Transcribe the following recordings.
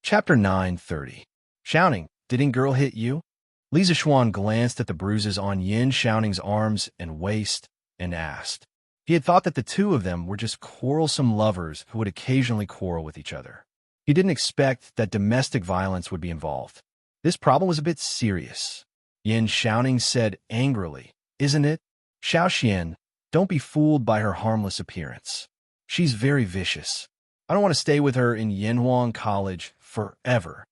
Chapter 9:30. Shouting, didn't girl hit you? Lisa Schwan glanced at the bruises on Yin Shouning's arms and waist and asked. He had thought that the two of them were just quarrelsome lovers who would occasionally quarrel with each other. He didn't expect that domestic violence would be involved. This problem was a bit serious. Yin Shouning said angrily, "Isn't it? Xiaoxian, don't be fooled by her harmless appearance. She's very vicious. I don't want to stay with her in Yanhuang College forever."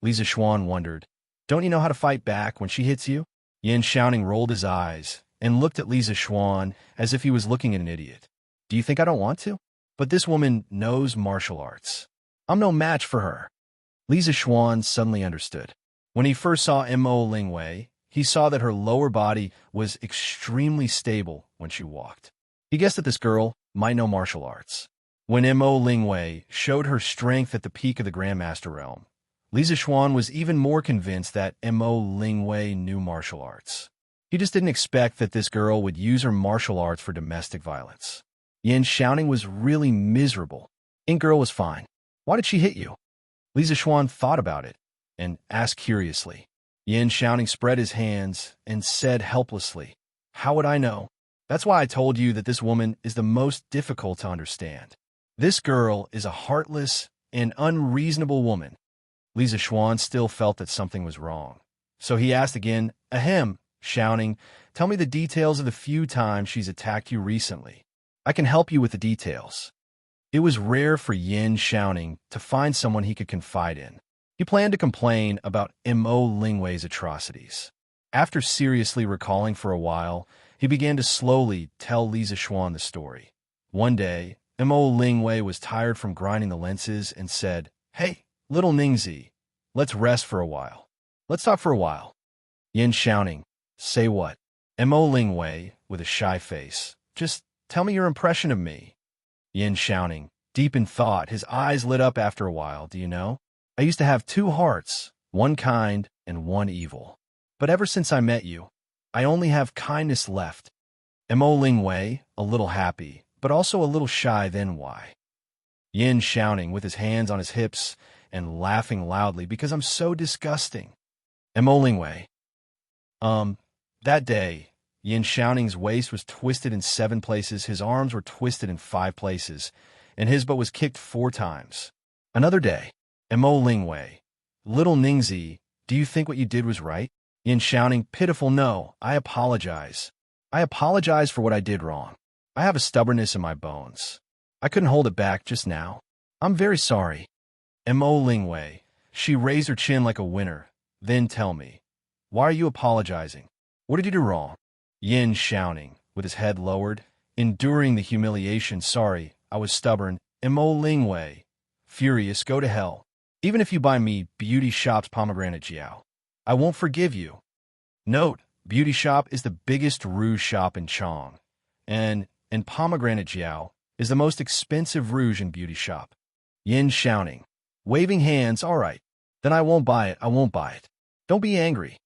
Lisa Schwan wondered, "Don't you know how to fight back when she hits you?" Yin Shouning rolled his eyes and looked at Lisa Schwan as if he was looking at an idiot. "Do you think I don't want to? But this woman knows martial arts. I'm no match for her." Lisa Schwan suddenly understood. When he first saw Mo Lingwei, he saw that her lower body was extremely stable when she walked. He guessed that this girl might know martial arts. When Mo Lingwei showed her strength at the peak of the Grandmaster realm, Lisa Schwan was even more convinced that Mo Lingwei knew martial arts. He just didn't expect that this girl would use her martial arts for domestic violence. Yin Shouning was really miserable. Ink Girl was fine. Why did she hit you? Lisa Schwan thought about it and asked curiously. Yin Shouning spread his hands and said helplessly, "How would I know? That's why I told you that this woman is the most difficult to understand. This girl is a heartless and unreasonable woman." Lisa Schwan still felt that something was wrong. So he asked again, "Ahem, Shouning, tell me the details of the few times she's attacked you recently. I can help you with the details." It was rare for Yin Shouning to find someone he could confide in. He planned to complain about Mo Lingwei's atrocities. After seriously recalling for a while, he began to slowly tell Lisa Schwan the story. One day, Mo Lingwei was tired from grinding the lenses and said, "Hey, little Ningzi, let's rest for a while. Let's talk for a while." Yin Shouning, "Say what?" Mo Lingwei, with a shy face, "Just tell me your impression of me." Yin Shouning, deep in thought, his eyes lit up after a while. "Do you know? I used to have two hearts, one kind and one evil. But ever since I met you, I only have kindness left." Mo Lingwei, a little happy, but also a little shy. "Then why?" Yin Shouning, with his hands on his hips and laughing loudly, "Because I'm so disgusting." Mo Lingwei, That day, Yin Shouning's waist was twisted in 7 places, his arms were twisted in 5 places, and his butt was kicked 4 times. Another day, Mo Lingwei, "Little Ningzi, do you think what you did was right?" Yin Shouning, "Pitiful, no, I apologize. I apologize for what I did wrong. I have a stubbornness in my bones. I couldn't hold it back just now. I'm very sorry." Mo Lingwei, she raised her chin like a winner. "Then tell me, why are you apologizing? What did you do wrong?" Yin Shouning, with his head lowered, enduring the humiliation. "Sorry, I was stubborn." Mo Lingwei, furious, "Go to hell. Even if you buy me Beauty Shop's pomegranate jiao, I won't forgive you." Note, Beauty Shop is the biggest rouge shop in Chong, and pomegranate jiao is the most expensive rouge in Beauty Shop. Yin Shouning, waving hands, "All right, then I won't buy it, I won't buy it. Don't be angry."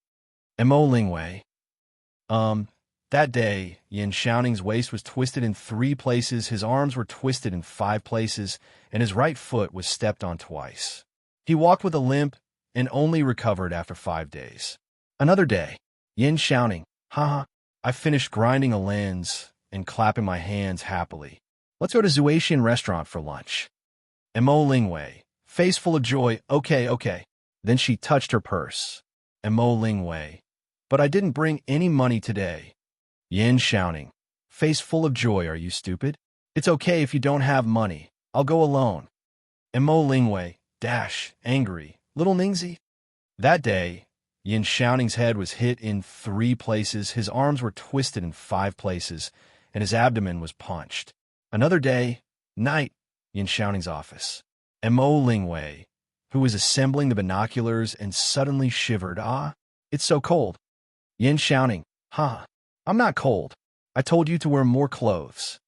Mo Lingwei, That day, Yin Shouning's waist was twisted in 3 places, his arms were twisted in 5 places, and his right foot was stepped on twice. He walked with a limp and only recovered after 5 days. Another day, Yin Shouning, "Haha, I finished grinding a lens and clapping my hands happily. Let's go to Zuatian restaurant for lunch." Mo Lingwei, face full of joy, Okay. Then she touched her purse. Mo Lingwei, "But I didn't bring any money today." Yin Shouning, face full of joy, "Are you stupid? It's okay if you don't have money. I'll go alone." Mo Lingwei, angry, "Little Ningzi." That day, Yin Shouning's head was hit in 3 places, his arms were twisted in 5 places, and his abdomen was punched. Another day, night, Yin Shouning's office. Mo Lingwei, who was assembling the binoculars and suddenly shivered, "It's so cold." Yin Shouning, "I'm not cold. I told you to wear more clothes."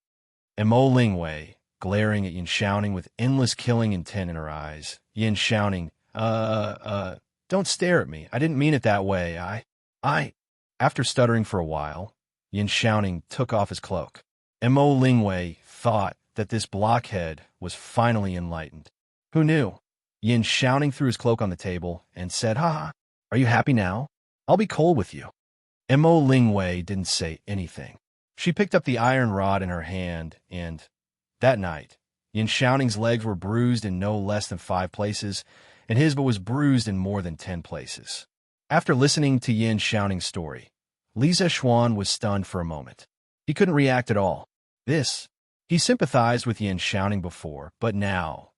Mo Lingwei, glaring at Yin Shouning with endless killing intent in her eyes. Yin Shouning, don't stare at me. I didn't mean it that way. I. After stuttering for a while, Yin Shouning took off his cloak. Mo Lingwei thought that this blockhead was finally enlightened. Who knew? Yin shouting threw his cloak on the table and said, "Ha, are you happy now? I'll be cold with you." Mo Lingwei didn't say anything. She picked up the iron rod in her hand, and that night, Yin Shouning's legs were bruised in no less than 5 places, and his was bruised in more than 10 places. After listening to Yin Shouning's story, Li Zexuan was stunned for a moment. He couldn't react at all. He sympathized with Yin Shouning before, but now,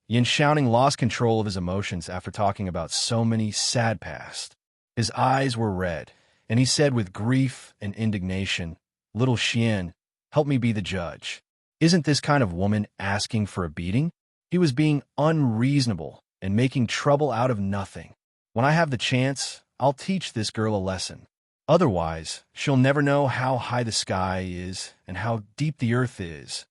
Yin Shouning lost control of his emotions after talking about so many sad past. His eyes were red, and he said with grief and indignation, "Little Xian, help me be the judge. Isn't this kind of woman asking for a beating?" He was being unreasonable and making trouble out of nothing. "When I have the chance, I'll teach this girl a lesson. Otherwise, she'll never know how high the sky is and how deep the earth is."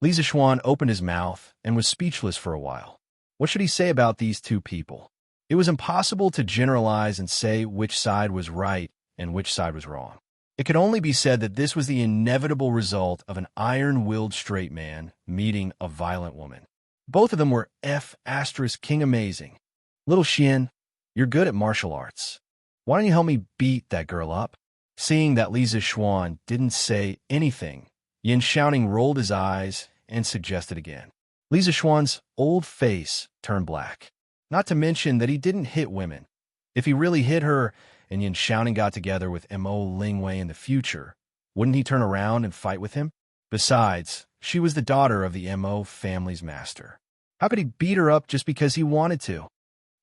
Li Zexuan opened his mouth and was speechless for a while. What should he say about these two people? It was impossible to generalize and say which side was right and which side was wrong. It could only be said that this was the inevitable result of an iron-willed straight man meeting a violent woman. Both of them were King amazing. "Little Xian, you're good at martial arts. Why don't you help me beat that girl up?" Seeing that Li Zexuan didn't say anything, Yin Shouning rolled his eyes and suggested again. Li Zexuan's old face turned black. Not to mention that he didn't hit women. If he really hit her and Yin Shouning got together with Mo Lingwei in the future, wouldn't he turn around and fight with him? Besides, she was the daughter of the Mo family's master. How could he beat her up just because he wanted to?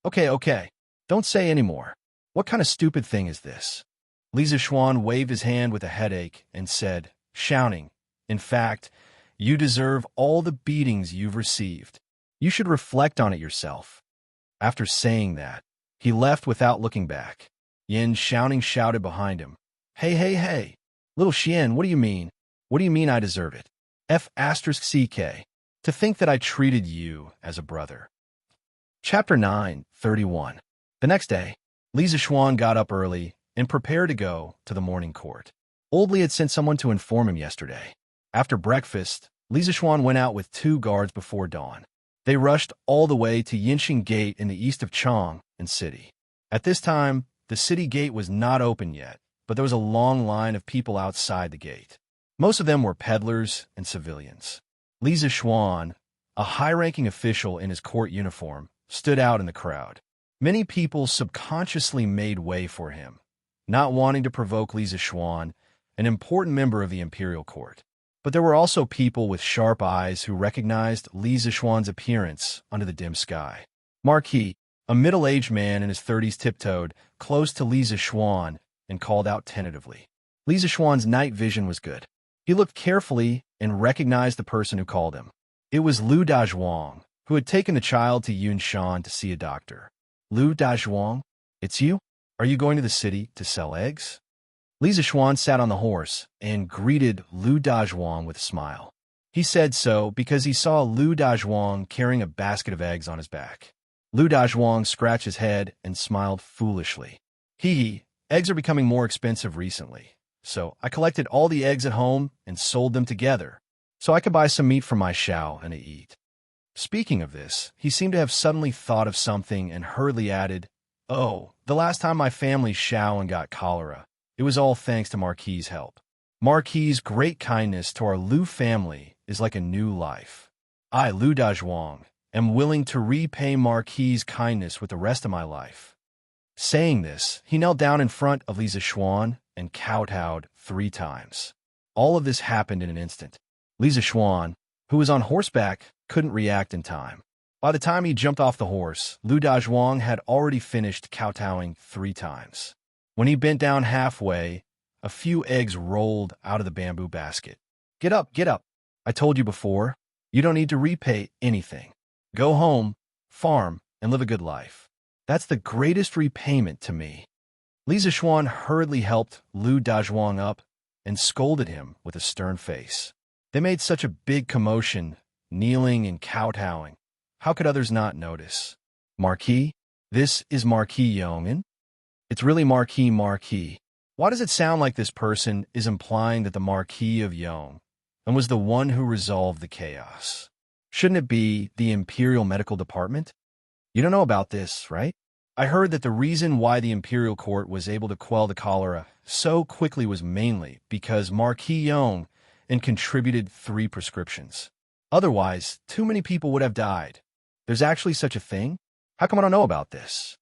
Okay, don't say any more. What kind of stupid thing is this?" Li Zexuan waved his hand with a headache and said, "Shouning, in fact, you deserve all the beatings you've received. You should reflect on it yourself." After saying that, he left without looking back. Yin Shouning shouted behind him, Hey, little Xian, what do you mean? What do you mean I deserve it? F***CK. To think that I treated you as a brother." Chapter 9:31. The next day, Li Zexuan got up early and prepared to go to the morning court. Old Li had sent someone to inform him yesterday. After breakfast, Li Zexuan went out with 2 guards before dawn. They rushed all the way to Yinxing Gate in the east of Chang and City. At this time, the city gate was not open yet, but there was a long line of people outside the gate. Most of them were peddlers and civilians. Li Zexuan, a high-ranking official in his court uniform, stood out in the crowd. Many people subconsciously made way for him, not wanting to provoke Li Zexuan, an important member of the imperial court. But there were also people with sharp eyes who recognized Li Zexuan's appearance under the dim sky. Marquis, a middle-aged man in his 30s, tiptoed close to Li Zexuan and called out tentatively. Li Zexuan's night vision was good. He looked carefully and recognized the person who called him. It was Lu Dazhuang, who had taken the child to Yunshan to see a doctor. "Lu Dazhuang, it's you? Are you going to the city to sell eggs?" Li Zexuan sat on the horse and greeted Lu Dazhuang with a smile. He said so because he saw Lu Dazhuang carrying a basket of eggs on his back. Lu Dazhuang scratched his head and smiled foolishly. Eggs are becoming more expensive recently, so I collected all the eggs at home and sold them together, so I could buy some meat for my Xiao and to eat." Speaking of this, he seemed to have suddenly thought of something and hurriedly added, "Oh, the last time my family Xiao and got cholera, it was all thanks to Marquis's help. Marquis's great kindness to our Lu family is like a new life. I, Lu Dazhuang, am willing to repay Marquis's kindness with the rest of my life." Saying this, he knelt down in front of Li Zexuan and kowtowed 3 times. All of this happened in an instant. Li Zexuan, who was on horseback, couldn't react in time. By the time he jumped off the horse, Lu Dazhuang had already finished kowtowing 3 times. When he bent down halfway, a few eggs rolled out of the bamboo basket. Get up. I told you before, you don't need to repay anything. Go home, farm, and live a good life. That's the greatest repayment to me." Li Zexuan hurriedly helped Lu Dazhuang up and scolded him with a stern face. They made such a big commotion, kneeling and kowtowing. How could others not notice? "Marquis? This is Marquis Yong'an? It's really Marquis. Why does it sound like this person is implying that the Marquis of Yong and was the one who resolved the chaos? Shouldn't it be the Imperial Medical Department?" You don't know about this, right? I heard that the reason why the imperial court was able to quell the cholera so quickly was mainly because Marquis Yong and contributed 3 prescriptions. Otherwise, too many people would have died. There's actually such a thing? How come I don't know about this?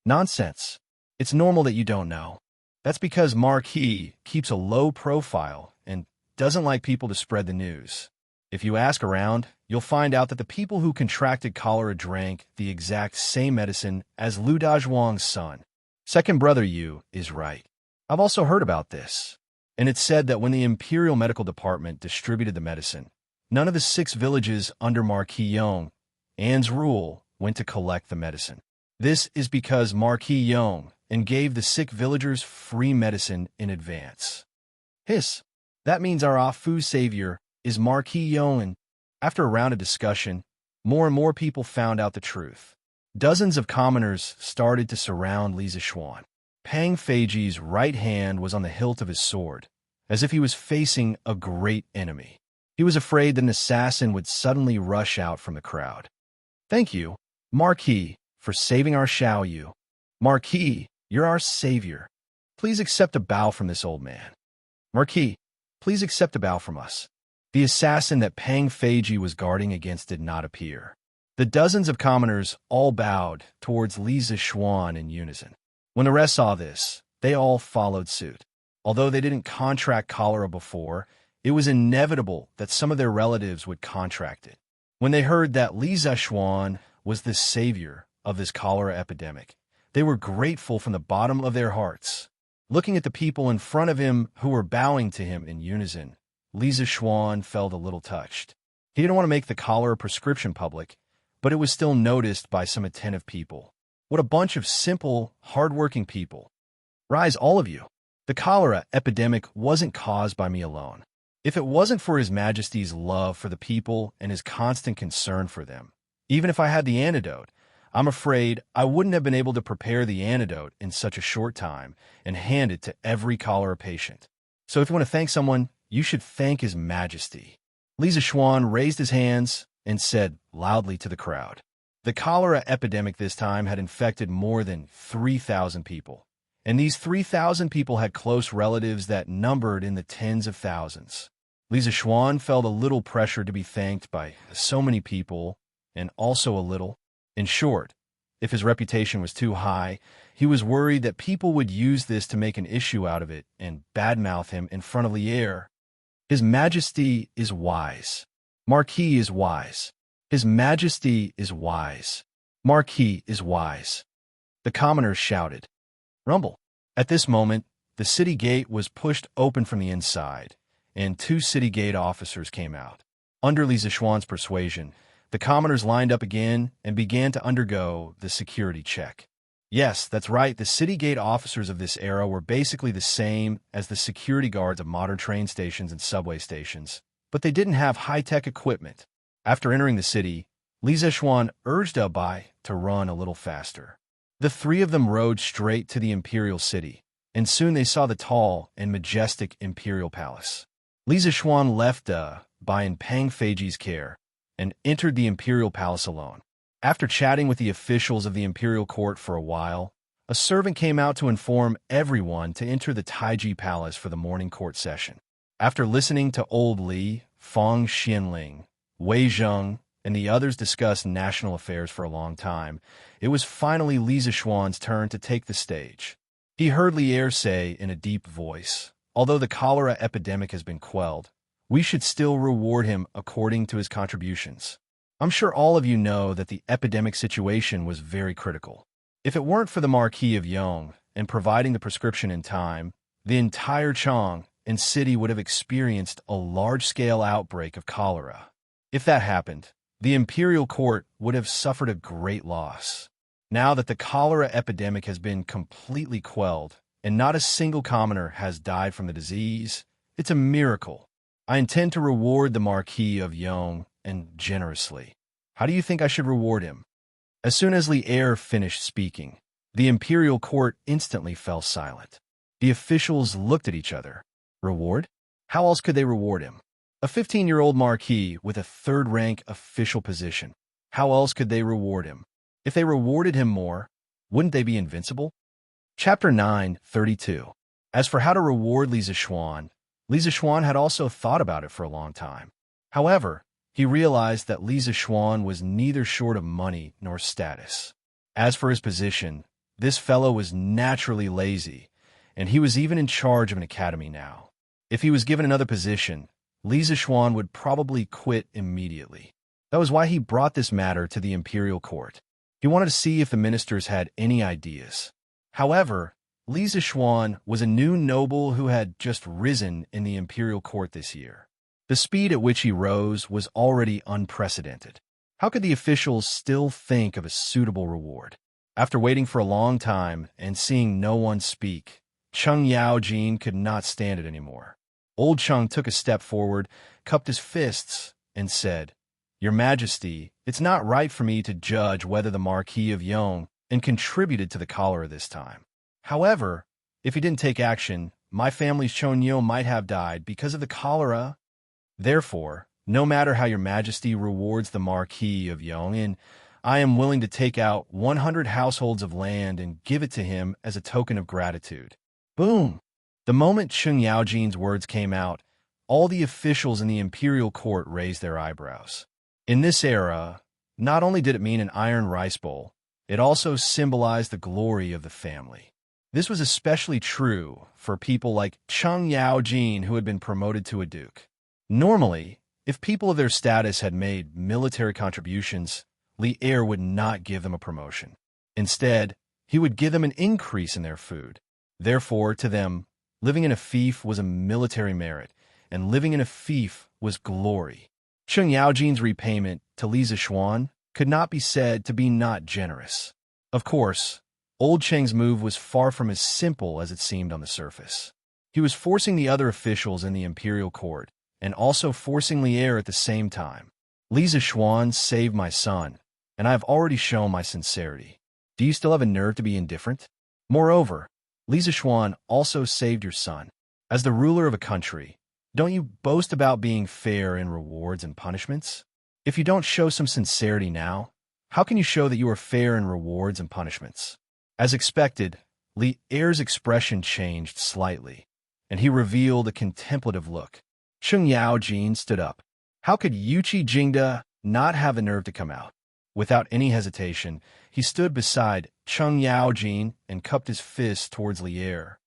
Nonsense. It's normal that you don't know. That's because Marquis keeps a low profile and doesn't like people to spread the news. If you ask around, you'll find out that the people who contracted cholera drank the exact same medicine as Lu Dazhuang's son. Second brother Yu is right. I've also heard about this. And it's said that when the Imperial Medical Department distributed the medicine, none of the 6 villages under Marquis Yong, Anne's rule, went to collect the medicine. This is because Marquis Yong and gave the sick villagers free medicine in advance. That means our Afu savior is Marquis Yong. After a round of discussion, more and more people found out the truth. Dozens of commoners started to surround Li Zishuan. Pang Feiji's right hand was on the hilt of his sword, as if he was facing a great enemy. He was afraid that an assassin would suddenly rush out from the crowd. Thank you, Marquis, for saving our Xiao Yu. Marquis, you're our savior. Please accept a bow from this old man. Marquis, please accept a bow from us. The assassin that Pang Feiji was guarding against did not appear. The dozens of commoners all bowed towards Li Zishuan in unison. When the rest saw this, they all followed suit. Although they didn't contract cholera before, it was inevitable that some of their relatives would contract it. When they heard that Li Zishuan was the savior of this cholera epidemic, they were grateful from the bottom of their hearts. Looking at the people in front of him who were bowing to him in unison, Li Zishuan felt a little touched. He didn't want to make the cholera prescription public, but it was still noticed by some attentive people. What a bunch of simple, hard-working people. Rise, all of you. The cholera epidemic wasn't caused by me alone. If it wasn't for His Majesty's love for the people and his constant concern for them, even if I had the antidote, I'm afraid I wouldn't have been able to prepare the antidote in such a short time and hand it to every cholera patient. So if you want to thank someone, you should thank His Majesty. Li Zishuan raised his hands and said loudly to the crowd. The cholera epidemic this time had infected more than 3,000 people, and these 3,000 people had close relatives that numbered in the tens of thousands. Li Zishuan felt a little pressure to be thanked by so many people, and also a little. In short, if his reputation was too high, he was worried that people would use this to make an issue out of it and badmouth him in front of Lier. His Majesty is wise. Marquis is wise. His Majesty is wise. Marquis is wise. The commoners shouted. Rumble. At this moment, the city gate was pushed open from the inside, and 2 city gate officers came out. Under Li Zishuan's persuasion, the commoners lined up again and began to undergo the security check. Yes, that's right, the city gate officers of this era were basically the same as the security guards of modern train stations and subway stations, but they didn't have high-tech equipment. After entering the city, Li Zishuan urged Bai to run a little faster. The 3 of them rode straight to the imperial city, and soon they saw the tall and majestic imperial palace. Li Zishuan left Bai in Pang Feiji's care and entered the imperial palace alone. After chatting with the officials of the imperial court for a while, a servant came out to inform everyone to enter the Taiji Palace for the morning court session. After listening to Old Li, Fang Xianling, Wei Zheng, and the others discuss national affairs for a long time, it was finally Li Zishuan's turn to take the stage. He heard Lier say in a deep voice, although the cholera epidemic has been quelled, we should still reward him according to his contributions. I'm sure all of you know that the epidemic situation was very critical. If it weren't for the Marquis of Yong and providing the prescription in time, the entire Chang and city would have experienced a large-scale outbreak of cholera. If that happened, the imperial court would have suffered a great loss. Now that the cholera epidemic has been completely quelled and not a single commoner has died from the disease, it's a miracle. I intend to reward the Marquis of Yong, and generously. How do you think I should reward him? As soon as Lier finished speaking, the imperial court instantly fell silent. The officials looked at each other. Reward? How else could they reward him? A 15-year-old marquis with a third-rank official position. How else could they reward him? If they rewarded him more, wouldn't they be invincible? Chapter 9:32. As for how to reward Li Zixuan had also thought about it for a long time. However, he realized that Li Zixuan was neither short of money nor status. As for his position, this fellow was naturally lazy, and he was even in charge of an academy now. If he was given another position, Li Zixuan would probably quit immediately. That was why he brought this matter to the imperial court. He wanted to see if the ministers had any ideas. However, Li Zixuan was a new noble who had just risen in the imperial court this year. The speed at which he rose was already unprecedented. How could the officials still think of a suitable reward? After waiting for a long time and seeing no one speak, Cheng Yaojin could not stand it anymore. Old Cheng took a step forward, cupped his fists, and said, "Your Majesty, it's not right for me to judge whether the Marquis of Yong and contributed to the cholera this time. However, if he didn't take action, my family's Chonyo might have died because of the cholera. Therefore, no matter how your Majesty rewards the Marquis of Yong, I am willing to take out 100 households of land and give it to him as a token of gratitude." Boom! The moment Cheng Yaojin's words came out, all the officials in the imperial court raised their eyebrows. In this era, not only did it mean an iron rice bowl, it also symbolized the glory of the family. This was especially true for people like Cheng Yaojin, who had been promoted to a duke. Normally, if people of their status had made military contributions, Li Er would not give them a promotion. Instead, he would give them an increase in their food. Therefore, to them, living in a fief was a military merit, and living in a fief was glory. Cheng Yaojin's repayment to Li Zixuan could not be said to be not generous. Of course, Old Cheng's move was far from as simple as it seemed on the surface. He was forcing the other officials in the imperial court, and also forcing Li Er at the same time. Li Zixuan saved my son, and I have already shown my sincerity. Do you still have a nerve to be indifferent? Moreover, Li Zixuan also saved your son. As the ruler of a country, don't you boast about being fair in rewards and punishments? If you don't show some sincerity now, how can you show that you are fair in rewards and punishments? As expected, Li Er's expression changed slightly, and he revealed a contemplative look. Cheng Yaojin stood up. How could Yuchi Jingda not have the nerve to come out? Without any hesitation, he stood beside Cheng Yaojin and cupped his fist towards Li Er.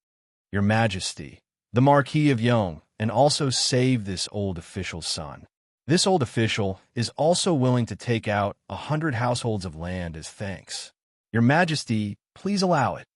Your Majesty, the Marquis of Yong, and also save this old official's son. This old official is also willing to take out 100 households of land as thanks. Your Majesty, please allow it.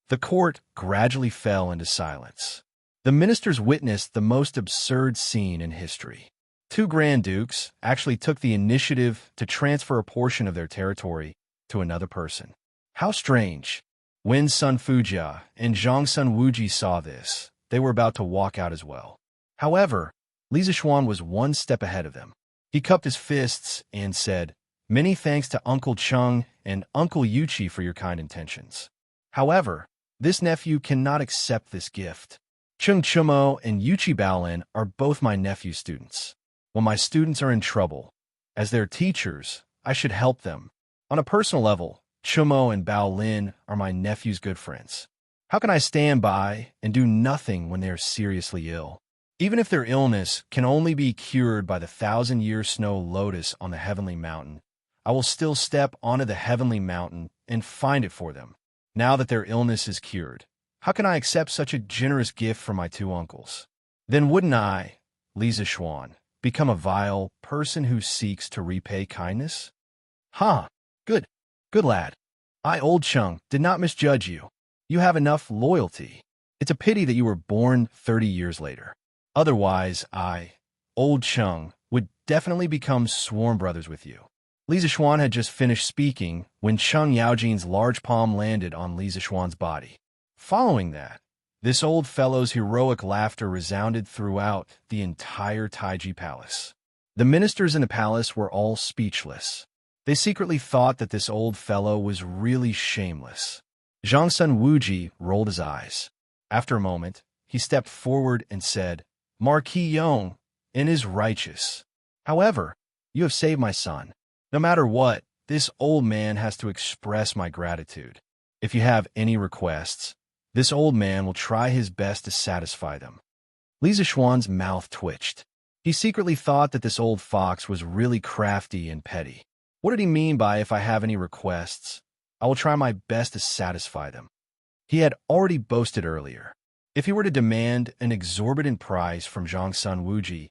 The court gradually fell into silence. The ministers witnessed the most absurd scene in history. Two Grand Dukes actually took the initiative to transfer a portion of their territory to another person. How strange. When Sun Fujia and Zhang Sun Wuji saw this, they were about to walk out as well. However, Li Zixuan was one step ahead of them. He cupped his fists and said, "Many thanks to Uncle Cheng and Uncle Yuchi for your kind intentions. However, this nephew cannot accept this gift. Cheng Chumo and Yuchi Baolin are both my nephew's students. When my students are in trouble, as their teachers, I should help them. On a personal level, Chumo and Baolin are my nephew's good friends. How can I stand by and do nothing when they are seriously ill? Even if their illness can only be cured by the 1,000-year snow lotus on the heavenly mountain, I will still step onto the heavenly mountain and find it for them. Now that their illness is cured, how can I accept such a generous gift from my two uncles? Then wouldn't I, Li Zixuan, become a vile person who seeks to repay kindness? Ha! Good lad. I, Old Cheng, did not misjudge you. You have enough loyalty. It's a pity that you were born 30 years later. Otherwise, I, Old Cheng, would definitely become sworn brothers with you." Li Zixuan had just finished speaking when Cheng Yaojin's large palm landed on Li Zixuan's body. Following that, this old fellow's heroic laughter resounded throughout the entire Taiji Palace. The ministers in the palace were all speechless. They secretly thought that this old fellow was really shameless. Zhang Sun Wuji rolled his eyes. After a moment, he stepped forward and said, "Marquis Yong is righteous. However, you have saved my son. No matter what, this old man has to express my gratitude. If you have any requests, this old man will try his best to satisfy them." Li Zishuan's mouth twitched. He secretly thought that this old fox was really crafty and petty. What did he mean by "if I have any requests, I will try my best to satisfy them"? He had already boasted earlier. If he were to demand an exorbitant price from Zhongsun Wuji,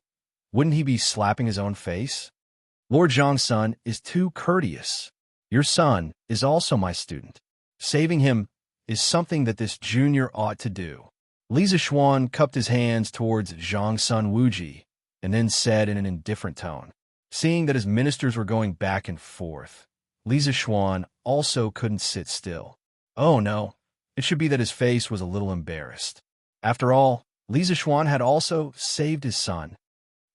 wouldn't he be slapping his own face? "Lord Zhongsun is too courteous. Your son is also my student. Saving him is something that this junior ought to do." Li Zishuan cupped his hands towards Zhongsun Wuji and then said in an indifferent tone. Seeing that his ministers were going back and forth, Li Zishuan also couldn't sit still. Oh no, it should be that his face was a little embarrassed. After all, Li Zishuan had also saved his son.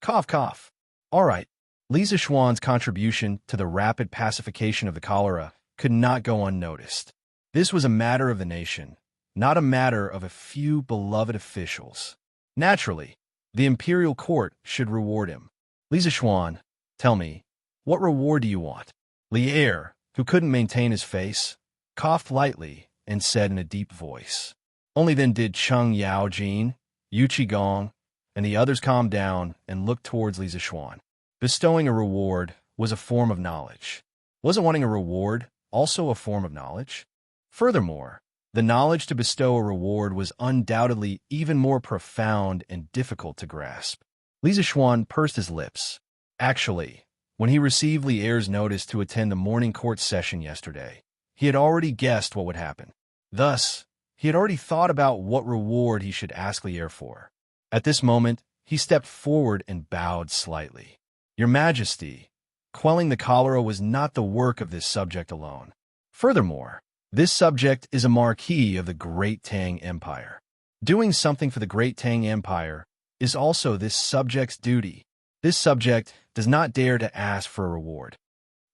Cough, cough. All right. Li Zishuan's contribution to the rapid pacification of the cholera could not go unnoticed. This was a matter of the nation, not a matter of a few beloved officials. Naturally, the imperial court should reward him. Li Zishuan, tell me, what reward do you want? Li Er, who couldn't maintain his face, coughed lightly and said in a deep voice. Only then did Cheng Yaojin, Yu Qigong, and the others calm down and look towards Li Zishuan. Bestowing a reward was a form of knowledge. Wasn't wanting a reward also a form of knowledge? Furthermore, the knowledge to bestow a reward was undoubtedly even more profound and difficult to grasp. Li Zishuan pursed his lips. Actually, when he received Li Er's notice to attend the morning court session yesterday, he had already guessed what would happen. Thus, he had already thought about what reward he should ask Li Er for. At this moment, he stepped forward and bowed slightly. Your Majesty, quelling the cholera was not the work of this subject alone. Furthermore, this subject is a marquis of the Great Tang Empire. Doing something for the Great Tang Empire is also this subject's duty. This subject does not dare to ask for a reward.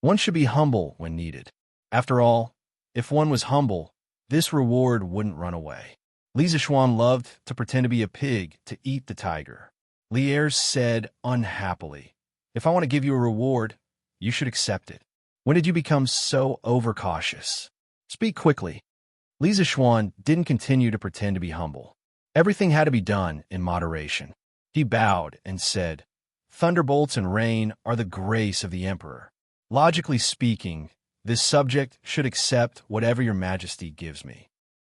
One should be humble when needed. After all, if one was humble, this reward wouldn't run away. Li Zishuan loved to pretend to be a pig to eat the tiger. Li Er said unhappily, "If I want to give you a reward, you should accept it. When did you become so overcautious? Speak quickly." Li Zishuan didn't continue to pretend to be humble. Everything had to be done in moderation. He bowed and said, "Thunderbolts and rain are the grace of the emperor. Logically speaking, this subject should accept whatever your Majesty gives me."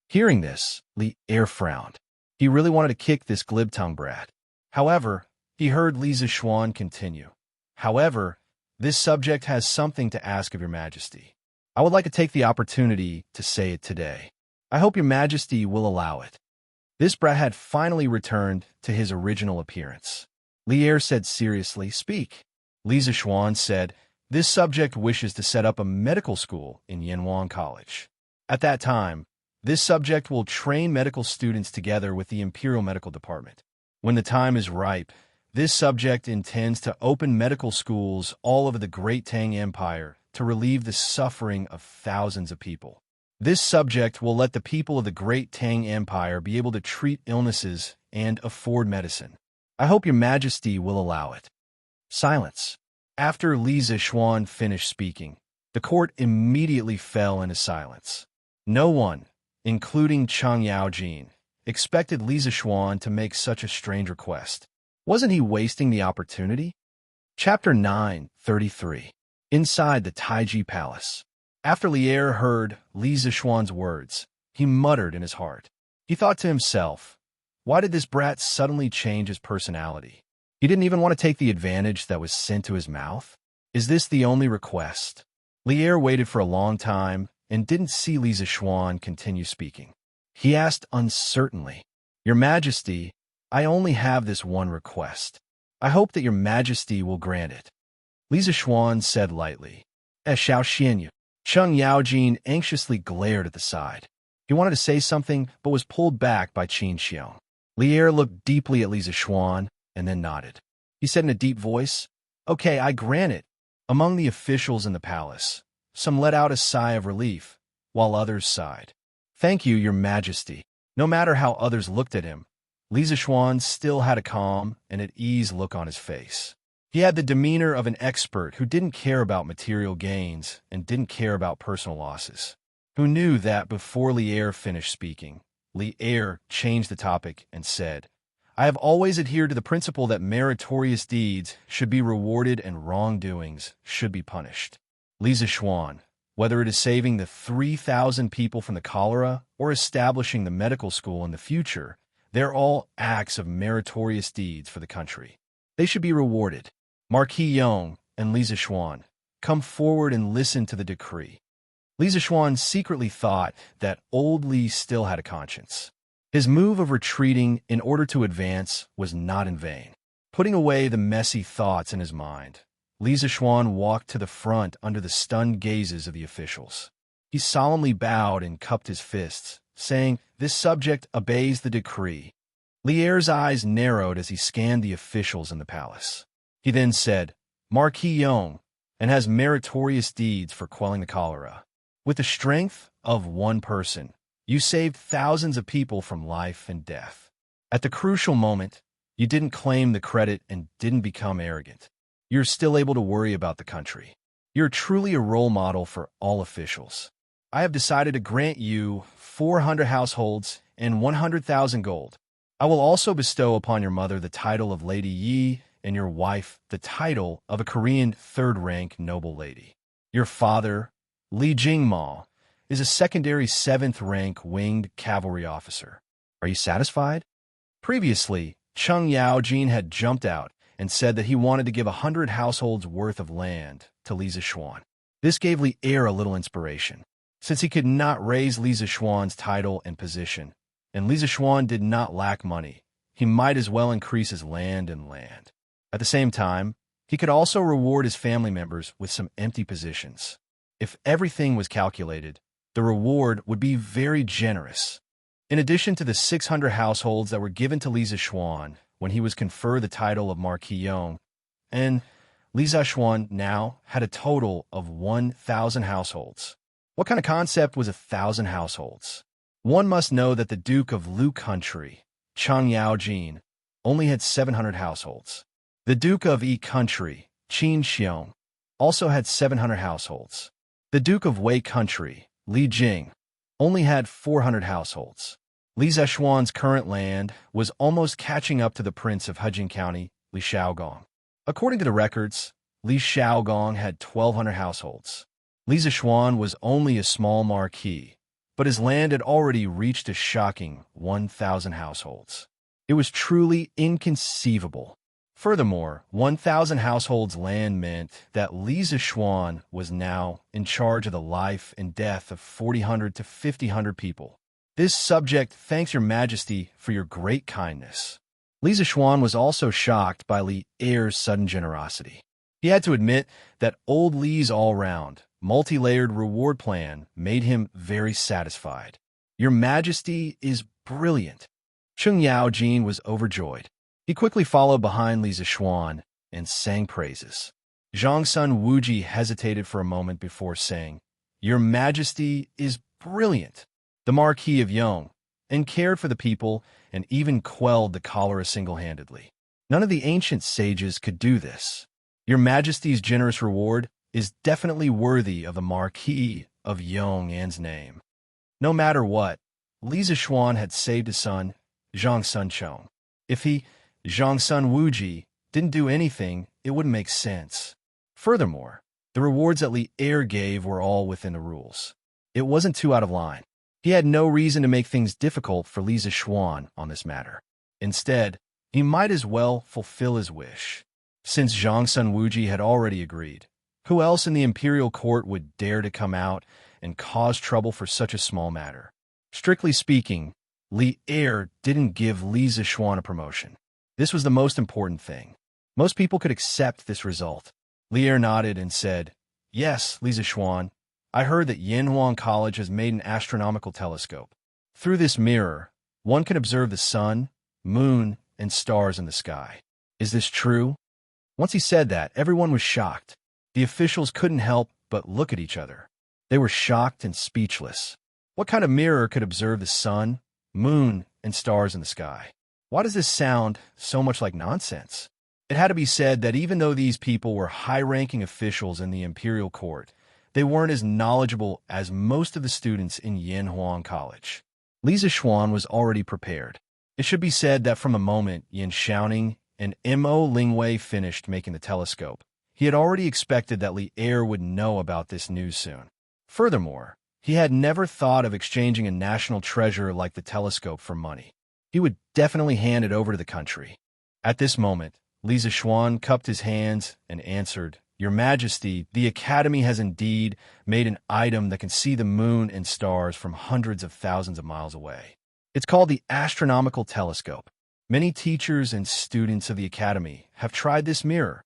Hearing this, Li Er frowned. He really wanted to kick this glib-tongued brat. However, he heard Li Zishuan continue. "However, this subject has something to ask of your Majesty. I would like to take the opportunity to say it today. I hope your Majesty will allow it." This brat had finally returned to his original appearance. Li Er said seriously, "Speak." Li Zishuan said, "This subject wishes to set up a medical school in Yanwang College. At that time, this subject will train medical students together with the Imperial Medical Department. When the time is ripe, this subject intends to open medical schools all over the Great Tang Empire to relieve the suffering of thousands of people. This subject will let the people of the Great Tang Empire be able to treat illnesses and afford medicine. I hope your Majesty will allow it." Silence. After Li Zishuan finished speaking, the court immediately fell into silence. No one, including Cheng Yaojin, expected Li Zishuan to make such a strange request. Wasn't he wasting the opportunity? Chapter 9:33. Inside the Taiji Palace. After Li Er heard Li Zishuan's words, he muttered in his heart. He thought to himself, why did this brat suddenly change his personality? He didn't even want to take the advantage that was sent to his mouth? Is this the only request? Li Er waited for a long time and didn't see Li Zishuan continue speaking. He asked uncertainly, "Your Majesty, I only have this one request. I hope that your Majesty will grant it." Li Zishuan said lightly, Xiao Xianyu." Cheng Yaojin anxiously glared at the side. He wanted to say something, but was pulled back by Qin Xiong. Li Er looked deeply at Li Zishuan and then nodded. He said in a deep voice, "Okay, I grant it." Among the officials in the palace, some let out a sigh of relief, while others sighed. "Thank you, your Majesty." No matter how others looked at him, Li Zishuan still had a calm and at ease look on his face. He had the demeanor of an expert who didn't care about material gains and didn't care about personal losses. Who knew that before Lier finished speaking, Lier changed the topic and said, I have always adhered to the principle that meritorious deeds should be rewarded and wrongdoings should be punished. Lisa Schwan, whether it is saving the 3,000 people from the cholera or establishing the medical school in the future, they're all acts of meritorious deeds for the country. They should be rewarded. Marquis Yong and Lisa Schwan, come forward and listen to the decree. Lisa Schwan secretly thought that old Li still had a conscience. His move of retreating in order to advance was not in vain. Putting away the messy thoughts in his mind, Lisa Schwan walked to the front under the stunned gazes of the officials. He solemnly bowed and cupped his fists, saying, This subject obeys the decree. Lier's eyes narrowed as he scanned the officials in the palace. He then said, Marquis Yong, and has meritorious deeds for quelling the cholera. With the strength of one person, you saved thousands of people from life and death. At the crucial moment, you didn't claim the credit and didn't become arrogant. You're still able to worry about the country. You're truly a role model for all officials. I have decided to grant you 400 households and 100,000 gold. I will also bestow upon your mother the title of Lady Yi and your wife the title of a Korean third-rank noble lady. Your father, Li Jingma, is a secondary 7th-rank winged cavalry officer. Are you satisfied? Previously, Chung Yaojin had jumped out and said that he wanted to give 100 households worth of land to Lisa Schwan. This gave Lier a little inspiration. Since he could not raise Lisa Schwan's title and position, and Lisa Schwan did not lack money, he might as well increase his land and land. At the same time, he could also reward his family members with some empty positions. If everything was calculated, the reward would be very generous. In addition to the 600 households that were given to Lisa Schwan when he was conferred the title of Marquis Yong, and Lisa Schwan now had a total of 1,000 households. What kind of concept was 1,000 households? One must know that the Duke of Lu Country, Chung Yaojin, only had 700 households. The Duke of Yi Country, Qin Xiong, also had 700 households. The Duke of Wei Country, Li Jing, only had 400 households. Li Zexuan's current land was almost catching up to the Prince of Hejing County, Li Shaogong. According to the records, Li Shaogong had 1,200 households. Li Zexuan was only a small marquis, but his land had already reached a shocking 1,000 households. It was truly inconceivable. Furthermore, 1,000 households' land meant that Li Zexuan was now in charge of the life and death of 400 to 500 people. This subject thanks your majesty for your great kindness. Li Zexuan was also shocked by Lier's sudden generosity. He had to admit that old Li's all-round, multi-layered reward plan made him very satisfied. Your majesty is brilliant. Chung Yaojin was overjoyed. He quickly followed behind Li Zexuan and sang praises. Zhongsun Wuji hesitated for a moment before saying, Your majesty is brilliant. The Marquis of Yong, and cared for the people and even quelled the cholera single-handedly. None of the ancient sages could do this. Your majesty's generous reward is definitely worthy of the Marquis of Yong'an's name. No matter what, Li Zexuan had saved his son, Zhongsun Chong. If he, Zhongsun Wuji, didn't do anything, it wouldn't make sense. Furthermore, the rewards that Lier gave were all within the rules. It wasn't too out of line. He had no reason to make things difficult for Li Zexuan on this matter. Instead, he might as well fulfill his wish. Since Zhongsun Wuji had already agreed, who else in the imperial court would dare to come out and cause trouble for such a small matter? Strictly speaking, Lier didn't give Li Zexuan a promotion. This was the most important thing. Most people could accept this result. Lier nodded and said, Yes, Li Zexuan, I heard that Yanhuang College has made an astronomical telescope. Through this mirror, one can observe the sun, moon, and stars in the sky. Is this true? Once he said that, everyone was shocked. The officials couldn't help but look at each other. They were shocked and speechless. What kind of mirror could observe the sun, moon, and stars in the sky? Why does this sound so much like nonsense? It had to be said that even though these people were high-ranking officials in the imperial court, they weren't as knowledgeable as most of the students in Yanhuang College. Li Zixuan was already prepared. It should be said that from the moment Yin Xiaoning and Mo Lingwei finished making the telescope, he had already expected that Li Er would know about this news soon. Furthermore, he had never thought of exchanging a national treasure like the telescope for money. He would definitely hand it over to the country. At this moment, Li Zixuan cupped his hands and answered, "Your Majesty, the Academy has indeed made an item that can see the moon and stars from hundreds of thousands of miles away. It's called the astronomical telescope. Many teachers and students of the Academy have tried this mirror."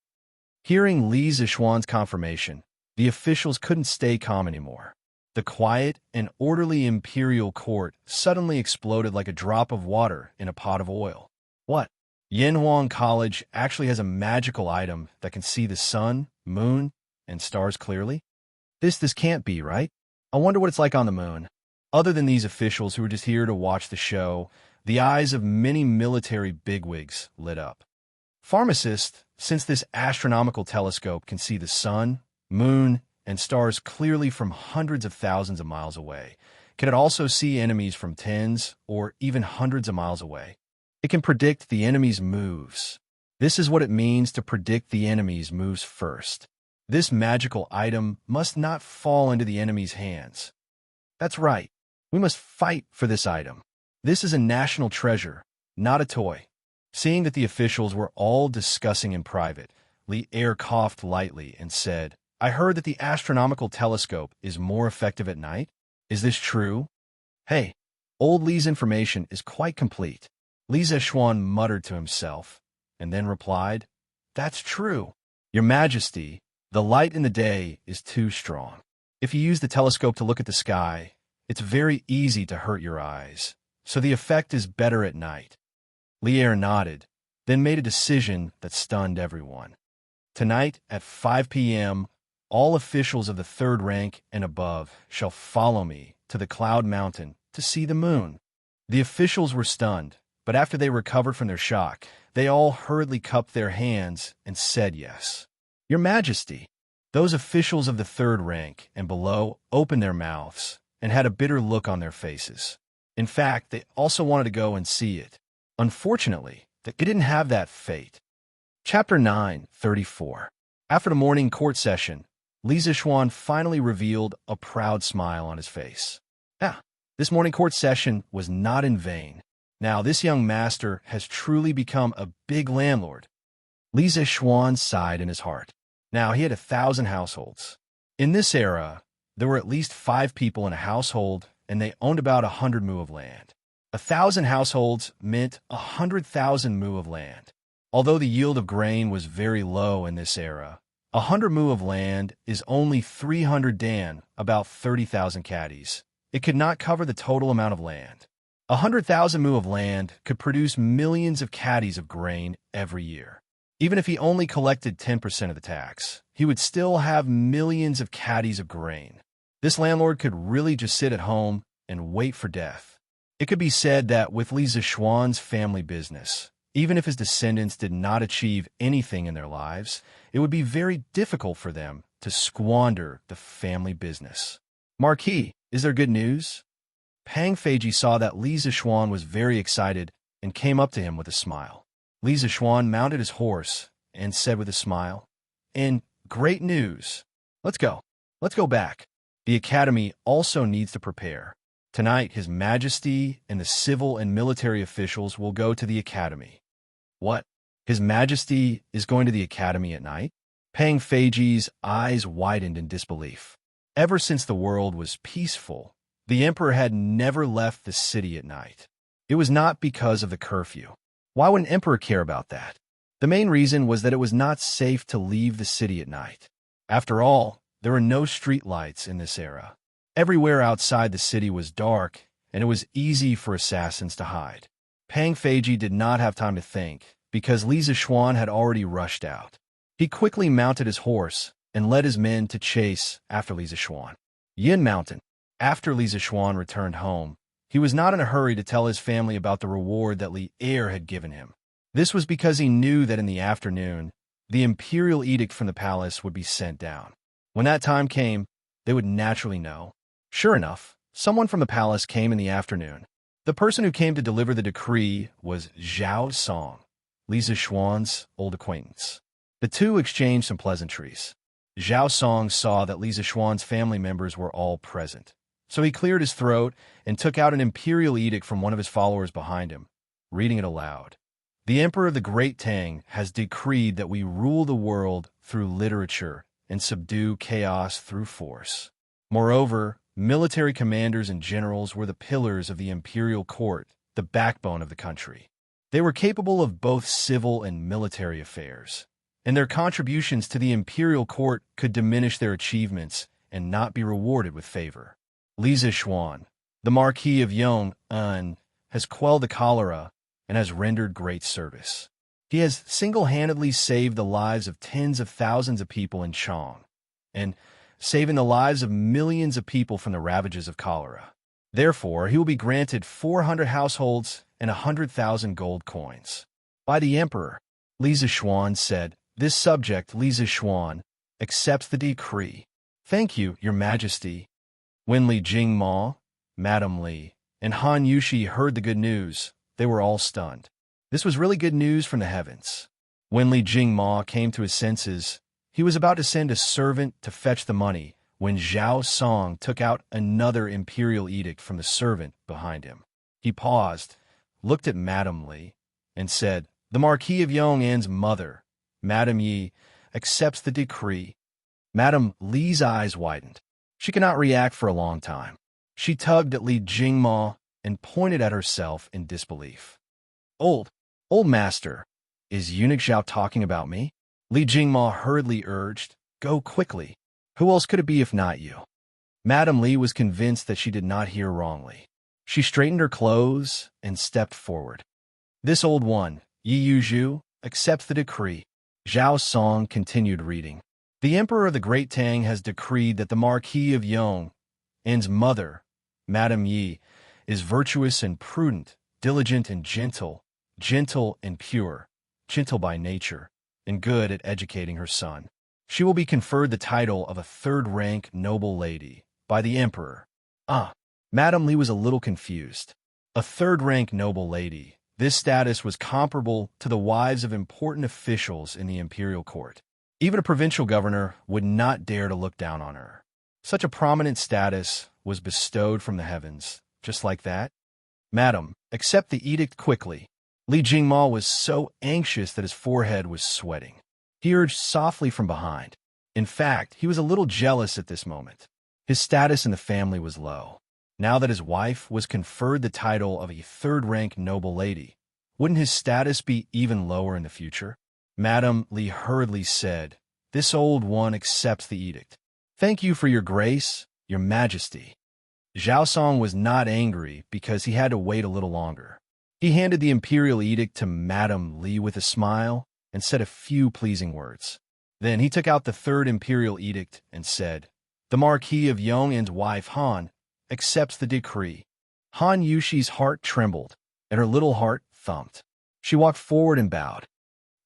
Hearing Li Zixuan's confirmation, the officials couldn't stay calm anymore. The quiet and orderly imperial court suddenly exploded like a drop of water in a pot of oil. What? Yanhuang College actually has a magical item that can see the sun, moon, and stars clearly? This can't be, right? I wonder what it's like on the moon. Other than these officials who were just here to watch the show, the eyes of many military bigwigs lit up. Pharmacist, since this astronomical telescope can see the sun, moon, and stars clearly from hundreds of thousands of miles away, can it also see enemies from tens or even hundreds of miles away? It can predict the enemy's moves. This is what it means to predict the enemy's moves first. This magical item must not fall into the enemy's hands. That's right. We must fight for this item. This is a national treasure, not a toy. Seeing that the officials were all discussing in private, Li Er coughed lightly and said, "I heard that the astronomical telescope is more effective at night. Is this true?" "Hey, old Li's information is quite complete." Li Zixuan muttered to himself, and then replied, "That's true. Your Majesty, the light in the day is too strong. If you use the telescope to look at the sky, it's very easy to hurt your eyes, so the effect is better at night." Li Er nodded, then made a decision that stunned everyone. "Tonight at 5 p.m., all officials of the third rank and above shall follow me to the Cloud Mountain to see the moon." The officials were stunned, but after they recovered from their shock, they all hurriedly cupped their hands and said yes. "Your Majesty." Those officials of the third rank and below opened their mouths and had a bitter look on their faces. In fact, they also wanted to go and see it. Unfortunately, they didn't have that fate. Chapter 9:34. After the morning court session, Li Zixuan finally revealed a proud smile on his face. This morning court session was not in vain. Now this young master has truly become a big landlord. Li Zixuan sighed in his heart. Now he had 1,000 households. In this era, there were at least 5 people in a household, and they owned about 100 mu of land. 1,000 households meant 100,000 mu of land. Although the yield of grain was very low in this era, 100 mu of land is only 300 dan, about 30,000 caddies. It could not cover the total amount of land. 100,000 mu of land could produce millions of caddies of grain every year. Even if he only collected 10% of the tax, he would still have millions of caddies of grain. This landlord could really just sit at home and wait for death. It could be said that with Li Zixuan's family business, even if his descendants did not achieve anything in their lives, it would be very difficult for them to squander the family business. "Marquis, is there good news?" Pang Feiji saw that Li Zixuan was very excited and came up to him with a smile. Li Zixuan mounted his horse and said with a smile, "And great news. Let's go. Let's go back. The Academy also needs to prepare. Tonight, His Majesty and the civil and military officials will go to the Academy." "What? His Majesty is going to the Academy at night?" Pang Feiji's eyes widened in disbelief. Ever since the world was peaceful, the emperor had never left the city at night. It was not because of the curfew. Why would an emperor care about that? The main reason was that it was not safe to leave the city at night. After all, there were no street lights in this era. Everywhere outside the city was dark, and it was easy for assassins to hide. Pang Feiji did not have time to think, because Li Zixuan had already rushed out. He quickly mounted his horse and led his men to chase after Li Zixuan. Yin Mountain. After Li Zixuan returned home, he was not in a hurry to tell his family about the reward that Li Er had given him. This was because he knew that in the afternoon, the imperial edict from the palace would be sent down. When that time came, they would naturally know. Sure enough, someone from the palace came in the afternoon. The person who came to deliver the decree was Zhao Song, Li Zixuan's old acquaintance. The two exchanged some pleasantries. Zhao Song saw that Li Zixuan's family members were all present, so he cleared his throat and took out an imperial edict from one of his followers behind him, reading it aloud. The Emperor of the Great Tang has decreed that we rule the world through literature and subdue chaos through force. Moreover, military commanders and generals were the pillars of the imperial court, the backbone of the country. They were capable of both civil and military affairs, and their contributions to the imperial court could diminish their achievements and not be rewarded with favor. Li Zixuan, the Marquis of Yong'an, has quelled the cholera and has rendered great service. He has single-handedly saved the lives of tens of thousands of people in Chong, and saving the lives of millions of people from the ravages of cholera. Therefore, he will be granted 400 households and 100,000 gold coins. By the emperor, Li Zixuan said, "This subject, Li Zixuan, accepts the decree. Thank you, your majesty." When Li Jingma, Madame Li, and Han Yushi heard the good news, they were all stunned. This was really good news from the heavens. When Li Jingma came to his senses, he was about to send a servant to fetch the money when Zhao Song took out another imperial edict from the servant behind him. He paused, looked at Madame Li, and said, "The Marquis of Yong'an's mother, Madame Yi, accepts the decree." Madame Li's eyes widened. She could not react for a long time. She tugged at Li Jingma and pointed at herself in disbelief. Old master, is eunuch Zhao talking about me?" Li Jingma hurriedly urged, "Go quickly. Who else could it be if not you?" Madame Li was convinced that she did not hear wrongly. She straightened her clothes and stepped forward. "This old one, Yi Yuzhu, accepts the decree." Zhao Song continued reading. "The Emperor of the Great Tang has decreed that the Marquis of Yong'an's mother, Madame Yi, is virtuous and prudent, diligent and gentle and pure, gentle by nature, and good at educating her son. She will be conferred the title of a third-rank noble lady by the emperor." Madame Li was a little confused. A third-rank noble lady. This status was comparable to the wives of important officials in the imperial court. Even a provincial governor would not dare to look down on her. Such a prominent status was bestowed from the heavens, just like that. "Madam, accept the edict quickly." Li Jingma was so anxious that his forehead was sweating. He urged softly from behind. In fact, he was a little jealous at this moment. His status in the family was low. Now that his wife was conferred the title of a third-rank noble lady, wouldn't his status be even lower in the future? Madame Li hurriedly said, "This old one accepts the edict. Thank you for your grace, your majesty." Zhao Song was not angry because he had to wait a little longer. He handed the imperial edict to Madame Li with a smile and said a few pleasing words. Then he took out the third imperial edict and said, "The Marquis of Yong'an's wife Han accepts the decree." Han Yushi's heart trembled, and her little heart thumped. She walked forward and bowed.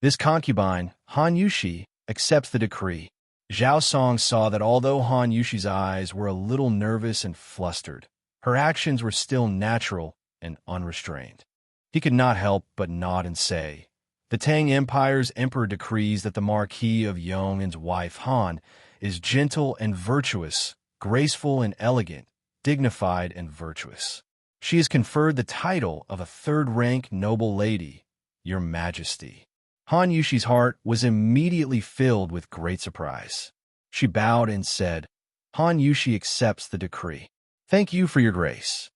"This concubine, Han Yushi, accepts the decree." Zhao Song saw that although Han Yushi's eyes were a little nervous and flustered, her actions were still natural and unrestrained. He could not help but nod and say, "The Tang Empire's emperor decrees that the Marquis of Yong'an's wife Han is gentle and virtuous, graceful and elegant, dignified and virtuous. She is conferred the title of a third-rank noble lady, your majesty." Han Yushi's heart was immediately filled with great surprise. She bowed and said, "Han Yushi accepts the decree. Thank you for your grace."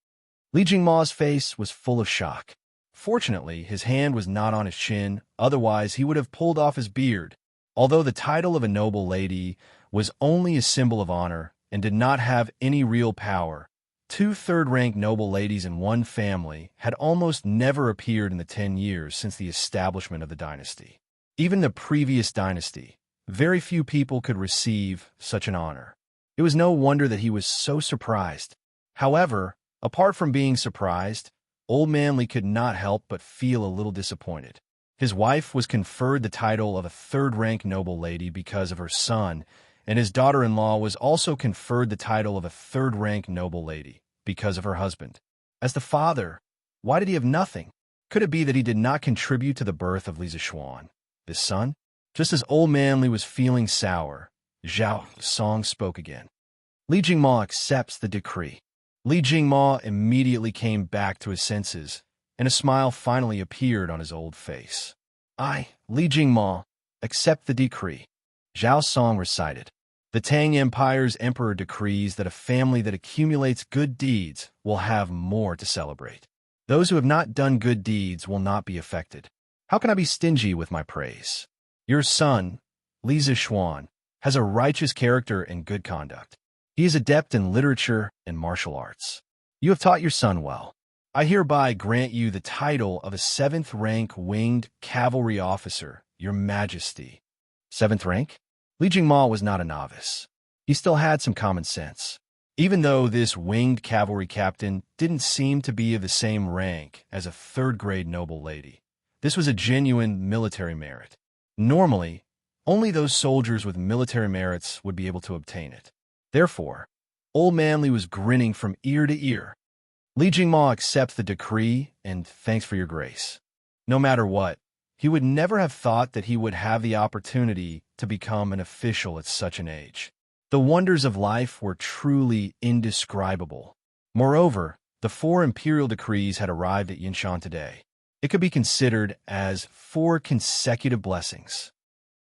Li Jingma's face was full of shock. Fortunately, his hand was not on his chin, otherwise he would have pulled off his beard. Although the title of a noble lady was only a symbol of honor and did not have any real power, two third-rank noble ladies in one family had almost never appeared in the 10 years since the establishment of the dynasty. Even the previous dynasty, very few people could receive such an honor. It was no wonder that he was so surprised. However, apart from being surprised, Old Man Li could not help but feel a little disappointed. His wife was conferred the title of a third-rank noble lady because of her son, and his daughter-in-law was also conferred the title of a third-rank noble lady because of her husband. As the father, why did he have nothing? Could it be that he did not contribute to the birth of Lisa Xuan, his son? Just as Old Man Li was feeling sour, Zhao Song spoke again. Li Jingma accepts the decree. Li Jingma immediately came back to his senses, and a smile finally appeared on his old face. I, Li Jingma, accept the decree. Zhao Song recited. The Tang Empire's emperor decrees that a family that accumulates good deeds will have more to celebrate. Those who have not done good deeds will not be affected. How can I be stingy with my praise? Your son, Li Zixuan, has a righteous character and good conduct. He is adept in literature and martial arts. You have taught your son well. I hereby grant you the title of a 7th-rank winged cavalry officer, Your Majesty. 7th rank? Li Jingma was not a novice. He still had some common sense. Even though this winged cavalry captain didn't seem to be of the same rank as a third-grade noble lady, this was a genuine military merit. Normally, only those soldiers with military merits would be able to obtain it. Therefore, Old Man Li was grinning from ear to ear. Li Jingma accepts the decree and thanks for your grace. No matter what, he would never have thought that he would have the opportunity to become an official at such an age. The wonders of life were truly indescribable. Moreover, the 4 imperial decrees had arrived at Yinshan today. It could be considered as 4 consecutive blessings.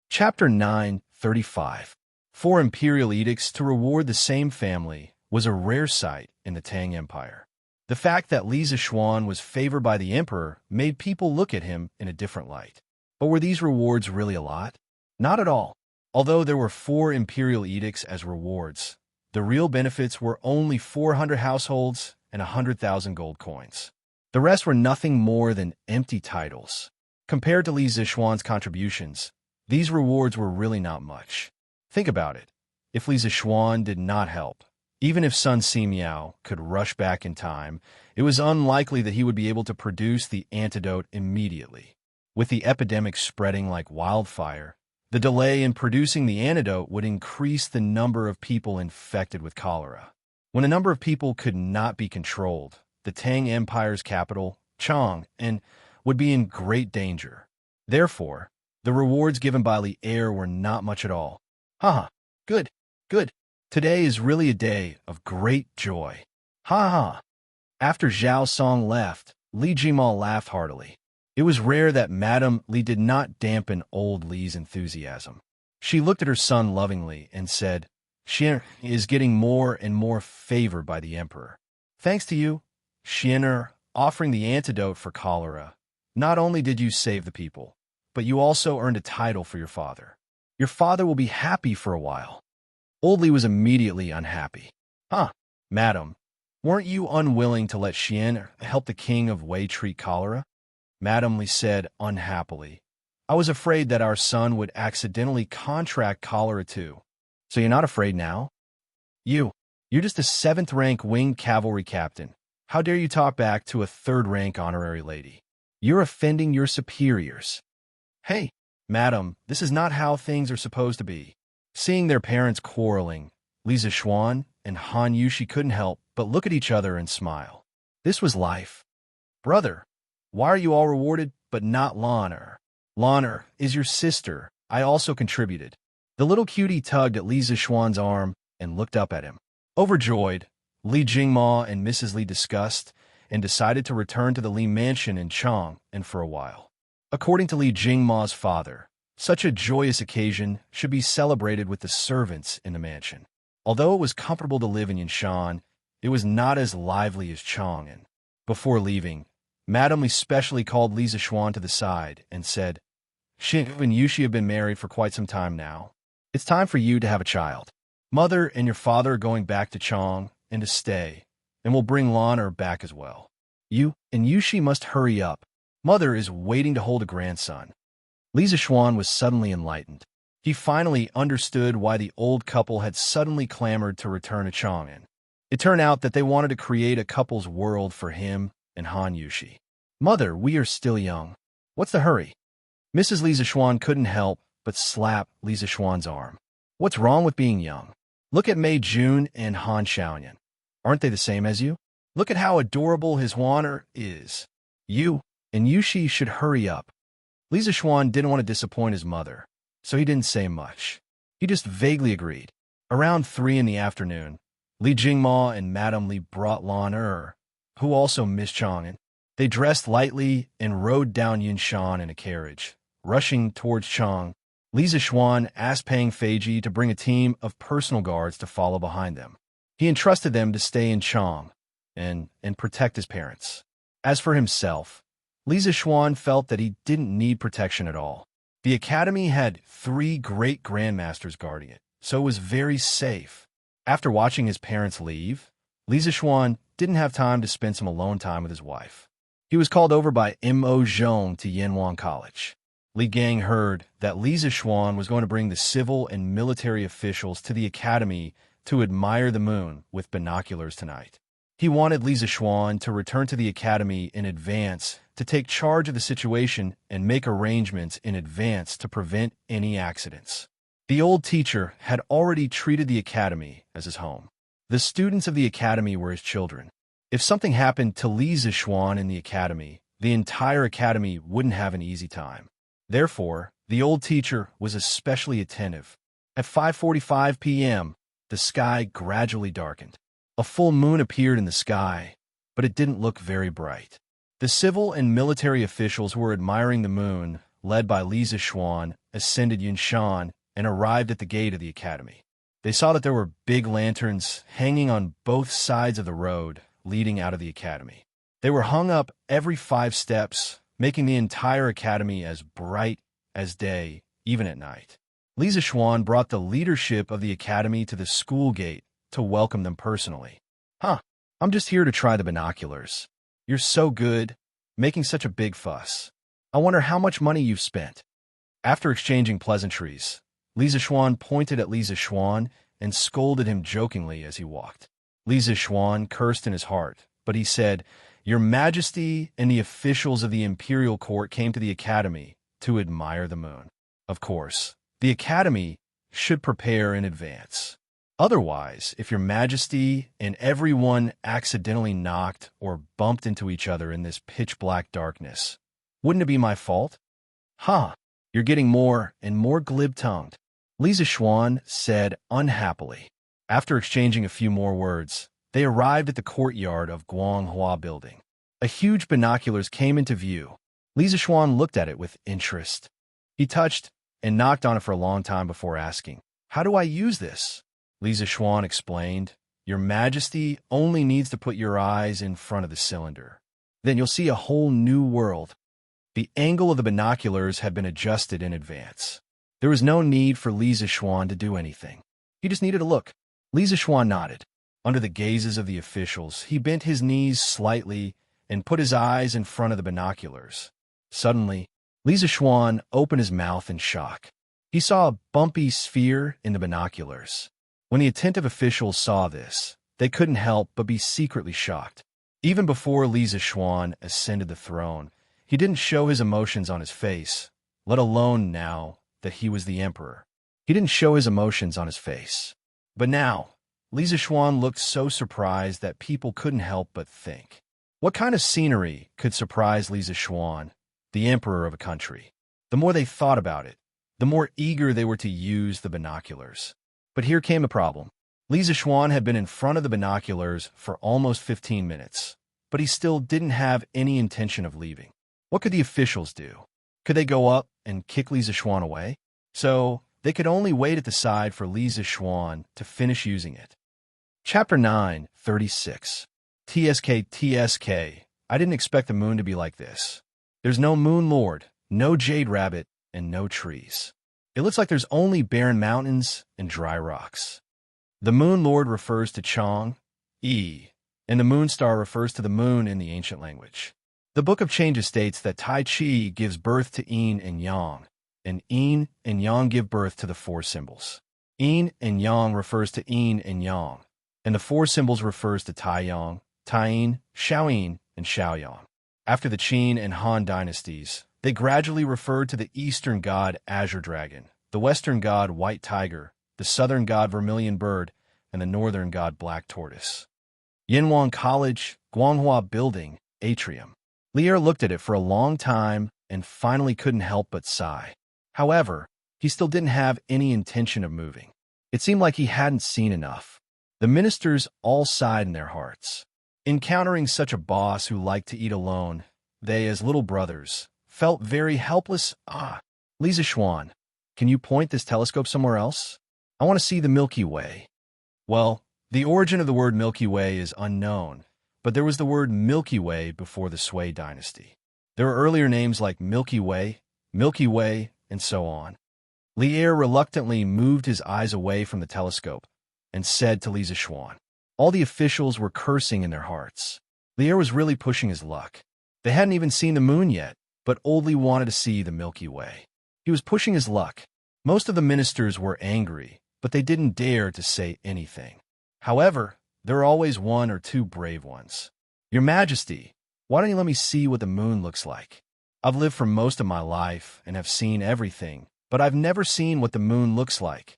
Chapter 9:35. 4 imperial edicts to reward the same family was a rare sight in the Tang Empire. The fact that Li Zixuan was favored by the emperor made people look at him in a different light. But were these rewards really a lot? Not at all. Although there were 4 imperial edicts as rewards, the real benefits were only 400 households and 100,000 gold coins. The rest were nothing more than empty titles. Compared to Li Zixuan's contributions, these rewards were really not much. Think about it. If Li Zixuan did not help, even if Sun Simiao could rush back in time, it was unlikely that he would be able to produce the antidote immediately. With the epidemic spreading like wildfire, the delay in producing the antidote would increase the number of people infected with cholera. When a number of people could not be controlled, the Tang Empire's capital, Chang'an, would be in great danger. Therefore, the rewards given by Li Er were not much at all. Haha, good, good. Today is really a day of great joy. Ha ha. After Zhao Song left, Li Jingma laughed heartily. It was rare that Madame Li did not dampen old Li's enthusiasm. She looked at her son lovingly and said, Xian is getting more and more favored by the emperor. Thanks to you, Xian, offering the antidote for cholera. Not only did you save the people, but you also earned a title for your father. Your father will be happy for a while. Old Li was immediately unhappy. Huh, madam, weren't you unwilling to let Xian help the king of Wei treat cholera? Madam Li said unhappily. I was afraid that our son would accidentally contract cholera too. So you're not afraid now? You're just a 7th-rank winged cavalry captain. How dare you talk back to a 3rd-rank honorary lady? You're offending your superiors. Hey, madam, this is not how things are supposed to be. Seeing their parents quarreling, Li Zixuan and Han Yushi couldn't help but look at each other and smile. This was life. Brother, why are you all rewarded but not Lan? Lan is your sister. I also contributed. The little cutie tugged at Li Zixuan's arm and looked up at him. Overjoyed, Li Jingma and Mrs. Li discussed and decided to return to the Li mansion in Chang'an for a while. According to Li Jingma's father, such a joyous occasion should be celebrated with the servants in the mansion. Although it was comfortable to live in Yinshan, it was not as lively as Chang'an. Before leaving, Madame Li specially called Li Zixuan to the side and said, Xin and Yushi have been married for quite some time now. It's time for you to have a child. Mother and your father are going back to Chang'an to stay, and will bring Lan back as well. You and Yushi must hurry up. Mother is waiting to hold a grandson. Li Zixuan was suddenly enlightened. He finally understood why the old couple had suddenly clamored to return to Chang'an. It turned out that they wanted to create a couple's world for him and Han Yushi. Mother, we are still young. What's the hurry? Mrs. Li Zixuan couldn't help but slap Li Zixuan's arm. What's wrong with being young? Look at Mei Jun and Han Xiaoyan. Aren't they the same as you? Look at how adorable his Huaner is. You and Yushi should hurry up. Li Zixuan didn't want to disappoint his mother, so he didn't say much. He just vaguely agreed. Around 3 in the afternoon, Li Jingma and Madame Li brought Lan who also missed Chang'an. They dressed lightly and rode down Yinshan in a carriage. Rushing towards Chang, Li Zixuan asked Pang Feiji to bring a team of personal guards to follow behind them. He entrusted them to stay in Chang and protect his parents. As for himself, Li Zixuan felt that he didn't need protection at all. The academy had 3 great grandmasters guarding it, so it was very safe. After watching his parents leave, Li Zixuan didn't have time to spend some alone time with his wife. He was called over by Mo Zhong to Yanwan College. Li Gang heard that Li Zixuan was going to bring the civil and military officials to the academy to admire the moon with binoculars tonight. He wanted Li Zixuan to return to the academy in advance to take charge of the situation and make arrangements in advance to prevent any accidents. The old teacher had already treated the academy as his home. The students of the academy were his children. If something happened to Li Zixuan in the academy, the entire academy wouldn't have an easy time. Therefore, the old teacher was especially attentive. At 5:45 p.m., the sky gradually darkened. A full moon appeared in the sky, but it didn't look very bright. The civil and military officials who were admiring the moon, led by Li Zixuan, ascended Yinshan and arrived at the gate of the academy. They saw that there were big lanterns hanging on both sides of the road leading out of the academy. They were hung up every 5 steps, making the entire academy as bright as day, even at night. Li Zixuan brought the leadership of the academy to the school gate to welcome them personally. I'm just here to try the binoculars. You're so good, making such a big fuss. I wonder how much money you've spent. After exchanging pleasantries, Li Zixuan pointed at Li Zixuan and scolded him jokingly as he walked. Li Zixuan cursed in his heart, but he said, "Your Majesty and the officials of the imperial court came to the academy to admire the moon. Of course, the academy should prepare in advance. Otherwise, if your Majesty and everyone accidentally knocked or bumped into each other in this pitch-black darkness, wouldn't it be my fault?" You're getting more and more glib-tongued, Li Zixuan said unhappily. After exchanging a few more words, they arrived at the courtyard of Guanghua Building. A huge binoculars came into view. Li Zixuan looked at it with interest. He touched and knocked on it for a long time before asking, "How do I use this?" Li Zixuan explained, "Your Majesty only needs to put your eyes in front of the cylinder. Then you'll see a whole new world." The angle of the binoculars had been adjusted in advance. There was no need for Li Zixuan to do anything. He just needed to look. Li Zixuan nodded. Under the gazes of the officials, he bent his knees slightly and put his eyes in front of the binoculars. Suddenly, Li Zixuan opened his mouth in shock. He saw a bumpy sphere in the binoculars. When the attentive officials saw this, they couldn't help but be secretly shocked. Even before Li Zixuan ascended the throne, he didn't show his emotions on his face, let alone now that he was the emperor. He didn't show his emotions on his face. But now, Li Zixuan looked so surprised that people couldn't help but think, what kind of scenery could surprise Li Zixuan, the emperor of a country? The more they thought about it, the more eager they were to use the binoculars. But here came the problem. Li Zixuan had been in front of the binoculars for almost 15 minutes, but he still didn't have any intention of leaving. What could the officials do? Could they go up and kick Li Zixuan away? So they could only wait at the side for Li Zixuan to finish using it. Chapter 9:36. TSK. I didn't expect the moon to be like this. There's no moon lord, no jade rabbit, and no trees. It looks like there's only barren mountains and dry rocks. The moon lord refers to Chang, and the moon star refers to the moon in the ancient language. The Book of Changes states that Tai Chi gives birth to Yin and Yang, and Yin and Yang give birth to the 4 symbols. Yin and Yang refers to Yin and Yang, and the 4 symbols refers to Tai Yang, Tai Yin, Xiao Yin, and Xiao Yang. After the Qin and Han dynasties, They gradually referred to the eastern god Azure Dragon, the western god White Tiger, the southern god Vermilion Bird, and the northern god Black Tortoise. Yinhuang College, Guanghua Building, Atrium. Lier looked at it for a long time and finally couldn't help but sigh. However, he still didn't have any intention of moving. It seemed like he hadn't seen enough. The ministers all sighed in their hearts. Encountering such a boss who liked to eat alone, they, as little brothers, felt very helpless. Lisa Schwan, can you point this telescope somewhere else? I want to see the Milky Way. Well, the origin of the word Milky Way is unknown, but there was the word Milky Way before the Sui dynasty. There were earlier names like Milky Way, and so on. Lier reluctantly moved his eyes away from the telescope and said to Lisa Schwan. All the officials were cursing in their hearts. Lier was really pushing his luck. They hadn't even seen the moon yet, but only wanted to see the Milky Way. He was pushing his luck. Most of the ministers were angry, but they didn't dare to say anything. However, there were always one or two brave ones. Your Majesty, why don't you let me see what the moon looks like? I've lived for most of my life and have seen everything, but I've never seen what the moon looks like.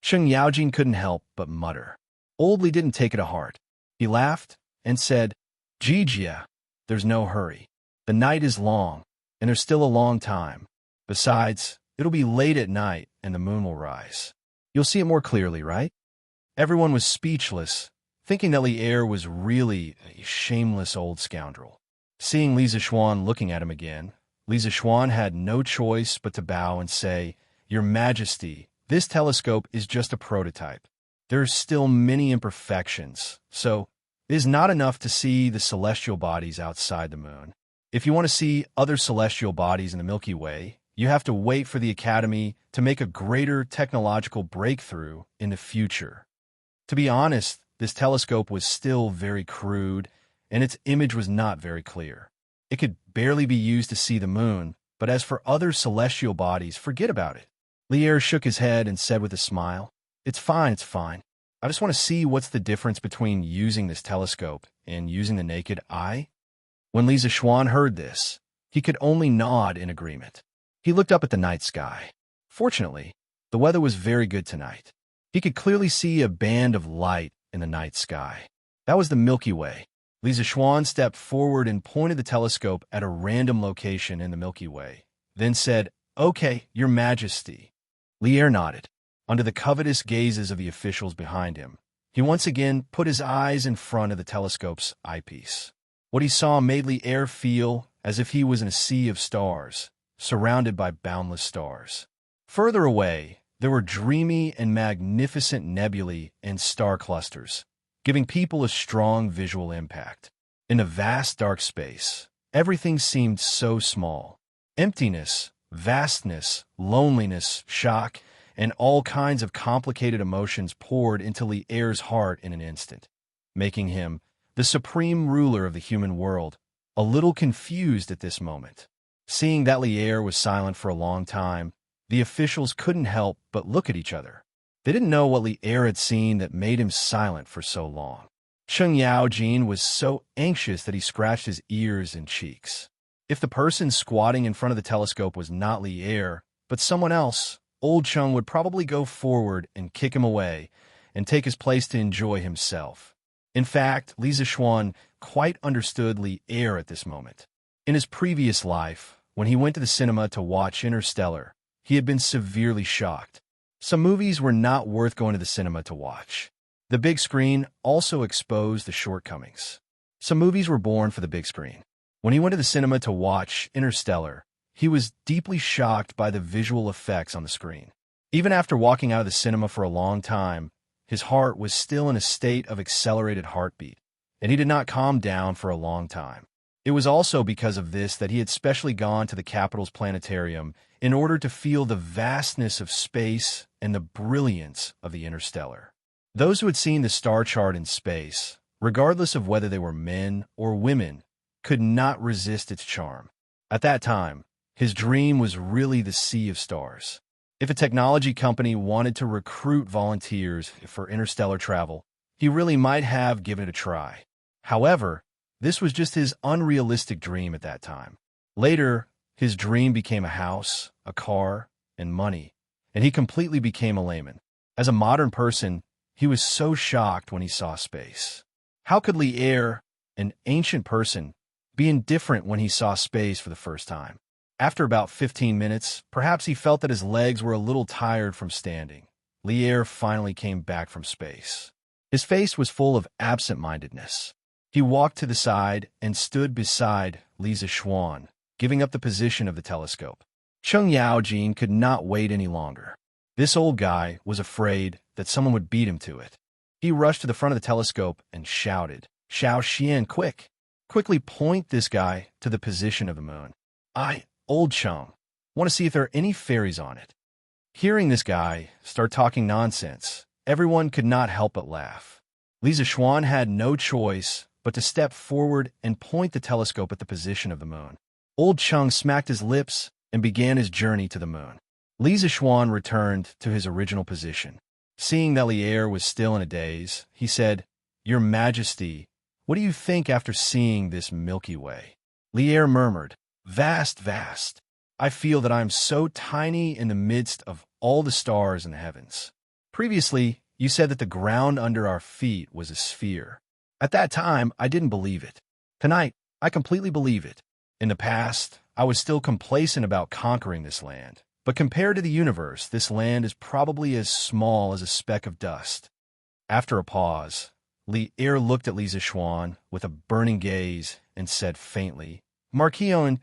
Sheng Yaojin couldn't help but mutter. Old Li didn't take it to heart. He laughed and said, Jijia, there's no hurry. The night is long, and there's still a long time. Besides, it'll be late at night and the moon will rise. You'll see it more clearly, right? Everyone was speechless, thinking that Lier was really a shameless old scoundrel. Seeing Lisa Schwan looking at him again, Lisa Schwan had no choice but to bow and say, Your Majesty, this telescope is just a prototype. There are still many imperfections, so it is not enough to see the celestial bodies outside the moon. If you want to see other celestial bodies in the Milky Way, you have to wait for the Academy to make a greater technological breakthrough in the future. To be honest, this telescope was still very crude, and its image was not very clear. It could barely be used to see the moon, but as for other celestial bodies, forget about it. Lier shook his head and said with a smile, It's fine. I just want to see what's the difference between using this telescope and using the naked eye. When Lisa Schwan heard this, he could only nod in agreement. He looked up at the night sky. Fortunately, the weather was very good tonight. He could clearly see a band of light in the night sky. That was the Milky Way. Lisa Schwan stepped forward and pointed the telescope at a random location in the Milky Way, then said, Okay, Your Majesty. Lier nodded. Under the covetous gazes of the officials behind him, he once again put his eyes in front of the telescope's eyepiece. What he saw made Lier feel as if he was in a sea of stars, surrounded by boundless stars. Further away, there were dreamy and magnificent nebulae and star clusters, giving people a strong visual impact. In a vast dark space, everything seemed so small. Emptiness, vastness, loneliness, shock, and all kinds of complicated emotions poured into Lier's heart in an instant, making him, the supreme ruler of the human world, a little confused at this moment. Seeing that Lier was silent for a long time, the officials couldn't help but look at each other. They didn't know what Lier had seen that made him silent for so long. Sheng Yaojin was so anxious that he scratched his ears and cheeks. If the person squatting in front of the telescope was not Lier, but someone else, Old Chung would probably go forward and kick him away and take his place to enjoy himself. In fact, Lisa Schwan quite understood Lier at this moment. In his previous life, when he went to the cinema to watch Interstellar, he had been severely shocked. Some movies were not worth going to the cinema to watch. The big screen also exposed the shortcomings. Some movies were born for the big screen. When he went to the cinema to watch Interstellar, he was deeply shocked by the visual effects on the screen. Even after walking out of the cinema for a long time, his heart was still in a state of accelerated heartbeat, and he did not calm down for a long time. It was also because of this that he had specially gone to the capital's planetarium in order to feel the vastness of space and the brilliance of the interstellar. Those who had seen the star chart in space, regardless of whether they were men or women, could not resist its charm. At that time, his dream was really the sea of stars. If a technology company wanted to recruit volunteers for interstellar travel, he really might have given it a try. However, this was just his unrealistic dream at that time. Later, His dream became a house, a car, and money, and he completely became a layman. As a modern person, he was so shocked when he saw space. How could Lier, an ancient person, be indifferent when he saw space for the first time? After about 15 minutes, perhaps he felt that his legs were a little tired from standing. Lier finally came back from space. His face was full of absent-mindedness. He walked to the side and stood beside Lisa Schwan, giving up the position of the telescope. Cheng Yaojin could not wait any longer. This old guy was afraid that someone would beat him to it. He rushed to the front of the telescope and shouted, "Xiao Xian, quick! Quickly point this guy to the position of the moon. Old Cheng, want to see if there are any fairies on it." Hearing this guy start talking nonsense, everyone could not help but laugh. Lisa Schwan had no choice but to step forward and point the telescope at the position of the moon. Old Cheng smacked his lips and began his journey to the moon. Lisa Schwan returned to his original position. Seeing that Lier was still in a daze, he said, "Your Majesty, what do you think after seeing this Milky Way?" Lier murmured, "Vast, vast. I feel that I am so tiny in the midst of all the stars in the heavens. Previously, you said that the ground under our feet was a sphere. At that time, I didn't believe it. Tonight, I completely believe it. In the past, I was still complacent about conquering this land. But compared to the universe, this land is probably as small as a speck of dust." After a pause, Lier looked at Lisa Schwan with a burning gaze and said faintly, "Marquis Owen,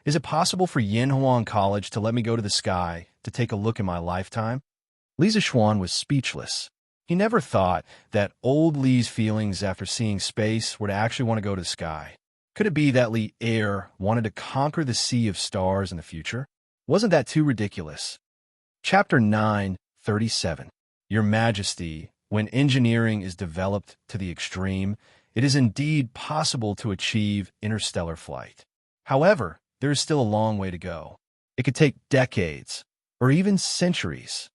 is it possible for Yanhuang College to let me go to the sky to take a look in my lifetime?" Lisa Schwan was speechless. He never thought that old Li's feelings after seeing space were to actually want to go to the sky. Could it be that Lier wanted to conquer the sea of stars in the future? Wasn't that too ridiculous? Chapter 9:37. Your Majesty, when engineering is developed to the extreme, it is indeed possible to achieve interstellar flight. However, there is still a long way to go. It could take decades, or even centuries.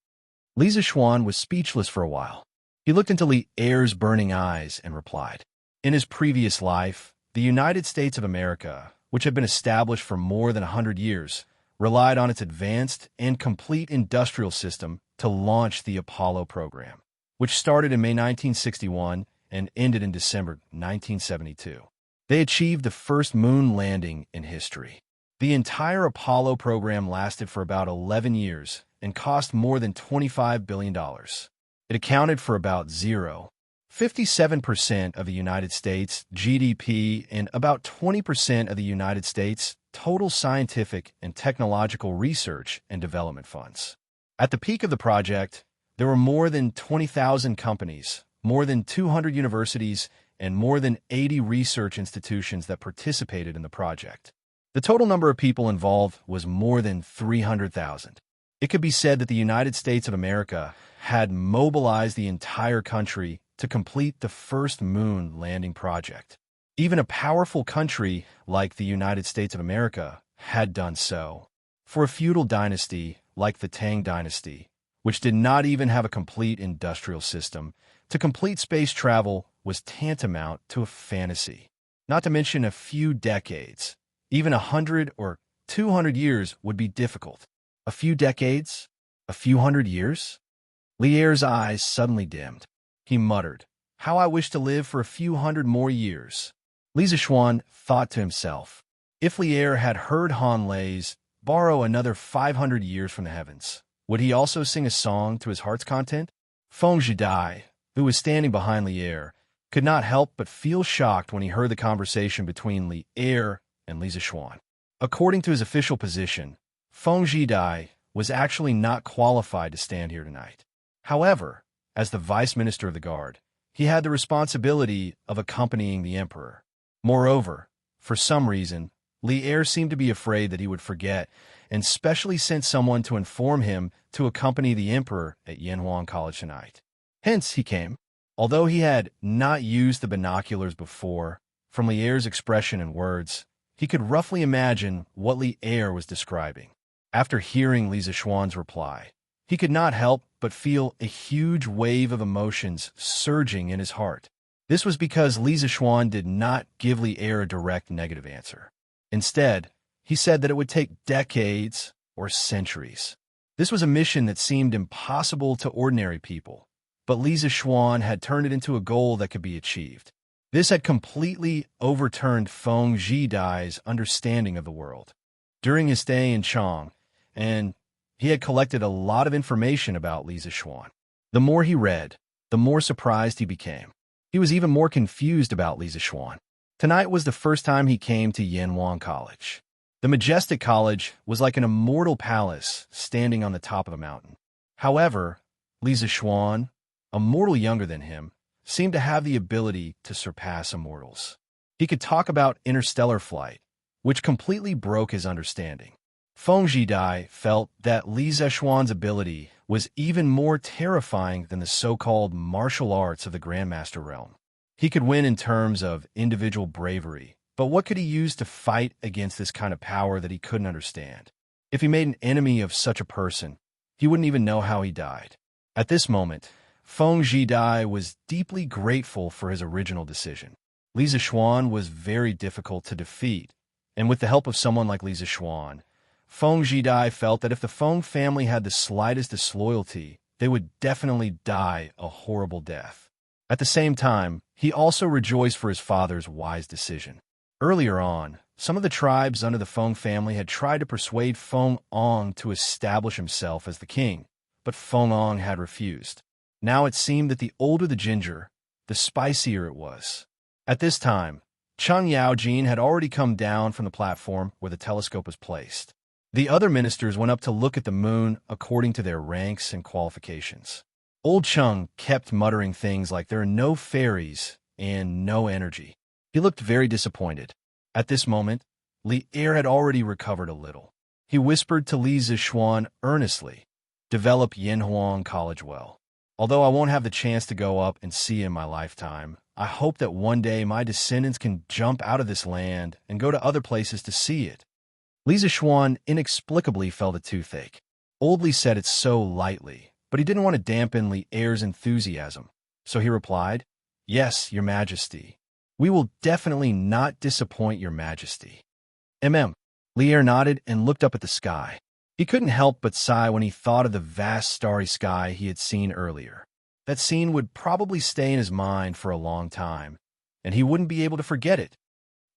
Lisa Schwan was speechless for a while. He looked into Lier's burning eyes and replied, "In his previous life, the United States of America, which had been established for more than 100 years, relied on its advanced and complete industrial system to launch the Apollo program, which started in May 1961 and ended in December 1972. They achieved the first moon landing in history. The entire Apollo program lasted for about 11 years and cost more than $25 billion. It accounted for about 0.57% of the United States GDP and about 20% of the United States total scientific and technological research and development funds. At the peak of the project, there were more than 20,000 companies, more than 200 universities, and more than 80 research institutions that participated in the project. The total number of people involved was more than 300,000. It could be said that the United States of America had mobilized the entire country to complete the first moon landing project. Even a powerful country like the United States of America had done so. For a feudal dynasty like the Tang dynasty, which did not even have a complete industrial system, to complete space travel was tantamount to a fantasy. Not to mention a few decades. Even 100 or 200 years would be difficult. A few decades? A few hundred years? Lier's eyes suddenly dimmed. He muttered, "How I wish to live for a few hundred more years." Lisa Schwan thought to himself, if Lier had heard Han Lei's borrow another 500 years from the heavens, would he also sing a song to his heart's content? Feng Zhidai, who was standing behind Lier, could not help but feel shocked when he heard the conversation between Lier and Lisa Schwan. According to his official position, Feng Zhidai was actually not qualified to stand here tonight. However, as the vice minister of the guard, he had the responsibility of accompanying the emperor. Moreover, for some reason, Lier seemed to be afraid that he would forget and specially sent someone to inform him to accompany the emperor at Yanhuang College tonight. Hence he came. Although he had not used the binoculars before, from Lier's expression and words, he could roughly imagine what Lier was describing. After hearing Lisa Schwan's reply, he could not help but feel a huge wave of emotions surging in his heart. This was because Lisa Schwan did not give Lier a direct negative answer. Instead, He said that it would take decades or centuries. This was a mission that seemed impossible to ordinary people, but Li Zixuan had turned it into a goal that could be achieved. This had completely overturned Feng Zhidai's understanding of the world. During his stay in Chang, and he had collected a lot of information about Li Zixuan. The more he read, the more surprised he became. He was even more confused about Li Zixuan. Tonight was the first time he came to Yanhuang College. The majestic college was like an immortal palace standing on the top of a mountain. However, Li Zixuan, a mortal younger than him, seemed to have the ability to surpass immortals. He could talk about interstellar flight, which completely broke his understanding. Feng Zhidai felt that Li Zixuan's ability was even more terrifying than the so-called martial arts of the Grandmaster realm. He could win in terms of individual bravery, but what could he use to fight against this kind of power that he couldn't understand? If he made an enemy of such a person, he wouldn't even know how he died. At this moment, Feng Zhidai was deeply grateful for his original decision. Li Zixuan was very difficult to defeat, and with the help of someone like Li Zixuan, Feng Zhidai felt that if the Feng family had the slightest disloyalty, they would definitely die a horrible death. At the same time, he also rejoiced for his father's wise decision. Earlier on, some of the tribes under the Feng family had tried to persuade Feng Ong to establish himself as the king, but Feng Ong had refused. Now it seemed that the older the ginger, the spicier it was. At this time, Cheng Yaojin had already come down from the platform where the telescope was placed. The other ministers went up to look at the moon according to their ranks and qualifications. Old Cheng kept muttering things like there are no fairies and no energy. He looked very disappointed. At this moment, Li Er had already recovered a little. He whispered to Li Zixuan earnestly, "Develop Yanhuang College well. Although I won't have the chance to go up and see it in my lifetime, I hope that one day my descendants can jump out of this land and go to other places to see it." Li Zixuan inexplicably felt a toothache. Old Li said it so lightly, but he didn't want to dampen Li Er's enthusiasm, so he replied, "Yes, Your Majesty. We will definitely not disappoint Your Majesty." Li Er nodded and looked up at the sky. He couldn't help but sigh when he thought of the vast starry sky he had seen earlier. That scene would probably stay in his mind for a long time, and he wouldn't be able to forget it.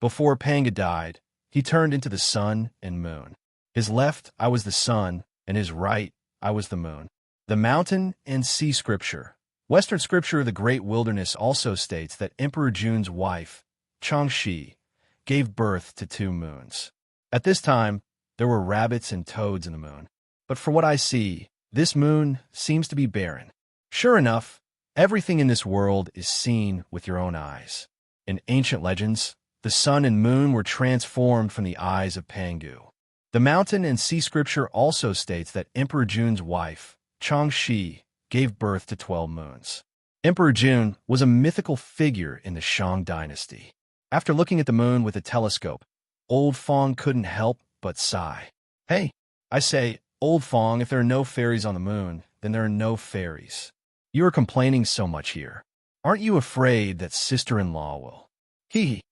Before Panga died, he turned into the sun and moon. His left eye was the sun, and his right eye was the moon. The mountain and sea scripture. Western scripture of the Great Wilderness also states that Emperor Jun's wife, Changxi, gave birth to 2 moons. At this time, there were rabbits and toads in the moon. But for what I see, this moon seems to be barren. Sure enough, everything in this world is seen with your own eyes. In ancient legends, the sun and moon were transformed from the eyes of Pangu. The mountain and sea scripture also states that Emperor Jun's wife, Changxi, gave birth to 12 moons. Emperor Jun was a mythical figure in the Shang dynasty. After looking at the moon with a telescope, old Feng couldn't help but sigh. "Hey, I say, old Feng, if there are no fairies on the moon, then there are no fairies. You are complaining so much here. Aren't you afraid that sister-in-law will?" He.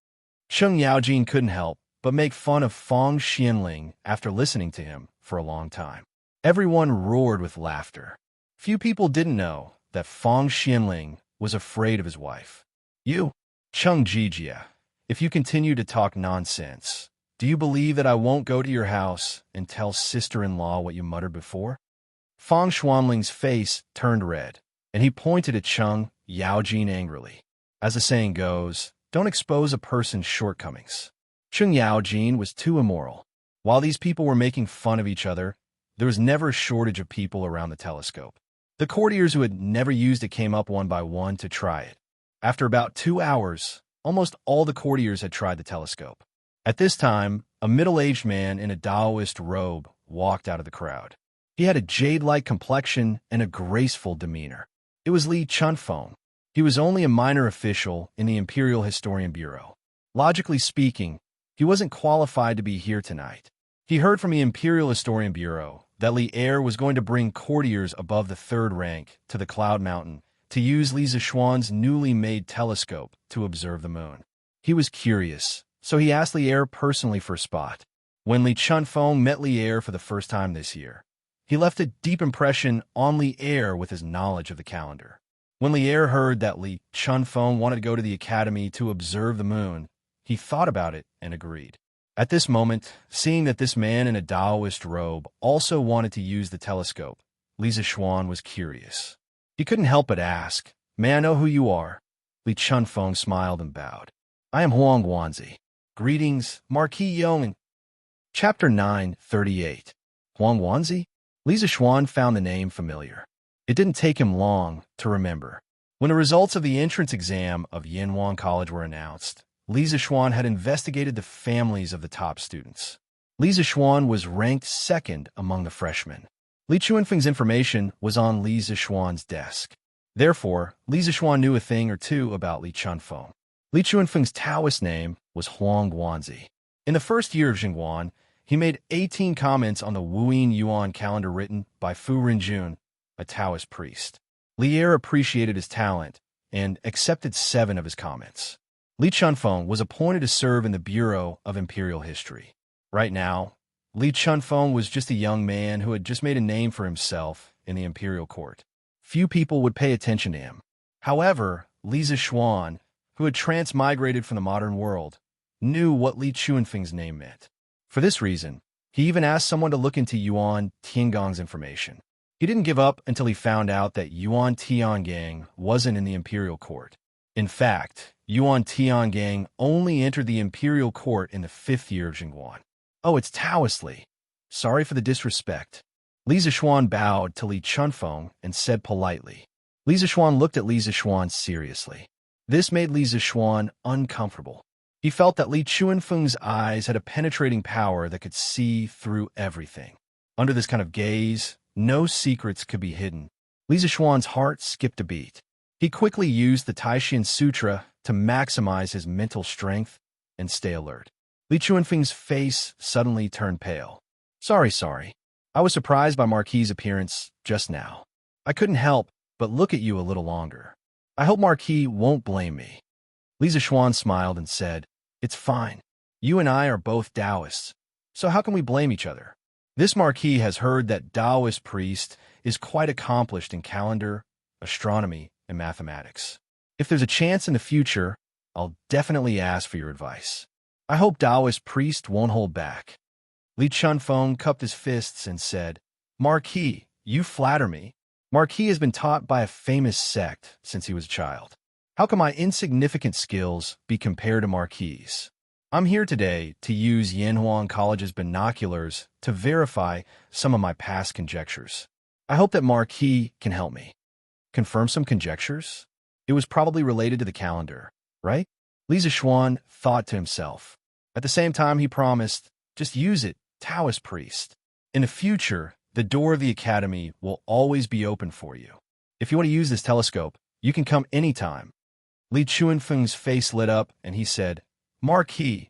Cheng Yaojin couldn't help but make fun of Feng Xianling after listening to him for a long time. Everyone roared with laughter. Few people didn't know that Feng Xianling was afraid of his wife. "You, Cheng Jijia, if you continue to talk nonsense, do you believe that I won't go to your house and tell sister-in-law what you muttered before?" Feng Xuanling's face turned red, and he pointed at Cheng Yaojin angrily. As the saying goes, don't expose a person's shortcomings. Cheng Yaojin was too immoral. While these people were making fun of each other, there was never a shortage of people around the telescope. The courtiers who had never used it came up one by one to try it. After about 2 hours, almost all the courtiers had tried the telescope. At this time, a middle-aged man in a Taoist robe walked out of the crowd. He had a jade-like complexion and a graceful demeanor. It was Li Chunfeng. He was only a minor official in the Imperial Historian Bureau. Logically speaking, he wasn't qualified to be here tonight. He heard from the Imperial Historian Bureau that Li Er was going to bring courtiers above the 3rd rank to the Cloud Mountain to use Li Zixuan's newly made telescope to observe the moon. He was curious, so he asked Li Er personally for a spot. When Li Chunfeng met Li Er for the first time this year, he left a deep impression on Li Er with his knowledge of the calendar. When Li Er heard that Li Chunfeng wanted to go to the academy to observe the moon, he thought about it and agreed. At this moment, seeing that this man in a Taoist robe also wanted to use the telescope, Li Zixuan was curious. He couldn't help but ask, "May I know who you are?" Li Chunfeng smiled and bowed. "I am Huang Guanzi. Greetings, Marquis Yong." Chapter 9:38. Huang Guanzi? Li Zixuan found the name familiar. It didn't take him long to remember. When the results of the entrance exam of Yanhuang College were announced, Li Zixuan had investigated the families of the top students. Li Zixuan was ranked second among the freshmen. Li Chuanfeng's information was on Li Zixuan's desk. Therefore, Li Zixuan knew a thing or two about Li Chunfeng. Li Chuanfeng's Taoist name was Huang Guanzi. In the first year of Jingguan, he made 18 comments on the Wuyin Yuan calendar written by Fu Rinjun, a Taoist priest. Li Er appreciated his talent and accepted 7 of his comments. Li Chunfeng was appointed to serve in the Bureau of Imperial History. Right now, Li Chunfeng was just a young man who had just made a name for himself in the imperial court. Few people would pay attention to him. However, Li Zixuan, who had transmigrated from the modern world, knew what Li Chuanfeng's name meant. For this reason, he even asked someone to look into Yuan Tiangong's information. He didn't give up until he found out that Yuan Tiangong wasn't in the imperial court. In fact, Yuan Tiangong only entered the imperial court in the 5th year of Jingguan. "Oh, it's Taoist Li. Sorry for the disrespect." Li Zixuan bowed to Li Chunfeng and said politely. Li Zixuan looked at Li Zixuan seriously. This made Li Zixuan uncomfortable. He felt that Li Chuanfeng's eyes had a penetrating power that could see through everything. Under this kind of gaze, no secrets could be hidden. Li Zixuan's heart skipped a beat. He quickly used the Taishan Sutra to maximize his mental strength and stay alert. Li Chuanfeng's face suddenly turned pale. Sorry. I was surprised by Marquis' appearance just now. I couldn't help but look at you a little longer. I hope Marquis won't blame me." Li Zixuan smiled and said, "It's fine. You and I are both Taoists, so how can we blame each other? This Marquis has heard that Taoist priest is quite accomplished in calendar, astronomy, and mathematics. If there's a chance in the future, I'll definitely ask for your advice. I hope Taoist priest won't hold back." Li Chunfeng cupped his fists and said, "Marquis, you flatter me. Marquis has been taught by a famous sect since he was a child. How can my insignificant skills be compared to Marquis'? I'm here today to use Yanhuang College's binoculars to verify some of my past conjectures. I hope that Marquis can help me." Confirm some conjectures? It was probably related to the calendar, right? Li Zixuan thought to himself. At the same time, he promised, "Just use it, Taoist priest. In the future, the door of the academy will always be open for you. If you want to use this telescope, you can come anytime." Li Chuanfeng's face lit up, and he said, "Marquis,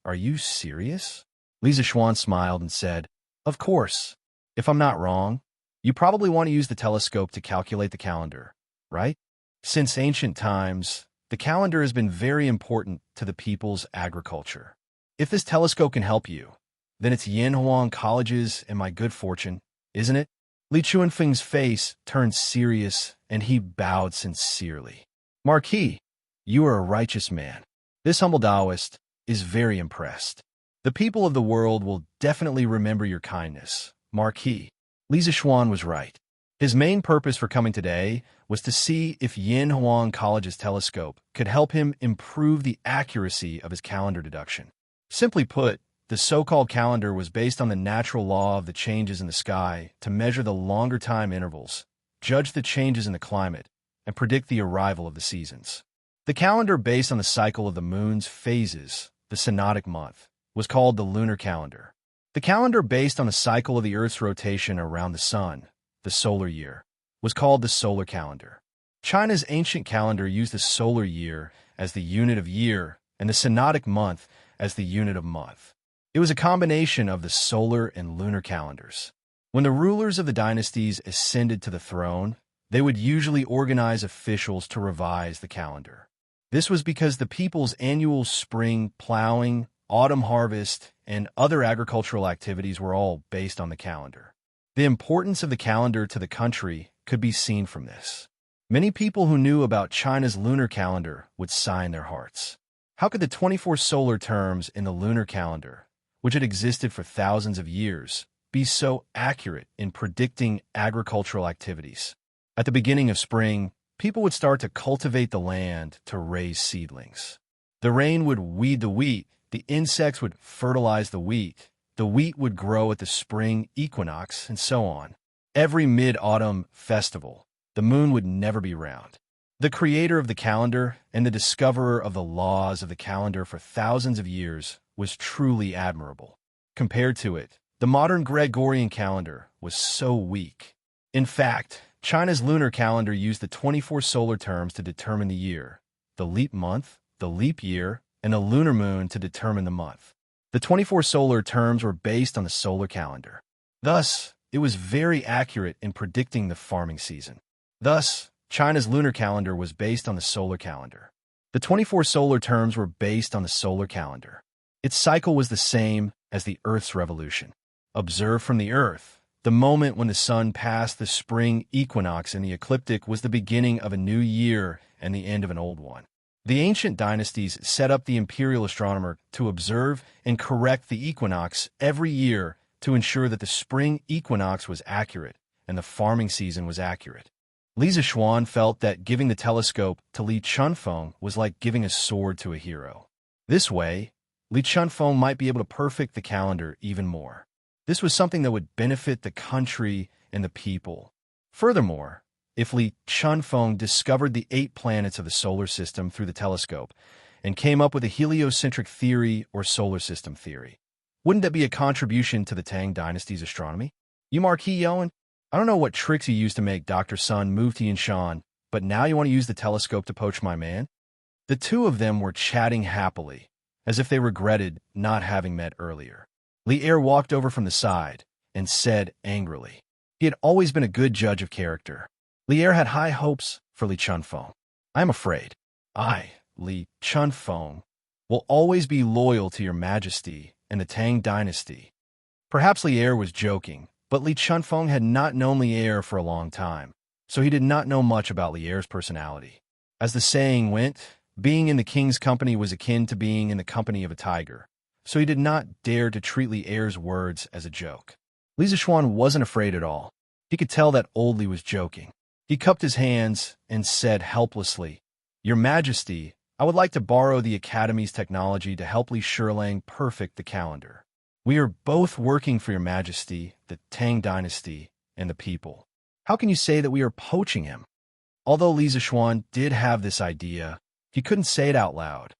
are you serious?" Li Zixuan smiled and said, "Of course. If I'm not wrong, you probably want to use the telescope to calculate the calendar, right? Since ancient times, the calendar has been very important to the people's agriculture. If this telescope can help you, then it's Yanhuang College's and my good fortune, isn't it?" Li Chuanfeng's face turned serious, and he bowed sincerely. "Marquis, you are a righteous man. This humble Taoist is very impressed. The people of the world will definitely remember your kindness, Marquis." Li Zixuan was right. His main purpose for coming today was to see if Yanhuang College's telescope could help him improve the accuracy of his calendar deduction. Simply put, the so-called calendar was based on the natural law of the changes in the sky to measure the longer time intervals, judge the changes in the climate, and predict the arrival of the seasons. The calendar based on the cycle of the moon's phases, the synodic month, was called the lunar calendar. The calendar based on the cycle of the Earth's rotation around the sun, the solar year, was called the solar calendar. China's ancient calendar used the solar year as the unit of year and the synodic month as the unit of month. It was a combination of the solar and lunar calendars. When the rulers of the dynasties ascended to the throne, they would usually organize officials to revise the calendar. This was because the people's annual spring plowing, autumn harvest, and other agricultural activities were all based on the calendar. The importance of the calendar to the country could be seen from this. Many people who knew about China's lunar calendar would sigh in their hearts. How could the 24 solar terms in the lunar calendar, which had existed for thousands of years, be so accurate in predicting agricultural activities? At the beginning of spring, people would start to cultivate the land to raise seedlings. The rain would weed the wheat, the insects would fertilize the wheat would grow at the spring equinox, and so on. Every mid-autumn festival, the moon would never be round. The creator of the calendar and the discoverer of the laws of the calendar for thousands of years was truly admirable. Compared to it, the modern Gregorian calendar was so weak. In fact, China's lunar calendar used the 24 solar terms to determine the year, the leap month, the leap year, and the lunar moon to determine the month. The 24 solar terms were based on the solar calendar. Thus, it was very accurate in predicting the farming season. Thus, China's lunar calendar was based on the solar calendar. The 24 solar terms were based on the solar calendar. Its cycle was the same as the Earth's revolution. Observed from the Earth, the moment when the sun passed the spring equinox in the ecliptic was the beginning of a new year and the end of an old one. The ancient dynasties set up the imperial astronomer to observe and correct the equinox every year to ensure that the spring equinox was accurate and the farming season was accurate. Li Zixuan felt that giving the telescope to Li Chunfeng was like giving a sword to a hero. This way, Li Chunfeng might be able to perfect the calendar even more. This was something that would benefit the country and the people. Furthermore, if Li Chunfeng discovered the 8 planets of the solar system through the telescope and came up with a heliocentric theory or solar system theory, wouldn't that be a contribution to the Tang Dynasty's astronomy? You Marquis Yowen, I don't know what tricks you used to make Dr. Sun move to Yinshan, but now you want to use the telescope to poach my man? The two of them were chatting happily, as if they regretted not having met earlier. Li Er walked over from the side and said angrily. He had always been a good judge of character. Li Er had high hopes for Li Chunfeng. I am afraid I, Li Chunfeng, will always be loyal to your majesty and the Tang dynasty. Perhaps Li Er was joking, but Li Chunfeng had not known Li Er for a long time, so he did not know much about Li Er's personality. As the saying went, being in the king's company was akin to being in the company of a tiger, so he did not dare to treat Li Er's words as a joke. Li Zixuan wasn't afraid at all. He could tell that old Li was joking. He cupped his hands and said helplessly, Your Majesty, I would like to borrow the Academy's technology to help Li Shirlang perfect the calendar. We are both working for your Majesty, the Tang Dynasty, and the people. How can you say that we are poaching him? Although Li Zixuan did have this idea, he couldn't say it out loud.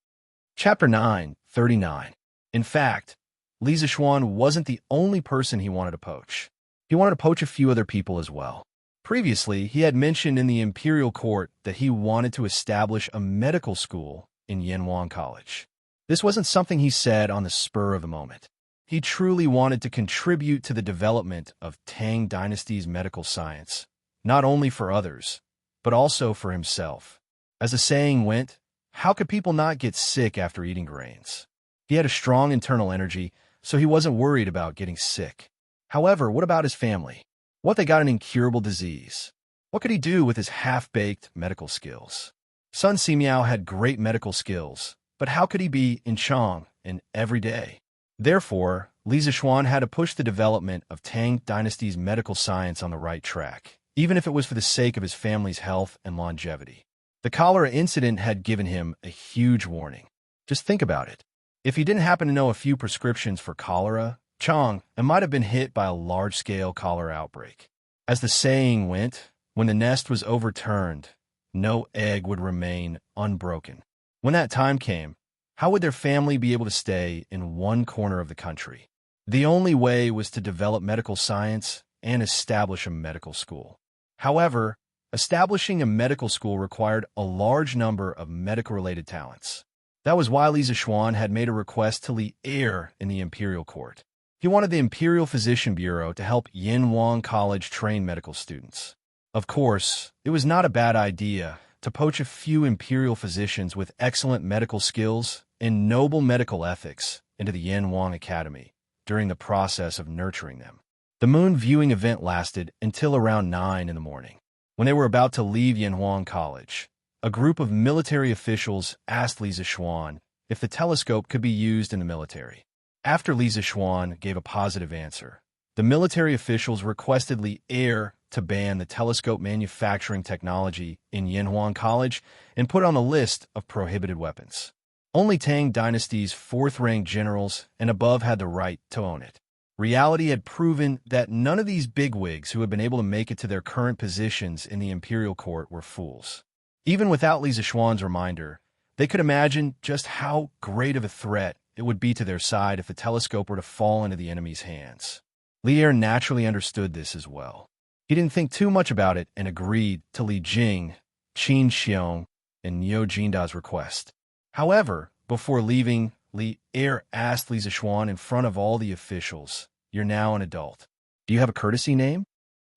Chapter 9:39. In fact, Li Zixuan wasn't the only person he wanted to poach. He wanted to poach a few other people as well. Previously, he had mentioned in the imperial court that he wanted to establish a medical school in Yanwang College. This wasn't something he said on the spur of the moment. He truly wanted to contribute to the development of Tang Dynasty's medical science, not only for others, but also for himself. As the saying went, how could people not get sick after eating grains? He had a strong internal energy, so he wasn't worried about getting sick. However, what about his family? What they got an incurable disease? What could he do with his half-baked medical skills? Sun Simiao had great medical skills, but how could he be in Chang and every day? Therefore, Li Zixuan had to push the development of Tang Dynasty's medical science on the right track, even if it was for the sake of his family's health and longevity. The cholera incident had given him a huge warning. Just think about it. If he didn't happen to know a few prescriptions for cholera, Chang might have been hit by a large-scale cholera outbreak. As the saying went, when the nest was overturned, no egg would remain unbroken. When that time came, how would their family be able to stay in one corner of the country? The only way was to develop medical science and establish a medical school. However, establishing a medical school required a large number of medical-related talents. That was why Li Zixuan had made a request to Li Er in the imperial court. He wanted the Imperial Physician Bureau to help Yanwang College train medical students. Of course, it was not a bad idea to poach a few imperial physicians with excellent medical skills and noble medical ethics into the Yanhuang Academy during the process of nurturing them. The moon viewing event lasted until around 9 in the morning. When they were about to leave Yanhuang College, a group of military officials asked Li Zixuan if the telescope could be used in the military. After Li Zixuan gave a positive answer, the military officials requested Li Er to ban the telescope manufacturing technology in Yanhuang College and put on the list of prohibited weapons. Only Tang Dynasty's fourth-rank generals and above had the right to own it. Reality had proven that none of these bigwigs who had been able to make it to their current positions in the imperial court were fools. Even without Li Zixuan's reminder, they could imagine just how great of a threat it would be to their side if the telescope were to fall into the enemy's hands. Li Er naturally understood this as well. He didn't think too much about it and agreed to Li Jing, Qin Xiong, and Niu Jinda's request. However, before leaving, Li Er asked Li Zixuan in front of all the officials, "You're now an adult. Do you have a courtesy name?"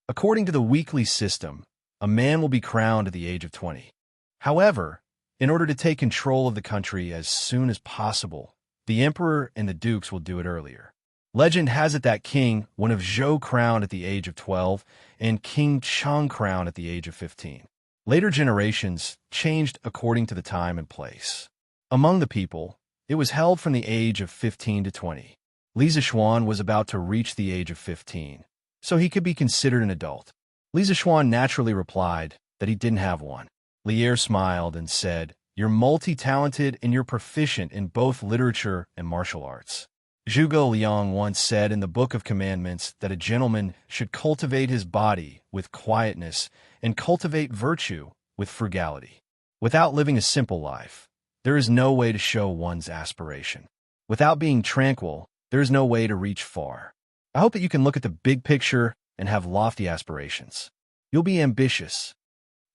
According to the weekly system, a man will be crowned at the age of 20. However, in order to take control of the country as soon as possible, the emperor and the dukes will do it earlier. Legend has it that King Wen of Zhou crowned at the age of 12 and King Chang crowned at the age of 15. Later generations changed according to the time and place. Among the people, it was held from the age of 15 to 20. Li Zixuan was about to reach the age of 15, so he could be considered an adult. Li Zixuan naturally replied that he didn't have one. Li Er smiled and said, "You're multi-talented and you're proficient in both literature and martial arts." Zhuge Liang once said in the Book of Commandments that a gentleman should cultivate his body with quietness and cultivate virtue with frugality. Without living a simple life, there is no way to show one's aspiration. Without being tranquil, there is no way to reach far. I hope that you can look at the big picture and have lofty aspirations. You'll be ambitious.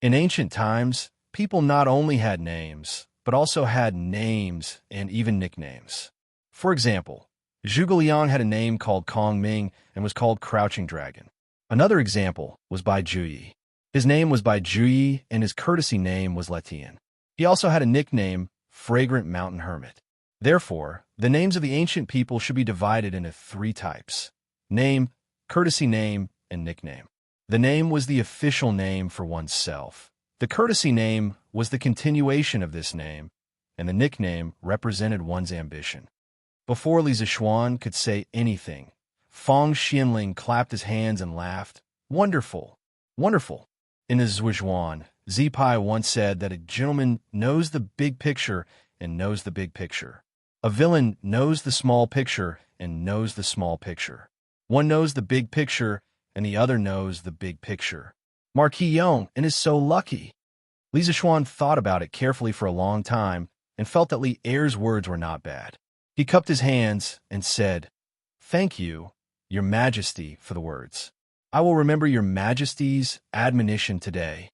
In ancient times, people not only had names, but also had names and even nicknames. For example, Zhuge Liang had a name called Kong Ming and was called Crouching Dragon. Another example was Bai Juyi. His name was Bai Juyi and his courtesy name was Letian. He also had a nickname, Fragrant Mountain Hermit. Therefore, the names of the ancient people should be divided into 3 types: name, courtesy name, and nickname. The name was the official name for oneself. The courtesy name was the continuation of this name, and the nickname represented one's ambition. Before Li Zixuan could say anything, Fang Xianling clapped his hands and laughed. "Wonderful! Wonderful!" In his Zhuizhuan, Zipai once said that a gentleman knows the big picture and knows the big picture. A villain knows the small picture and knows the small picture. One knows the big picture and the other knows the big picture. Marquis Yong and is so lucky. Li Zixuan thought about it carefully for a long time and felt that Li Er's words were not bad. He cupped his hands and said, "Thank you, Your Majesty, for the words. I will remember Your Majesty's admonition today."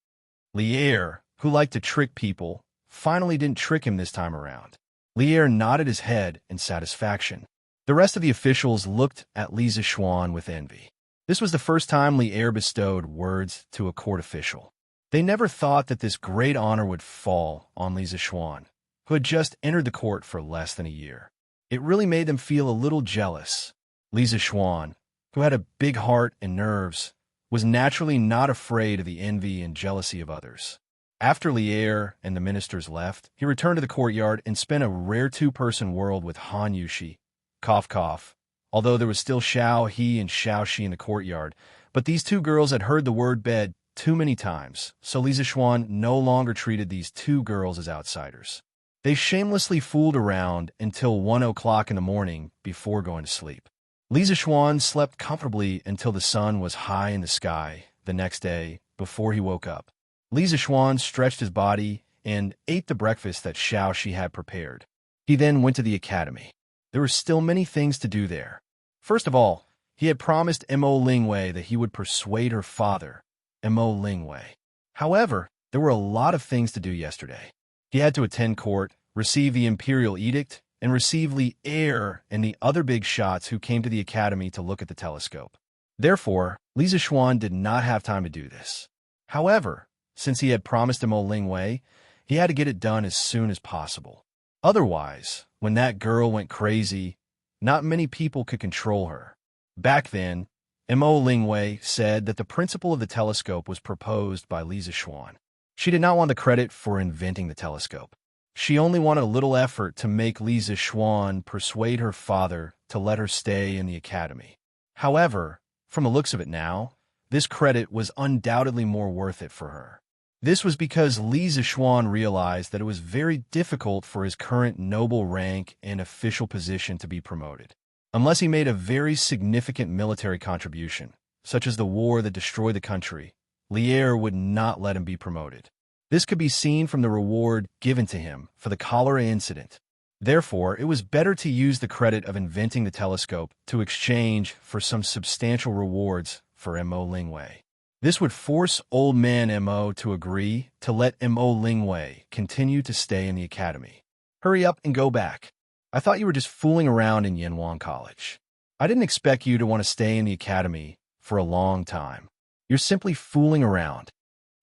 Li Er, who liked to trick people, finally didn't trick him this time around. Li Er nodded his head in satisfaction. The rest of the officials looked at Li Zixuan with envy. This was the first time Li Er bestowed words to a court official. They never thought that this great honor would fall on Li Zixuan, who had just entered the court for less than a year. It really made them feel a little jealous. Li Zixuan, who had a big heart and nerves, was naturally not afraid of the envy and jealousy of others. After Li Er and the ministers left, he returned to the courtyard and spent a rare 2-person world with Han Yushi. Cough, cough. Although there was still Xiao He and Xiao Shi in the courtyard, but these 2 girls had heard the word bed too many times, so Li Zixuan no longer treated these 2 girls as outsiders. They shamelessly fooled around until 1 o'clock in the morning before going to sleep. Li Zixuan slept comfortably until the sun was high in the sky the next day before he woke up. Li Zixuan stretched his body and ate the breakfast that Xiao Shi had prepared. He then went to the academy. There were still many things to do there. First of all, he had promised Mo Lingwei that he would persuade her father, Mo Lingwei. However, there were a lot of things to do yesterday. He had to attend court, receive the imperial edict, and receive Li Er and the other big shots who came to the academy to look at the telescope. Therefore, Li Zixuan did not have time to do this. However, since he had promised Mo Lingwei, he had to get it done as soon as possible. Otherwise, when that girl went crazy, Not many people could control her. Back then, Mo Lingwei said that the principle of the telescope was proposed by Li Zixuan. She did not want the credit for inventing the telescope. She only wanted a little effort to make Li Zixuan persuade her father to let her stay in the academy. However, from the looks of it now, this credit was undoubtedly more worth it for her. This was because Li Zixuan realized that it was very difficult for his current noble rank and official position to be promoted, unless he made a very significant military contribution, such as the war that destroyed the country. Lier would not let him be promoted. This could be seen from the reward given to him for the cholera incident. Therefore, it was better to use the credit of inventing the telescope to exchange for some substantial rewards for Mo Lingwei. This would force old man Mo to agree to let Mo Lingwei continue to stay in the academy. Hurry up and go back. I thought you were just fooling around in Yanwang College. I didn't expect you to want to stay in the academy for a long time. You're simply fooling around.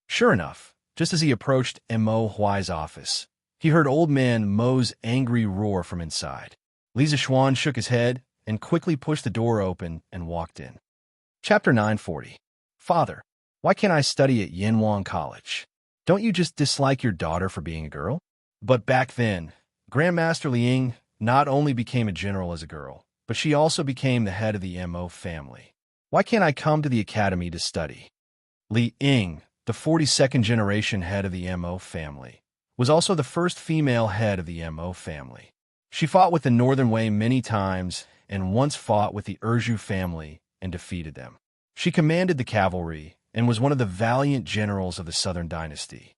Sure enough, just as he approached Mo Huai's office, he heard old man Mo's angry roar from inside. Li Zixuan shook his head and quickly pushed the door open and walked in. Chapter 940. Father, why can't I study at Yanwang College? Don't you just dislike your daughter for being a girl? But back then, Grandmaster Liang not only became a general as a girl, but she also became the head of the Mo family. Why can't I come to the academy to study? Li Ying, the 42nd generation head of the Mo family, was also the first female head of the Mo family. She fought with the Northern Wei many times and once fought with the Erzhu family and defeated them. She commanded the cavalry and was one of the valiant generals of the Southern Dynasty.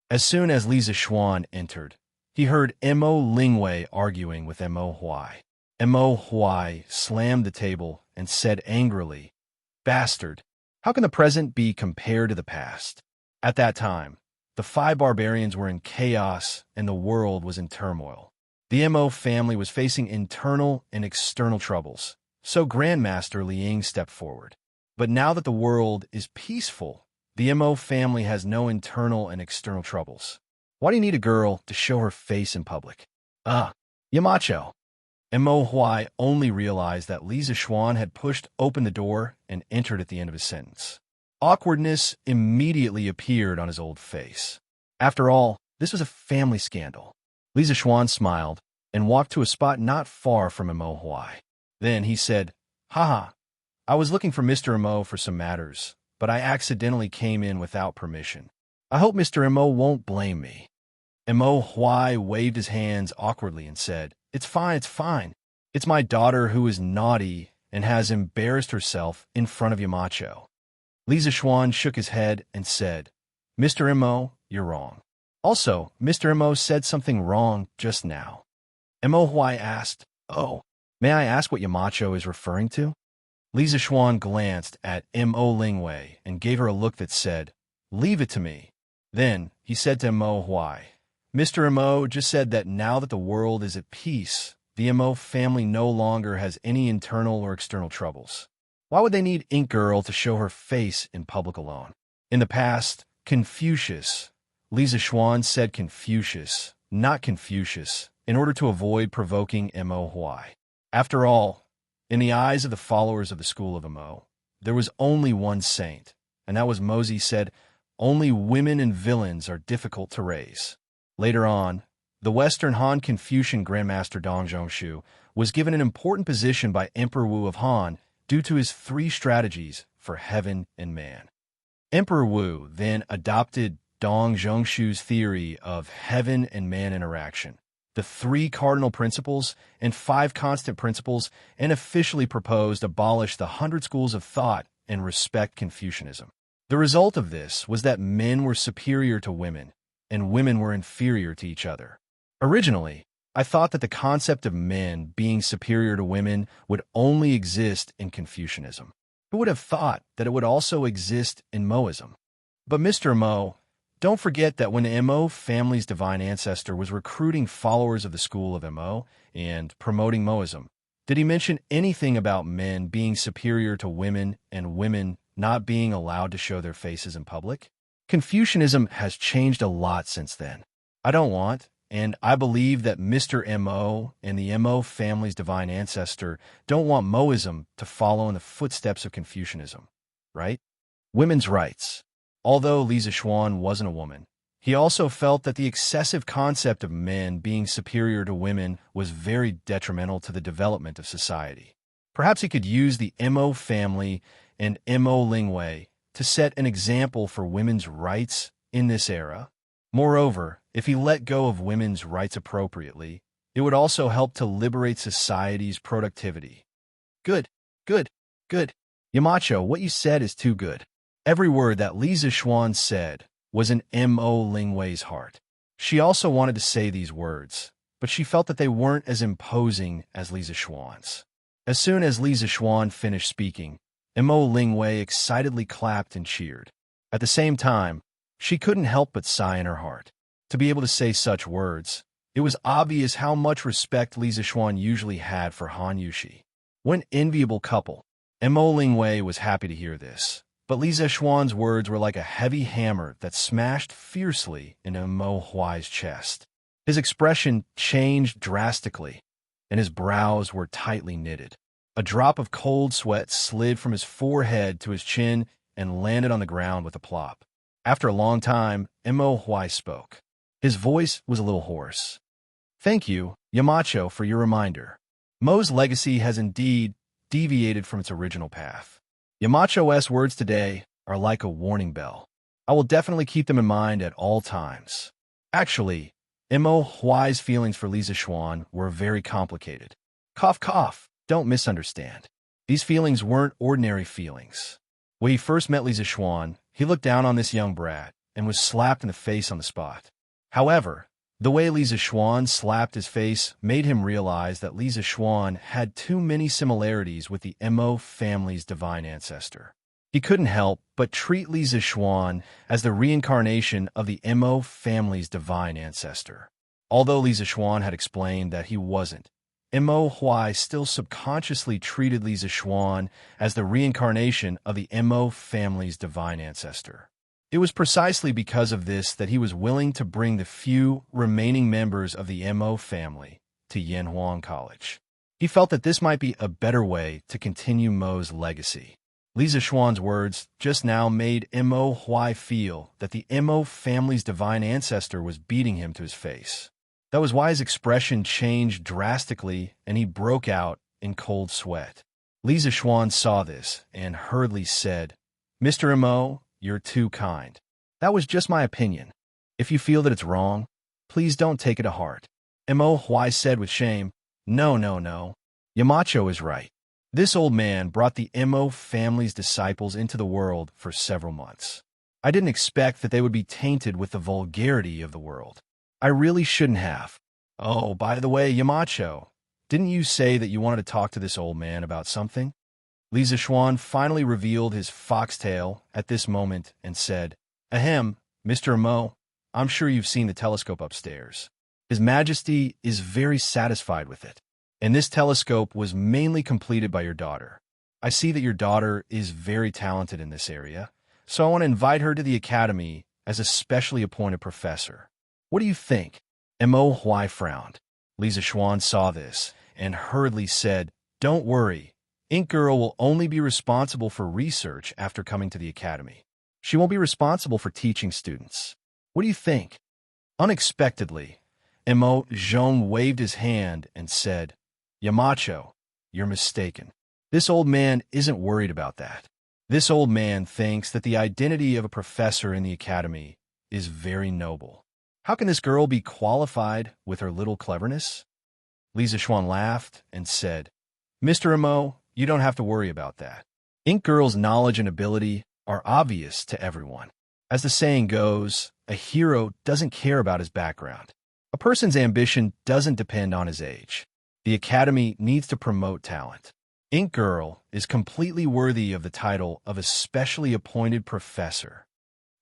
As soon as Li Zixuan entered, he heard Mo Lingwei arguing with Mo Huai. Mo Huai slammed the table and said angrily, "Bastard, how can the present be compared to the past?" At that time, the 5 barbarians were in chaos and the world was in turmoil. The Mo family was facing internal and external troubles, so Grandmaster Liang stepped forward. But now that the world is peaceful, the Mo family has no internal and external troubles. Why do you need a girl to show her face in public? Yamacho. Mo Huai only realized that Li Zixuan had pushed open the door and entered at the end of his sentence. Awkwardness immediately appeared on his old face. After all, this was a family scandal. Li Zixuan smiled and walked to a spot not far from Mo Huai. Then he said, "Haha, I was looking for Mr. Mo for some matters, but I accidentally came in without permission. I hope Mr. Mo won't blame me." Mo Huai waved his hands awkwardly and said, "It's fine, it's fine. It's my daughter who is naughty and has embarrassed herself in front of Yamacho." Li Zixuan shook his head and said, "Mr. Mo, you're wrong. Also, Mr. Mo said something wrong just now." Mo Huai asked, "Oh, may I ask what Yamacho is referring to?" Li Zixuan glanced at Mo Lingwei and gave her a look that said, "Leave it to me." Then he said to Mo Huai, "Mr. Mo just said that now that the world is at peace, the Mo family no longer has any internal or external troubles. Why would they need Ink Girl to show her face in public alone? In the past, Confucius, Li Zixuan said Confucius, not Confucius, in order to avoid provoking Mo Huai. After all, in the eyes of the followers of the school of Mo, there was only one saint, and that was Mozi said, only women and villains are difficult to raise. Later on, the Western Han Confucian Grandmaster Dong Zhongshu was given an important position by Emperor Wu of Han due to his 3 strategies for heaven and man. Emperor Wu then adopted Dong Zhongshu's theory of heaven and man interaction, the 3 cardinal principles and 5 constant principles, and officially proposed abolish the 100 schools of thought and respect Confucianism. The result of this was that men were superior to women, and women were inferior to each other. Originally, I thought that the concept of men being superior to women would only exist in Confucianism. Who would have thought that it would also exist in Moism? But Mr. Mo, don't forget that when the Mo family's divine ancestor was recruiting followers of the school of Mo and promoting Moism, did he mention anything about men being superior to women and women not being allowed to show their faces in public? Confucianism has changed a lot since then. I don't want and I believe that Mr. M.O. and the M.O. family's divine ancestor don't want Moism to follow in the footsteps of Confucianism, right? Women's rights. Although Li Zixuan wasn't a woman, he also felt that the excessive concept of men being superior to women was very detrimental to the development of society. Perhaps he could use the M.O. family and M.O. Lingwei to set an example for women's rights in this era. Moreover, if he let go of women's rights appropriately, it would also help to liberate society's productivity. Good, good, good. Yamacho, what you said is too good. Every word that Li Zixuan said was in M.O. Lingwei's heart. She also wanted to say these words, but she felt that they weren't as imposing as Li Zixuan's. As soon as Li Zixuan finished speaking, M.O. Lingwei excitedly clapped and cheered. At the same time, she couldn't help but sigh in her heart. To be able to say such words, it was obvious how much respect Li Zixuan usually had for Han Yushi. What an enviable couple. M.O. Lingwei was happy to hear this, but Li Zixuan's words were like a heavy hammer that smashed fiercely into M.O. Huai's chest. His expression changed drastically, and his brows were tightly knitted. A drop of cold sweat slid from his forehead to his chin and landed on the ground with a plop. After a long time, M.O. Huai spoke. His voice was a little hoarse. Thank you, Yamacho, for your reminder. Mo's legacy has indeed deviated from its original path. Yamacho's words today are like a warning bell. I will definitely keep them in mind at all times. Actually, M.O. Huai's feelings for Li Zixuan were very complicated. Cough, cough, don't misunderstand. These feelings weren't ordinary feelings. When he first met Li Zixuan, he looked down on this young brat and was slapped in the face on the spot. However, the way Li Zixuan slapped his face made him realize that Li Zixuan had too many similarities with the M.O. family's divine ancestor. He couldn't help but treat Li Zixuan as the reincarnation of the M.O. family's divine ancestor. Although Li Zixuan had explained that he wasn't, M.O. Huai still subconsciously treated Li Zixuan as the reincarnation of the M.O. family's divine ancestor. It was precisely because of this that he was willing to bring the few remaining members of the M.O. family to Yanhuang College. He felt that this might be a better way to continue Mo's legacy. Li Zixuan's words just now made M.O. Huai feel that the M.O. family's divine ancestor was beating him to his face. That was why his expression changed drastically and he broke out in cold sweat. Li Zixuan saw this and hurriedly said, Mr. M.O., you're too kind. That was just my opinion. If you feel that it's wrong, please don't take it to heart. M.O. Huai said with shame, No, no, no. Yamacho is right. This old man brought the M.O. family's disciples into the world for several months. I didn't expect that they would be tainted with the vulgarity of the world. I really shouldn't have. Oh, by the way, Yamacho, didn't you say that you wanted to talk to this old man about something? Li Zixuan finally revealed his foxtail at this moment and said, Ahem, Mr. Mo, I'm sure you've seen the telescope upstairs. His Majesty is very satisfied with it. And this telescope was mainly completed by your daughter. I see that your daughter is very talented in this area, so I want to invite her to the academy as a specially appointed professor. What do you think? M.O. Huai frowned. Li Zixuan saw this and hurriedly said, Don't worry. Ink Girl will only be responsible for research after coming to the academy. She won't be responsible for teaching students. What do you think? Unexpectedly, M.O. Zhong waved his hand and said, Yamacho, you're mistaken. This old man isn't worried about that. This old man thinks that the identity of a professor in the academy is very noble. How can this girl be qualified with her little cleverness? Li Zixuan laughed and said, Mr. M.O., you don't have to worry about that. Ink Girl's knowledge and ability are obvious to everyone. As the saying goes, a hero doesn't care about his background. A person's ambition doesn't depend on his age. The academy needs to promote talent. Ink Girl is completely worthy of the title of a specially appointed professor.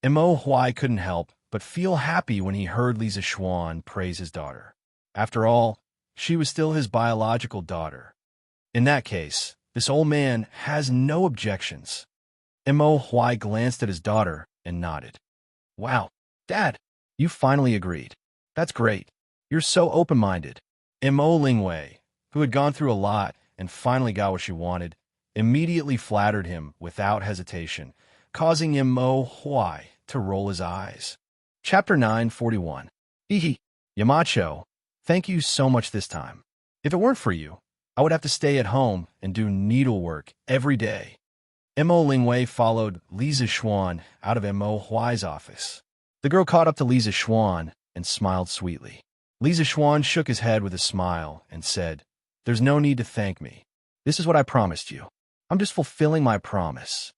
M.O. Huai couldn't help but feel happy when he heard Li Zixuan praise his daughter. After all, she was still his biological daughter. In that case, this old man has no objections. M.O. Huai glanced at his daughter and nodded. Wow, Dad, you finally agreed. That's great. You're so open-minded. Mo Lingwei, who had gone through a lot and finally got what she wanted, immediately flattered him without hesitation, causing Mo Huai to roll his eyes. Chapter 941. Hehe. Yamacho, thank you so much this time. If it weren't for you, I would have to stay at home and do needlework every day. Mo Lingwei followed Lisa Xuan out of Mo Huai's office. The girl caught up to Lisa Xuan and smiled sweetly. Lisa Xuan shook his head with a smile and said, "There's no need to thank me. This is what I promised you. I'm just fulfilling my promise."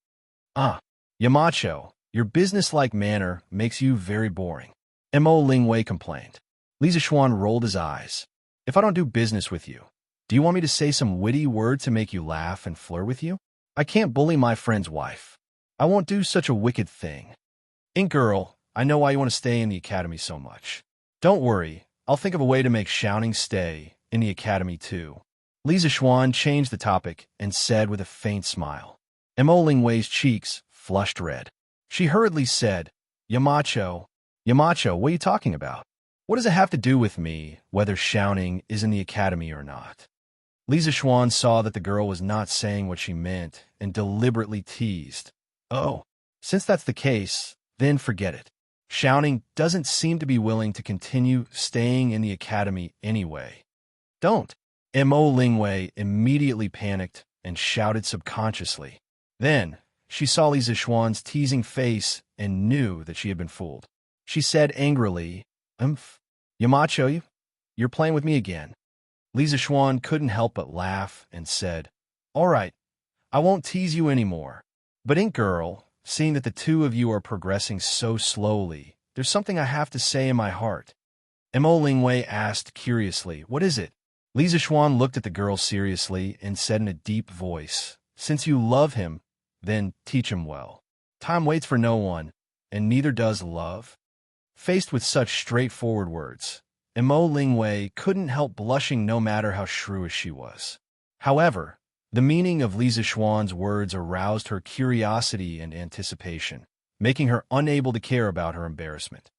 Yamacho, your business-like manner makes you very boring. Mo Lingwei complained. Lisa Xuan rolled his eyes. If I don't do business with you, do you want me to say some witty word to make you laugh and flirt with you? I can't bully my friend's wife. I won't do such a wicked thing. Ink Girl, I know why you want to stay in the academy so much. Don't worry, I'll think of a way to make Xiaoning stay in the academy too. Lisa Xuan changed the topic and said with a faint smile. Mo Lingwei's cheeks flushed red. She hurriedly said, Yamacho, what are you talking about? What does it have to do with me, whether Xiaoning is in the academy or not? Lisa Xuan saw that the girl was not saying what she meant and deliberately teased. Oh, since that's the case, then forget it. Xiaoning doesn't seem to be willing to continue staying in the academy anyway. Don't. Mo Lingwei immediately panicked and shouted subconsciously. Then, she saw Lisa Xuan's teasing face and knew that she had been fooled. She said angrily, Yamacho, you're playing with me again. Lisa Xuan couldn't help but laugh and said, All right, I won't tease you anymore. But Ink Girl, seeing that the two of you are progressing so slowly, there's something I have to say in my heart. Mo Lingwei asked curiously, What is it? Lisa Xuan looked at the girl seriously and said in a deep voice, Since you love him, then teach him well. Time waits for no one, and neither does love. Faced with such straightforward words, Mo Lingwei couldn't help blushing no matter how shrewish she was. However, the meaning of Lisa Xuan's words aroused her curiosity and anticipation, making her unable to care about her embarrassment.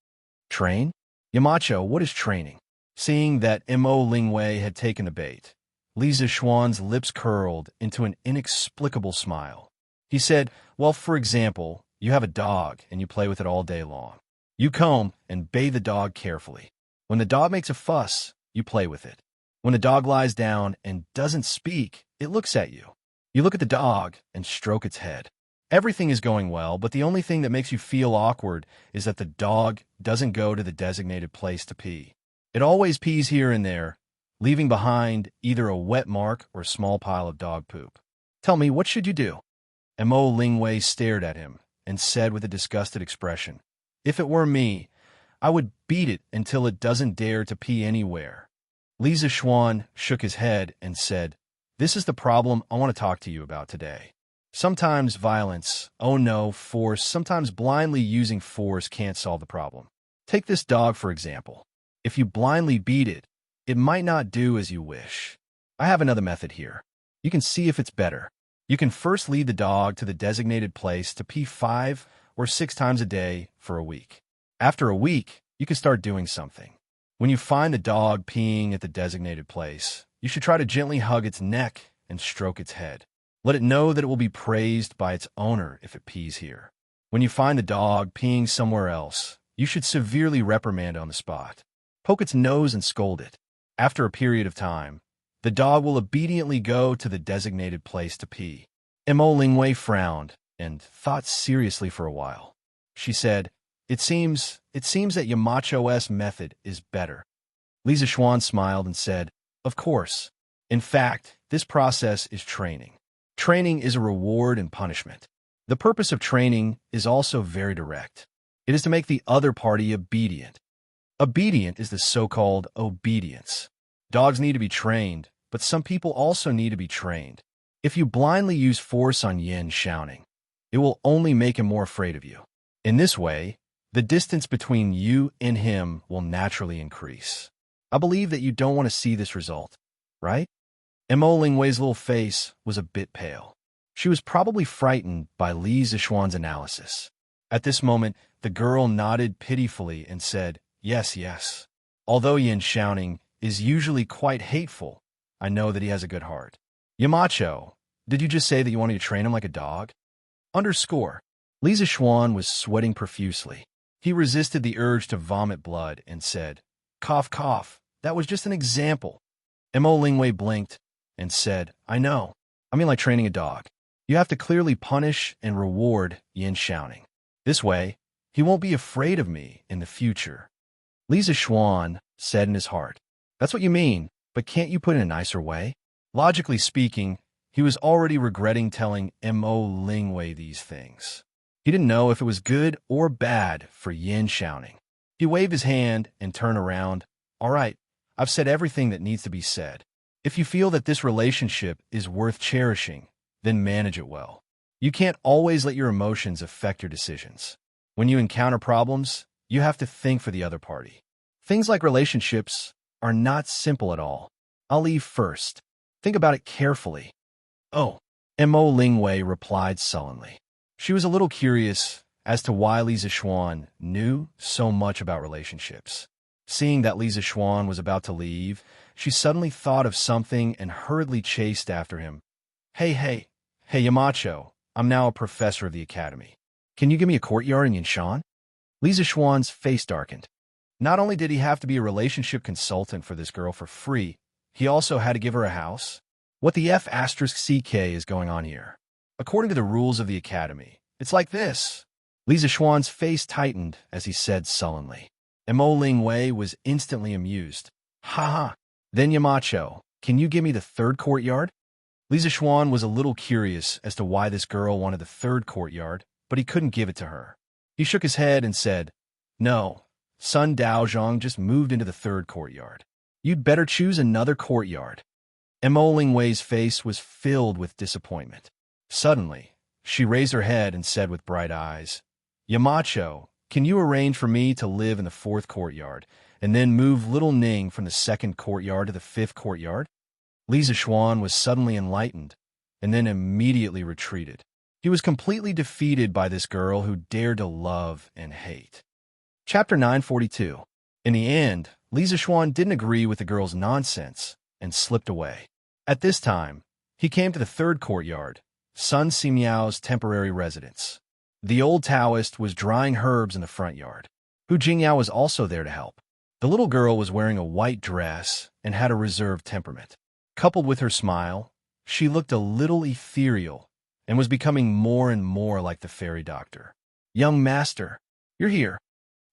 Train? Yamacho, what is training? Seeing that Mo Lingwei had taken a bait, Lisa Xuan's lips curled into an inexplicable smile. He said, Well, for example, you have a dog and you play with it all day long. You comb and bathe the dog carefully. When the dog makes a fuss, you play with it. When the dog lies down and doesn't speak, it looks at you. You look at the dog and stroke its head. Everything is going well, but the only thing that makes you feel awkward is that the dog doesn't go to the designated place to pee. It always pees here and there, leaving behind either a wet mark or a small pile of dog poop. Tell me, what should you do? Mo Lingwei stared at him and said with a disgusted expression, If it were me, I would beat it until it doesn't dare to pee anywhere. Lisa Xuan shook his head and said, This is the problem I want to talk to you about today. Sometimes violence, oh no, force, sometimes blindly using force can't solve the problem. Take this dog, for example. If you blindly beat it, it might not do as you wish. I have another method here. You can see if it's better. You can first lead the dog to the designated place to pee 5 or 6 times a day for a week. After a week, you can start doing something. When you find the dog peeing at the designated place, you should try to gently hug its neck and stroke its head. Let it know that it will be praised by its owner if it pees here. When you find the dog peeing somewhere else, you should severely reprimand on the spot. Poke its nose and scold it. After a period of time, the dog will obediently go to the designated place to pee. Mo Lingwei frowned and thought seriously for a while. She said, It seems that Yamacho's method is better. Lisa Xuan smiled and said, Of course. In fact, this process is training. Training is a reward and punishment. The purpose of training is also very direct. It is to make the other party obedient. Obedient is the so-called obedience. Dogs need to be trained, but some people also need to be trained. If you blindly use force on Yin Xiaoning, it will only make him more afraid of you. In this way, the distance between you and him will naturally increase. I believe that you don't want to see this result, right? Mo Lingwei's little face was a bit pale. She was probably frightened by Li Zixuan's analysis. At this moment, the girl nodded pitifully and said, Yes. Although Yin Xiaoning is usually quite hateful, I know that he has a good heart. Yamacho, did you just say that you wanted to train him like a dog? Underscore. Li Zishuan was sweating profusely. He resisted the urge to vomit blood and said, "Cough, cough, that was just an example." Mo Lingwei blinked and said, "I know. I mean like training a dog. You have to clearly punish and reward Yin Xiaoning. This way, he won't be afraid of me in the future." Li Zishuan said in his heart, "That's what you mean, but can't you put it in a nicer way?" Logically speaking, he was already regretting telling Mo Lingwei these things. He didn't know if it was good or bad for Yin Xiaoning. He waved his hand and turned around. "All right, I've said everything that needs to be said. If you feel that this relationship is worth cherishing, then manage it well. You can't always let your emotions affect your decisions. When you encounter problems, you have to think for the other party. Things like relationships are not simple at all. I'll leave first. Think about it carefully." "Oh," Mo Lingwei replied sullenly. She was a little curious as to why Li Zishuan knew so much about relationships. Seeing that Li Zishuan was about to leave, she suddenly thought of something and hurriedly chased after him. Hey, Yamacho, I'm now a professor of the academy. Can you give me a courtyard in Yinshan?" Li Zishuan's face darkened. Not only did he have to be a relationship consultant for this girl for free, he also had to give her a house. What the F***ck is going on here? According to the rules of the academy, it's like this. Li Zishuan's face tightened as he said sullenly. Mo Lingwei was instantly amused. "Ha ha. Then Yamacho, can you give me the third courtyard?" Li Zishuan was a little curious as to why this girl wanted the third courtyard, but he couldn't give it to her. He shook his head and said, "No, Sun Daozhong just moved into the third courtyard. You'd better choose another courtyard." Mo Lingwei's face was filled with disappointment. Suddenly, she raised her head and said with bright eyes, "Yamacho, can you arrange for me to live in the fourth courtyard, and then move little Ning from the second courtyard to the fifth courtyard?" Li Zishuan was suddenly enlightened, and then immediately retreated. He was completely defeated by this girl who dared to love and hate. Chapter 942. In the end, Li Zishuan didn't agree with the girl's nonsense and slipped away. At this time, he came to the third courtyard, Sun Simiao's temporary residence. The old Taoist was drying herbs in the front yard. Hu Jingyao was also there to help. The little girl was wearing a white dress and had a reserved temperament. Coupled with her smile, she looked a little ethereal and was becoming more and more like the fairy doctor. "Young master, you're here."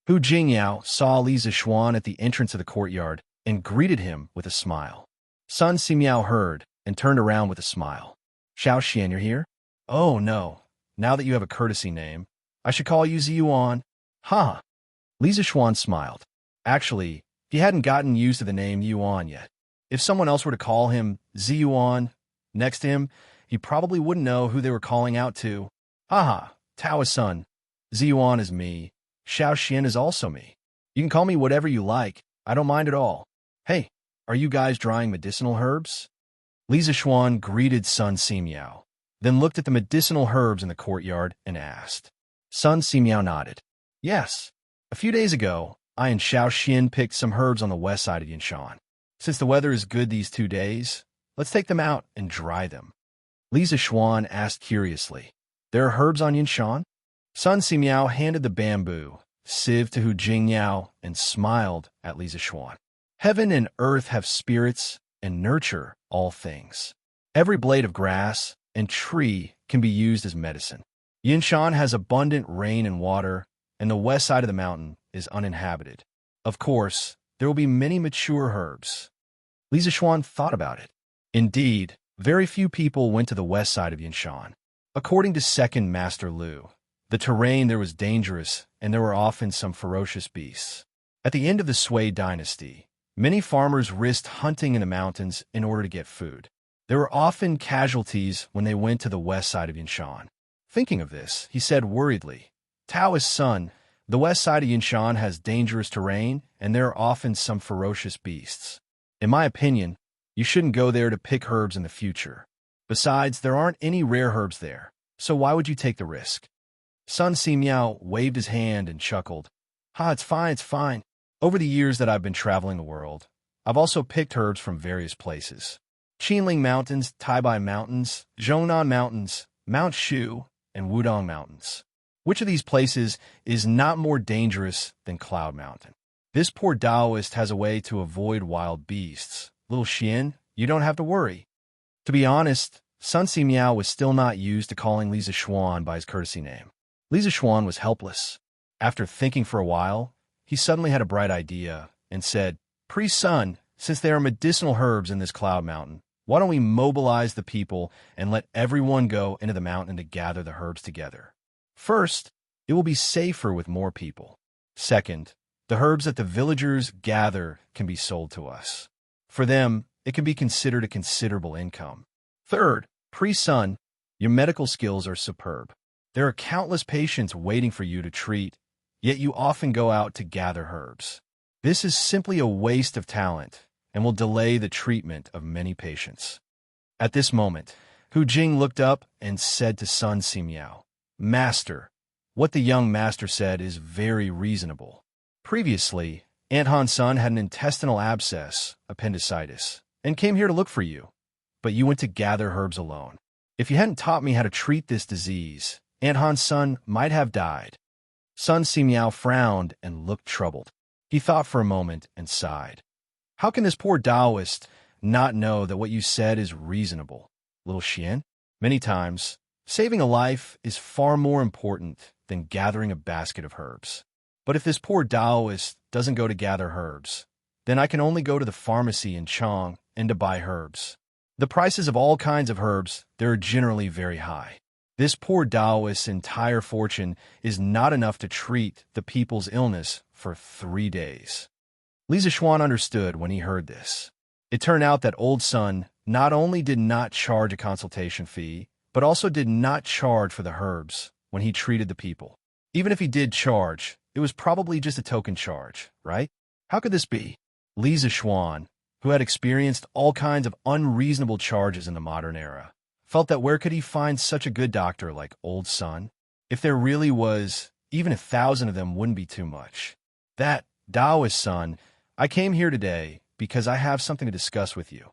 Hu Jingyao saw Li Zishuan at the entrance of the courtyard and greeted him with a smile. Sun Simiao heard and turned around with a smile. "Xiao Xian, you're here?" "Oh, no. Now that you have a courtesy name, I should call you Ziyuan." "Ha!" Li Zishuan smiled. Actually, he hadn't gotten used to the name Yuan yet. If someone else were to call him Ziyuan next to him, he probably wouldn't know who they were calling out to. "Haha, Tao is Sun. Ziyuan is me. Xiao Xian is also me. You can call me whatever you like. I don't mind at all. Hey, are you guys drying medicinal herbs?" Li Zishuan greeted Sun Simiao, then looked at the medicinal herbs in the courtyard and asked. Sun Simiao nodded. "Yes. A few days ago, I and Xiao Xian picked some herbs on the west side of Yinshan. Since the weather is good these 2 days, let's take them out and dry them." Li Zishuan asked curiously, "There are herbs on Yinshan?" Sun Simiao handed the bamboo sieve to Hu Jingyao and smiled at Li Zishuan. "Heaven and earth have spirits and nurture all things. Every blade of grass and tree can be used as medicine. Yinshan has abundant rain and water, and the west side of the mountain is uninhabited. Of course, there will be many mature herbs." Li Zishuan thought about it. Indeed, very few people went to the west side of Yinshan. According to Second Master Lu, the terrain there was dangerous and there were often some ferocious beasts. At the end of the Sui dynasty, many farmers risked hunting in the mountains in order to get food. There were often casualties when they went to the west side of Yinshan. Thinking of this, he said worriedly, "Taoist son, the west side of Yinshan has dangerous terrain and there are often some ferocious beasts. In my opinion, you shouldn't go there to pick herbs in the future. Besides, there aren't any rare herbs there, so why would you take the risk?" Sun Simiao waved his hand and chuckled. "Ha, it's fine, it's fine. Over the years that I've been traveling the world, I've also picked herbs from various places. Qinling Mountains, Taibai Mountains, Zhongnan Mountains, Mount Shu, and Wudong Mountains. Which of these places is not more dangerous than Cloud Mountain? This poor Taoist has a way to avoid wild beasts. Little Xian, you don't have to worry. To be honest, Sun Si Miao was still not used to calling Li Zixuan by his courtesy name. Li Zixuan was helpless. After thinking for a while, he suddenly had a bright idea and said, Priest Sun, since there are medicinal herbs in this Cloud Mountain, why don't we mobilize the people and let everyone go into the mountain to gather the herbs together? First, it will be safer with more people. Second, the herbs that the villagers gather can be sold to us. For them, it can be considered a considerable income. Third, Priest Sun, your medical skills are superb. There are countless patients waiting for you to treat, yet you often go out to gather herbs. This is simply a waste of talent and will delay the treatment of many patients. At this moment, Hu Jing looked up and said to Sun Si Miao, Master, what the young master said is very reasonable. Previously, Aunt Han Sun had an intestinal abscess, appendicitis, and came here to look for you. But you went to gather herbs alone. If you hadn't taught me how to treat this disease, Aunt Han Sun might have died. Sun Si Miao frowned and looked troubled. He thought for a moment and sighed. How can this poor Taoist not know that what you said is reasonable, little Xian? Many times, saving a life is far more important than gathering a basket of herbs. But if this poor Taoist doesn't go to gather herbs, then I can only go to the pharmacy in Chong and to buy herbs. The prices of all kinds of herbs, they're generally very high. This poor Taoist's entire fortune is not enough to treat the people's illness for 3 days. Li Zixuan understood when he heard this. It turned out that Old Sun not only did not charge a consultation fee, but also did not charge for the herbs when he treated the people. Even if he did charge, it was probably just a token charge, right? How could this be? Li Zixuan, who had experienced all kinds of unreasonable charges in the modern era, felt that where could he find such a good doctor like Old Sun? If there really was, even 1,000 of them wouldn't be too much. That Taoist son, I came here today because I have something to discuss with you.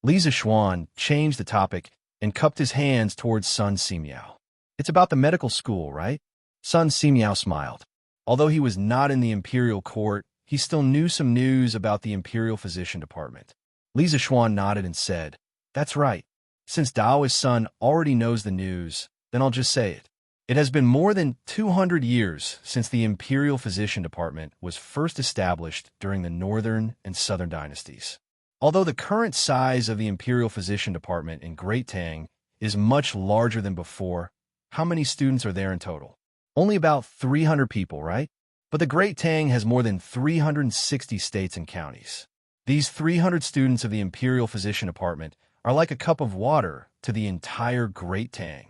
Li Zixuan changed the topic and cupped his hands towards Sun Si Miao. It's about the medical school, right? Sun Si Miao smiled. Although he was not in the imperial court, he still knew some news about the imperial physician department. Li Zixuan nodded and said, That's right. Since Dao's son already knows the news, then I'll just say it. It has been more than 200 years since the imperial physician department was first established during the northern and southern dynasties. Although the current size of the imperial physician department in Great Tang is much larger than before, how many students are there in total? Only about 300 people, right? But the Great Tang has more than 360 states and counties. These 300 students of the imperial physician department are like a cup of water to the entire Great Tang.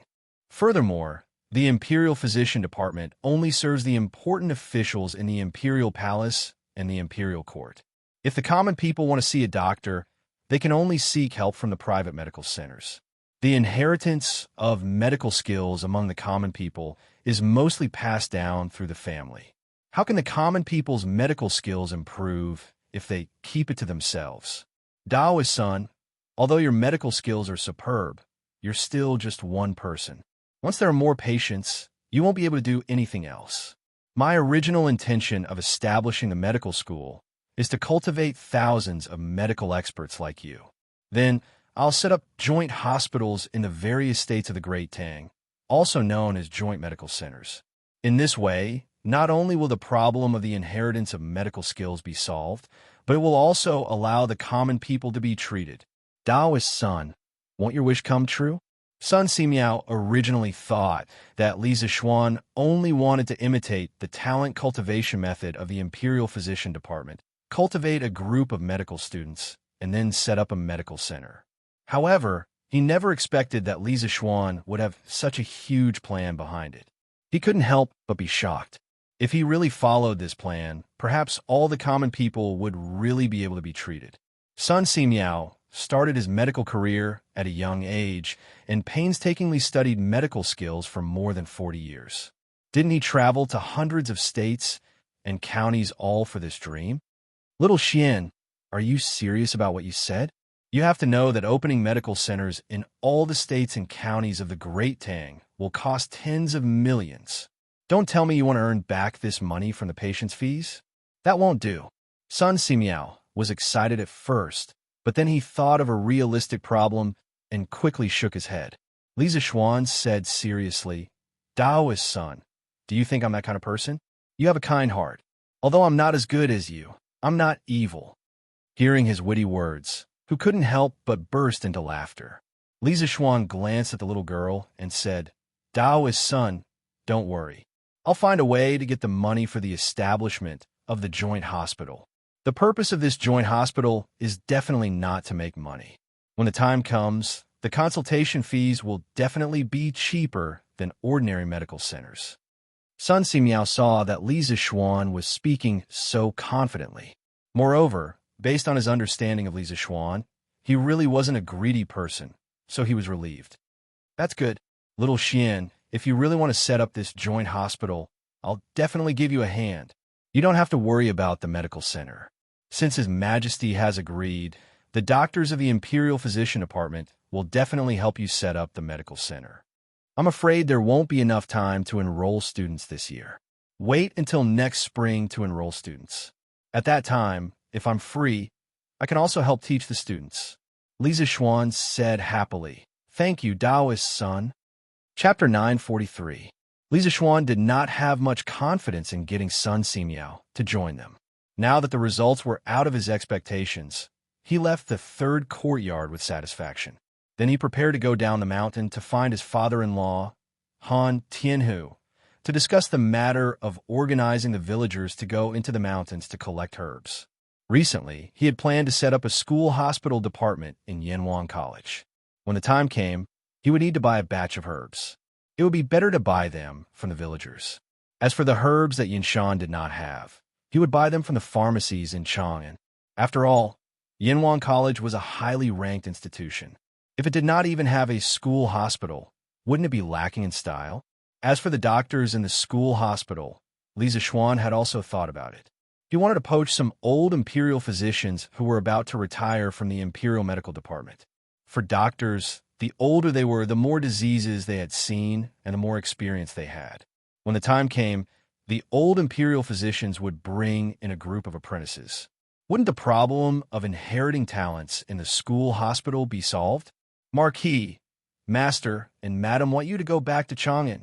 Furthermore, the imperial physician department only serves the important officials in the imperial palace and the imperial court. If the common people want to see a doctor, they can only seek help from the private medical centers. The inheritance of medical skills among the common people is mostly passed down through the family. How can the common people's medical skills improve if they keep it to themselves? Dao's son, although your medical skills are superb, you're still just one person. Once there are more patients, you won't be able to do anything else. My original intention of establishing the medical school is to cultivate thousands of medical experts like you. Then, I'll set up joint hospitals in the various states of the Great Tang, also known as joint medical centers. In this way, not only will the problem of the inheritance of medical skills be solved, but it will also allow the common people to be treated. Dao's son, won't your wish come true? Sun Si Miao originally thought that Li Zixuan only wanted to imitate the talent cultivation method of the imperial physician department, cultivate a group of medical students, and then set up a medical center. However, he never expected that Li Zixuan would have such a huge plan behind it. He couldn't help but be shocked. If he really followed this plan, perhaps all the common people would really be able to be treated. Sun Si Miao started his medical career at a young age and painstakingly studied medical skills for more than 40 years. Didn't he travel to hundreds of states and counties all for this dream? Little Xian, are you serious about what you said? You have to know that opening medical centers in all the states and counties of the Great Tang will cost tens of millions. Don't tell me you want to earn back this money from the patient's fees? That won't do. Sun Simiao was excited at first, but then he thought of a realistic problem and quickly shook his head. Li Zishuan said seriously, Daoist son, do you think I'm that kind of person? You have a kind heart. Although I'm not as good as you, I'm not evil. Hearing his witty words, who couldn't help but burst into laughter. Li Zishuan glanced at the little girl and said, Daoist son, don't worry. I'll find a way to get the money for the establishment of the joint hospital. The purpose of this joint hospital is definitely not to make money. When the time comes, the consultation fees will definitely be cheaper than ordinary medical centers. Sun Simiao saw that Li Zishuan was speaking so confidently. Moreover, based on his understanding of Li Zishuan, he really wasn't a greedy person, so he was relieved. That's good. Little Xian, if you really want to set up this joint hospital, I'll definitely give you a hand. You don't have to worry about the medical center. Since His Majesty has agreed, the doctors of the Imperial Physician Department will definitely help you set up the medical center. I'm afraid there won't be enough time to enroll students this year. Wait until next spring to enroll students. At that time, if I'm free, I can also help teach the students. Li Zishuan said happily, Thank you, Daoist son. Chapter 943. Li Zishuan did not have much confidence in getting Sun Simiao to join them. Now that the results were out of his expectations, he left the third courtyard with satisfaction. Then he prepared to go down the mountain to find his father-in-law, Han Tianhu, to discuss the matter of organizing the villagers to go into the mountains to collect herbs. Recently, he had planned to set up a school hospital department in Yanwang College. When the time came, he would need to buy a batch of herbs. It would be better to buy them from the villagers. As for the herbs that Yinshan did not have, he would buy them from the pharmacies in Chang'an. After all, Yanwang College was a highly ranked institution. If it did not even have a school hospital, wouldn't it be lacking in style? As for the doctors in the school hospital, Li Zishuan had also thought about it. He wanted to poach some old imperial physicians who were about to retire from the Imperial Medical Department. For doctors, the older they were, the more diseases they had seen and the more experience they had. When the time came, the old imperial physicians would bring in a group of apprentices. Wouldn't the problem of inheriting talents in the school hospital be solved? Marquis, Master, and Madam want you to go back to Chang'an.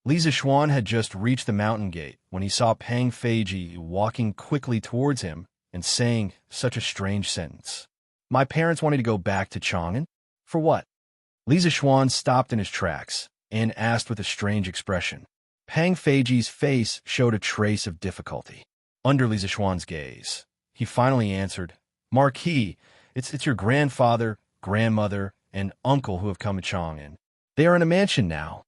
Li Zishuan had just reached the mountain gate when he saw Pang Feiji walking quickly towards him and saying such a strange sentence. My parents wanted to go back to Chang'an? For what? Li Zishuan stopped in his tracks and asked with a strange expression. Pang Feiji's face showed a trace of difficulty. Under Li Zishuan's gaze, he finally answered, Marquis, it's your grandfather, grandmother, and uncle who have come to Chang'an. They are in a mansion now.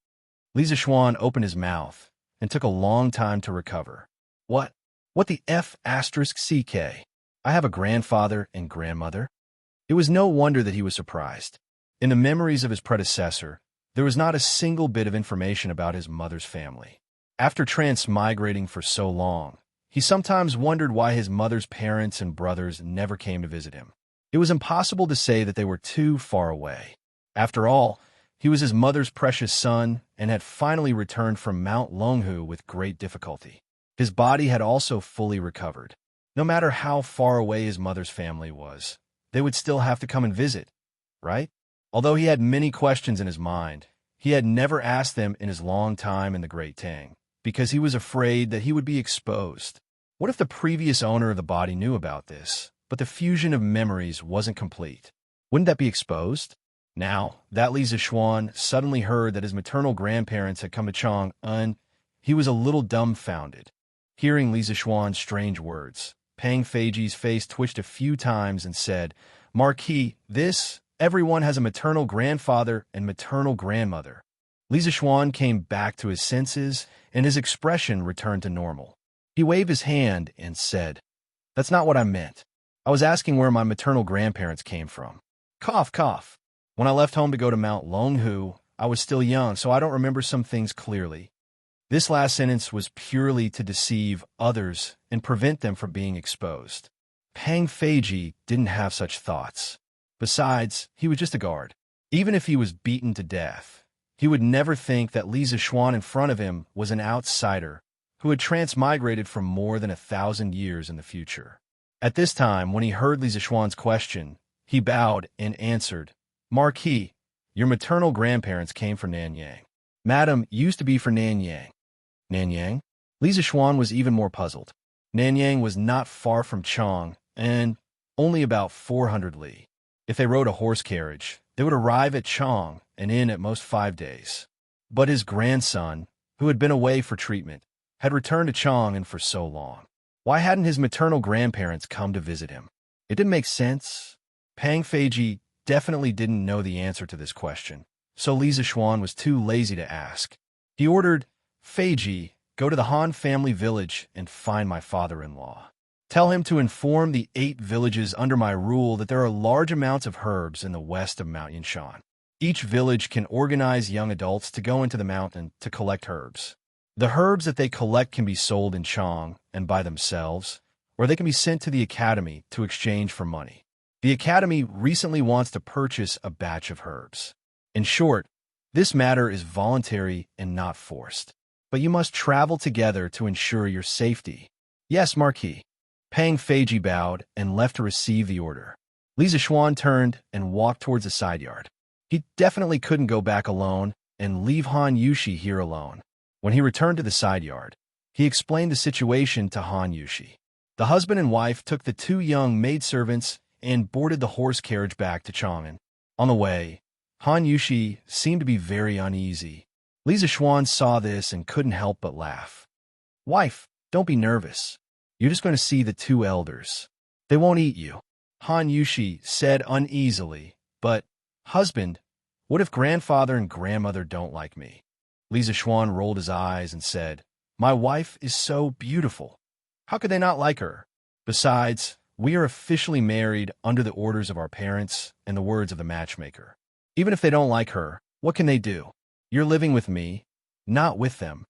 Li Zishuan opened his mouth and took a long time to recover. What the F***CK? I have a grandfather and grandmother? It was no wonder that he was surprised. In the memories of his predecessor, there was not a single bit of information about his mother's family. After transmigrating for so long, he sometimes wondered why his mother's parents and brothers never came to visit him. It was impossible to say that they were too far away. After all, he was his mother's precious son and had finally returned from Mount Longhu with great difficulty. His body had also fully recovered. No matter how far away his mother's family was, they would still have to come and visit, right? Although he had many questions in his mind, he had never asked them in his long time in the Great Tang, because he was afraid that he would be exposed. What if the previous owner of the body knew about this, but the fusion of memories wasn't complete? Wouldn't that be exposed? Now, that Li Zishuan suddenly heard that his maternal grandparents had come to Chang'an, he was a little dumbfounded. Hearing Li Zishuan's strange words, Pang Feiji's face twitched a few times and said, Marquis, everyone has a maternal grandfather and maternal grandmother. Li Zishuan came back to his senses, and his expression returned to normal. He waved his hand and said, That's not what I meant. I was asking where my maternal grandparents came from. Cough, cough. When I left home to go to Mount Longhu, I was still young, so I don't remember some things clearly. This last sentence was purely to deceive others and prevent them from being exposed. Pang Feiji didn't have such thoughts. Besides, he was just a guard. Even if he was beaten to death, he would never think that Li Zixuan in front of him was an outsider who had transmigrated from more than 1,000 years in the future. At this time, when he heard Li Zixuan's question, he bowed and answered, "Marquis, your maternal grandparents came from Nanyang. Madam used to be for Nanyang." Nanyang? Li Zixuan was even more puzzled. Nanyang was not far from Chang, and only about 400 li. If they rode a horse carriage, they would arrive at Chang and in at most 5 days. But his grandson, who had been away for treatment, had returned to Chang'an for so long. Why hadn't his maternal grandparents come to visit him? It didn't make sense. Pang Feiji definitely didn't know the answer to this question, so Li Zixuan was too lazy to ask. He ordered, "Feiji, go to the Han family village and find my father-in-law. Tell him to inform the 8 villages under my rule that there are large amounts of herbs in the west of Mount Yinshan. Each village can organize young adults to go into the mountain to collect herbs. The herbs that they collect can be sold in Chang and by themselves, or they can be sent to the academy to exchange for money. The academy recently wants to purchase a batch of herbs. In short, this matter is voluntary and not forced. But you must travel together to ensure your safety." "Yes, Marquis." Pang Feiji bowed and left to receive the order. Li Zixuan turned and walked towards the side yard. He definitely couldn't go back alone and leave Han Yushi here alone. When he returned to the side yard, he explained the situation to Han Yushi. The husband and wife took the 2 young maidservants and boarded the horse carriage back to Chang'an. On the way, Han Yushi seemed to be very uneasy. Li Zixuan saw this and couldn't help but laugh. "Wife, don't be nervous. You're just going to see the 2 elders. They won't eat you." Han Yushi said uneasily, "But, husband, what if grandfather and grandmother don't like me?" Li Zixuan rolled his eyes and said, "My wife is so beautiful. How could they not like her? Besides, we are officially married under the orders of our parents and the words of the matchmaker. Even if they don't like her, what can they do? You're living with me, not with them."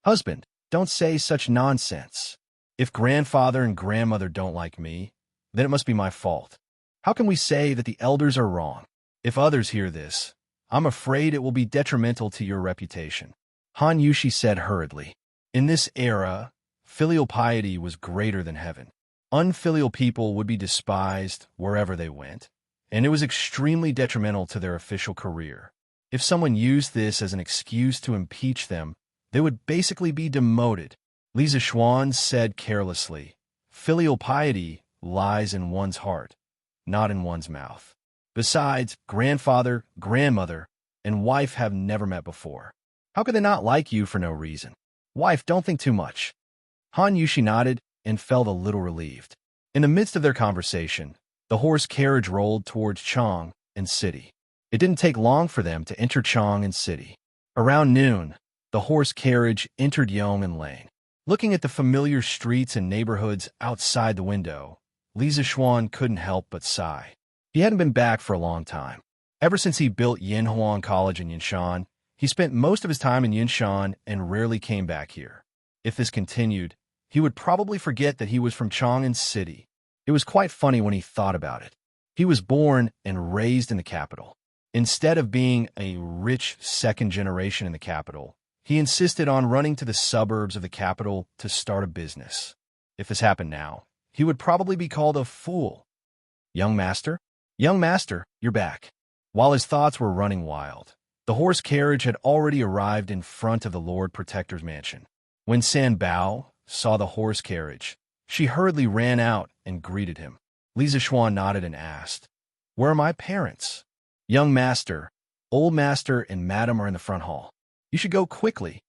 Husband, don't say such nonsense. If grandfather and grandmother don't like me, then it must be my fault. How can we say that the elders are wrong? If others hear this, I'm afraid it will be detrimental to your reputation." Han Yushi said hurriedly. In this era, filial piety was greater than heaven. Unfilial people would be despised wherever they went, and it was extremely detrimental to their official career. If someone used this as an excuse to impeach them, they would basically be demoted. Li Zixuan said carelessly, "Filial piety lies in one's heart, not in one's mouth. Besides, grandfather, grandmother, and wife have never met before. How could they not like you for no reason? Wife, don't think too much." Han Yushi nodded and felt a little relieved. In the midst of their conversation, the horse carriage rolled towards Chang and city. It didn't take long for them to enter Chang and city. Around noon, the horse carriage entered Yong'an Lane. Looking at the familiar streets and neighborhoods outside the window, Li Zixuan couldn't help but sigh. He hadn't been back for a long time. Ever since he built Yinhuan College in Yinshan, he spent most of his time in Yinshan and rarely came back here. If this continued, he would probably forget that he was from Chang'an City. It was quite funny when he thought about it. He was born and raised in the capital. Instead of being a rich second generation in the capital, he insisted on running to the suburbs of the capital to start a business. If this happened now, he would probably be called a fool. "Young master? Young master, you're back." While his thoughts were running wild, the horse carriage had already arrived in front of the Lord Protector's mansion. When San Bao saw the horse carriage, she hurriedly ran out and greeted him. Li Zixuan nodded and asked, "Where are my parents?" "Young master, old master, and madam are in the front hall. You should go quickly."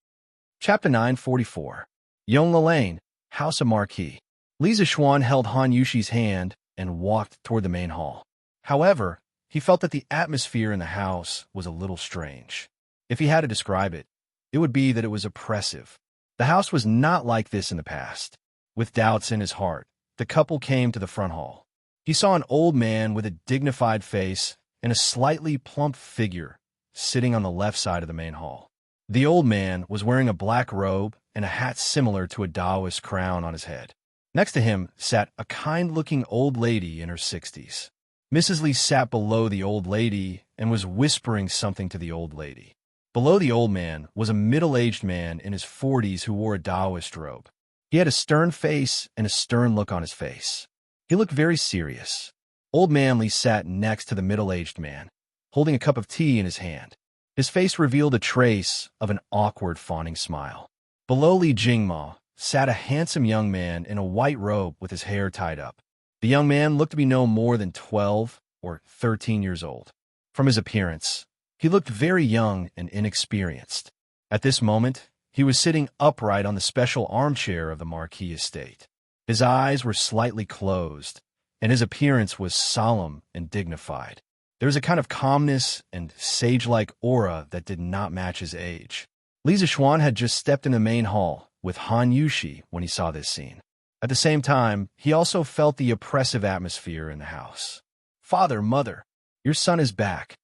Chapter 944. Yong'an Lane, House of Marquis. Li Zixuan held Han Yushi's hand and walked toward the main hall. However, he felt that the atmosphere in the house was a little strange. If he had to describe it, it would be that it was oppressive. The house was not like this in the past. With doubts in his heart, the couple came to the front hall. He saw an old man with a dignified face and a slightly plump figure sitting on the left side of the main hall. The old man was wearing a black robe and a hat similar to a Taoist crown on his head. Next to him sat a kind-looking old lady in her 60s. Mrs. Lee sat below the old lady and was whispering something to the old lady. Below the old man was a middle-aged man in his 40s who wore a Taoist robe. He had a stern face and a stern look on his face. He looked very serious. Old Man Lee sat next to the middle-aged man, holding a cup of tea in his hand. His face revealed a trace of an awkward fawning smile. Below Li Jingma sat a handsome young man in a white robe with his hair tied up. The young man looked to be no more than 12 or 13 years old. From his appearance, he looked very young and inexperienced. At this moment, he was sitting upright on the special armchair of the Marquis estate. His eyes were slightly closed, and his appearance was solemn and dignified. There was a kind of calmness and sage-like aura that did not match his age. Li Zixuan had just stepped in the main hall with Han Yushi when he saw this scene. At the same time, he also felt the oppressive atmosphere in the house. "Father, mother, your son is back."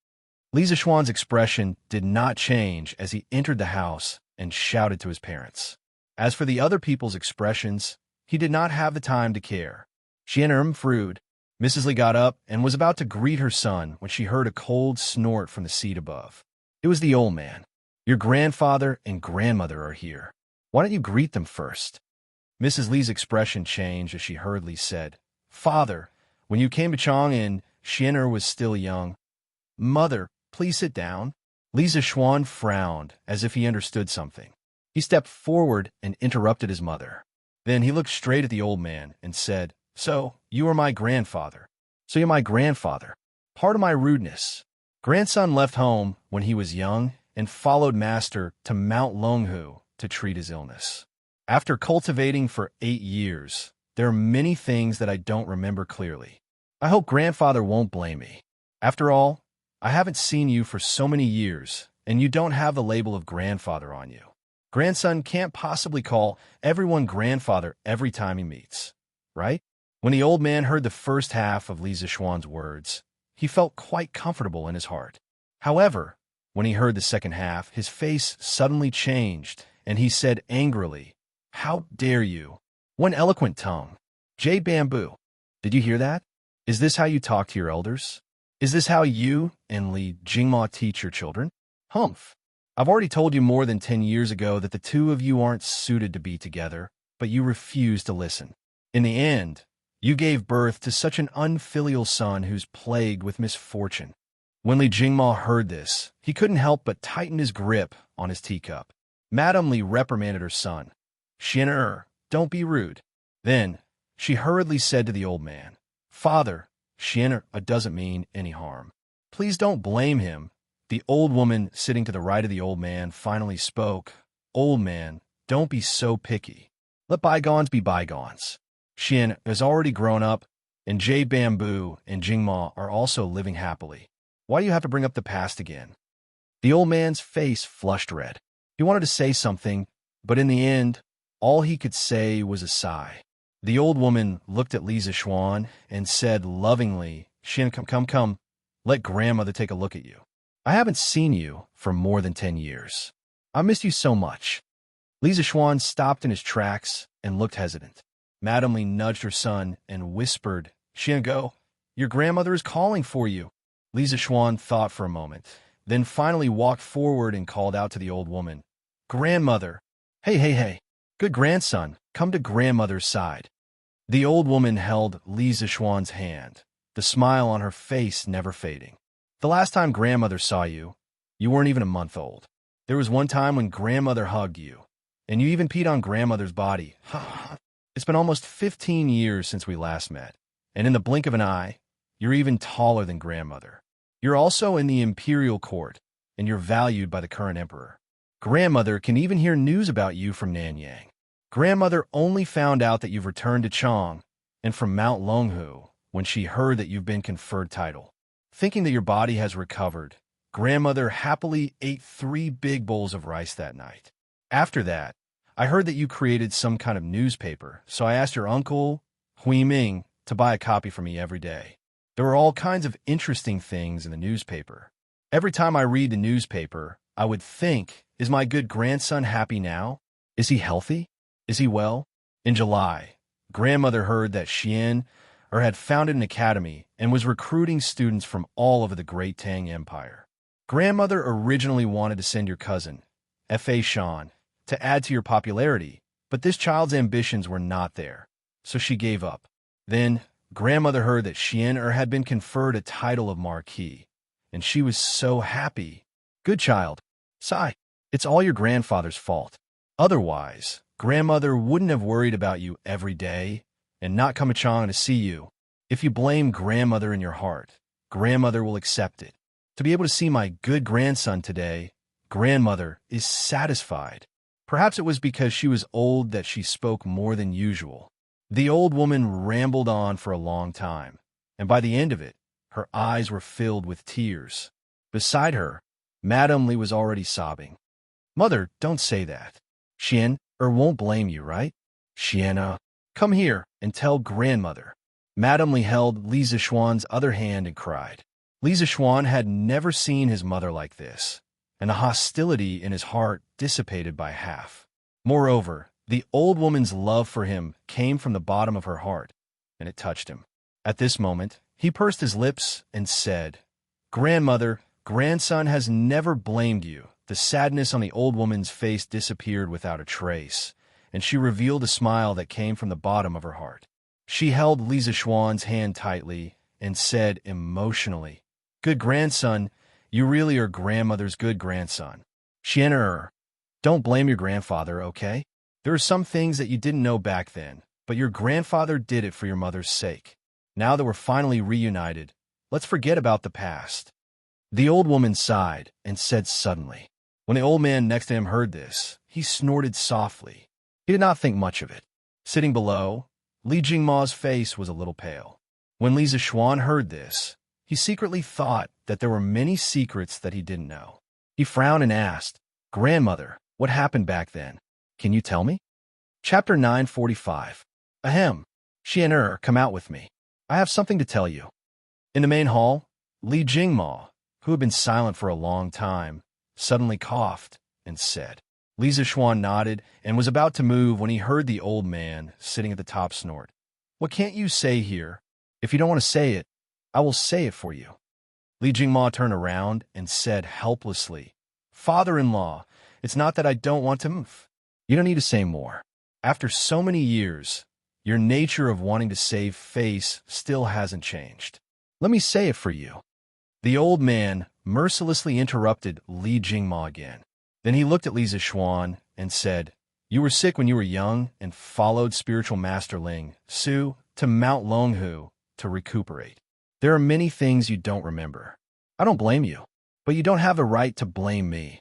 Li Zixuan's expression did not change as he entered the house and shouted to his parents. As for the other people's expressions, he did not have the time to care. Freud. Mrs. Lee got up and was about to greet her son when she heard a cold snort from the seat above. It was the old man. "Your grandfather and grandmother are here. Why don't you greet them first?" Mrs. Lee's expression changed as she hurriedly said, "Father, when you came to Chang'an, Xian'er was still young." "Mother, please sit down." Li Zixuan frowned as if he understood something. He stepped forward and interrupted his mother. Then he looked straight at the old man and said, "So, you are my grandfather. So you're my grandfather. Pardon my rudeness. Grandson left home when he was young and followed master to Mount Longhu to treat his illness. After cultivating for 8 years, there are many things that I don't remember clearly. I hope grandfather won't blame me. After all, I haven't seen you for so many years, and you don't have the label of grandfather on you. Grandson can't possibly call everyone grandfather every time he meets, right?" When the old man heard the first half of Li Zixuan's words, he felt quite comfortable in his heart. However, when he heard the second half, his face suddenly changed, and he said angrily, "How dare you? One eloquent tongue. Jay Bamboo. Did you hear that? Is this how you talk to your elders? Is this how you and Li Jingma teach your children? Humph. I've already told you more than 10 years ago that the two of you aren't suited to be together, but you refused to listen. In the end, you gave birth to such an unfilial son who's plagued with misfortune." When Li Jingma heard this, he couldn't help but tighten his grip on his teacup. Madame Li reprimanded her son. "Xian'er, don't be rude." Then she hurriedly said to the old man, "Father, Xian'er doesn't mean any harm. Please don't blame him." The old woman sitting to the right of the old man finally spoke. "Old man, don't be so picky. Let bygones be bygones. Xian has already grown up, and Jay Bamboo and Jingma are also living happily. Why do you have to bring up the past again?" The old man's face flushed red. He wanted to say something, but in the end, all he could say was a sigh. The old woman looked at Li Zixuan and said lovingly, "Xian, come, let grandmother take a look at you. I haven't seen you for more than 10 years. I missed you so much." Li Zixuan stopped in his tracks and looked hesitant. Madame Li nudged her son and whispered, "Xian, go. Your grandmother is calling for you." Li Zixuan thought for a moment, then finally walked forward and called out to the old woman, "Grandmother. Hey. Good grandson, come to grandmother's side." The old woman held Li Zixuan's hand, the smile on her face never fading. "The last time grandmother saw you, you weren't even a month old. There was one time when grandmother hugged you, and you even peed on grandmother's body. It's been almost 15 years since we last met, and in the blink of an eye, you're even taller than grandmother. You're also in the imperial court, and you're valued by the current emperor. Grandmother can even hear news about you from Nanyang. Grandmother only found out that you've returned to Chang and from Mount Longhu when she heard that you've been conferred title. Thinking that your body has recovered, grandmother happily ate 3 big bowls of rice that night. After that, I heard that you created some kind of newspaper, so I asked your uncle, Hui Ming, to buy a copy for me every day. There were all kinds of interesting things in the newspaper. Every time I read the newspaper, I would think, is my good grandson happy now? Is he healthy? Is he well? In July, grandmother heard that had founded an academy and was recruiting students from all over the Great Tang Empire. Grandmother originally wanted to send your cousin, Fa Shan, to add to your popularity, but this child's ambitions were not there, so she gave up. Then, grandmother heard that had been conferred a title of Marquis, and she was so happy. Good child. Sigh. It's all your grandfather's fault. Otherwise, grandmother wouldn't have worried about you every day and not come a chong to see you. If you blame grandmother in your heart, grandmother will accept it. To be able to see my good grandson today, grandmother is satisfied. Perhaps it was because she was old that she spoke more than usual. The old woman rambled on for a long time, and by the end of it, her eyes were filled with tears. Beside her, Madame Li was already sobbing. Mother, don't say that. Won't blame you, right? Come here and tell grandmother. Madame Li held Li Zixuan's other hand and cried. Li Zixuan had never seen his mother like this, and the hostility in his heart dissipated by half. Moreover, the old woman's love for him came from the bottom of her heart, and it touched him. At this moment, he pursed his lips and said, Grandmother, grandson has never blamed you. The sadness on the old woman's face disappeared without a trace, and she revealed a smile that came from the bottom of her heart. She held Li Zixuan's hand tightly and said emotionally, Good grandson, you really are grandmother's good grandson. Don't blame your grandfather, okay? There are some things that you didn't know back then, but your grandfather did it for your mother's sake. Now that we're finally reunited, let's forget about the past. The old woman sighed and said suddenly. When the old man next to him heard this, he snorted softly. He did not think much of it. Sitting below, Li Jingma's face was a little pale. When Li Zixuan heard this, he secretly thought that there were many secrets that he didn't know. He frowned and asked, Grandmother, what happened back then? Can you tell me? Chapter 945. Ahem. Come out with me. I have something to tell you. In the main hall, Li Jingma, who had been silent for a long time, suddenly coughed and said. Li Zixuan nodded and was about to move when he heard the old man sitting at the top snort. What can't you say here? If you don't want to say it, I will say it for you. Li Jingma turned around and said helplessly, Father-in-law, it's not that I don't want to move. You don't need to say more. After so many years, your nature of wanting to save face still hasn't changed. Let me say it for you. The old man mercilessly interrupted Li Jingma again. Then he looked at Li Zixuan and said, You were sick when you were young and followed spiritual master Ling Su to Mount Longhu to recuperate. There are many things you don't remember. I don't blame you, but you don't have a right to blame me.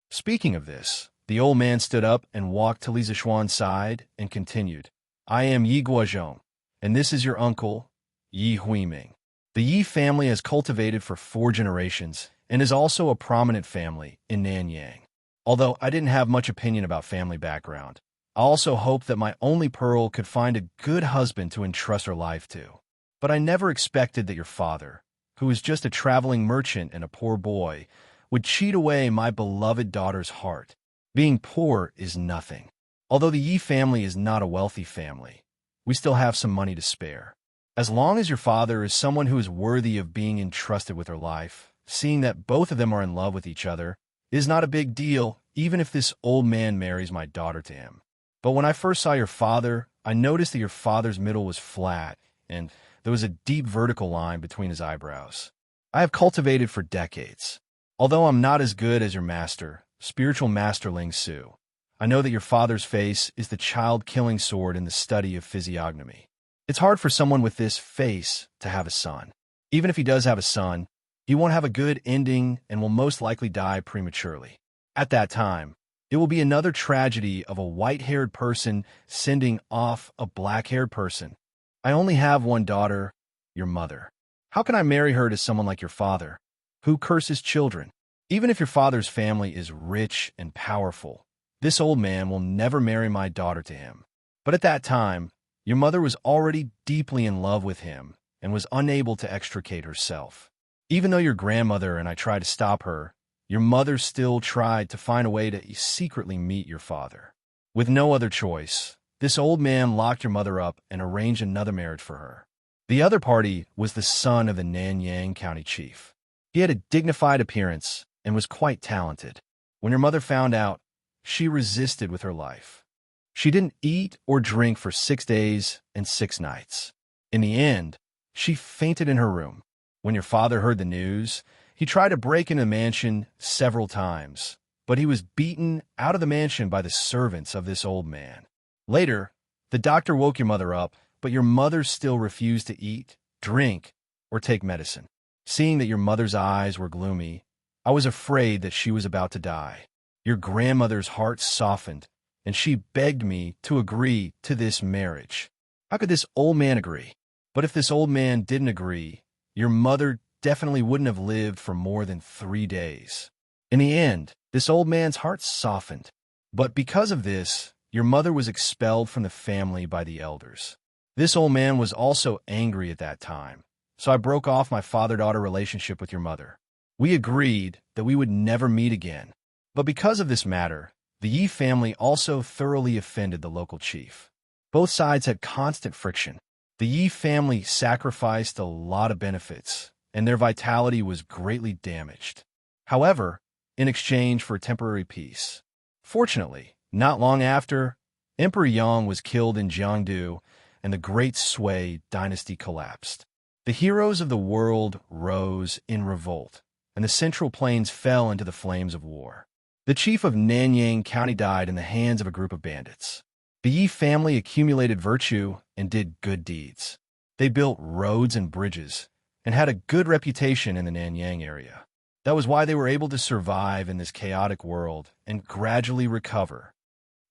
Speaking of this, the old man stood up and walked to Li Zixuan's side and continued, I am Yi Guozhong, and this is your uncle, Yi Huiming. The Yi family has cultivated for 4 generations and is also a prominent family in Nanyang. Although I didn't have much opinion about family background, I also hoped that my only pearl could find a good husband to entrust her life to. But I never expected that your father, who is just a traveling merchant and a poor boy, would cheat away my beloved daughter's heart. Being poor is nothing. Although the Yi family is not a wealthy family, we still have some money to spare. As long as your father is someone who is worthy of being entrusted with her life, seeing that both of them are in love with each other is not a big deal, even if this old man marries my daughter to him. But when I first saw your father, I noticed that your father's middle was flat, and there was a deep vertical line between his eyebrows. I have cultivated for decades. Although I'm not as good as your master, spiritual master Ling Su, I know that your father's face is the child-killing sword in the study of physiognomy. It's hard for someone with this face to have a son. Even if he does have a son, he won't have a good ending and will most likely die prematurely. At that time, it will be another tragedy of a white-haired person sending off a black-haired person. I only have one daughter, your mother. How can I marry her to someone like your father, who curses children? Even if your father's family is rich and powerful, this old man will never marry my daughter to him. But at that time, your mother was already deeply in love with him and was unable to extricate herself. Even though your grandmother and I tried to stop her, your mother still tried to find a way to secretly meet your father. With no other choice, this old man locked your mother up and arranged another marriage for her. The other party was the son of the Nanyang County chief. He had a dignified appearance and was quite talented. When your mother found out, she resisted with her life. She didn't eat or drink for 6 days and 6 nights. In the end, she fainted in her room. When your father heard the news, he tried to break into the mansion several times, but he was beaten out of the mansion by the servants of this old man. Later, the doctor woke your mother up, but your mother still refused to eat, drink, or take medicine. Seeing that your mother's eyes were gloomy, I was afraid that she was about to die. Your grandmother's heart softened, and she begged me to agree to this marriage. How could this old man agree? But if this old man didn't agree, your mother definitely wouldn't have lived for more than 3 days. In the end, this old man's heart softened. But because of this, your mother was expelled from the family by the elders. This old man was also angry at that time, so I broke off my father-daughter relationship with your mother. We agreed that we would never meet again. But because of this matter, the Yi family also thoroughly offended the local chief. Both sides had constant friction. The Yi family sacrificed a lot of benefits, and their vitality was greatly damaged. However, in exchange for temporary peace. Fortunately, not long after, Emperor Yang was killed in Jiangdu, and the Great Sui dynasty collapsed. The heroes of the world rose in revolt, and the Central Plains fell into the flames of war. The chief of Nanyang County died in the hands of a group of bandits. The Yi family accumulated virtue and did good deeds. They built roads and bridges, and had a good reputation in the Nanyang area. That was why they were able to survive in this chaotic world and gradually recover.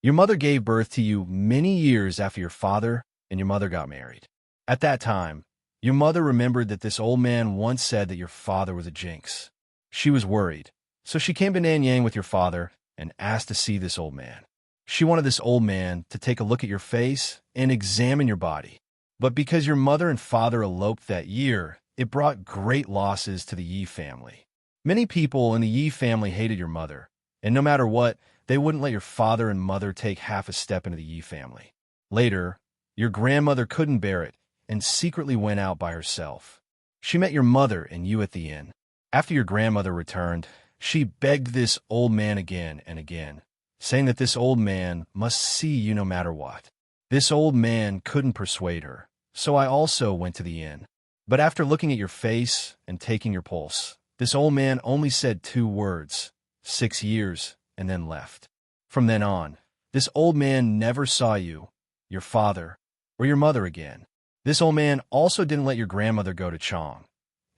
Your mother gave birth to you many years after your father and your mother got married. At that time, your mother remembered that this old man once said that your father was a jinx. She was worried, so she came to Nanyang with your father and asked to see this old man. She wanted this old man to take a look at your face and examine your body. But because your mother and father eloped that year, it brought great losses to the Yi family. Many people in the Yi family hated your mother, and no matter what, they wouldn't let your father and mother take half a step into the Yi family. Later, your grandmother couldn't bear it and secretly went out by herself. She met your mother and you at the inn. After your grandmother returned, she begged this old man again and again, saying that this old man must see you no matter what. This old man couldn't persuade her, so I also went to the inn. But after looking at your face and taking your pulse, this old man only said 2 words, 6 years, and then left. From then on, this old man never saw you, your father, or your mother again. This old man also didn't let your grandmother go to Chong.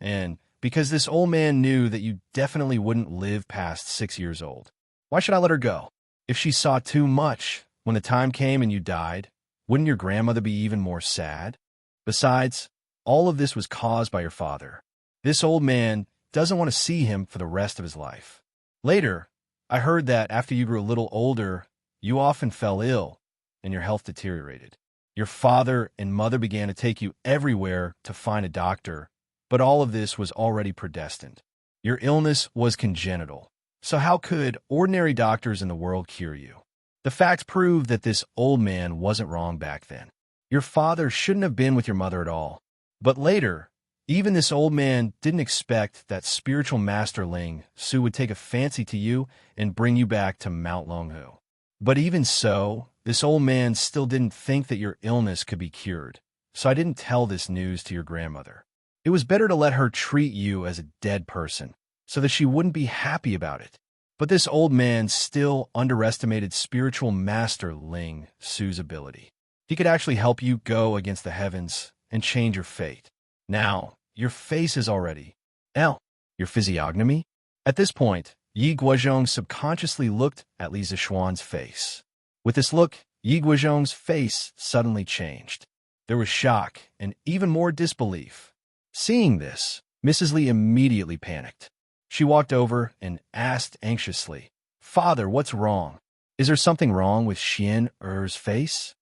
And because this old man knew that you definitely wouldn't live past 6 years old, why should I let her go? If she saw too much, when the time came and you died, wouldn't your grandmother be even more sad? Besides, all of this was caused by your father. This old man doesn't want to see him for the rest of his life. Later, I heard that after you grew a little older, you often fell ill and your health deteriorated. Your father and mother began to take you everywhere to find a doctor, but all of this was already predestined. Your illness was congenital, so how could ordinary doctors in the world cure you? The facts prove that this old man wasn't wrong back then. Your father shouldn't have been with your mother at all. But later, even this old man didn't expect that spiritual master Ling Su would take a fancy to you and bring you back to Mount Longhu. But even so, this old man still didn't think that your illness could be cured, so I didn't tell this news to your grandmother. It was better to let her treat you as a dead person, so that she wouldn't be happy about it. But this old man still underestimated spiritual master Ling Su's ability. He could actually help you go against the heavens and change your fate. Now, your face is already your physiognomy. At this point, Yi Guozhong subconsciously looked at Li Zishuan's face. With this look, Yi Guozhong's face suddenly changed. There was shock and even more disbelief. Seeing this, Mrs. Li immediately panicked. She walked over and asked anxiously, "Father, what's wrong? Is there something wrong with Xian Er's face?"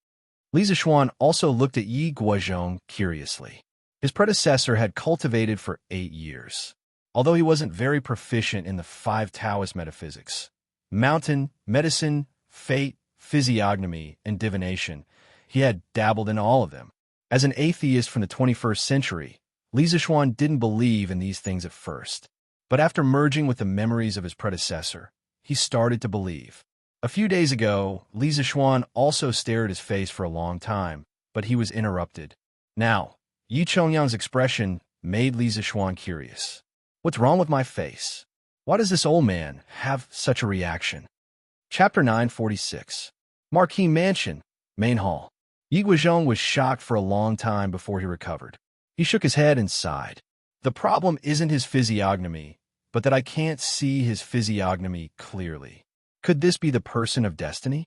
Li Zishuan also looked at Yi Guozhong curiously. His predecessor had cultivated for 8 years. Although he wasn't very proficient in the five Taoist metaphysics, mountain, medicine, fate, physiognomy, and divination, he had dabbled in all of them. As an atheist from the 21st century, Li Zixuan didn't believe in these things at first. But after merging with the memories of his predecessor, he started to believe. A few days ago, Li Zixuan also stared at his face for a long time, but he was interrupted. Now, Yi Chongyang's expression made Li Zixuan curious. What's wrong with my face? Why does this old man have such a reaction? Chapter 946. Marquis Mansion, Main Hall. Yi Guozhong was shocked for a long time before he recovered. He shook his head and sighed. The problem isn't his physiognomy, but that I can't see his physiognomy clearly. Could this be the person of destiny?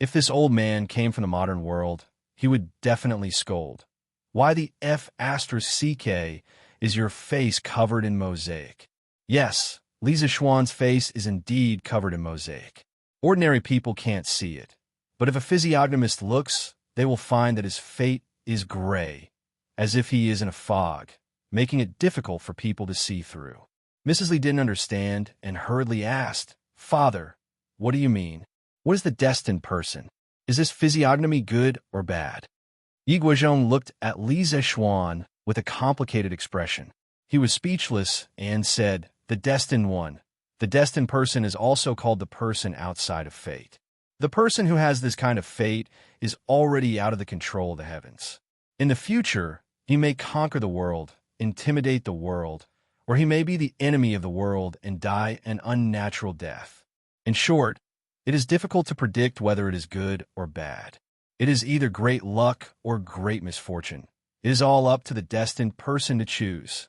If this old man came from the modern world, he would definitely scold. Why the F***CK is your face covered in mosaic? Yes, Li Zixuan's face is indeed covered in mosaic. Ordinary people can't see it, but if a physiognomist looks, they will find that his face is gray, as if he is in a fog, making it difficult for people to see through. Mrs. Li didn't understand and hurriedly asked, "Father, what do you mean? What is the destined person? Is this physiognomy good or bad?" Yi Guozhong looked at Li Zixuan with a complicated expression. He was speechless and said, "The destined one. The destined person is also called the person outside of fate. The person who has this kind of fate is already out of the control of the heavens. In the future, he may conquer the world, intimidate the world, or he may be the enemy of the world and die an unnatural death. In short, it is difficult to predict whether it is good or bad. It is either great luck or great misfortune. It is all up to the destined person to choose."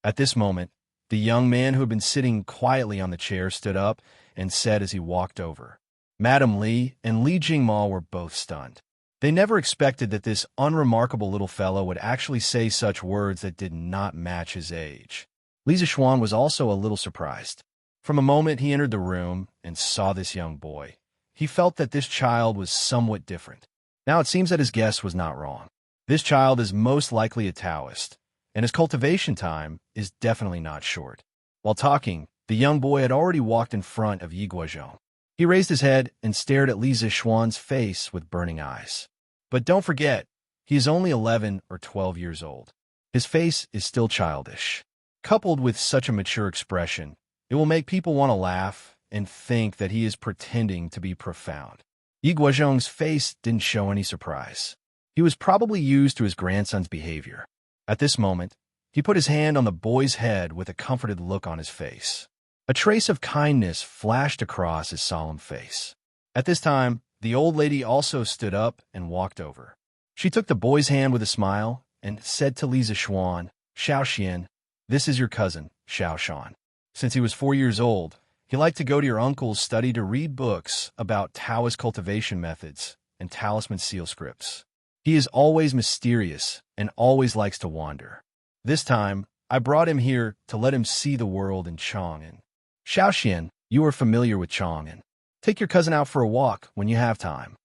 At this moment, the young man who had been sitting quietly on the chair stood up and said as he walked over. Madame Li and Li Jingma were both stunned. They never expected that this unremarkable little fellow would actually say such words that did not match his age. Li Zixuan was also a little surprised. From a moment he entered the room and saw this young boy, he felt that this child was somewhat different. Now it seems that his guess was not wrong. This child is most likely a Taoist, and his cultivation time is definitely not short. While talking, the young boy had already walked in front of Yi Guozhong. He raised his head and stared at Li Zixuan's face with burning eyes. But don't forget, he is only 11 or 12 years old. His face is still childish. Coupled with such a mature expression, it will make people want to laugh and think that he is pretending to be profound. Yi Guozhong's face didn't show any surprise. He was probably used to his grandson's behavior. At this moment, he put his hand on the boy's head with a comforted look on his face. A trace of kindness flashed across his solemn face. At this time, the old lady also stood up and walked over. She took the boy's hand with a smile and said to Li Zixuan, "Xiaoxian, this is your cousin, Xiaoshan. Since he was 4 years old, he liked to go to your uncle's study to read books about Taoist cultivation methods and talisman seal scripts. He is always mysterious and always likes to wander. This time, I brought him here to let him see the world in Chang'an. Xiaoxian, you are familiar with Chang'an. Take your cousin out for a walk when you have time."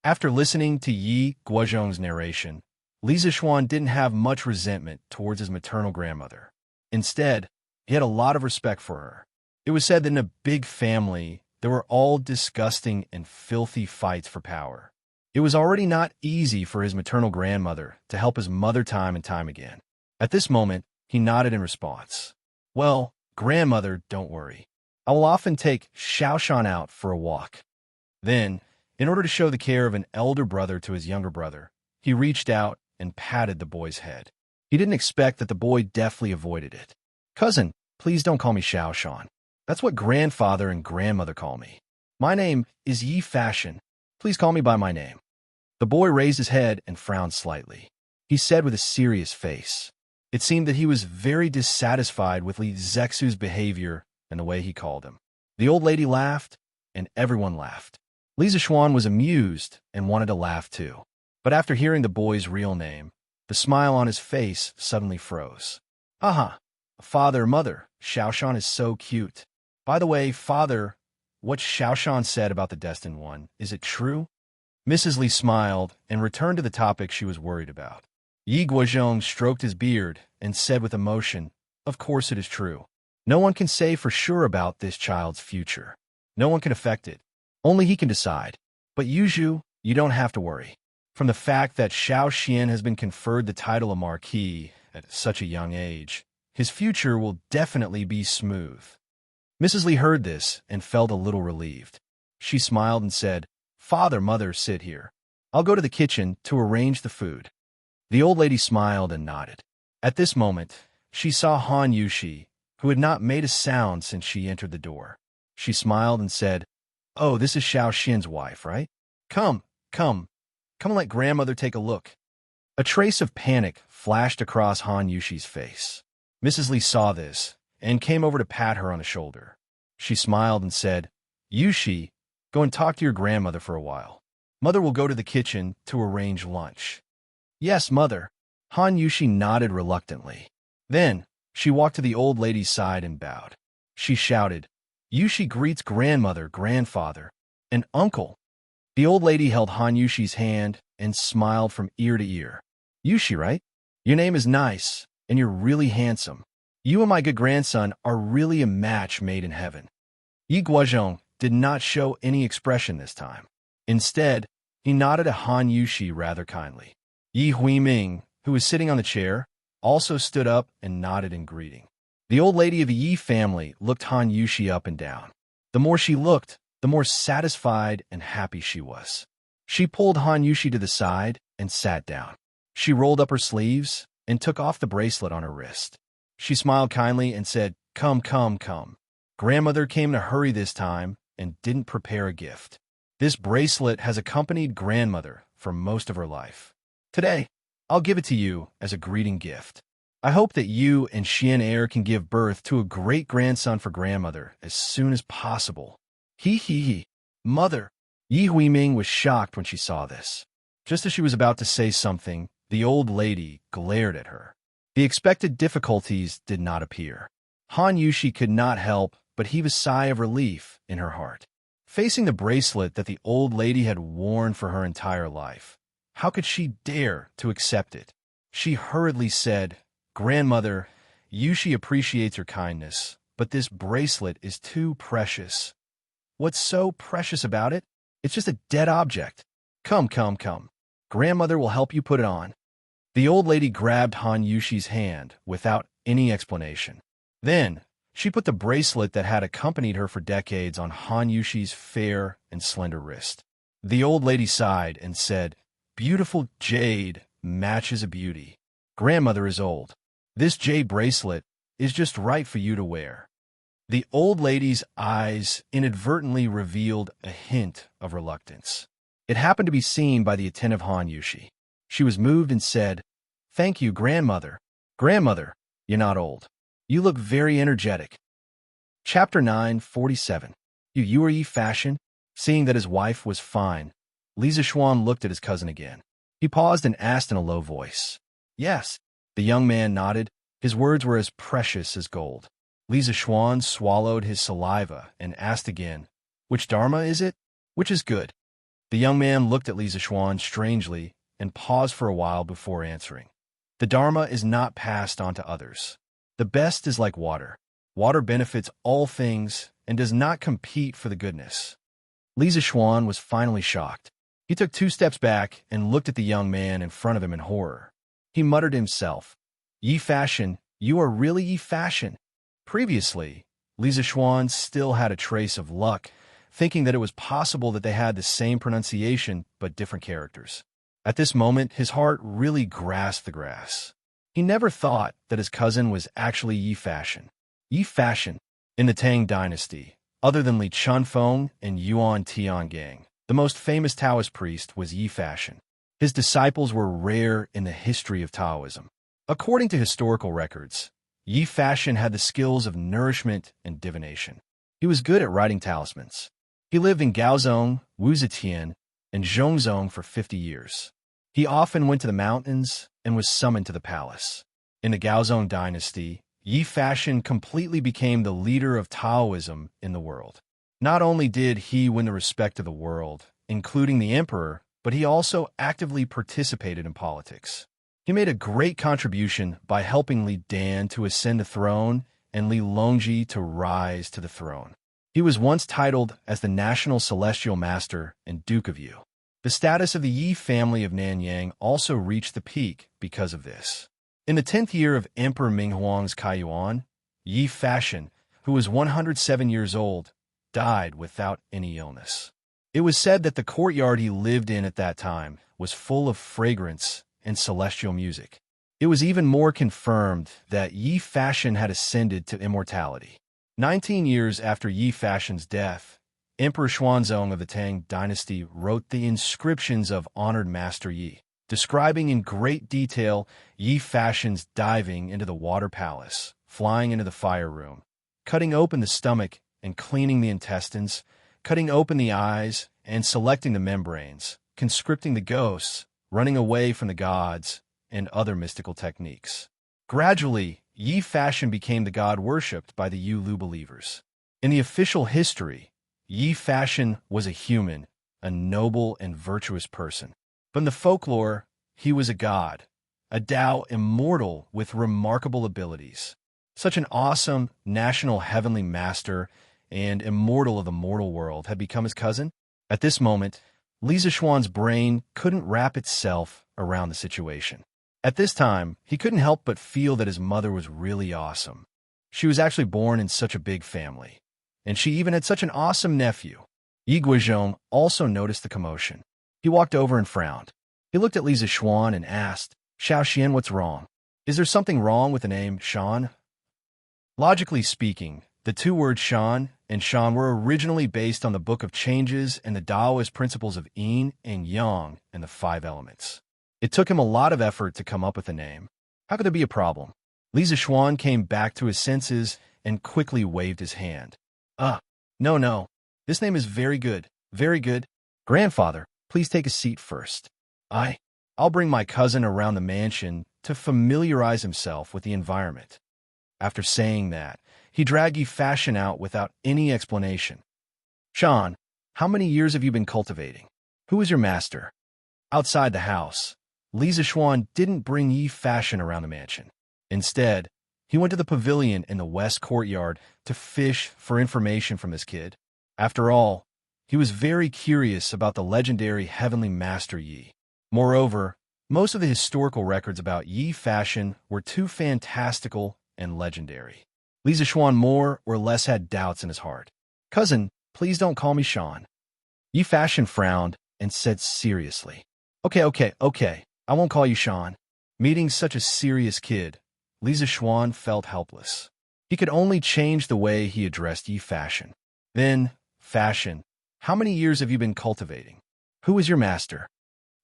After listening to Yi Guozhong's narration, Li Zixuan didn't have much resentment towards his maternal grandmother. Instead, he had a lot of respect for her. It was said that in a big family, there were all disgusting and filthy fights for power. It was already not easy for his maternal grandmother to help his mother time and time again. At this moment, he nodded in response. "Well, grandmother, don't worry. I will often take Xiaoshan out for a walk." Then, in order to show the care of an elder brother to his younger brother, he reached out and patted the boy's head. He didn't expect that the boy deftly avoided it. "Cousin, please don't call me Xiaoshan. That's what grandfather and grandmother call me. My name is Yi Fashion. Please call me by my name." The boy raised his head and frowned slightly. He said with a serious face. It seemed that he was very dissatisfied with Li Zexu's behavior and the way he called him. The old lady laughed, and everyone laughed. Li Zixuan was amused and wanted to laugh too. But after hearing the boy's real name, the smile on his face suddenly froze. "Aha! Father, mother, Xiaoshan is so cute. By the way, father, what Xiaoshan said about the destined one, is it true?" Mrs. Li smiled and returned to the topic she was worried about. Yi Guozhong stroked his beard and said with emotion, Of course it is true. No one can say for sure about this child's future. No one can affect it. Only he can decide. But Yuzhu, you don't have to worry. From the fact that Xiao Xian has been conferred the title of Marquis at such a young age, his future will definitely be smooth. Mrs. Li heard this and felt a little relieved. She smiled and said, "Father, Mother, sit here. I'll go to the kitchen to arrange the food." The old lady smiled and nodded. At this moment, she saw Han Yushi, who had not made a sound since she entered the door. She smiled and said, "Oh, this is Xiao Xian's wife, right? Come and let grandmother take a look." A trace of panic flashed across Han Yushi's face. Mrs. Li saw this and came over to pat her on the shoulder. She smiled and said, "Yushi, go and talk to your grandmother for a while. Mother will go to the kitchen to arrange lunch." "Yes, Mother." Han Yushi nodded reluctantly. Then, she walked to the old lady's side and bowed. She shouted, "Yushi greets grandmother, grandfather, and uncle." The old lady held Han Yushi's hand and smiled from ear to ear. "Yushi, right? Your name is nice, and you're really handsome. You and my good grandson are really a match made in heaven." Yi Guozhong did not show any expression this time. Instead, he nodded at Han Yushi rather kindly. Yi Huiming, who was sitting on the chair, also stood up and nodded in greeting. The old lady of the Yi family looked Han Yushi up and down. The more she looked, the more satisfied and happy she was. She pulled Han Yushi to the side and sat down. She rolled up her sleeves and took off the bracelet on her wrist. She smiled kindly and said, Come. Grandmother came in a hurry this time and didn't prepare a gift. This bracelet has accompanied grandmother for most of her life. Today, I'll give it to you as a greeting gift. I hope that you and Xian Heir can give birth to a great-grandson for grandmother as soon as possible. He. Mother. Yi Huiming was shocked when she saw this. Just as she was about to say something, the old lady glared at her. The expected difficulties did not appear. Han Yushi could not help but heave a sigh of relief in her heart. Facing the bracelet that the old lady had worn for her entire life, how could she dare to accept it? She hurriedly said, Grandmother, Yushi appreciates your kindness, but this bracelet is too precious. What's so precious about it? It's just a dead object. Come. Grandmother will help you put it on. The old lady grabbed Han Yushi's hand without any explanation. Then, she put the bracelet that had accompanied her for decades on Han Yushi's fair and slender wrist. The old lady sighed and said, Beautiful jade matches a beauty. Grandmother is old. This jade bracelet is just right for you to wear. The old lady's eyes inadvertently revealed a hint of reluctance. It happened to be seen by the attentive Han Yushi. She was moved and said, Thank you, Grandmother. Grandmother, you're not old. You look very energetic. Chapter 9:47. You are Yi Fashion? Seeing that his wife was fine, Li Zixuan looked at his cousin again. He paused and asked in a low voice. Yes. The young man nodded. His words were as precious as gold. Li Zixuan swallowed his saliva and asked again, Which Dharma is it? Which is good? The young man looked at Li Zixuan strangely and paused for a while before answering. The Dharma is not passed on to others. The best is like water. Water benefits all things and does not compete for the goodness. Li Zixuan was finally shocked. He took 2 steps back and looked at the young man in front of him in horror. He muttered to himself, Yi Fashion, you are really Yi Fashion. Previously, Li Zixuan still had a trace of luck, thinking that it was possible that they had the same pronunciation but different characters. At this moment, his heart really grasped the grass. He never thought that his cousin was actually Yi Fashion. Yi Fashion, in the Tang dynasty, other than Li Chunfeng and Yuan Tiangang, the most famous Taoist priest was Yi Fashion. His disciples were rare in the history of Taoism. According to historical records, Yi Fashion had the skills of nourishment and divination. He was good at writing talismans. He lived in Gaozong, Wuzetian, and Zhongzong for 50 years. He often went to the mountains and was summoned to the palace. In the Gaozong dynasty, Yi Fashion completely became the leader of Taoism in the world. Not only did he win the respect of the world, including the emperor, but he also actively participated in politics. He made a great contribution by helping Li Dan to ascend the throne and Li Longji to rise to the throne. He was once titled as the National Celestial Master and Duke of Yu. The status of the Yi family of Nanyang also reached the peak because of this. In the 10th year of Emperor Minghuang's Kaiyuan, Yi Fashion, who was 107 years old, died without any illness. It was said that the courtyard he lived in at that time was full of fragrance and celestial music. It was even more confirmed that Yi Fashion had ascended to immortality. 19 years after Yi Fashion's death, Emperor Xuanzong of the Tang dynasty wrote the inscriptions of Honored Master Yi, describing in great detail Yi Fashion's diving into the water palace, flying into the fire room, cutting open the stomach and cleaning the intestines, cutting open the eyes and selecting the membranes, conscripting the ghosts, running away from the gods, and other mystical techniques. Gradually, Yi Fashion became the god worshipped by the Yu-Lu believers. In the official history, Yi Fashion was a human, a noble and virtuous person. But in the folklore, he was a god, a Tao immortal with remarkable abilities. Such an awesome national heavenly master and immortal of the mortal world had become his cousin. At this moment, Li Zishuan's brain couldn't wrap itself around the situation. At this time, he couldn't help but feel that his mother was really awesome. She was actually born in such a big family, and she even had such an awesome nephew. Yi Guizhong also noticed the commotion. He walked over and frowned. He looked at Li Zishuan and asked, "Xiao Xian, what's wrong? Is there something wrong with the name Shan?" Logically speaking, the two words Shan and Shan were originally based on the Book of Changes and the Taoist principles of Yin and Yang and the 5 elements. It took him a lot of effort to come up with a name. How could there be a problem? Li Zishuan came back to his senses and quickly waved his hand. No. This name is very good, very good. Grandfather, please take a seat first. I'll bring my cousin around the mansion to familiarize himself with the environment. After saying that, he dragged Yi Fashion out without any explanation. Shan, how many years have you been cultivating? Who is your master? Outside the house, Li Zishuan didn't bring Yi Fashion around the mansion. Instead, he went to the pavilion in the west courtyard to fish for information from this kid. After all, he was very curious about the legendary heavenly master Yi. Moreover, most of the historical records about Yi Fashion were too fantastical and legendary. Li Zishuan more or less had doubts in his heart. Cousin, please don't call me Shan. Yi Fashion frowned and said seriously, Okay. I won't call you Shan. Meeting such a serious kid, Li Zishuan felt helpless. He could only change the way he addressed Yi Fashion. Then, Fashion, how many years have you been cultivating? Who is your master?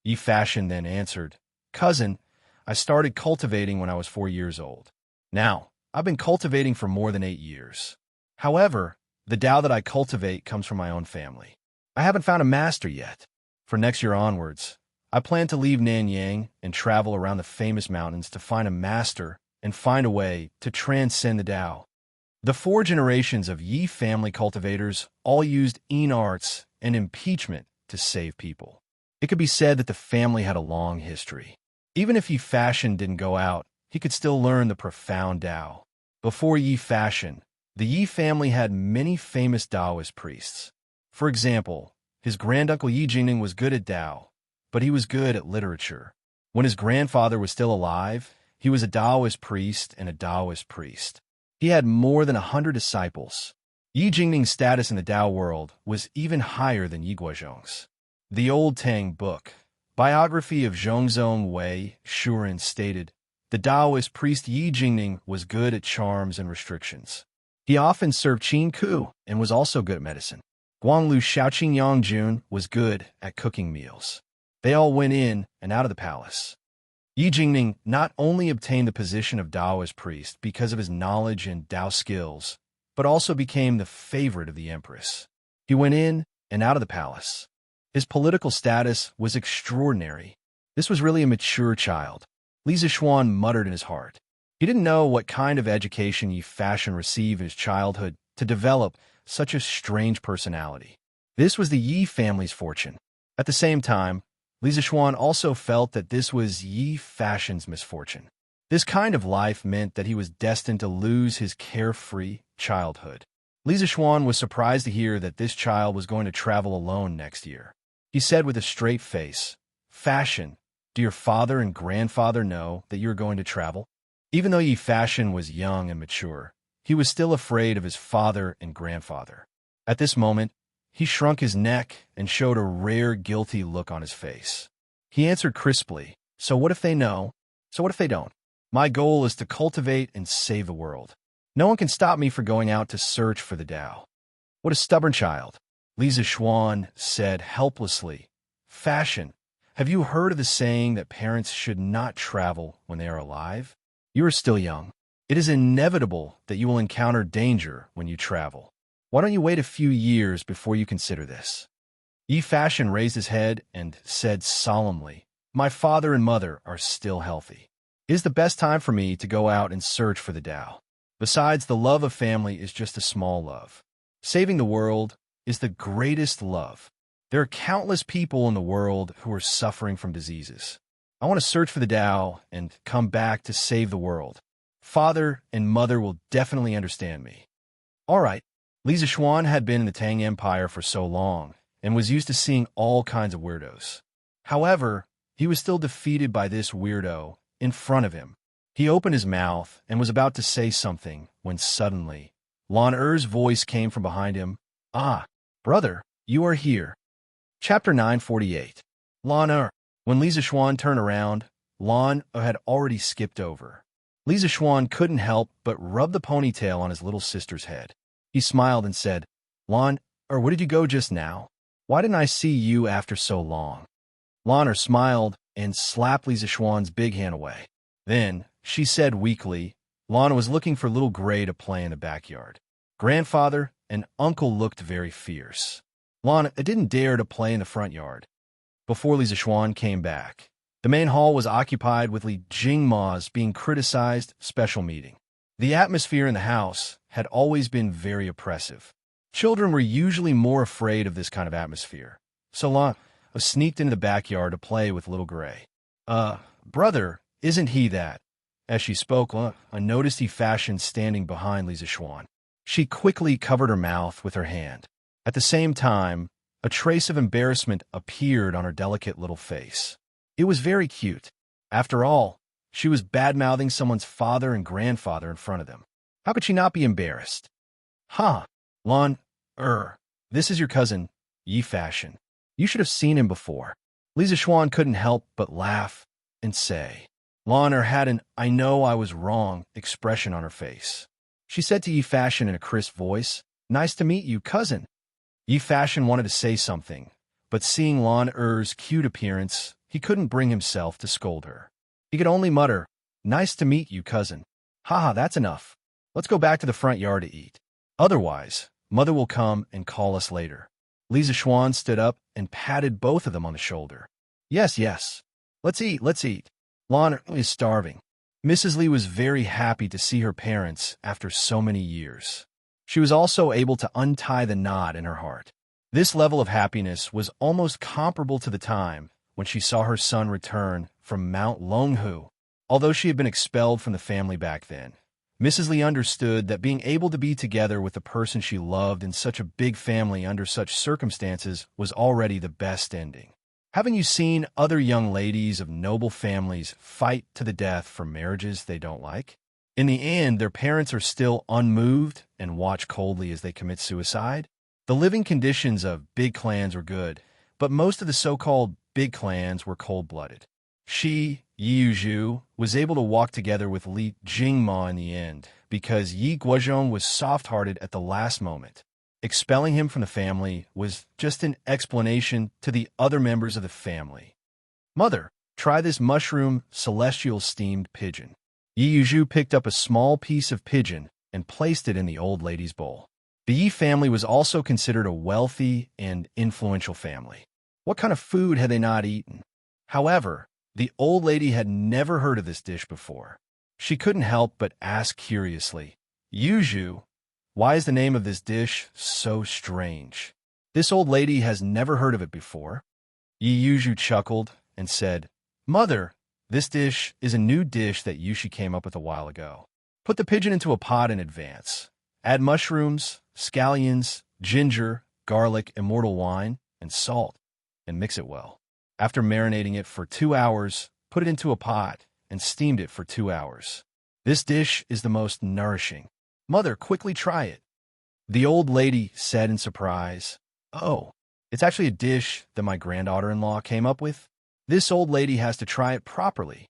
Yi Fashion then answered, Cousin, I started cultivating when I was 4 years old. Now, I've been cultivating for more than 8 years. However, the Tao that I cultivate comes from my own family. I haven't found a master yet. For next year onwards, I plan to leave Nanyang and travel around the famous mountains to find a master and find a way to transcend the Tao. The 4 generations of Yi family cultivators all used Yin arts and impeachment to save people. It could be said that the family had a long history. Even if Yi Fashion didn't go out, he could still learn the profound Tao. Before Yi Fashion, the Yi family had many famous Taoist priests. For example, his granduncle Yi Jingning was good at Tao, but he was good at literature. When his grandfather was still alive, he was a Taoist priest and a Taoist priest. He had more than 100 disciples. Yi Jingning's status in the Tao world was even higher than Yi Guizhong's. The Old Tang Book, biography of Zhongzong Wei Shuren, stated, the Taoist priest Yi Jingning was good at charms and restrictions. He often served Qin Ku and was also good at medicine. Guanglu Shaoqing Yangjun was good at cooking meals. They all went in and out of the palace. Yi Jingning not only obtained the position of Taoist priest because of his knowledge and Tao skills, but also became the favorite of the empress. He went in and out of the palace. His political status was extraordinary. This was really a mature child. Li Zishuan muttered in his heart. He didn't know what kind of education Yi Fashion received in his childhood to develop such a strange personality. This was the Yi family's fortune. At the same time, Li Zixuan also felt that this was Yi Fashion's misfortune. This kind of life meant that he was destined to lose his carefree childhood. Li Zixuan was surprised to hear that this child was going to travel alone next year. He said with a straight face, "Fashion, do your father and grandfather know that you are going to travel?" Even though Yi Fashion was young and mature, he was still afraid of his father and grandfather. At this moment, he shrunk his neck and showed a rare guilty look on his face. He answered crisply, "So what if they know? So what if they don't? My goal is to cultivate and save the world. No one can stop me from going out to search for the Tao." "What a stubborn child," Li Zixuan said helplessly. "Fashion, have you heard of the saying that parents should not travel when they are alive? You are still young. It is inevitable that you will encounter danger when you travel. Why don't you wait a few years before you consider this?" Yi Fashion raised his head and said solemnly, "My father and mother are still healthy. It is the best time for me to go out and search for the Tao. Besides, the love of family is just a small love. Saving the world is the greatest love. There are countless people in the world who are suffering from diseases. I want to search for the Tao and come back to save the world. Father and mother will definitely understand me." All right. Li Zixuan had been in the Tang Empire for so long and was used to seeing all kinds of weirdos. However, he was still defeated by this weirdo in front of him. He opened his mouth and was about to say something when suddenly, Lan Er's voice came from behind him. "Ah, brother, you are here." Chapter 948. Lan Er. When Li Zixuan turned around, Lan Er had already skipped over. Li Zixuan couldn't help but rub the ponytail on his little sister's head. He smiled and said, "Lan Er, where did you go just now? Why didn't I see you after so long?" Lan Er smiled and slapped Li Zixuan's big hand away. Then, she said weakly, Lan was looking for little Gray to play in the backyard. Grandfather and uncle looked very fierce. Lan didn't dare to play in the front yard. Before Li Zixuan came back, the main hall was occupied with Li Jingma's being criticized special meeting. The atmosphere in the house had always been very oppressive. Children were usually more afraid of this kind of atmosphere. So Lan sneaked into the backyard to play with little Gray. Brother, isn't he that?" As she spoke, I noticed Yi Fashion standing behind Li Zixuan. She quickly covered her mouth with her hand. At the same time, a trace of embarrassment appeared on her delicate little face. It was very cute. After all, she was bad-mouthing someone's father and grandfather in front of them. How could she not be embarrassed? "Huh, Lan this is your cousin, Yi Fashion. You should have seen him before." Li Zixuan couldn't help but laugh and say. Lan had an "I know I was wrong" expression on her face. She said to Yi Fashion in a crisp voice, "Nice to meet you, cousin." Yi Fashion wanted to say something, but seeing Lan Er's cute appearance, he couldn't bring himself to scold her. He could only mutter, "Nice to meet you, cousin. Haha, that's enough. Let's go back to the front yard to eat. Otherwise, mother will come and call us later." Li Zixuan stood up and patted both of them on the shoulder. Yes. Let's eat, let's eat. Lan is starving." Mrs. Li was very happy to see her parents after so many years. She was also able to untie the knot in her heart. This level of happiness was almost comparable to the time when she saw her son return from Mount Longhu. Although she had been expelled from the family back then, Mrs. Li understood that being able to be together with the person she loved in such a big family under such circumstances was already the best ending. Haven't you seen other young ladies of noble families fight to the death for marriages they don't like? In the end, their parents are still unmoved and watch coldly as they commit suicide. The living conditions of big clans were good, but most of the so-called big clans were cold-blooded. She, Yi Yuzhu, was able to walk together with Li Jingma in the end because Yi Guozhong was soft-hearted at the last moment. Expelling him from the family was just an explanation to the other members of the family. "Mother, try this mushroom celestial steamed pigeon." Yi Yuzhu picked up a small piece of pigeon and placed it in the old lady's bowl. The Yi family was also considered a wealthy and influential family. What kind of food had they not eaten? However, the old lady had never heard of this dish before. She couldn't help but ask curiously, "Yuzhu, why is the name of this dish so strange? This old lady has never heard of it before." Yi Yuzhu chuckled and said, "Mother, this dish is a new dish that Yushi came up with a while ago. Put the pigeon into a pot in advance. Add mushrooms, scallions, ginger, garlic, immortal wine, and salt, and mix it well. After marinating it for 2 hours, put it into a pot and steamed it for 2 hours. This dish is the most nourishing. Mother, quickly try it." The old lady said in surprise, "Oh, it's actually a dish that my granddaughter-in-law came up with. This old lady has to try it properly."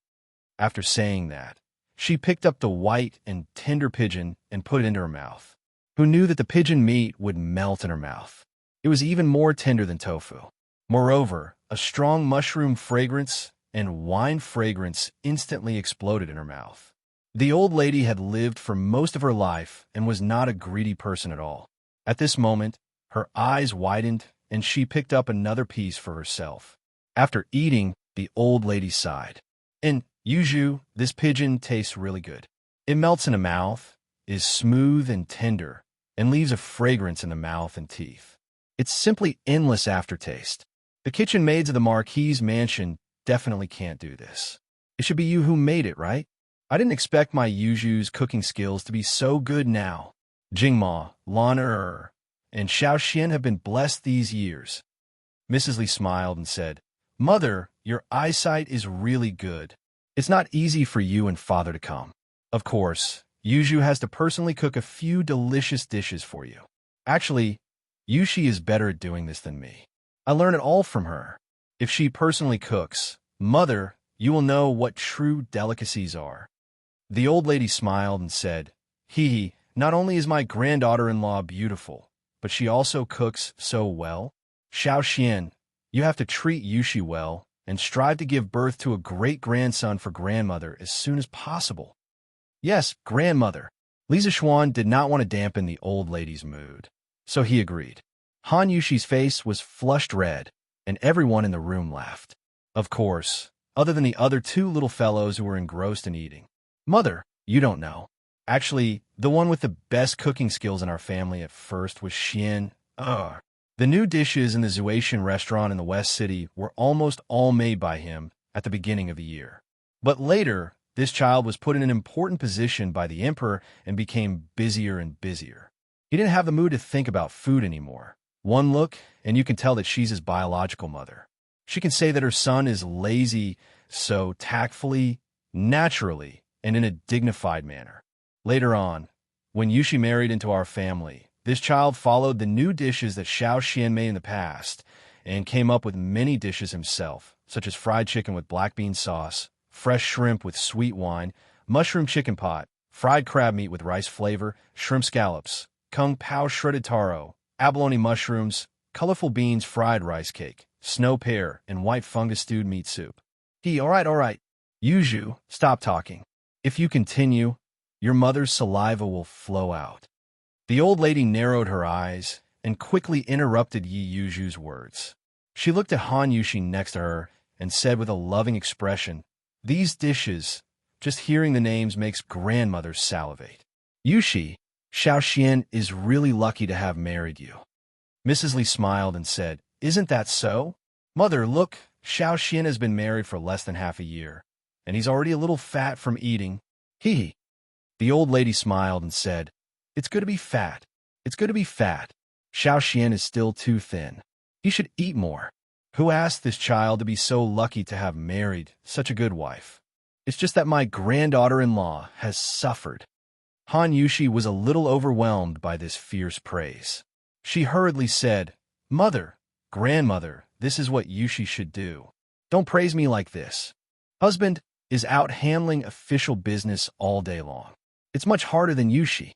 After saying that, she picked up the white and tender pigeon and put it into her mouth. Who knew that the pigeon meat would melt in her mouth? It was even more tender than tofu. Moreover, a strong mushroom fragrance and wine fragrance instantly exploded in her mouth. The old lady had lived for most of her life and was not a greedy person at all. At this moment, her eyes widened and she picked up another piece for herself. After eating, the old lady sighed. "And Yuzu, this pigeon tastes really good. It melts in the mouth, is smooth and tender, and leaves a fragrance in the mouth and teeth. It's simply endless aftertaste. The kitchen maids of the Marquis's mansion definitely can't do this. It should be you who made it, right? I didn't expect my Yuzu's cooking skills to be so good now. Jingma, Lan Er, and Xiaoxian have been blessed these years." Mrs. Li smiled and said, "Mother, your eyesight is really good. It's not easy for you and father to come. Of course, Yuzu has to personally cook a few delicious dishes for you. Actually, Yushi is better at doing this than me. I learn it all from her. If she personally cooks, Mother, you will know what true delicacies are." The old lady smiled and said, "Hee, not only is my granddaughter-in-law beautiful, but she also cooks so well. Xiaoxian, you have to treat Yushi well and strive to give birth to a great-grandson for grandmother as soon as possible." "Yes, grandmother." Li Zishuan did not want to dampen the old lady's mood, so he agreed. Han Yushi's face was flushed red, and everyone in the room laughed. Of course, other than the other two little fellows who were engrossed in eating. "Mother, you don't know. Actually, the one with the best cooking skills in our family at first was Xian. Ugh. The new dishes in the Zuatian restaurant in the West City were almost all made by him at the beginning of the year. But later, this child was put in an important position by the emperor and became busier and busier. He didn't have the mood to think about food anymore. One look, and you can tell that she's his biological mother. She can say that her son is lazy so tactfully, naturally, and in a dignified manner. Later on, when Yushi married into our family, this child followed the new dishes that Xiaoxian made in the past and came up with many dishes himself, such as fried chicken with black bean sauce, fresh shrimp with sweet wine, mushroom chicken pot, fried crab meat with rice flavor, shrimp scallops, kung pao shredded taro, abalone mushrooms, colorful beans fried rice cake, snow pear, and white fungus stewed meat soup. All right. Yuzu, stop talking. If you continue, your mother's saliva will flow out." The old lady narrowed her eyes and quickly interrupted Yi Yuzu's words. She looked at Han Yushi next to her and said with a loving expression, "These dishes, just hearing the names makes grandmother salivate. Yushi, Xiaoxian is really lucky to have married you." Mrs. Li smiled and said, "Isn't that so? Mother, look, Xiaoxian has been married for less than half a year, and he's already a little fat from eating. Hee." The old lady smiled and said, "It's good to be fat. It's good to be fat. Xiaoxian is still too thin. He should eat more. Who asked this child to be so lucky to have married such a good wife? It's just that my granddaughter-in-law has suffered." Han Yushi was a little overwhelmed by this fierce praise. She hurriedly said, "Mother, grandmother, this is what Yushi should do. Don't praise me like this. Husband is out handling official business all day long. It's much harder than Yushi.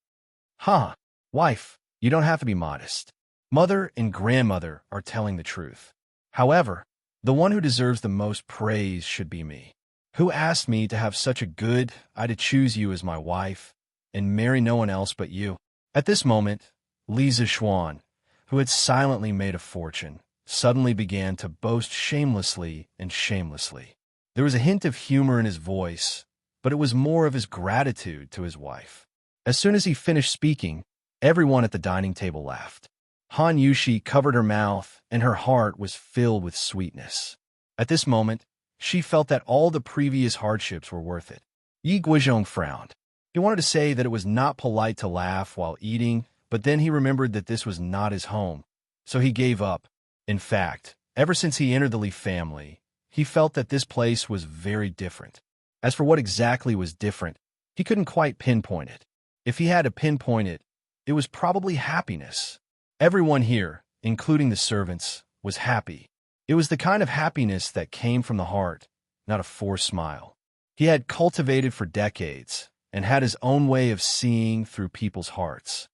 Ha, wife, you don't have to be modest. Mother and grandmother are telling the truth. However, the one who deserves the most praise should be me. Who asked me to have such a good, to choose you as my wife and marry no one else but you?" At this moment, Li Zishuan, who had silently made a fortune, suddenly began to boast shamelessly and shamelessly. There was a hint of humor in his voice, but it was more of his gratitude to his wife. As soon as he finished speaking, everyone at the dining table laughed. Han Yushi covered her mouth, and her heart was filled with sweetness. At this moment, she felt that all the previous hardships were worth it. Yi Guizhong frowned. He wanted to say that it was not polite to laugh while eating, but then he remembered that this was not his home, so he gave up. In fact, ever since he entered the Li family, he felt that this place was very different. As for what exactly was different, he couldn't quite pinpoint it. If he had to pinpoint it, it was probably happiness. Everyone here, including the servants, was happy. It was the kind of happiness that came from the heart, not a forced smile. He had cultivated for decades and had his own way of seeing through people's hearts.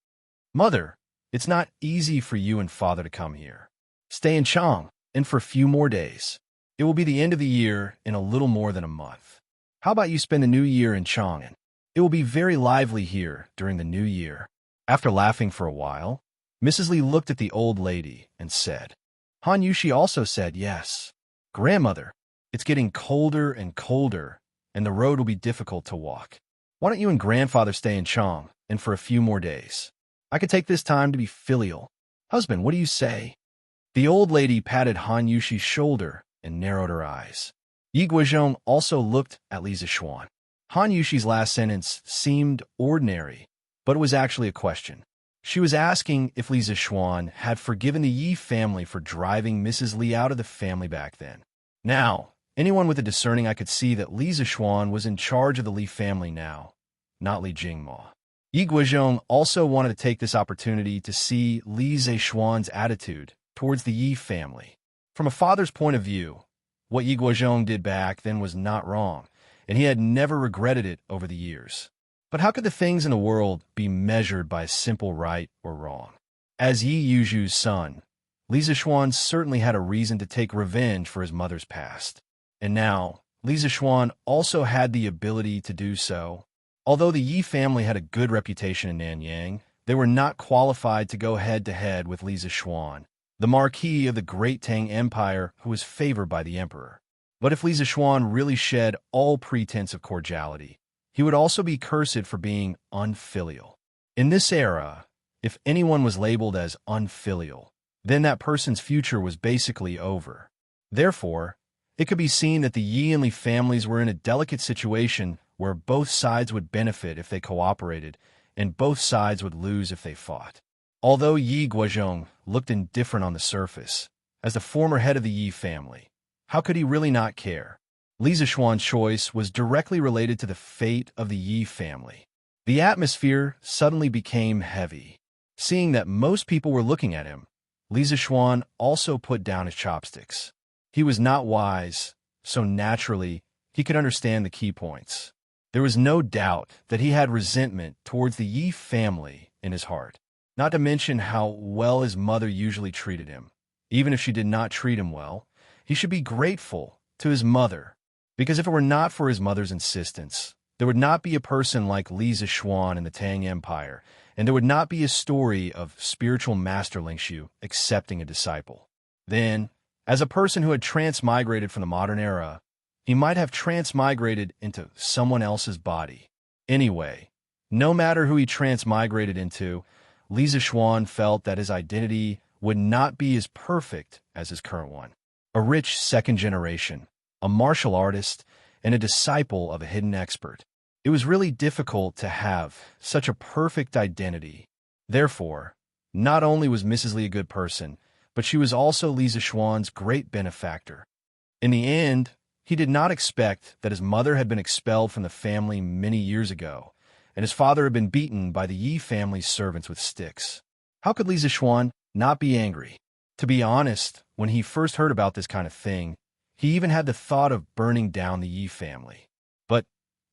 Mother, it's not easy for you and father to come here. Stay in Chang, and for a few more days. It will be the end of the year in a little more than a month. How about you spend the new year in Chang'an? It will be very lively here during the new year. After laughing for a while, Mrs. Li looked at the old lady and said, Han Yushi also said yes. Grandmother, it's getting colder and colder, and the road will be difficult to walk. Why don't you and grandfather stay in Chang, and for a few more days? I could take this time to be filial. Husband, what do you say? The old lady patted Han Yushi's shoulder and narrowed her eyes. Yi Guizhong also looked at Li Zixuan. Han Yushi's last sentence seemed ordinary, but it was actually a question. She was asking if Li Zixuan had forgiven the Yi family for driving Mrs. Li out of the family back then. Now, anyone with a discerning eye could see that Li Zixuan was in charge of the Li family now, not Li Jingma. Yi Guizhong also wanted to take this opportunity to see Li Zixuan's attitude towards the Yi family. From a father's point of view, what Yi Guizhong did back then was not wrong, and he had never regretted it over the years. But how could the things in the world be measured by a simple right or wrong? As Yi Yuzhu's son, Li Zixuan certainly had a reason to take revenge for his mother's past. And now, Li Zixuan also had the ability to do so. Although the Yi family had a good reputation in Nanyang, they were not qualified to go head-to-head with Li Zixuan, the marquis of the Great Tang Empire who was favored by the emperor. But if Li Zixuan really shed all pretense of cordiality, he would also be cursed for being unfilial. In this era, if anyone was labeled as unfilial, then that person's future was basically over. Therefore, it could be seen that the Yi and Li families were in a delicate situation where both sides would benefit if they cooperated, and both sides would lose if they fought. Although Yi Guizhong looked indifferent on the surface, as the former head of the Yi family, how could he really not care? Li Zixuan's choice was directly related to the fate of the Yi family. The atmosphere suddenly became heavy. Seeing that most people were looking at him, Li Zixuan also put down his chopsticks. He was not wise, so naturally, he could understand the key points. There was no doubt that he had resentment towards the Yi family in his heart, not to mention how well his mother usually treated him. Even if she did not treat him well, he should be grateful to his mother, because if it were not for his mother's insistence, there would not be a person like Li Zixuan in the Tang Empire, and there would not be a story of spiritual master Lingshu accepting a disciple. Then, as a person who had transmigrated from the modern era, he might have transmigrated into someone else's body. Anyway, no matter who he transmigrated into, Li Zixuan felt that his identity would not be as perfect as his current one. A rich second generation, a martial artist, and a disciple of a hidden expert. It was really difficult to have such a perfect identity. Therefore, not only was Mrs. Li a good person, but she was also Li Zixuan's great benefactor. In the end, he did not expect that his mother had been expelled from the family many years ago, and his father had been beaten by the Yi family's servants with sticks. How could Li Zixuan not be angry? To be honest, when he first heard about this kind of thing, he even had the thought of burning down the Yi family. But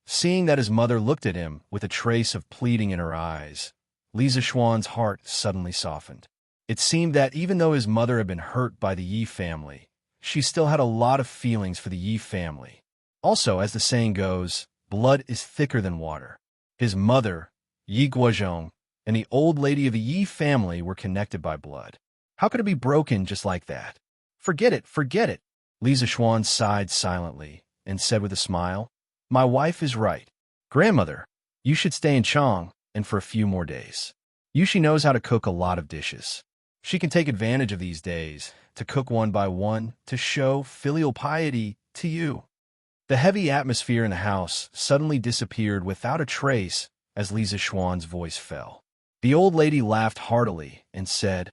seeing that his mother looked at him with a trace of pleading in her eyes, Li Zixuan's heart suddenly softened. It seemed that even though his mother had been hurt by the Yi family, she still had a lot of feelings for the Yi family. Also, as the saying goes, blood is thicker than water. His mother, Yi Guizhong, and the old lady of the Yi family were connected by blood. How could it be broken just like that? Forget it, forget it. Li Zixuan sighed silently and said with a smile, My wife is right. Grandmother, you should stay in Chang and for a few more days. Yushi knows how to cook a lot of dishes. She can take advantage of these days to cook one by one to show filial piety to you. The heavy atmosphere in the house suddenly disappeared without a trace as Lisa Schwann's voice fell. The old lady laughed heartily and said,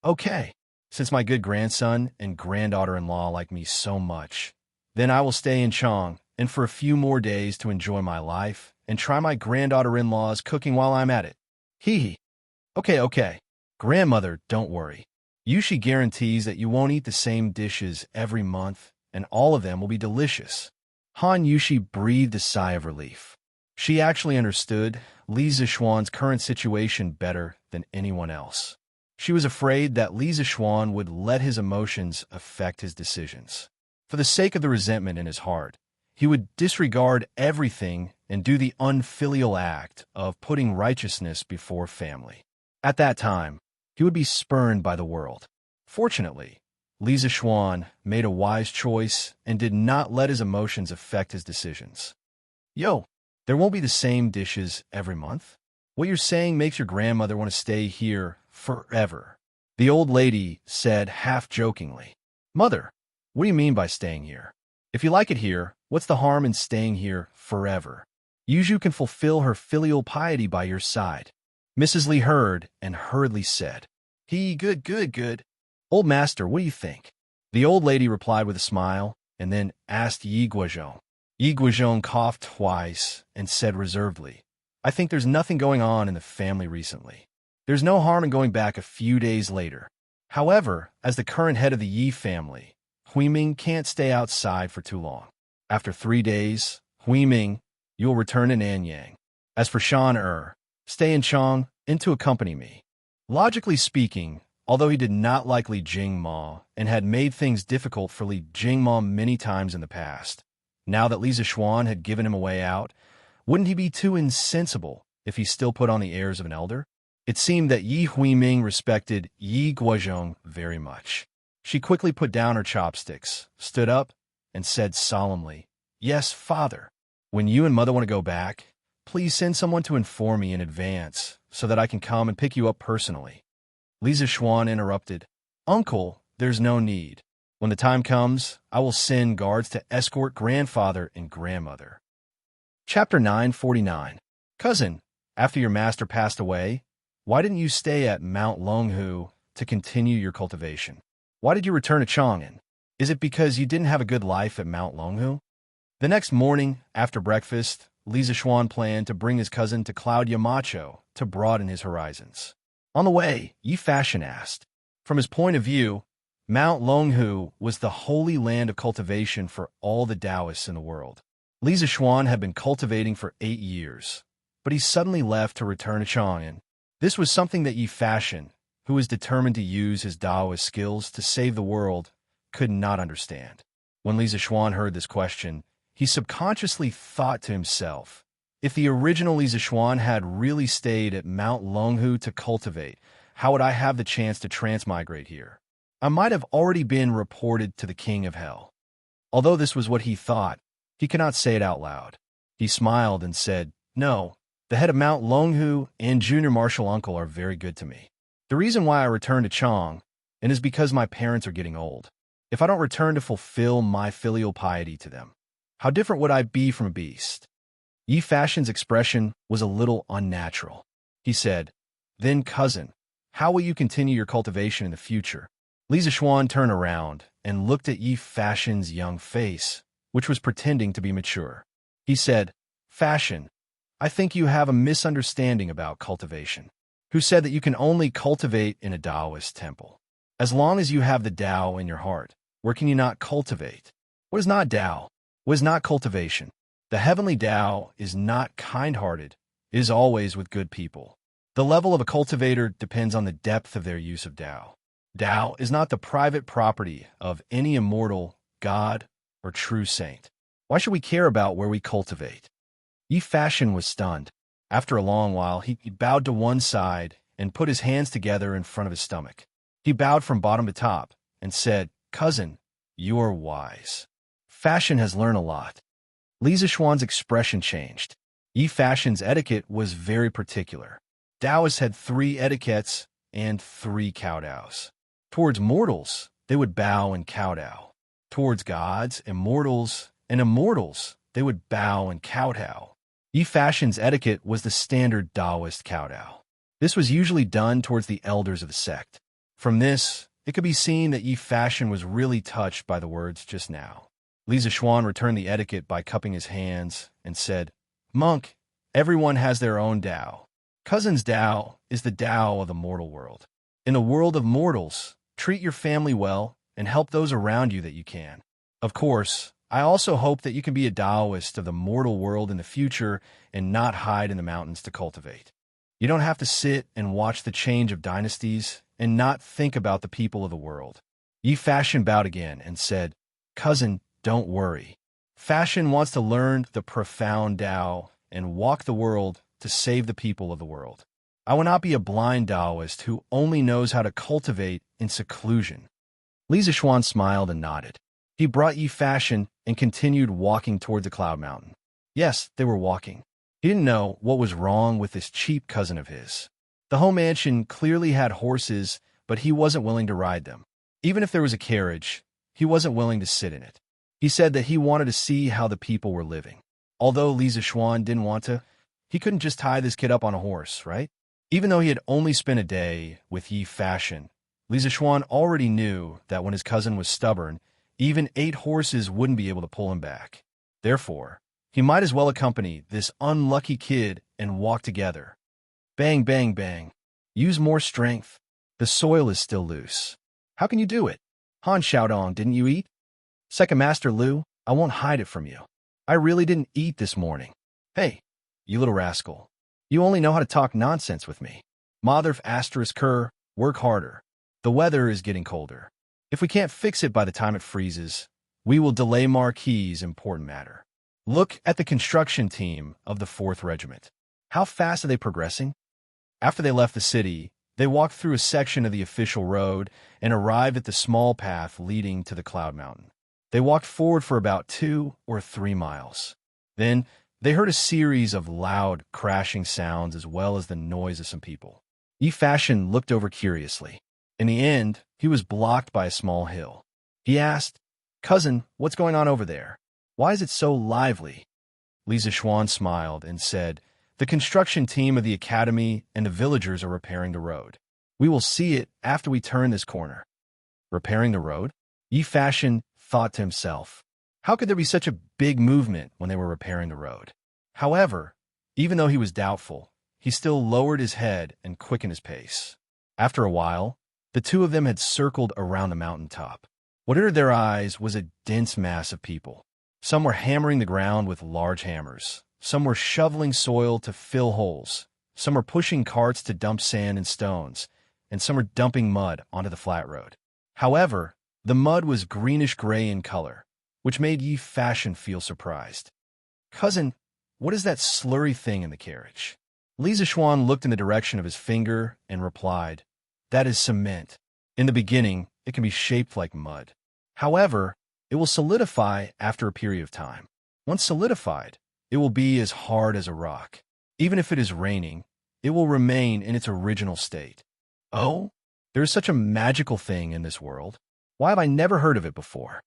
"Okay, since my good grandson and granddaughter-in-law like me so much, then I will stay in Chang and for a few more days to enjoy my life and try my granddaughter-in-law's cooking while I'm at it. Hee hee. Okay. Grandmother, don't worry. Yushi guarantees that you won't eat the same dishes every month, and all of them will be delicious." Han Yushi breathed a sigh of relief. She actually understood Lisa Schwann's current situation better than anyone else. She was afraid that Lisa Schwann would let his emotions affect his decisions. For the sake of the resentment in his heart, he would disregard everything and do the unfilial act of putting righteousness before family. At that time, he would be spurned by the world. Fortunately, Lisa Schwann made a wise choice and did not let his emotions affect his decisions. Yo, there won't be the same dishes every month? What you're saying makes your grandmother want to stay here forever, the old lady said half-jokingly. Mother, what do you mean by staying here? If you like it here, what's the harm in staying here forever? Yuju can fulfill her filial piety by your side. Mrs. Li heard and hurriedly said, Good. Old master, what do you think? The old lady replied with a smile and then asked Yi Guozhong. Yi Guozhong coughed twice and said reservedly, I think there's nothing going on in the family recently. There's no harm in going back a few days later. However, as the current head of the Yi family, Huiming can't stay outside for too long. After 3 days, Huiming, you'll return to Nanyang. As for Shan stay in Chang and to accompany me. Logically speaking, although he did not like Li Jingma and had made things difficult for Li Jingma many times in the past, now that Lisa Schwann had given him a way out, wouldn't he be too insensible if he still put on the airs of an elder? It seemed that Yi Huiming respected Yi Guozhong very much. She quickly put down her chopsticks, stood up, and said solemnly, Yes, father. When you and mother want to go back, please send someone to inform me in advance so that I can come and pick you up personally. Lisa Schwann interrupted, Uncle, there's no need. When the time comes, I will send guards to escort grandfather and grandmother. Chapter 949. Cousin, after your master passed away, why didn't you stay at Mount Longhu to continue your cultivation? Why did you return to Chang'an? Is it because you didn't have a good life at Mount Longhu? The next morning, after breakfast, Lisa Schwann planned to bring his cousin to Cloud Yamacho to broaden his horizons. On the way, Yi Fashion asked. From his point of view, Mount Longhu was the holy land of cultivation for all the Taoists in the world. Lisa Schwann had been cultivating for 8 years, but he suddenly left to return to Chang'an. This was something that Yi Fashion, who was determined to use his Taoist skills to save the world, could not understand. When Lisa Schwann heard this question, he subconsciously thought to himself, if the original Lisa Schwann had really stayed at Mount Longhu to cultivate, how would I have the chance to transmigrate here? I might have already been reported to the King of Hell. Although this was what he thought, he could not say it out loud. He smiled and said, No, the head of Mount Longhu and Junior Marshal Uncle are very good to me. The reason why I returned to Chang is because my parents are getting old. If I don't return to fulfill my filial piety to them, how different would I be from a beast? Yi Fashion's expression was a little unnatural. He said, Then, cousin, how will you continue your cultivation in the future? Lisa Schwann turned around and looked at Yi Fashion's young face, which was pretending to be mature. He said, Fashion, I think you have a misunderstanding about cultivation. Who said that you can only cultivate in a Taoist temple? As long as you have the Tao in your heart, where can you not cultivate? What is not Tao? What is not cultivation? The heavenly Tao is not kind-hearted, it is always with good people. The level of a cultivator depends on the depth of their use of Tao. Tao is not the private property of any immortal, God, or true saint. Why should we care about where we cultivate? Yi Fashion was stunned. After a long while, he bowed to one side and put his hands together in front of his stomach. He bowed from bottom to top and said, Cousin, you are wise. Fashion has learned a lot. Lisa Schwann's expression changed. Yi Fashion's etiquette was very particular. Taoists had 3 etiquettes, and 3 kowtows. Towards mortals, they would bow and kowtow. Towards gods, immortals, and immortals, they would bow and kowtow. Yi Fashion's etiquette was the standard Taoist kowtow. This was usually done towards the elders of the sect. From this, it could be seen that Yi Fashion was really touched by the words just now. Li Zixuan returned the etiquette by cupping his hands and said, "Monk, everyone has their own Tao. Cousin's Tao is the Tao of the mortal world. In the world of mortals, treat your family well and help those around you that you can. Of course, I also hope that you can be a Taoist of the mortal world in the future and not hide in the mountains to cultivate. You don't have to sit and watch the change of dynasties and not think about the people of the world." Yi Fashion bowed again and said, "Cousin, don't worry. Fashion wants to learn the profound Tao and walk the world to save the people of the world. I will not be a blind Taoist who only knows how to cultivate in seclusion." Li Zixuan smiled and nodded. He brought Yi Fashion and continued walking toward the Cloud Mountain. Yes, they were walking. He didn't know what was wrong with this cheap cousin of his. The home mansion clearly had horses, but he wasn't willing to ride them. Even if there was a carriage, he wasn't willing to sit in it. He said that he wanted to see how the people were living. Although Li Zixuan didn't want to, he couldn't just tie this kid up on a horse, right? Even though he had only spent a day with Yi Fashion, Li Zixuan already knew that when his cousin was stubborn, even 8 horses wouldn't be able to pull him back. Therefore, he might as well accompany this unlucky kid and walk together. Bang, bang, bang. Use more strength. The soil is still loose. How can you do it? Han Xiaodong, didn't you eat? Second Master Lu, I won't hide it from you. I really didn't eat this morning. Hey, you little rascal. You only know how to talk nonsense with me. Mother asterisk Kerr, work harder. The weather is getting colder. If we can't fix it by the time it freezes, we will delay Marquis's important matter. Look at the construction team of the 4th Regiment. How fast are they progressing? After they left the city, they walked through a section of the official road and arrived at the small path leading to the Cloud Mountain. They walked forward for about 2 or 3 miles. Then, they heard a series of loud, crashing sounds as well as the noise of some people. Yi Fashion looked over curiously. In the end, he was blocked by a small hill. He asked, "Cousin, what's going on over there? Why is it so lively?" Li Zixuan smiled and said, "The construction team of the academy and the villagers are repairing the road. We will see it after we turn this corner." Repairing the road? Yi Fashion thought to himself, how could there be such a big movement when they were repairing the road? However, even though he was doubtful, he still lowered his head and quickened his pace. After a while, the two of them had circled around the mountaintop. What entered their eyes was a dense mass of people. Some were hammering the ground with large hammers. Some were shoveling soil to fill holes. Some were pushing carts to dump sand and stones, and some were dumping mud onto the flat road. However, the mud was greenish-gray in color, which made Yi Fashion feel surprised. "Cousin, what is that slurry thing in the carriage?" Li Zixuan looked in the direction of his finger and replied, "That is cement. In the beginning, it can be shaped like mud. However, it will solidify after a period of time. Once solidified, it will be as hard as a rock. Even if it is raining, it will remain in its original state." Oh, there is such a magical thing in this world. Why have I never heard of it before?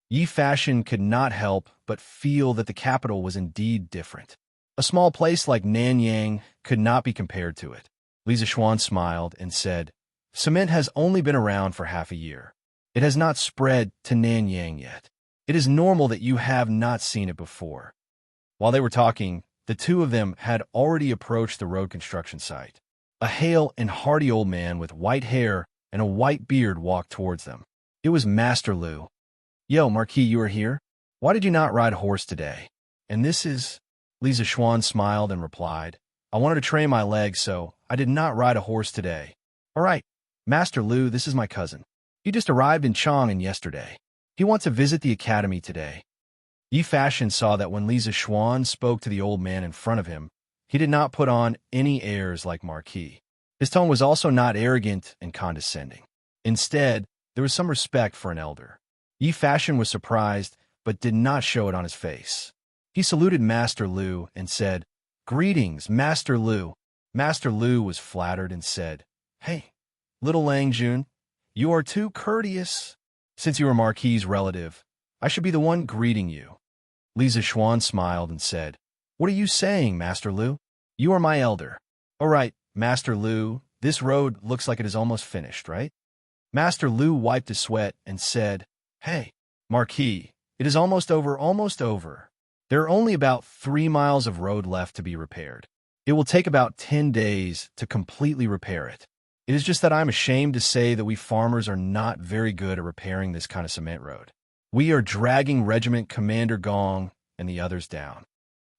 Yi Fashion could not help but feel that the capital was indeed different. A small place like Nanyang could not be compared to it. Li Zixuan smiled and said, "Cement has only been around for half a year. It has not spread to Nanyang yet. It is normal that you have not seen it before." While they were talking, the two of them had already approached the road construction site. A hale and hearty old man with white hair and a white beard walked towards them. It was Master Lu. "Yo, Marquis, you are here? Why did you not ride a horse today?" "And this is..." Li Zixuan smiled and replied, "I wanted to train my legs, so I did not ride a horse today." "All right, Master Lu, this is my cousin. He just arrived in Chang'an yesterday. He wants to visit the academy today." Yi Fashion saw that when Li Zixuan spoke to the old man in front of him, he did not put on any airs like Marquis. His tone was also not arrogant and condescending. Instead, there was some respect for an elder. Yi Fashion was surprised, but did not show it on his face. He saluted Master Lu and said, "Greetings, Master Lu." Master Lu was flattered and said, "Hey, Little Lang Jun, you are too courteous. Since you are Marquis's relative, I should be the one greeting you. Li Zishuan smiled and said, What are you saying, Master Lu? You are my elder. All right, Master Lu, this road looks like it is almost finished, right? Master Lu wiped his sweat and said, Hey, Marquis, it is almost over, almost over. There are only about 3 miles of road left to be repaired. It will take about 10 days to completely repair it. It is just that I'm ashamed to say that we farmers are not very good at repairing this kind of cement road. We are dragging Regiment Commander Gong and the others down.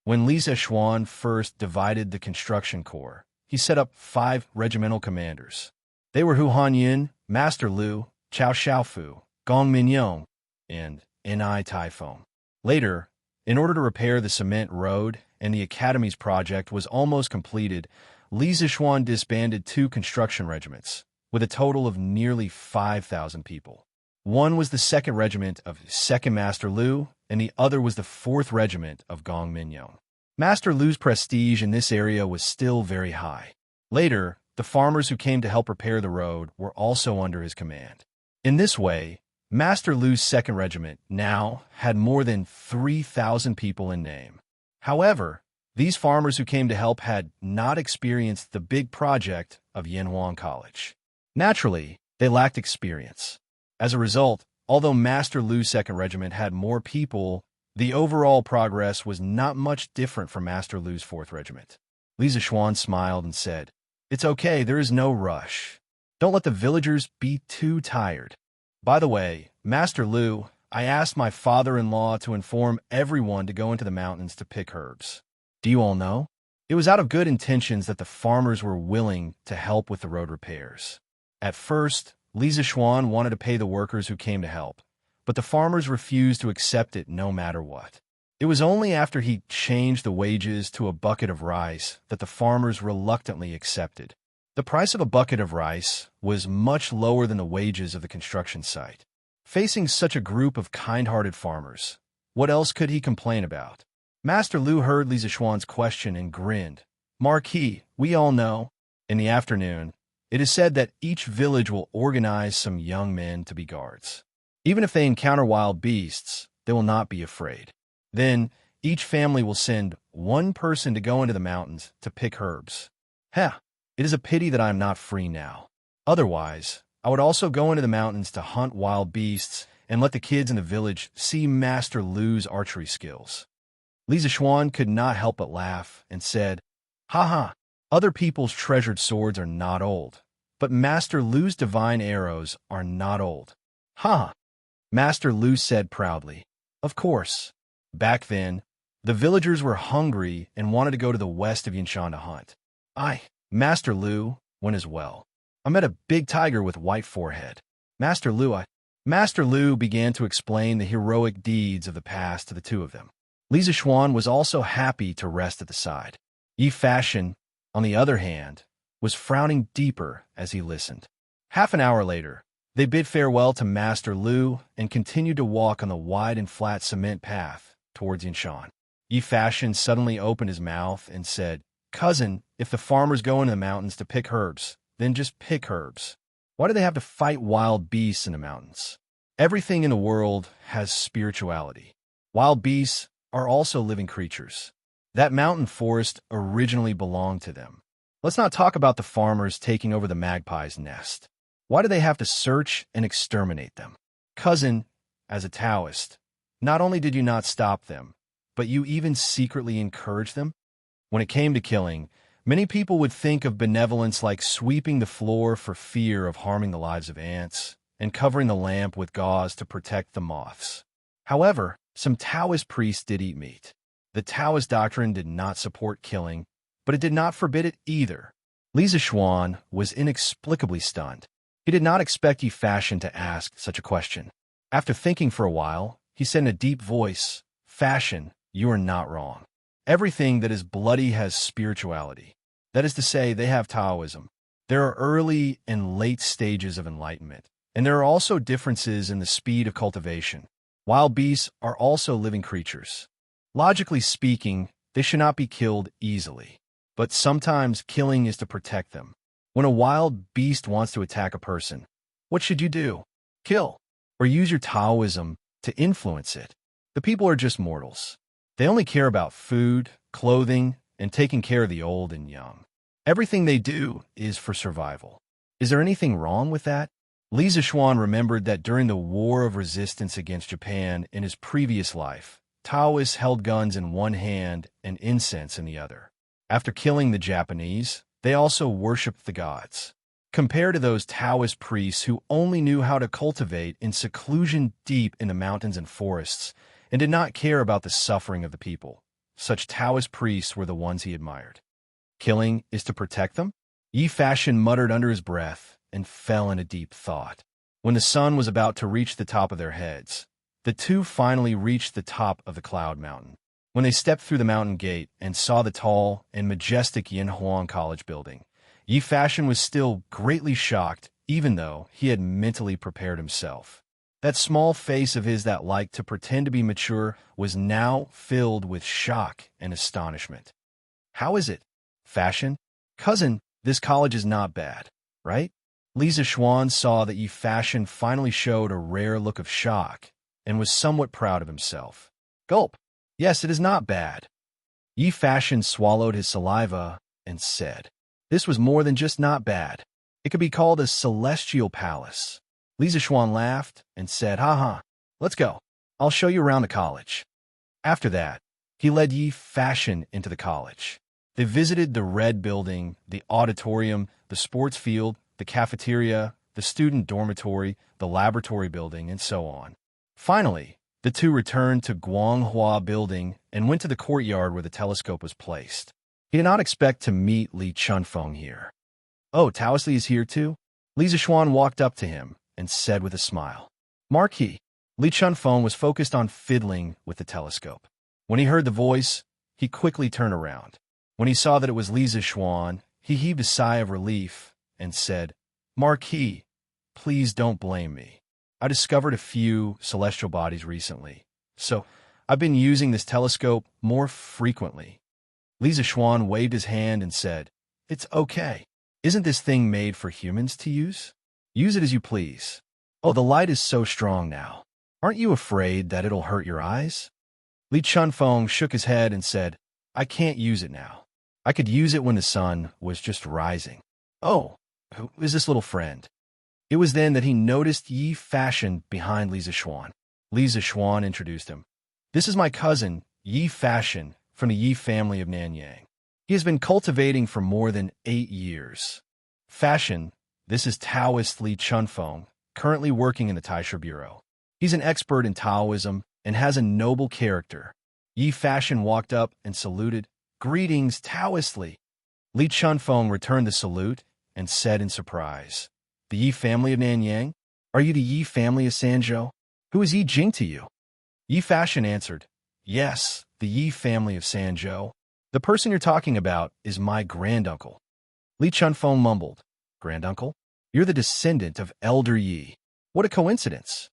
When Li Zishuan first divided the construction corps, he set up 5 regimental commanders. They were Hu Hanyin, Master Lu, Chao Xiaofu, Gong Minyong, and Ni Taifeng. Later, in order to repair the cement road and the academy's project was almost completed, Li Zishuan disbanded 2 construction regiments, with a total of nearly 5,000 people. One was the 2nd Regiment of 2nd Master Lu, and the other was the 4th Regiment of Gong Minyong. Master Lu's prestige in this area was still very high. Later, the farmers who came to help repair the road were also under his command. In this way, Master Lu's 2nd Regiment now had more than 3,000 people in name. However, these farmers who came to help had not experienced the big project of Yanhuang College. Naturally, they lacked experience. As a result, although Master Lu's 2nd Regiment had more people, the overall progress was not much different from Master Lu's 4th Regiment. Li Zishuan smiled and said, It's okay, there is no rush. Don't let the villagers be too tired. By the way, Master Lu, I asked my father-in-law to inform everyone to go into the mountains to pick herbs. Do you all know? It was out of good intentions that the farmers were willing to help with the road repairs. At first, Li Zishuan wanted to pay the workers who came to help, but the farmers refused to accept it no matter what. It was only after he changed the wages to a bucket of rice that the farmers reluctantly accepted. The price of a bucket of rice was much lower than the wages of the construction site. Facing such a group of kind-hearted farmers, what else could he complain about? Master Lu heard Li Zishuan's question and grinned. Marquis, we all know. In the afternoon, it is said that each village will organize some young men to be guards. Even if they encounter wild beasts, they will not be afraid. Then, each family will send one person to go into the mountains to pick herbs. Heh, it is a pity that I am not free now. Otherwise, I would also go into the mountains to hunt wild beasts and let the kids in the village see Master Lu's archery skills. Li Zishuan could not help but laugh and said, Ha ha, other people's treasured swords are not old, but Master Lu's divine arrows are not old. Ha! Master Lu said proudly. Of course. Back then, the villagers were hungry and wanted to go to the west of Yanshan to hunt. Master Lu, went as well. I met a big tiger with white forehead. Master Lu began to explain the heroic deeds of the past to the two of them. Li Zishuan was also happy to rest at the side. Yi Fashion, on the other hand, was frowning deeper as he listened. Half an hour later, they bid farewell to Master Lu and continued to walk on the wide and flat cement path towards Yanshan. Yi Fashion suddenly opened his mouth and said, Cousin, if the farmers go into the mountains to pick herbs, then just pick herbs. Why do they have to fight wild beasts in the mountains? Everything in the world has spirituality. Wild beasts are also living creatures. That mountain forest originally belonged to them. Let's not talk about the farmers taking over the magpie's nest. Why do they have to search and exterminate them? Cousin, as a Taoist, not only did you not stop them, but you even secretly encouraged them? When it came to killing, many people would think of benevolence like sweeping the floor for fear of harming the lives of ants and covering the lamp with gauze to protect the moths. However, some Taoist priests did eat meat. The Taoist doctrine did not support killing, but it did not forbid it either. Li Zishuan was inexplicably stunned. He did not expect Yi Fashion to ask such a question. After thinking for a while, he said in a deep voice, Fashion, you are not wrong. Everything that is bloody has spirituality. That is to say, they have Taoism. There are early and late stages of enlightenment, and there are also differences in the speed of cultivation. Wild beasts are also living creatures. Logically speaking, they should not be killed easily, but sometimes killing is to protect them. When a wild beast wants to attack a person, what should you do? Kill, or use your Taoism to influence it. The people are just mortals. They only care about food, clothing, and taking care of the old and young. Everything they do is for survival. Is there anything wrong with that? Li Zixuan remembered that during the War of Resistance against Japan in his previous life, Taoists held guns in one hand and incense in the other. After killing the Japanese, they also worshipped the gods. Compared to those Taoist priests who only knew how to cultivate in seclusion deep in the mountains and forests and did not care about the suffering of the people, such Taoist priests were the ones he admired. Killing is to protect them? Yi Fashion muttered under his breath and fell into deep thought. When the sun was about to reach the top of their heads, the two finally reached the top of the cloud mountain. When they stepped through the mountain gate and saw the tall and majestic Yinhuang College building, Yi Fashion was still greatly shocked, even though he had mentally prepared himself. That small face of his that liked to pretend to be mature was now filled with shock and astonishment. How is it? Fashion? Cousin, this college is not bad, right? Li Zixuan saw that Yi Fashion finally showed a rare look of shock and was somewhat proud of himself. Gulp. Yes, it is not bad. Yi Fashion swallowed his saliva and said, this was more than just not bad. It could be called a celestial palace. Li Zixuan laughed and said, haha, let's go. I'll show you around the college. After that, he led Yi Fashion into the college. They visited the red building, the auditorium, the sports field, the cafeteria, the student dormitory, the laboratory building, and so on. Finally, the two returned to Guanghua Building and went to the courtyard where the telescope was placed. He did not expect to meet Li Chunfeng here. Oh, Taoist Li is here too? Li Zixuan walked up to him and said with a smile. Marquis. Li Chunfeng was focused on fiddling with the telescope. When he heard the voice, he quickly turned around. When he saw that it was Li Zixuan, he heaved a sigh of relief and said, Marquis, please don't blame me. I discovered a few celestial bodies recently, so I've been using this telescope more frequently. Li Zixuan waved his hand and said, it's okay. Isn't this thing made for humans to use? Use it as you please. Oh, the light is so strong now. Aren't you afraid that it'll hurt your eyes? Li Chunfeng shook his head and said, I can't use it now. I could use it when the sun was just rising. Oh, who is this little friend? It was then that he noticed Yi Fashion behind Li Zixuan. Li Zixuan introduced him. This is my cousin, Yi Fashion, from the Yi family of Nanyang. He has been cultivating for more than 8 years. Fashion, this is Taoist Li Chunfeng, currently working in the Taisha Bureau. He's an expert in Taoism and has a noble character. Yi Fashion walked up and saluted. Greetings, Taoist Li. Li Chunfeng returned the salute and said in surprise, the Yi family of Nanyang? Are you the Yi family of Sanzhou? Who is Yi Jing to you? Yi Fashion answered, yes, the Yi family of Sanzhou. The person you're talking about is my granduncle. Li Chunfeng mumbled, granduncle? You're the descendant of Elder Yi. What a coincidence.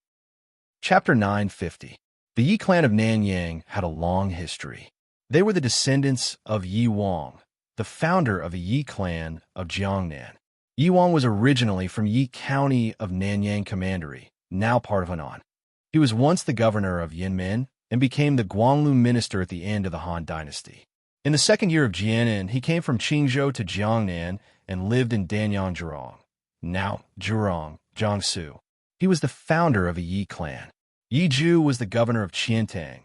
Chapter 950. The Yi clan of Nanyang had a long history. They were the descendants of Yi Wang, the founder of a Yi clan of Jiangnan. Yi Wang was originally from Yi County of Nanyang Commandery, now part of Henan. He was once the governor of Yinmen and became the Guanglu minister at the end of the Han dynasty. In the second year of Jianan, he came from Qingzhou to Jiangnan and lived in Danyang Zhurong, now Zhurong, Jiangsu. He was the founder of a Yi clan. Yi Ju was the governor of Qiantang,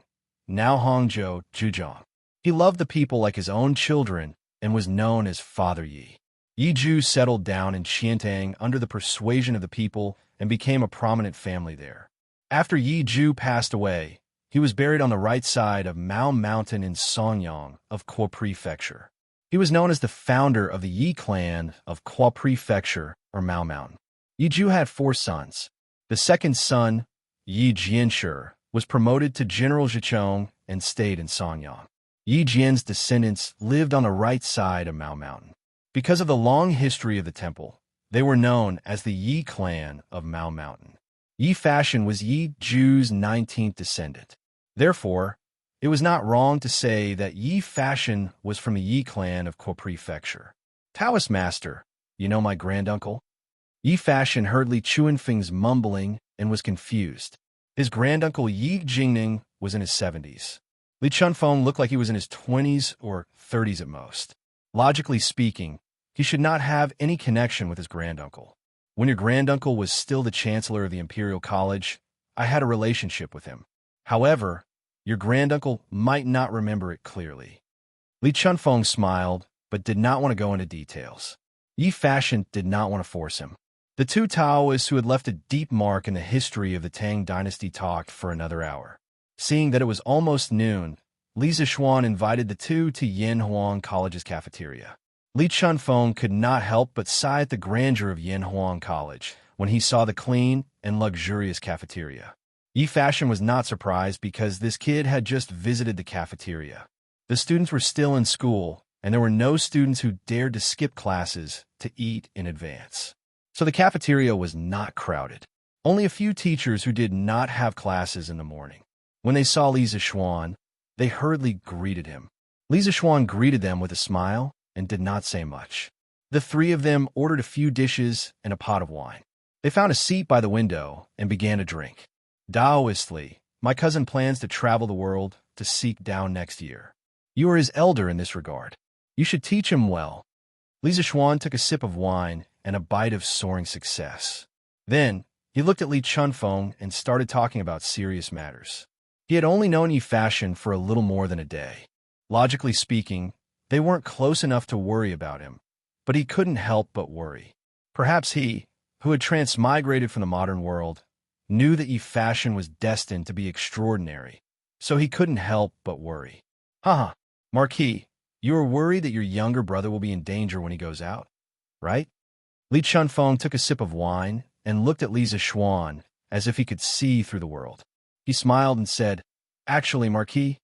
now Hangzhou, Zhejiang. He loved the people like his own children and was known as Father Yi. Yi Ju settled down in Qiantang under the persuasion of the people and became a prominent family there. After Yi Ju passed away, he was buried on the right side of Mao Mountain in Songyang of Kuo Prefecture. He was known as the founder of the Yi clan of Kuo Prefecture or Mao Mountain. Yi Ju had 4 sons. The second son, Yi Jianshi, was promoted to General Zhichong and stayed in Songyang. Yi Jian's descendants lived on the right side of Mao Mountain. Because of the long history of the temple, they were known as the Yi clan of Mao Mountain. Yi Fashion was Yi Ju's 19th descendant. Therefore, it was not wrong to say that Yi Fashion was from the Yi clan of Kuo Prefecture. Taoist master, You know my granduncle? Yi Fashion heard Li Chuanfeng's mumbling and was confused. His granduncle Yi Jingning was in his 70s. Li Chunfeng looked like he was in his 20s or 30s at most. Logically speaking, he should not have any connection with his granduncle. When your granduncle was still the chancellor of the Imperial College, I had a relationship with him. However, your granduncle might not remember it clearly. Li Chunfeng smiled, but did not want to go into details. Yi Fashion did not want to force him. The two Taoists who had left a deep mark in the history of the Tang dynasty talked for another hour. Seeing that it was almost noon, Li Zishuan invited the two to Yanhuang College's cafeteria. Li Chunfeng could not help but sigh at the grandeur of Yanhuang College when he saw the clean and luxurious cafeteria. Yi Fashion was not surprised because this kid had just visited the cafeteria. The students were still in school, and there were no students who dared to skip classes to eat in advance. So the cafeteria was not crowded. Only a few teachers who did not have classes in the morning. When they saw Li Zishuan, they hurriedly greeted him. Li Zishuan greeted them with a smile and did not say much. The three of them ordered a few dishes and a pot of wine. They found a seat by the window and began to drink. Daoistly, my cousin plans to travel the world to seek Tao next year. You are his elder in this regard. You should teach him well. Li Zishuan took a sip of wine and a bite of soaring success. Then, he looked at Li Chunfeng and started talking about serious matters. He had only known Yi Fashion for a little more than a day. Logically speaking, they weren't close enough to worry about him, but he couldn't help but worry. Perhaps he, who had transmigrated from the modern world, knew that Yi Fashion was destined to be extraordinary, so he couldn't help but worry. Haha, Marquis, you are worried that your younger brother will be in danger when he goes out, right? Li Chunfeng took a sip of wine and looked at Li Zishuan as if he could see through the world. He smiled and said, Actually, Marquis,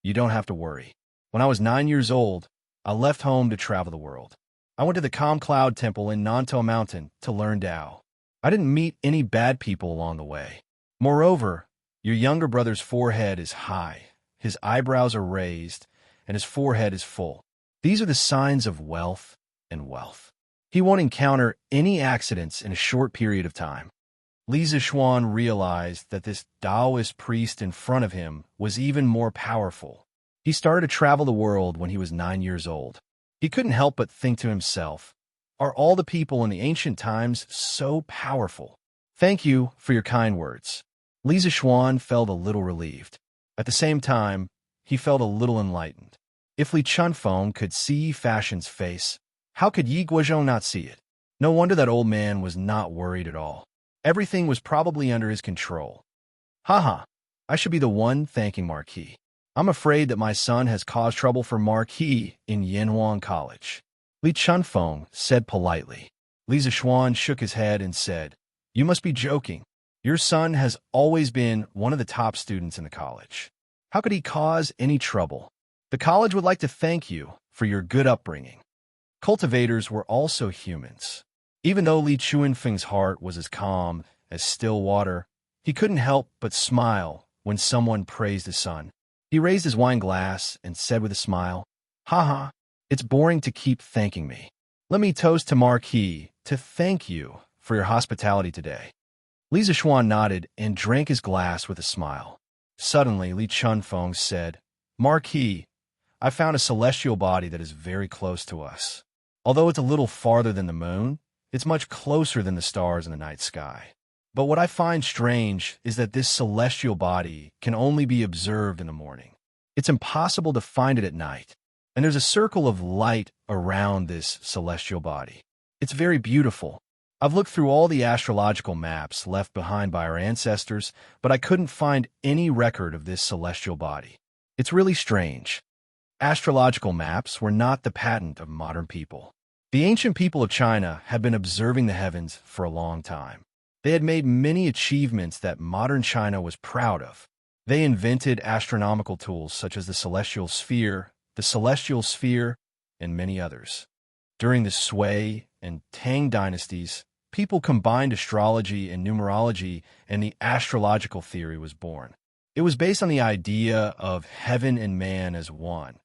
you don't have to worry. When I was 9 years old, I left home to travel the world. I went to the Calm Cloud Temple in Nantou Mountain to learn Tao. I didn't meet any bad people along the way. Moreover, your younger brother's forehead is high, his eyebrows are raised, and his forehead is full. These are the signs of wealth and wealth. He won't encounter any accidents in a short period of time. Li Zishuan realized that this Taoist priest in front of him was even more powerful. He started to travel the world when he was 9 years old. He couldn't help but think to himself, are all the people in the ancient times so powerful? Thank you for your kind words. Li Zishuan felt a little relieved. At the same time, he felt a little enlightened. If Li Chunfeng could see Yi Fashion's face, how could Yi Guozhong not see it? No wonder that old man was not worried at all. Everything was probably under his control. Haha, I should be the one thanking Marquis. I'm afraid that my son has caused trouble for Marquis in Yanhuang College. Li Chunfeng said politely. Li Zishuan shook his head and said, You must be joking. Your son has always been one of the top students in the college. How could he cause any trouble? The college would like to thank you for your good upbringing. Cultivators were also humans. Even though Li Chuanfeng's heart was as calm as still water, he couldn't help but smile when someone praised his son. He raised his wine glass and said with a smile, Haha, it's boring to keep thanking me. Let me toast to Marquis to thank you for your hospitality today. Li Zishuan nodded and drank his glass with a smile. Suddenly, Li Chunfeng said, Marquis, I found a celestial body that is very close to us. Although it's a little farther than the moon, it's much closer than the stars in the night sky. But what I find strange is that this celestial body can only be observed in the morning. It's impossible to find it at night, and there's a circle of light around this celestial body. It's very beautiful. I've looked through all the astrological maps left behind by our ancestors, but I couldn't find any record of this celestial body. It's really strange. Astrological maps were not the patent of modern people. The ancient people of China had been observing the heavens for a long time. They had made many achievements that modern China was proud of. They invented astronomical tools such as the celestial sphere, and many others. During the Sui and Tang dynasties, people combined astrology and numerology, and the astrological theory was born. It was based on the idea of heaven and man as one,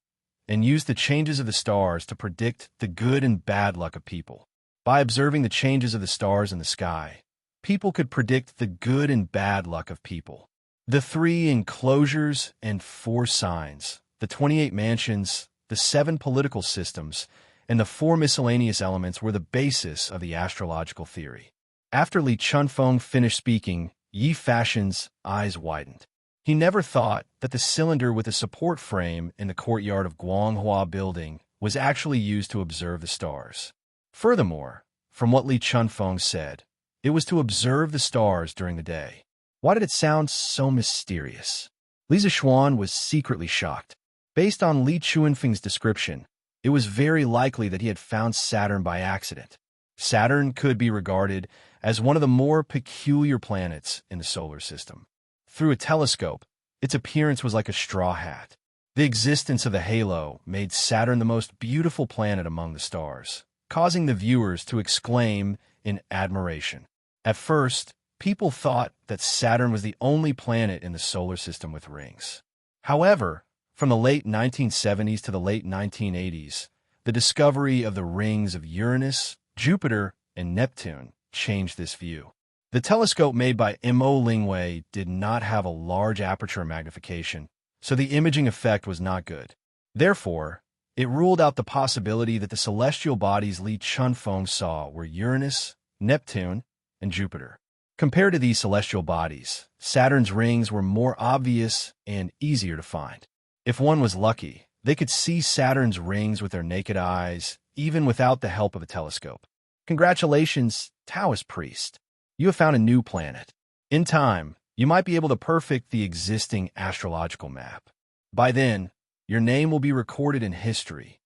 and used the changes of the stars to predict the good and bad luck of people. By observing the changes of the stars in the sky, people could predict the good and bad luck of people. The 3 enclosures and 4 signs, the 28 mansions, the 7 political systems, and the 4 miscellaneous elements were the basis of the astrological theory. After Li Chunfeng finished speaking, Yi Fashion's eyes widened. He never thought that the cylinder with a support frame in the courtyard of Guanghua Building was actually used to observe the stars. Furthermore, from what Li Chunfeng said, it was to observe the stars during the day. Why did it sound so mysterious? Li Zixuan was secretly shocked. Based on Li Chunfeng's description, it was very likely that he had found Saturn by accident. Saturn could be regarded as one of the more peculiar planets in the solar system. Through a telescope, its appearance was like a straw hat. The existence of the halo made Saturn the most beautiful planet among the stars, causing the viewers to exclaim in admiration. At first, people thought that Saturn was the only planet in the solar system with rings. However, from the late 1970s to the late 1980s, the discovery of the rings of Uranus, Jupiter, and Neptune changed this view. The telescope made by Mo Lingwei did not have a large aperture magnification, so the imaging effect was not good. Therefore, it ruled out the possibility that the celestial bodies Li Chunfeng saw were Uranus, Neptune, and Jupiter. Compared to these celestial bodies, Saturn's rings were more obvious and easier to find. If one was lucky, they could see Saturn's rings with their naked eyes, even without the help of a telescope. Congratulations, Taoist priest. You have found a new planet. In time, you might be able to perfect the existing astrological map. By then, your name will be recorded in history.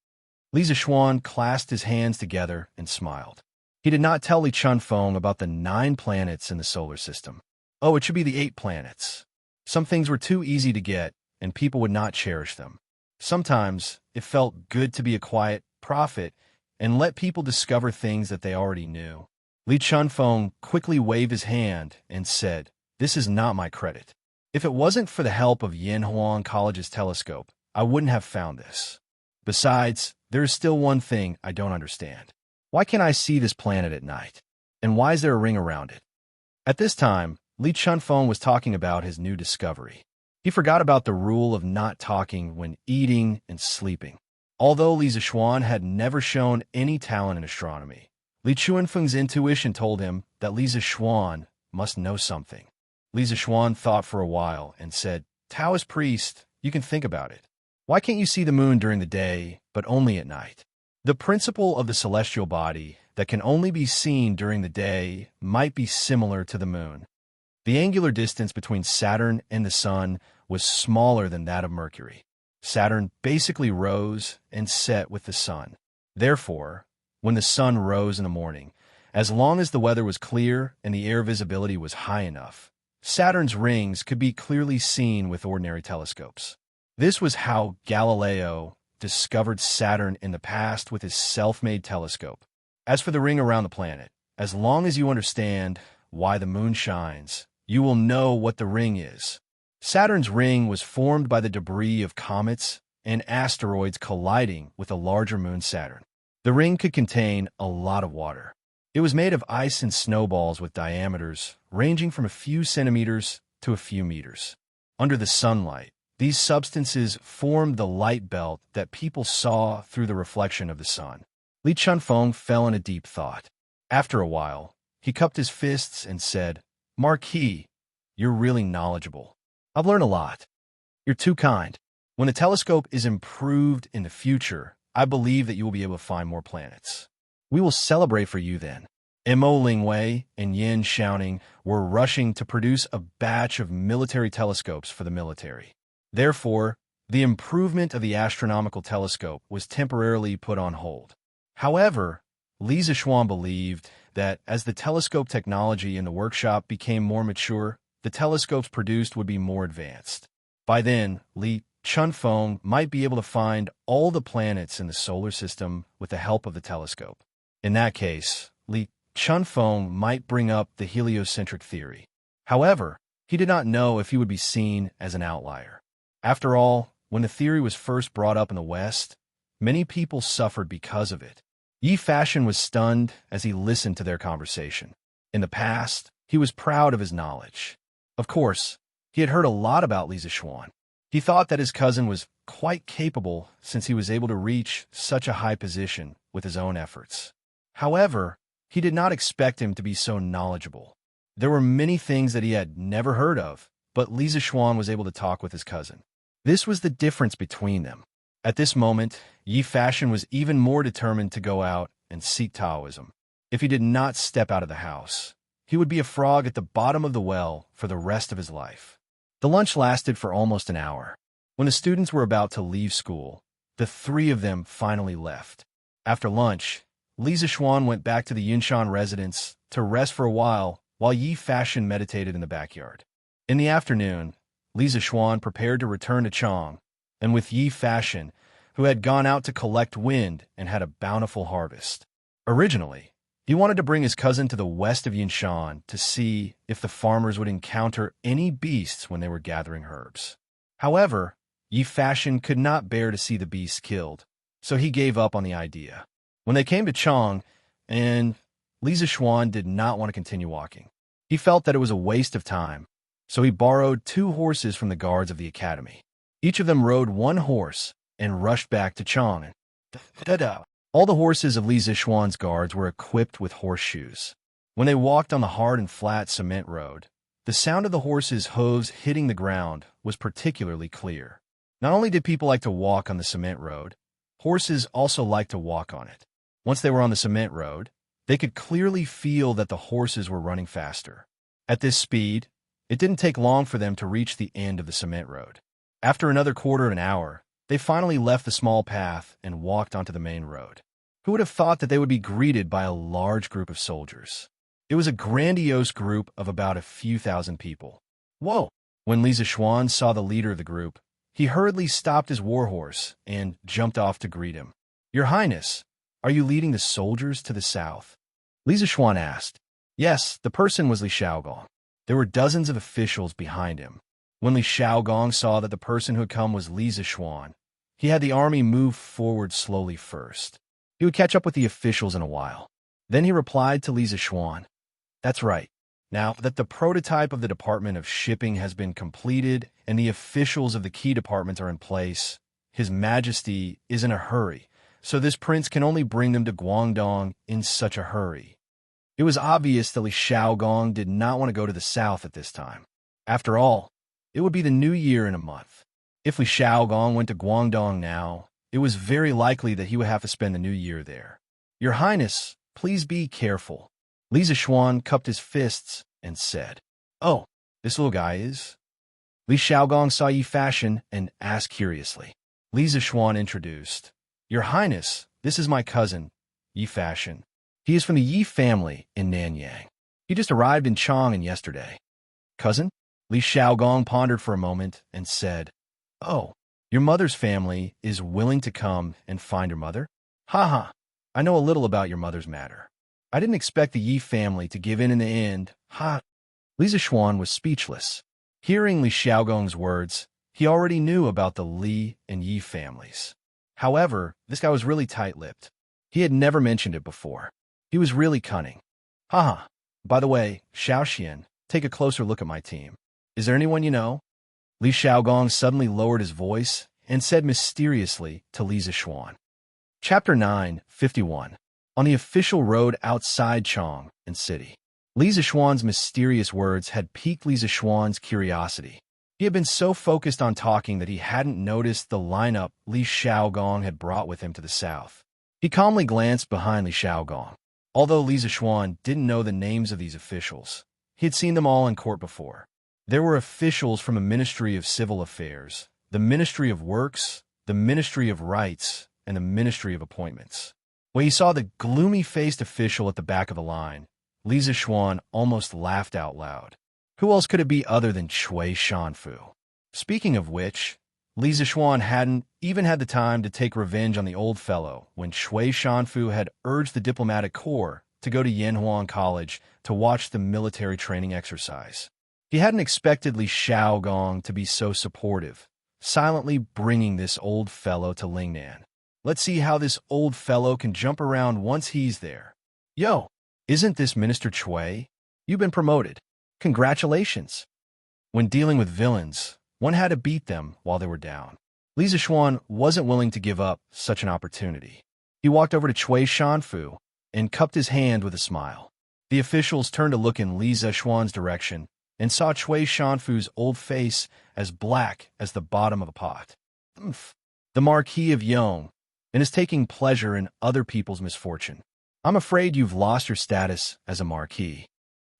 Li Zixuan clasped his hands together and smiled. He did not tell Li Chunfeng about the 9 planets in the solar system. Oh, it should be the 8 planets. Some things were too easy to get, and people would not cherish them. Sometimes, it felt good to be a quiet prophet and let people discover things that they already knew. Li Chunfeng quickly waved his hand and said, "This is not my credit. If it wasn't for the help of Yanhuang College's telescope, I wouldn't have found this. Besides, there is still one thing I don't understand. Why can't I see this planet at night? And why is there a ring around it?" At this time, Li Chunfeng was talking about his new discovery. He forgot about the rule of not talking when eating and sleeping. Although Li Zixuan had never shown any talent in astronomy, Li Chunfeng's intuition told him that Li Zixuan must know something. Li Zixuan thought for a while and said, "Taoist priest, you can think about it. Why can't you see the moon during the day, but only at night? The principle of the celestial body that can only be seen during the day might be similar to the moon. The angular distance between Saturn and the Sun was smaller than that of Mercury. Saturn basically rose and set with the Sun. Therefore, when the Sun rose in the morning, as long as the weather was clear and the air visibility was high enough, Saturn's rings could be clearly seen with ordinary telescopes. This was how Galileo discovered Saturn in the past with his self-made telescope. As for the ring around the planet, as long as you understand why the moon shines, you will know what the ring is. Saturn's ring was formed by the debris of comets and asteroids colliding with a larger moon Saturn. The ring could contain a lot of water. It was made of ice and snowballs with diameters ranging from a few centimeters to a few meters. Under the sunlight, these substances formed the light belt that people saw through the reflection of the sun. Li Chunfeng fell in a deep thought. After a while, he cupped his fists and said, "Marquis, you're really knowledgeable. I've learned a lot. You're too kind. When the telescope is improved in the future, I believe that you will be able to find more planets. We will celebrate for you then." Mo Lingwei and Yin Xiaoning were rushing to produce a batch of military telescopes for the military. Therefore, the improvement of the astronomical telescope was temporarily put on hold. However, Li Zixuan believed that as the telescope technology in the workshop became more mature, the telescopes produced would be more advanced. By then, Li Chunfeng might be able to find all the planets in the solar system with the help of the telescope. In that case, Li Chunfeng might bring up the heliocentric theory. However, he did not know if he would be seen as an outlier. After all, when the theory was first brought up in the West, many people suffered because of it. Yi Fashion was stunned as he listened to their conversation. In the past, he was proud of his knowledge. Of course, he had heard a lot about Li Zishuan. He thought that his cousin was quite capable since he was able to reach such a high position with his own efforts. However, he did not expect him to be so knowledgeable. There were many things that he had never heard of, but Li Zishuan was able to talk with his cousin. This was the difference between them. At this moment, Yi Fashion was even more determined to go out and seek Taoism. If he did not step out of the house, he would be a frog at the bottom of the well for the rest of his life. The lunch lasted for almost an hour. When the students were about to leave school, the three of them finally left. After lunch, Li Zishuan went back to the Yinshan residence to rest for a while Yi Fashion meditated in the backyard. In the afternoon, Li Zishuan prepared to return to Chang, and with Yi Fashion, who had gone out to collect wind and had a bountiful harvest. Originally, he wanted to bring his cousin to the west of Yinshan to see if the farmers would encounter any beasts when they were gathering herbs. However, Yi Fashion could not bear to see the beasts killed, so he gave up on the idea. When they came to Chang, and Li Zishuan did not want to continue walking. He felt that it was a waste of time, so he borrowed 2 horses from the guards of the academy. Each of them rode 1 horse and rushed back to Chang. All the horses of Li Zishuan's guards were equipped with horseshoes. When they walked on the hard and flat cement road, the sound of the horses' hooves hitting the ground was particularly clear. Not only did people like to walk on the cement road, horses also liked to walk on it. Once they were on the cement road, they could clearly feel that the horses were running faster. At this speed, it didn't take long for them to reach the end of the cement road. After another quarter of an hour, they finally left the small path and walked onto the main road. Who would have thought that they would be greeted by a large group of soldiers? It was a grandiose group of about a few thousand people. Whoa! When Li Zishuan saw the leader of the group, he hurriedly stopped his warhorse and jumped off to greet him. "Your Highness, are you leading the soldiers to the south?" Li Zishuan asked. Yes, the person was Li Xiaogong. There were dozens of officials behind him. When Li Xiaogong saw that the person who had come was Li Zishuan, he had the army move forward slowly first. He would catch up with the officials in a while. Then he replied to Li Zishuan, "That's right. Now that the prototype of the Department of Shipping has been completed and the officials of the key departments are in place, His Majesty is in a hurry, so this prince can only bring them to Guangdong in such a hurry." It was obvious that Li Xiaogong did not want to go to the south at this time. After all, it would be the new year in a month. If Li Xiaogong went to Guangdong now, it was very likely that he would have to spend the new year there. "Your Highness, please be careful." Li Zishuan cupped his fists and said, "Oh, this little guy is?" Li Xiaogong saw Yi Fashion and asked curiously. Li Zishuan introduced, "Your Highness, this is my cousin, Yi Fashion. He is from the Yi family in Nanyang. He just arrived in Chang'an yesterday." "Cousin?" Li Xiaogong pondered for a moment and said, "Oh, your mother's family is willing to come and find your mother? Ha! I know a little about your mother's matter. I didn't expect the Yi family to give in the end. Ha!" Li Zishuan was speechless. Hearing Li Xiaogong's words, he already knew about the Li and Yi families. However, this guy was really tight-lipped. He had never mentioned it before. He was really cunning. "Ha! By the way, Xiaoxian, take a closer look at my team. Is there anyone you know?" Li Xiaogong suddenly lowered his voice and said mysteriously to Li Zishuan. Chapter 9:51. On the official road outside Chang and city. Li Zishuan's mysterious words had piqued Li Zishuan's curiosity. He had been so focused on talking that he hadn't noticed the lineup Li Xiaogong had brought with him to the south. He calmly glanced behind Li Xiaogong. Although Li Zishuan didn't know the names of these officials, he had seen them all in court before. There were officials from the Ministry of Civil Affairs, the Ministry of Works, the Ministry of Rights, and the Ministry of Appointments. When he saw the gloomy-faced official at the back of the line, Li Zishuan almost laughed out loud. Who else could it be other than Cui Shanfu? Speaking of which, Li Zishuan hadn't even had the time to take revenge on the old fellow when Cui Shanfu had urged the diplomatic corps to go to Yanhuan College to watch the military training exercise. He hadn't expected Li Xiaogong to be so supportive, silently bringing this old fellow to Lingnan. Let's see how this old fellow can jump around once he's there. Yo, isn't this Minister Chui? You've been promoted. Congratulations. When dealing with villains, one had to beat them while they were down. Li Zixuan wasn't willing to give up such an opportunity. He walked over to Chui Shanfu and cupped his hand with a smile. The officials turned to look in Li Zixuan's direction and saw Chui Shanfu's old face as black as the bottom of a pot. The Marquis of Yong, and is taking pleasure in other people's misfortune. I'm afraid you've lost your status as a marquis.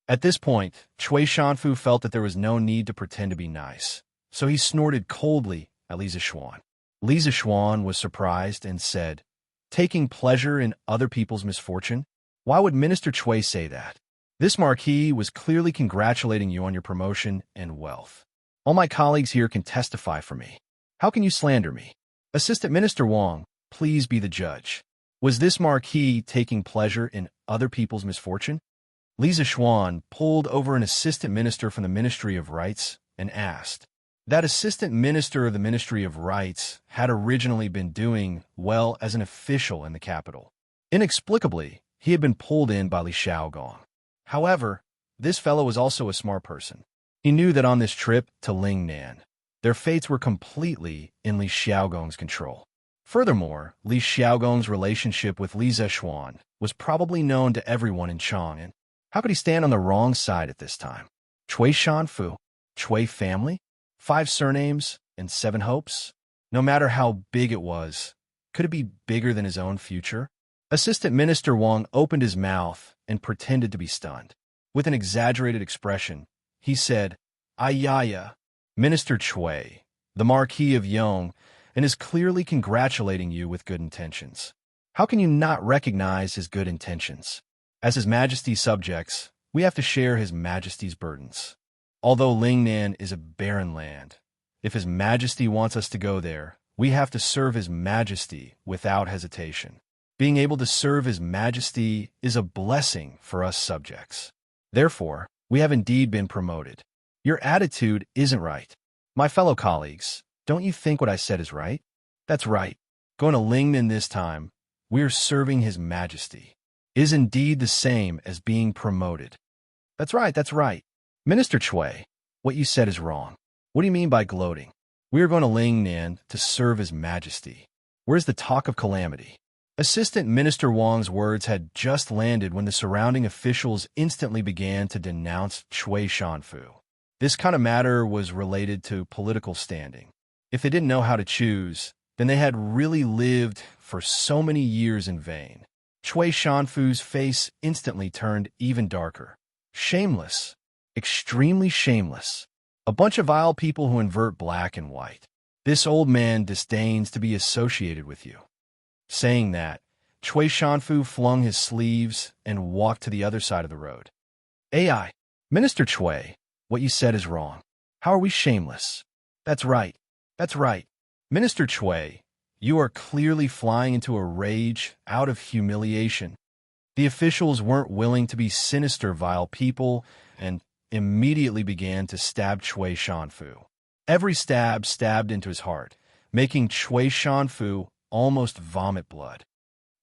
At this point, Chui Shanfu felt that there was no need to pretend to be nice, so he snorted coldly at Li Zixuan. Li Zixuan was surprised and said, taking pleasure in other people's misfortune? Why would Minister Chui say that? This marquis was clearly congratulating you on your promotion and wealth. All my colleagues here can testify for me. How can you slander me? Assistant Minister Wang, please be the judge. Was this marquis taking pleasure in other people's misfortune? Li Zixuan pulled over an assistant minister from the Ministry of Rights and asked. That assistant minister of the Ministry of Rights had originally been doing well as an official in the capital. Inexplicably, he had been pulled in by Li Xiaogong. However, this fellow was also a smart person. He knew that on this trip to Lingnan, their fates were completely in Li Xiaogong's control. Furthermore, Li Xiaogong's relationship with Li Zixuan was probably known to everyone in Chang'an. How could he stand on the wrong side at this time? Chui Shanfu, Chui family, 5 surnames, and 7 hopes? No matter how big it was, could it be bigger than his own future? Assistant Minister Wang opened his mouth and pretended to be stunned. With an exaggerated expression, he said, Ayaya, Minister Chui, the Marquis of Yong, and is clearly congratulating you with good intentions. How can you not recognize his good intentions? As His Majesty's subjects, we have to share His Majesty's burdens. Although Lingnan is a barren land, if His Majesty wants us to go there, we have to serve His Majesty without hesitation. Being able to serve His Majesty is a blessing for us subjects. Therefore, we have indeed been promoted. Your attitude isn't right. My fellow colleagues, don't you think what I said is right? That's right. Going to Lingnan this time, we're serving His Majesty. Is indeed the same as being promoted. That's right, that's right. Minister Chui, what you said is wrong. What do you mean by gloating? We are going to Lingnan to serve His Majesty. Where's the talk of calamity? Assistant Minister Wang's words had just landed when the surrounding officials instantly began to denounce Chui Shanfu. This kind of matter was related to political standing. If they didn't know how to choose, then they had really lived for so many years in vain. Chui Shanfu's face instantly turned even darker. Shameless. Extremely shameless. A bunch of vile people who invert black and white. This old man disdains to be associated with you. Saying that, Chui Shanfu flung his sleeves and walked to the other side of the road. AI, Minister Chui, what you said is wrong. How are we shameless? That's right. That's right. Minister Chui, you are clearly flying into a rage out of humiliation. The officials weren't willing to be sinister, vile people and immediately began to stab Chui Shanfu. Every stab stabbed into his heart, making Chui Shanfu almost vomit blood.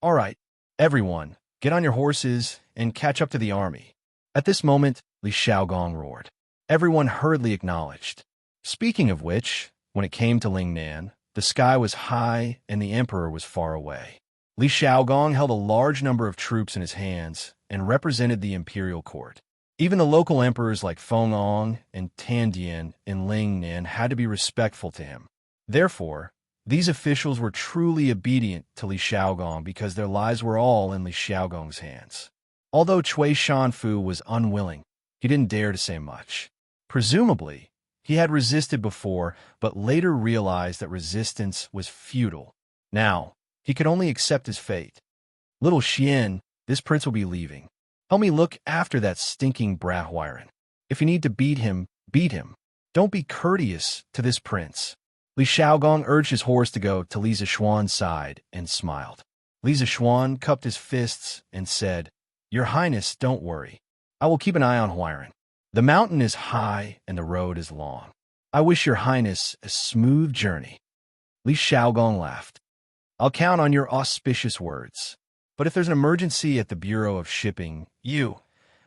All right, everyone, get on your horses and catch up to the army. At this moment, Li Xiaogong roared. Everyone hurriedly acknowledged. Speaking of which, when it came to Lingnan, the sky was high and the emperor was far away. Li Xiaogong held a large number of troops in his hands and represented the imperial court. Even the local emperors like Fengong and Tandian in Lingnan had to be respectful to him. Therefore, these officials were truly obedient to Li Xiaogong because their lives were all in Li Xiaogong's hands. Although Chui Shanfu was unwilling, he didn't dare to say much. Presumably, he had resisted before, but later realized that resistance was futile. Now, he could only accept his fate. Little Xian, this prince will be leaving. Help me look after that stinking brat Huiran. If you need to beat him, beat him. Don't be courteous to this prince. Li Xiaogong urged his horse to go to Li Zixuan's side and smiled. Li Zixuan cupped his fists and said, Your Highness, don't worry. I will keep an eye on Huiran. The mountain is high and the road is long. I wish Your Highness a smooth journey. Li Xiaogong laughed. I'll count on your auspicious words. But if there's an emergency at the Bureau of Shipping, you,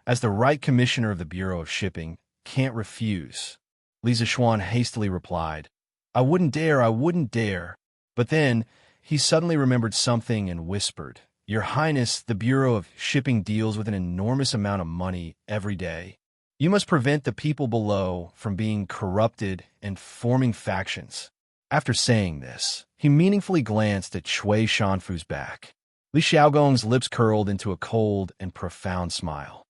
as the right commissioner of the Bureau of Shipping, can't refuse. Li Zishuan hastily replied, I wouldn't dare, I wouldn't dare. But then he suddenly remembered something and whispered, Your Highness, the Bureau of Shipping deals with an enormous amount of money every day. You must prevent the people below from being corrupted and forming factions. After saying this, he meaningfully glanced at Cui Shanfu's back. Li Xiaogong's lips curled into a cold and profound smile.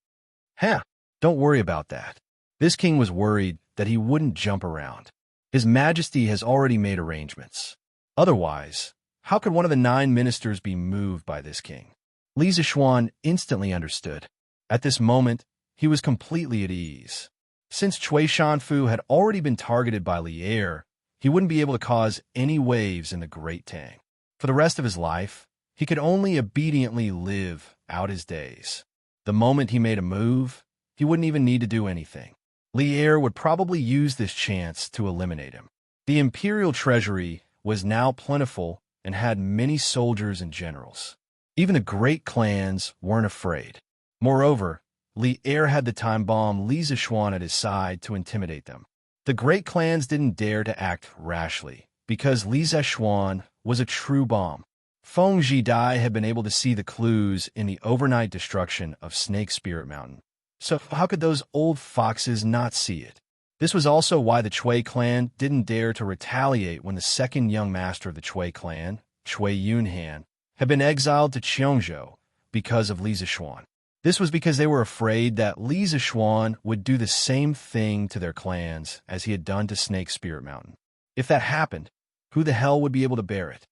Don't worry about that. This king was worried that he wouldn't jump around. His Majesty has already made arrangements. Otherwise, how could one of the 9 ministers be moved by this king? Li Zishuan instantly understood. At this moment, he was completely at ease. Since Cui Shanfu had already been targeted by Li Er, he wouldn't be able to cause any waves in the Great Tang. For the rest of his life, he could only obediently live out his days. The moment he made a move, he wouldn't even need to do anything. Li Er would probably use this chance to eliminate him. The imperial treasury was now plentiful and had many soldiers and generals. Even the great clans weren't afraid. Moreover, Li Er had the time bomb Li Zishuan at his side to intimidate them. The great clans didn't dare to act rashly, because Li Zishuan was a true bomb. Feng Jidai had been able to see the clues in the overnight destruction of Snake Spirit Mountain. So how could those old foxes not see it? This was also why the Chui clan didn't dare to retaliate when the second young master of the Chui clan, Chui Yunhan, had been exiled to Cheongzhou because of Li Zishuan. This was because they were afraid that Li Zishuan would do the same thing to their clans as he had done to Snake Spirit Mountain. If that happened, who the hell would be able to bear it?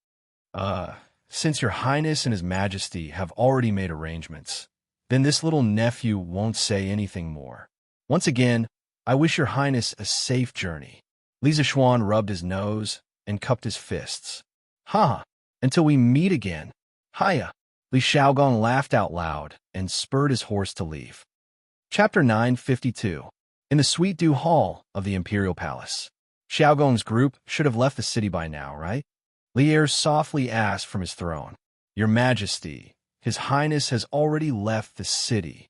Since your Highness and His Majesty have already made arrangements, then this little nephew won't say anything more. Once again, I wish your Highness a safe journey. Li Zishuan rubbed his nose and cupped his fists. Until we meet again. Hiya. Li Xiaogong laughed out loud and spurred his horse to leave. Chapter 952. In the Sweet Dew Hall of the Imperial Palace. Xiaogong's group should have left the city by now, right? Li Er softly asked from his throne. Your Majesty, His Highness has already left the city.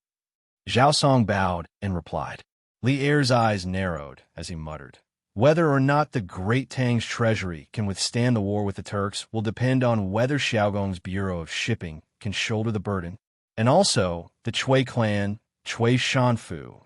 Zhao Song bowed and replied. Li Er's eyes narrowed as he muttered. Whether or not the Great Tang's treasury can withstand the war with the Turks will depend on whether Xiaogong's Bureau of Shipping can shoulder the burden, and also the Chui clan, Chui Shanfu.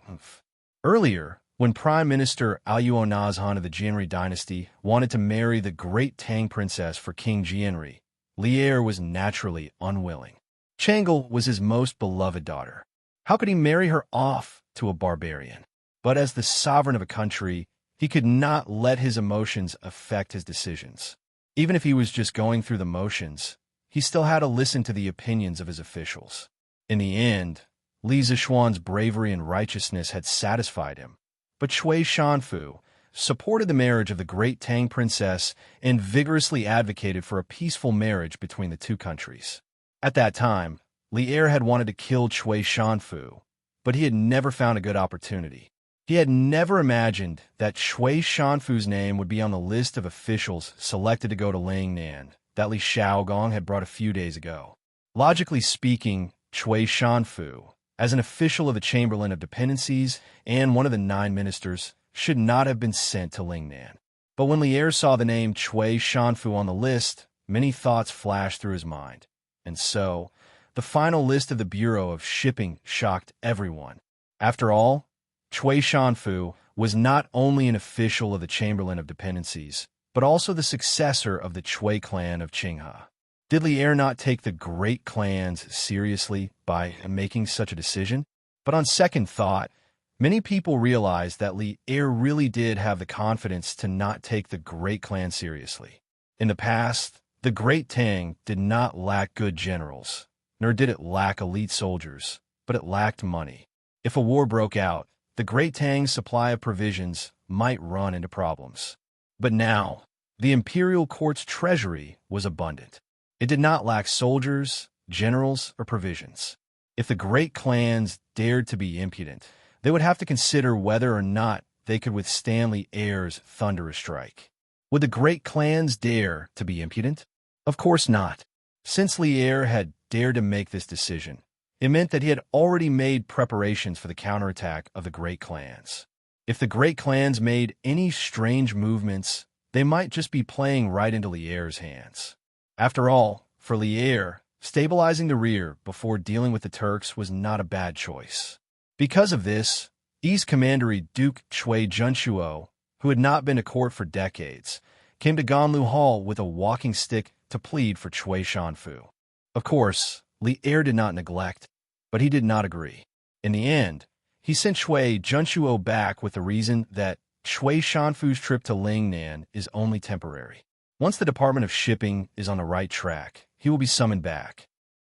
Earlier, when Prime Minister Aoyuo Nazhan of the Jianri dynasty wanted to marry the Great Tang Princess for King Jianri, Li Er was naturally unwilling. Chang'e was his most beloved daughter. How could he marry her off to a barbarian? But as the sovereign of a country, he could not let his emotions affect his decisions. Even if he was just going through the motions, he still had to listen to the opinions of his officials. In the end, Li Zishuan's bravery and righteousness had satisfied him. But Cui Shanfu supported the marriage of the Great Tang Princess and vigorously advocated for a peaceful marriage between the two countries. At that time, Li Er had wanted to kill Cui Shanfu, but he had never found a good opportunity. He had never imagined that Cui Shanfu's name would be on the list of officials selected to go to Lingnan that Li Xiaogong had brought a few days ago. Logically speaking, Cui Shanfu, as an official of the Chamberlain of Dependencies and one of the 9 ministers, should not have been sent to Lingnan. But when Li Er saw the name Cui Shanfu on the list, many thoughts flashed through his mind. And so, the final list of the Bureau of Shipping shocked everyone. After all, Cui Shanfu was not only an official of the Chamberlain of Dependencies, but also the successor of the Cui clan of Qinghe. Did Li Er not take the great clans seriously by making such a decision? But on second thought, many people realized that Li Er really did have the confidence to not take the great clan seriously. In the past, the Great Tang did not lack good generals, nor did it lack elite soldiers, but it lacked money. If a war broke out, the Great Tang's supply of provisions might run into problems. But now, the imperial court's treasury was abundant. It did not lack soldiers, generals, or provisions. If the great clans dared to be impudent, they would have to consider whether or not they could withstand Li Er's thunderous strike. Would the great clans dare to be impudent? Of course not. Since Lier had dared to make this decision, it meant that he had already made preparations for the counterattack of the great clans. If the great clans made any strange movements, they might just be playing right into Lier's hands. After all, for Lier, stabilizing the rear before dealing with the Turks was not a bad choice. Because of this, East Commandery Duke Chui Junshuo, who had not been to court for decades, came to Ganlu Hall with a walking stick to plead for Chui Shanfu. Of course, Lier did not neglect, but he did not agree. In the end, he sent Chui Junshuo back with the reason that Chui Shanfu's trip to Lingnan is only temporary. Once the Department of Shipping is on the right track, he will be summoned back.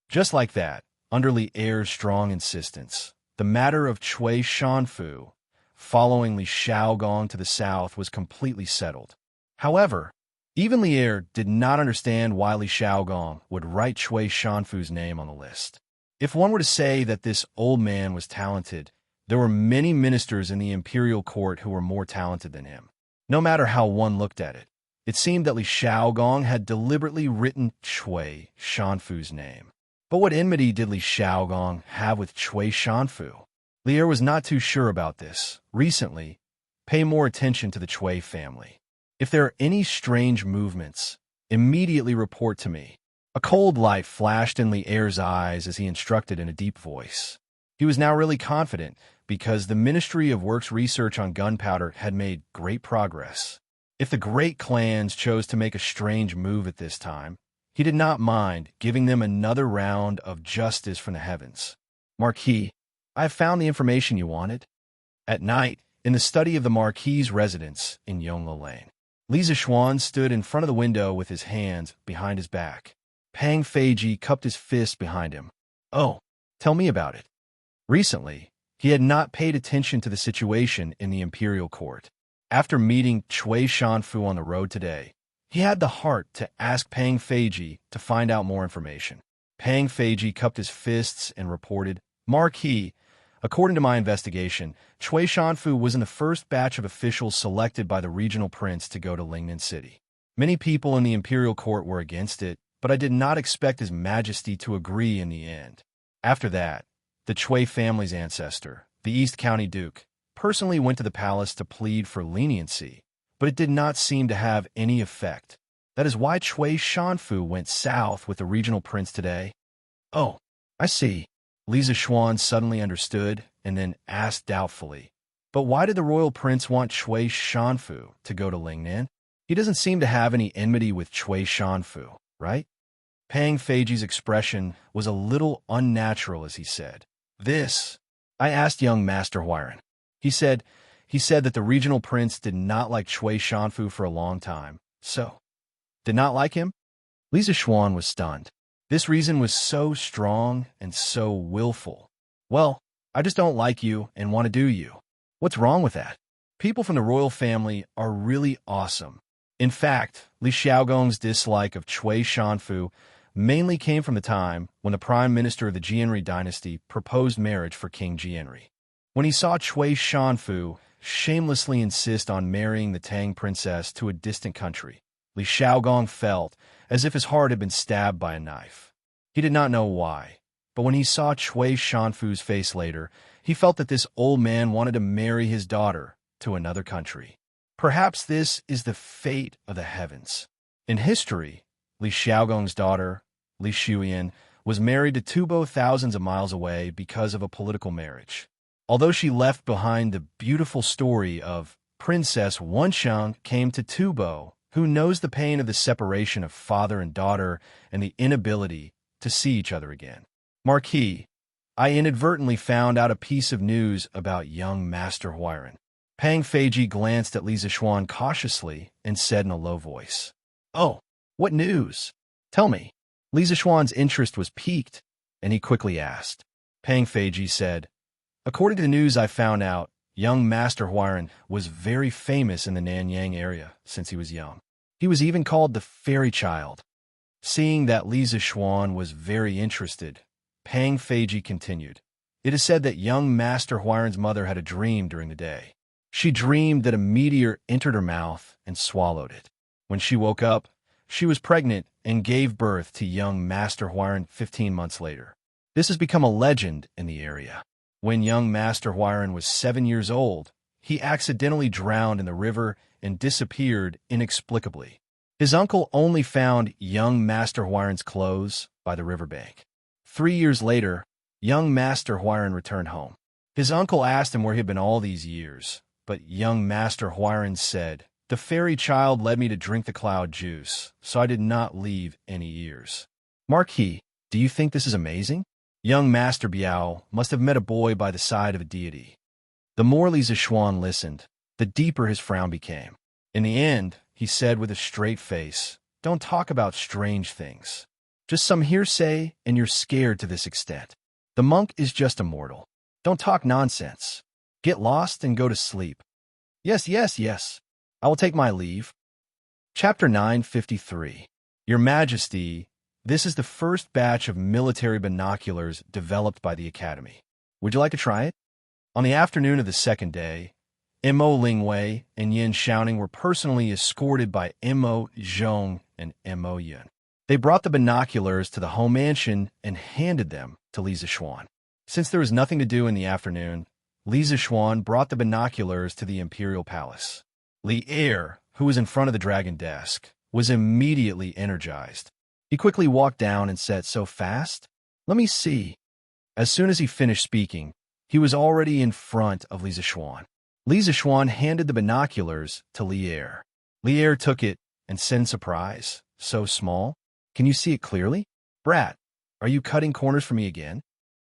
Just like that, under Lier's strong insistence, the matter of Chui Shanfu, following Li Shaogong to the south, was completely settled. However, even Lier did not understand why Li Shaogong would write Chui Shanfu's name on the list. If one were to say that this old man was talented, there were many ministers in the imperial court who were more talented than him. No matter how one looked at it, it seemed that Li Shaogong had deliberately written Chui Shanfu's name. But what enmity did Li Shaogong have with Chui Shanfu? Lier was not too sure about this. Recently, pay more attention to the Chui family. If there are any strange movements, immediately report to me. A cold light flashed in Lier's eyes as he instructed in a deep voice. He was now really confident because the Ministry of Works research on gunpowder had made great progress. If the great clans chose to make a strange move at this time, he did not mind giving them another round of justice from the heavens. Marquis, I have found the information you wanted. At night, in the study of the Marquis's residence in Yongla Lane, Li Zishuan stood in front of the window with his hands behind his back. Pang Feiji cupped his fist behind him. Oh, tell me about it. Recently, he had not paid attention to the situation in the imperial court. After meeting Chui Shanfu on the road today, he had the heart to ask Pang Feiji to find out more information. Pang Feiji cupped his fists and reported, Marquis, according to my investigation, Chui Shanfu was in the first batch of officials selected by the regional prince to go to Lingnan City. Many people in the imperial court were against it, but I did not expect His Majesty to agree in the end. After that, the Chui family's ancestor, the East County Duke, personally went to the palace to plead for leniency, but it did not seem to have any effect. That is why Chui Shanfu went south with the regional prince today. Oh, I see. Li Zishuan suddenly understood and then asked doubtfully, but why did the royal prince want Chui Shanfu to go to Lingnan? He doesn't seem to have any enmity with Chui Shanfu, right? Pang Feiji's expression was a little unnatural as he said, This, I asked young Master Huiran. He said that the regional prince did not like Chui Shanfu for a long time, so. Did not like him? Li Zishuan was stunned. This reason was so strong and so willful. Well, I just don't like you and want to do you. What's wrong with that? People from the royal family are really awesome. In fact, Li Shaogong's dislike of Chui Shanfu mainly came from the time when the prime minister of the Jianri dynasty proposed marriage for King Jianri. When he saw Chui Shanfu shamelessly insist on marrying the Tang princess to a distant country, Li Shaogong felt as if his heart had been stabbed by a knife. He did not know why, but when he saw Chui Shanfu's face later, he felt that this old man wanted to marry his daughter to another country. Perhaps this is the fate of the heavens. In history, Li Shaogong's daughter, Li Shuyan, was married to Tubo thousands of miles away because of a political marriage. Although she left behind the beautiful story of Princess Wensheng came to Tubo, who knows the pain of the separation of father and daughter and the inability to see each other again. Marquis, I inadvertently found out a piece of news about young Master Huiran. Pang Feiji glanced at Li Zishuan cautiously and said in a low voice, Oh, what news? Tell me. Li Zishuan's interest was piqued, and he quickly asked. Pang Feiji said, According to the news I found out, young Master Huiran was very famous in the Nanyang area since he was young. He was even called the Fairy Child. Seeing that Li Zishuan was very interested, Pang Feiji continued, It is said that young Master Huiran's mother had a dream during the day. She dreamed that a meteor entered her mouth and swallowed it. When she woke up, She was pregnant and gave birth to young Master Huiran 15 months later. This has become a legend in the area. When young Master Huiran was 7 years old, he accidentally drowned in the river and disappeared inexplicably. His uncle only found young Master Huiran's clothes by the riverbank. 3 years later, young Master Huiran returned home. His uncle asked him where he had been all these years, but young Master Huiran said, "The fairy child led me to drink the cloud juice, so I did not leave any ears." Marquis, do you think this is amazing? Young Master Biao must have met a boy by the side of a deity. The more Li Zishuan listened, the deeper his frown became. In the end, he said with a straight face, "Don't talk about strange things. Just some hearsay, and you're scared to this extent. The monk is just a mortal. Don't talk nonsense. Get lost and go to sleep." Yes, yes, yes. I will take my leave. Chapter 953. Your Majesty, this is the first batch of military binoculars developed by the Academy. Would you like to try it? On the afternoon of the second day, Mo Lingwei and Yin Xiaoning were personally escorted by Mo Zhong and Mo Yun. They brought the binoculars to the home mansion and handed them to Li Zishuan. Since there was nothing to do in the afternoon, Li Zishuan brought the binoculars to the imperial palace. Li Er, who was in front of the dragon desk, was immediately energized. He quickly walked down and said, "So fast? Let me see." As soon as he finished speaking, he was already in front of Li Zishuan. Li Zishuan handed the binoculars to Li Er. Li Er took it and said in surprise, "So small? Can you see it clearly? Brat, are you cutting corners for me again?"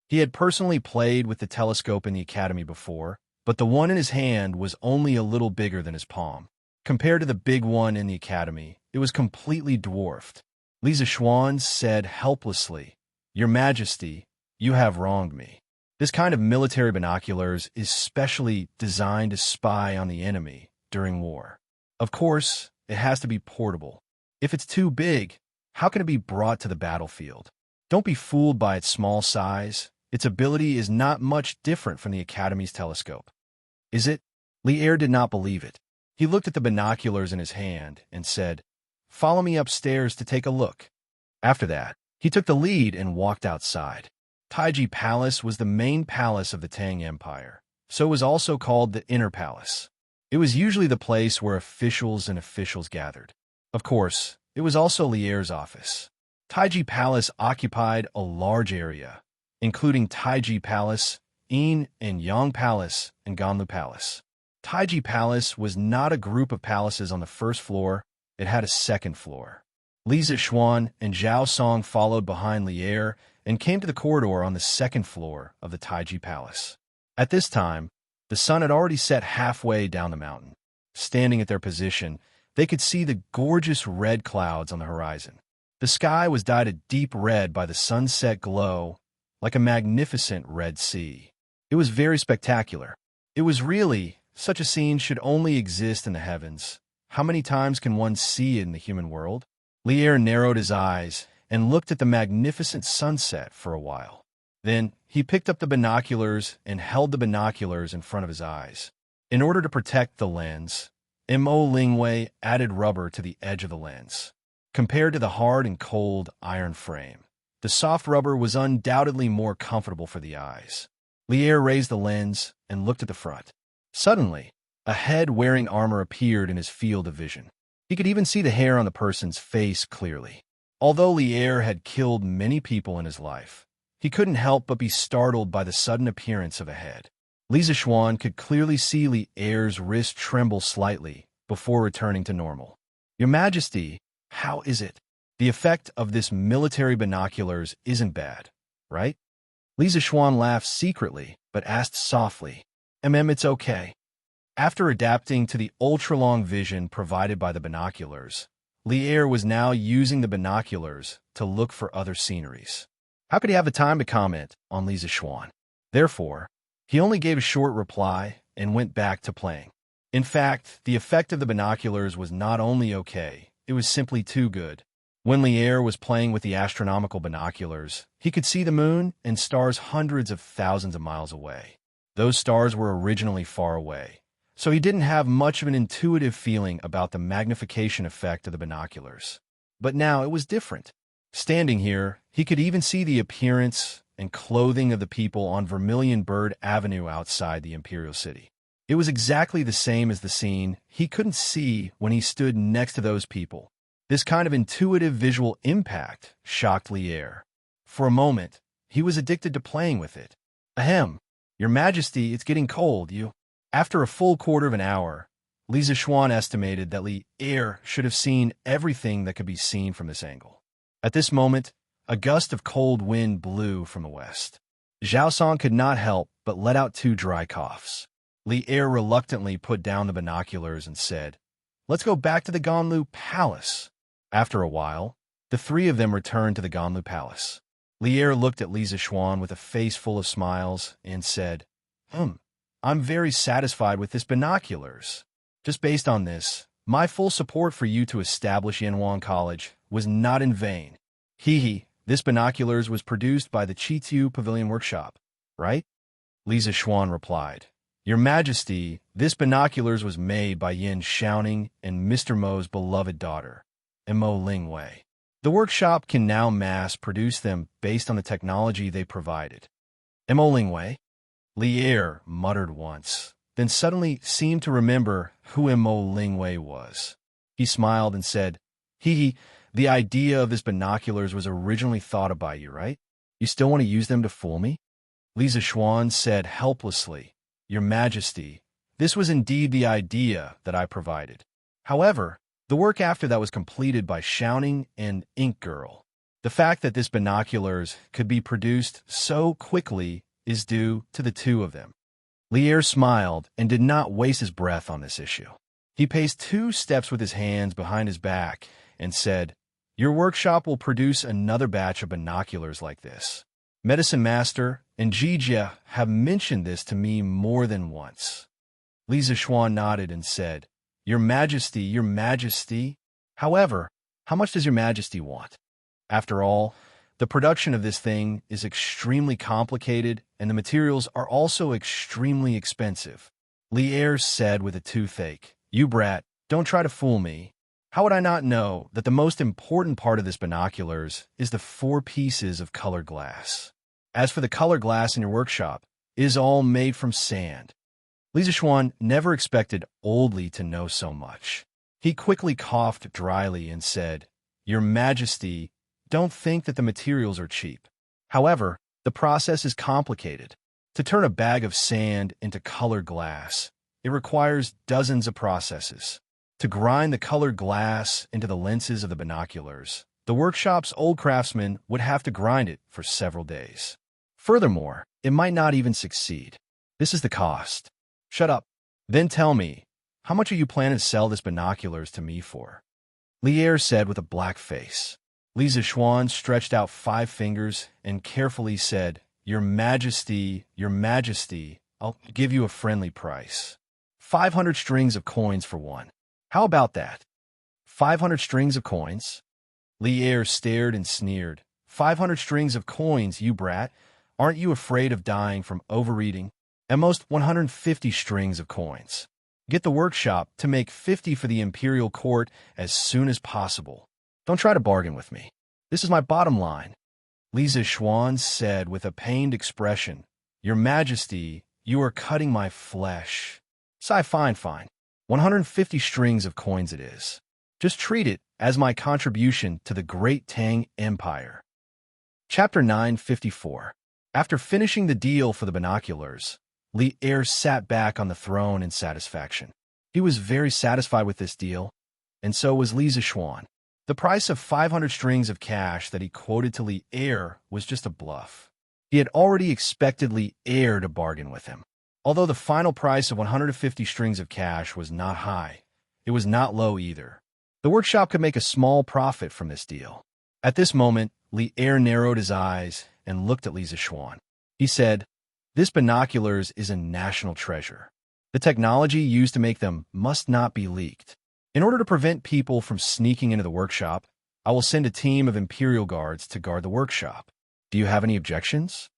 He had personally played with the telescope in the academy before, but the one in his hand was only a little bigger than his palm. Compared to the big one in the academy, it was completely dwarfed. Li Zishuan said helplessly, "Your Majesty, you have wronged me. This kind of military binoculars is specially designed to spy on the enemy during war. Of course, it has to be portable. If it's too big, how can it be brought to the battlefield? Don't be fooled by its small size. Its ability is not much different from the Academy's telescope." Is it? Li Er did not believe it. He looked at the binoculars in his hand and said, "Follow me upstairs to take a look." After that, he took the lead and walked outside. Taiji Palace was the main palace of the Tang Empire, so it was also called the Inner Palace. It was usually the place where officials gathered. Of course, it was also Li Er's office. Taiji Palace occupied a large area, including Taiji Palace, Yin and Yang Palace, and Ganlu Palace. Taiji Palace was not a group of palaces on the first floor, it had a second floor. Li Zishuan and Zhao Song followed behind Li Er and came to the corridor on the second floor of the Taiji Palace. At this time, the sun had already set halfway down the mountain. Standing at their position, they could see the gorgeous red clouds on the horizon. The sky was dyed a deep red by the sunset glow, like a magnificent Red Sea. It was very spectacular. It was really, such a scene should only exist in the heavens. How many times can one see it in the human world? Li Er narrowed his eyes and looked at the magnificent sunset for a while. Then he picked up the binoculars and held the binoculars in front of his eyes. In order to protect the lens, Mo Lingwei added rubber to the edge of the lens. Compared to the hard and cold iron frame, the soft rubber was undoubtedly more comfortable for the eyes. Li Er raised the lens and looked at the front. Suddenly, a head wearing armor appeared in his field of vision. He could even see the hair on the person's face clearly. Although Li Er had killed many people in his life, he couldn't help but be startled by the sudden appearance of a head. Li Zishuan could clearly see Li Er's wrist tremble slightly before returning to normal. "Your Majesty, how is it? The effect of this military binoculars isn't bad, right?" Li Zishuan laughed secretly, but asked softly, It's okay." After adapting to the ultra-long vision provided by the binoculars, Li Er was now using the binoculars to look for other sceneries. How could he have the time to comment on Li Zishuan? Therefore, he only gave a short reply and went back to playing. In fact, the effect of the binoculars was not only okay, it was simply too good. When Li Er was playing with the astronomical binoculars, he could see the moon and stars hundreds of thousands of miles away. Those stars were originally far away, so he didn't have much of an intuitive feeling about the magnification effect of the binoculars. But now it was different. Standing here, he could even see the appearance and clothing of the people on Vermilion Bird Avenue outside the Imperial City. It was exactly the same as the scene he couldn't see when he stood next to those people. This kind of intuitive visual impact shocked Lier. For a moment, he was addicted to playing with it. Ahem, Your Majesty, it's getting cold, you. After a full quarter of an hour, Lisa Schwann estimated that Lier should have seen everything that could be seen from this angle. At this moment, a gust of cold wind blew from the west. Zhao Song could not help but let out 2 dry coughs. Lier reluctantly put down the binoculars and said, "Let's go back to the Ganlu Palace." After a while, the 3 of them returned to the Ganlu Palace. Lier looked at Lisa Schwann with a face full of smiles and said, I'm very satisfied with this binoculars. Just based on this, my full support for you to establish Yanhuan College was not in vain. This binoculars was produced by the Chitu Pavilion Workshop, right? Lisa Schwann replied, Your Majesty, this binoculars was made by Yin Xiaoning and Mr. Mo's beloved daughter, Mo Lingwei. The workshop can now mass-produce them based on the technology they provided. Mo Lingwei? Lier muttered once, then suddenly seemed to remember who Mo Lingwei was. He smiled and said, The idea of this binoculars was originally thought of by you, right? You still want to use them to fool me? Lisa Schwann said helplessly, Your Majesty, this was indeed the idea that I provided. However, the work after that was completed by Xiaoning and Ink Girl. The fact that this binoculars could be produced so quickly is due to the 2 of them. Lier smiled and did not waste his breath on this issue. He paced 2 steps with his hands behind his back and said, Your workshop will produce another batch of binoculars like this. Medicine Master and Jijia have mentioned this to me more than once. Lisa Schwann nodded and said, Your Majesty, Your Majesty. However, how much does Your Majesty want? After all, the production of this thing is extremely complicated and the materials are also extremely expensive. Lier said with a toothache, You brat, don't try to fool me. How would I not know that the most important part of this binoculars is the 4 pieces of colored glass? As for the colored glass in your workshop, it is all made from sand. Lisa Schwann never expected Old Li to know so much. He quickly coughed dryly and said, Your Majesty, don't think that the materials are cheap. However, the process is complicated. To turn a bag of sand into colored glass, it requires dozens of processes. To grind the colored glass into the lenses of the binoculars, the workshop's old craftsman would have to grind it for several days. Furthermore, it might not even succeed. This is the cost. Shut up. Then tell me, how much are you planning to sell this binoculars to me for? Lier said with a black face. Lisa Schwann stretched out 5 fingers and carefully said, Your Majesty, I'll give you a friendly price. 500 strings of coins for one. How about that? 500 strings of coins? Lier stared and sneered. 500 strings of coins, you brat. Aren't you afraid of dying from overeating? At most 150 strings of coins. Get the workshop to make 50 for the imperial court as soon as possible. Don't try to bargain with me. This is my bottom line. Lisa Schwann said with a pained expression, Your Majesty, you are cutting my flesh. Sigh, fine. 150 strings of coins it is. Just treat it as my contribution to the great Tang Empire. Chapter 954. After finishing the deal for the binoculars, Lier sat back on the throne in satisfaction. He was very satisfied with this deal, and so was Lisa Schwann. The price of 500 strings of cash that he quoted to Lier was just a bluff. He had already expected Lier to bargain with him. Although the final price of 150 strings of cash was not high, it was not low either. The workshop could make a small profit from this deal. At this moment, Lier narrowed his eyes and looked at Lisa Schwann. He said, This binoculars is a national treasure. The technology used to make them must not be leaked. In order to prevent people from sneaking into the workshop, I will send a team of Imperial Guards to guard the workshop. Do you have any objections?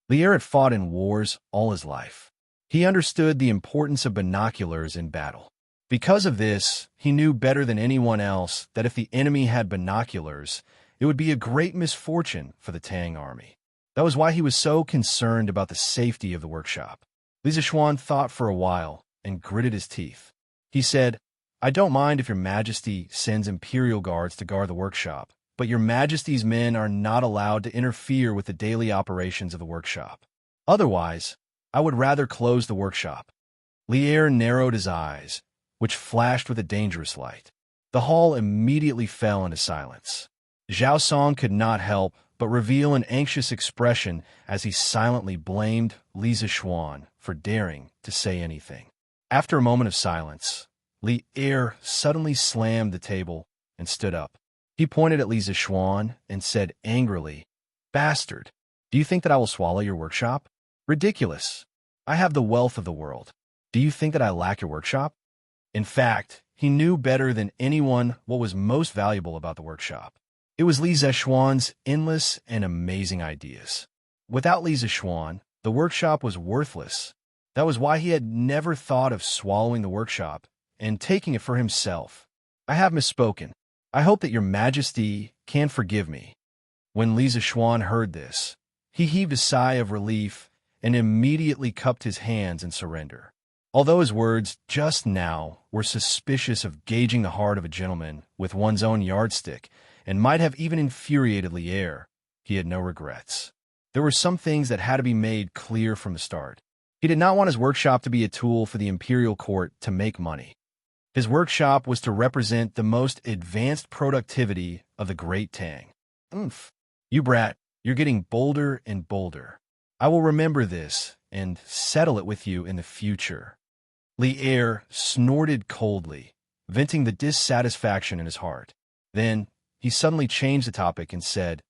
Lier had fought in wars all his life. He understood the importance of binoculars in battle. Because of this, he knew better than anyone else that if the enemy had binoculars, it would be a great misfortune for the Tang army. That was why he was so concerned about the safety of the workshop. Li Zishuan thought for a while and gritted his teeth. He said, "I don't mind if your majesty sends imperial guards to guard the workshop, but your majesty's men are not allowed to interfere with the daily operations of the workshop. Otherwise, I would rather close the workshop." Lier narrowed his eyes, which flashed with a dangerous light. The hall immediately fell into silence. Zhao Song could not help but reveal an anxious expression as he silently blamed Li Zishuan for daring to say anything. After a moment of silence, Li Er suddenly slammed the table and stood up. He pointed at Li Zishuan and said angrily, "Bastard, do you think that I will swallow your workshop? Ridiculous. I have the wealth of the world. Do you think that I lack your workshop?" In fact, he knew better than anyone what was most valuable about the workshop. It was Li Zishuan's endless and amazing ideas. Without Li Zishuan, the workshop was worthless. That was why he had never thought of swallowing the workshop and taking it for himself. "I have misspoken. I hope that your majesty can forgive me." When Li Zishuan heard this, he heaved a sigh of relief and immediately cupped his hands in surrender. Although his words just now were suspicious of gauging the heart of a gentleman with one's own yardstick and might have even infuriated Lier, he had no regrets. There were some things that had to be made clear from the start. He did not want his workshop to be a tool for the imperial court to make money. His workshop was to represent the most advanced productivity of the Great Tang. You brat, you're getting bolder and bolder. I will remember this and settle it with you in the future." Lier snorted coldly, venting the dissatisfaction in his heart. Then, he suddenly changed the topic and said,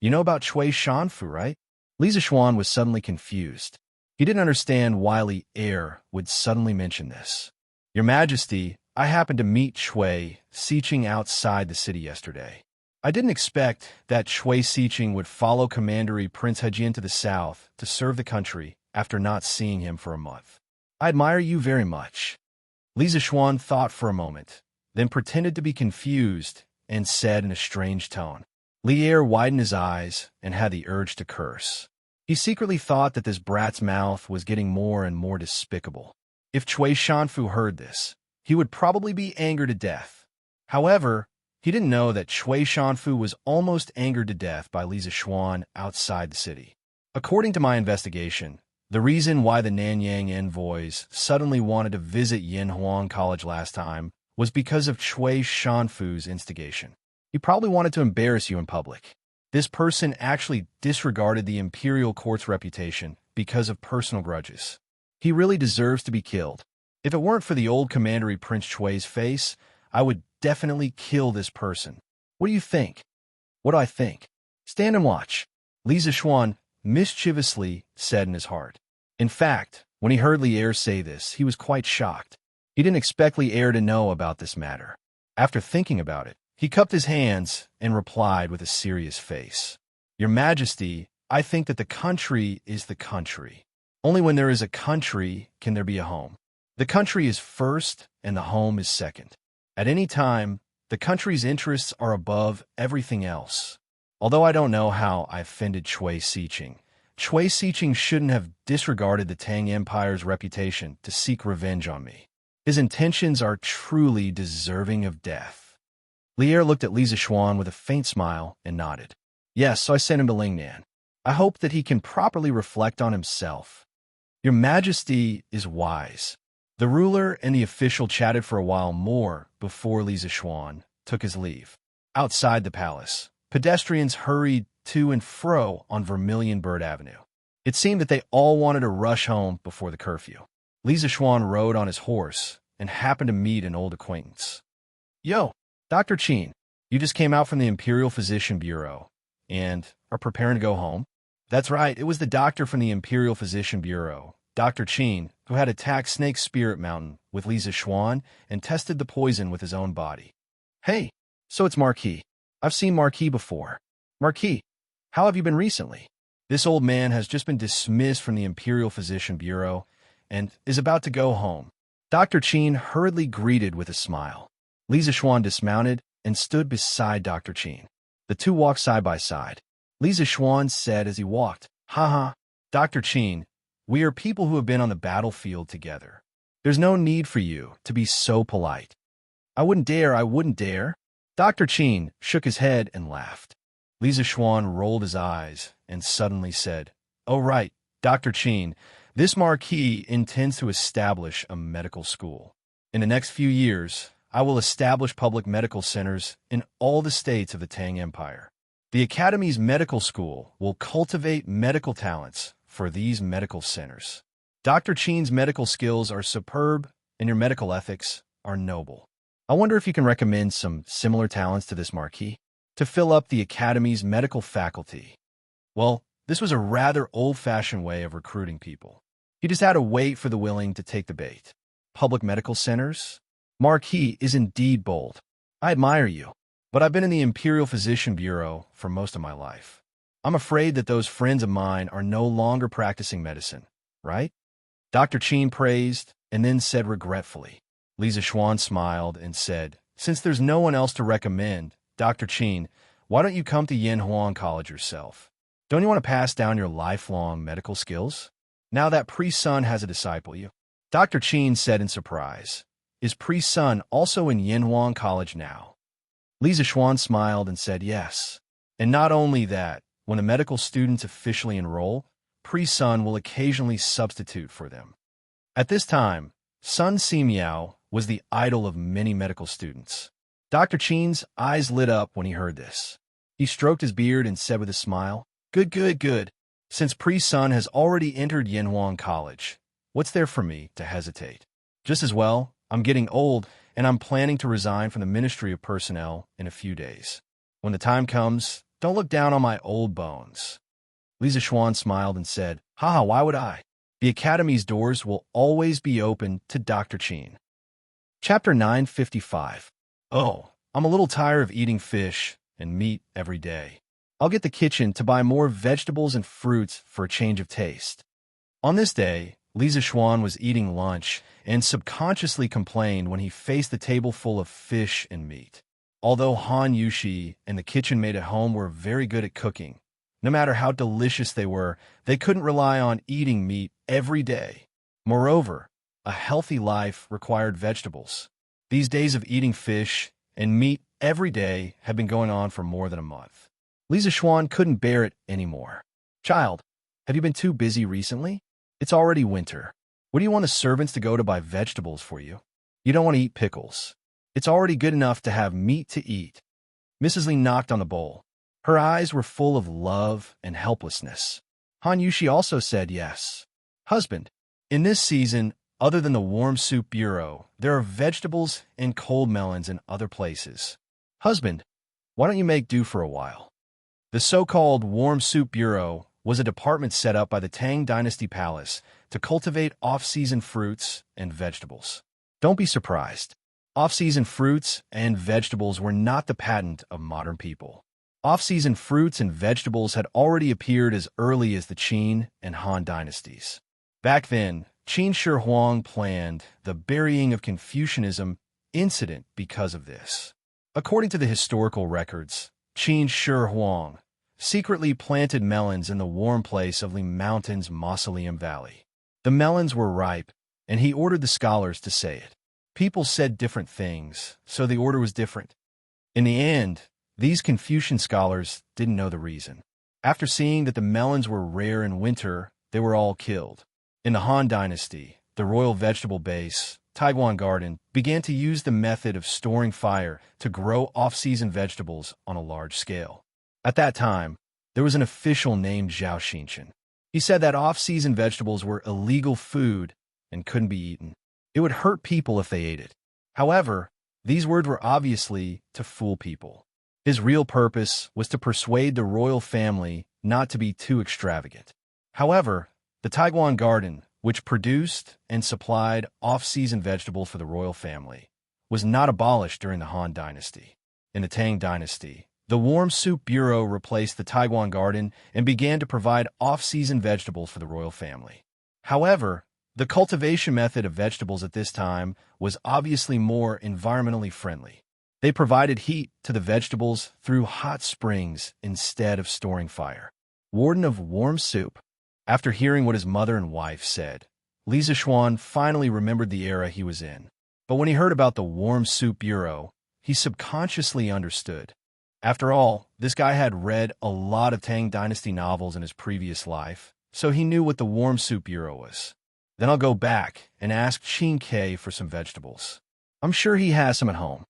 "You know about Chui Shanfu, right?" Li Zishuan was suddenly confused. He didn't understand why Lier would suddenly mention this. "Your Majesty, I happened to meet Chui Siqing outside the city yesterday. I didn't expect that Chui Siqing would follow Commandery Prince Hejian to the south to serve the country after not seeing him for a month. I admire you very much." Li Zishuan thought for a moment, then pretended to be confused and said in a strange tone. Lier widened his eyes and had the urge to curse. He secretly thought that this brat's mouth was getting more and more despicable. If Chui Shanfu heard this, he would probably be angered to death. However, he didn't know that Chui Shanfu was almost angered to death by Li Zishuan outside the city. According to my investigation, the reason why the Nanyang envoys suddenly wanted to visit Yinhuang College last time was because of Chui Shanfu's instigation. He probably wanted to embarrass you in public. This person actually disregarded the imperial court's reputation because of personal grudges. He really deserves to be killed. If it weren't for the old Commandery Prince Chui's face, I would definitely kill this person. What do you think? What do I think? Stand and watch, Li Zishuan mischievously said in his heart. In fact, when he heard Lier say this, he was quite shocked. He didn't expect Lier to know about this matter. After thinking about it, he cupped his hands and replied with a serious face. "Your Majesty, I think that the country is the country. Only when there is a country can there be a home. The country is first and the home is second. At any time, the country's interests are above everything else. Although I don't know how I offended Chui Siqing, Chui Siqing shouldn't have disregarded the Tang Empire's reputation to seek revenge on me. His intentions are truly deserving of death." Lier looked at Li Zishuan with a faint smile and nodded. "Yes, so I sent him to Lingnan. I hope that he can properly reflect on himself. Your Majesty is wise." The ruler and the official chatted for a while more before Li Zishuan took his leave. Outside the palace, pedestrians hurried to and fro on Vermilion Bird Avenue. It seemed that they all wanted to rush home before the curfew. Li Zishuan rode on his horse and happened to meet an old acquaintance. "Yo, Dr. Qin, you just came out from the Imperial Physician Bureau and are preparing to go home?" That's right, it was the doctor from the Imperial Physician Bureau, Dr. Qin, who had attacked Snake Spirit Mountain with Li Zishuan and tested the poison with his own body. "Hey, so it's Marquis. I've seen Marquis before. Marquis, how have you been recently?" This old man has just been dismissed from the Imperial Physician Bureau and is about to go home. Dr. Qin hurriedly greeted with a smile. Li Zixuan dismounted and stood beside Dr. Qin. The two walked side by side. Li Zixuan said as he walked, "Haha, Dr. Qin, we are people who have been on the battlefield together. There's no need for you to be so polite." I wouldn't dare. Dr. Qin shook his head and laughed. Li Zixuan rolled his eyes and suddenly said, "Oh right, Dr. Qin, this Marquis intends to establish a medical school. In the next few years, I will establish public medical centers in all the states of the Tang Empire. The Academy's medical school will cultivate medical talents for these medical centers. Dr. Qin's medical skills are superb and your medical ethics are noble. I wonder if you can recommend some similar talents to this Marquis to fill up the Academy's medical faculty." Well, this was a rather old-fashioned way of recruiting people. You just had to wait for the willing to take the bait. Public medical centers? Marquis is indeed bold. I admire you, but I've been in the Imperial Physician Bureau for most of my life. I'm afraid that those friends of mine are no longer practicing medicine, right? Dr. Qin praised and then said regretfully. Li Zixuan smiled and said, "Since there's no one else to recommend, Dr. Qin, why don't you come to Yanhuang College yourself? Don't you want to pass down your lifelong medical skills? Now that Priest Sun has a disciple you." Dr. Qin said in surprise, "Is Priest Sun also in Yanhuang College now?" Li Zixuan smiled and said yes. And not only that, when the medical students officially enroll, Priest Sun will occasionally substitute for them. At this time, Sun Simiao was the idol of many medical students. Dr. Qin's eyes lit up when he heard this. He stroked his beard and said with a smile, Good. Since Priest Sun has already entered Yanhuang College, what's there for me to hesitate? Just as well, I'm getting old, and I'm planning to resign from the Ministry of Personnel in a few days. When the time comes, don't look down on my old bones." Li Zixuan smiled and said, "Haha, why would I? The Academy's doors will always be open to Dr. Qin." Chapter 955. Oh, I'm a little tired of eating fish and meat every day. I'll get the kitchen to buy more vegetables and fruits for a change of taste. On this day, Li Zixuan was eating lunch and subconsciously complained when he faced the table full of fish and meat. Although Han Yushi and the kitchen maid at home were very good at cooking, no matter how delicious they were, they couldn't rely on eating meat every day. Moreover, a healthy life required vegetables. These days of eating fish and meat every day had been going on for more than a month. Li Zixuan couldn't bear it anymore. "Child, have you been too busy recently? It's already winter. What do you want the servants to go to buy vegetables for you? You don't want to eat pickles. It's already good enough to have meat to eat." Mrs. Li knocked on the bowl. Her eyes were full of love and helplessness. Han Yushi also said yes. "Husband, in this season, other than the warm soup bureau, there are vegetables and cold melons in other places. Husband, why don't you make do for a while?" The so-called warm soup bureau was a department set up by the Tang Dynasty Palace to cultivate off-season fruits and vegetables. Don't be surprised. Off-season fruits and vegetables were not the patent of modern people. Off-season fruits and vegetables had already appeared as early as the Qin and Han dynasties. Back then, Qin Shi Huang planned the burying of Confucianism incident because of this. According to the historical records, Qin Shi Huang secretly planted melons in the warm place of Li Mountain's Mausoleum Valley. The melons were ripe, and he ordered the scholars to say it. People said different things, so the order was different. In the end, these Confucian scholars didn't know the reason. After seeing that the melons were rare in winter, they were all killed. In the Han Dynasty, the royal vegetable base, Taiguan Garden, began to use the method of storing fire to grow off-season vegetables on a large scale. At that time, there was an official named Zhao Xinchen. He said that off-season vegetables were illegal food and couldn't be eaten. It would hurt people if they ate it. However, these words were obviously to fool people. His real purpose was to persuade the royal family not to be too extravagant. However, the Taiguan Garden, which produced and supplied off-season vegetables for the royal family, was not abolished during the Han Dynasty. In the Tang Dynasty, the Warm Soup Bureau replaced the Taiguan Garden and began to provide off-season vegetables for the royal family. However, The cultivation method of vegetables at this time was obviously more environmentally friendly. They provided heat to the vegetables through hot springs instead of storing fire. Warden of warm soup. After hearing what his mother and wife said, Li Zishuan finally remembered the era he was in. But when he heard about the Warm Soup Bureau, he subconsciously understood. After all, this guy had read a lot of Tang Dynasty novels in his previous life, so he knew what the Warm Soup Bureau was. Then I'll go back and ask Qin Ke for some vegetables. I'm sure he has some at home.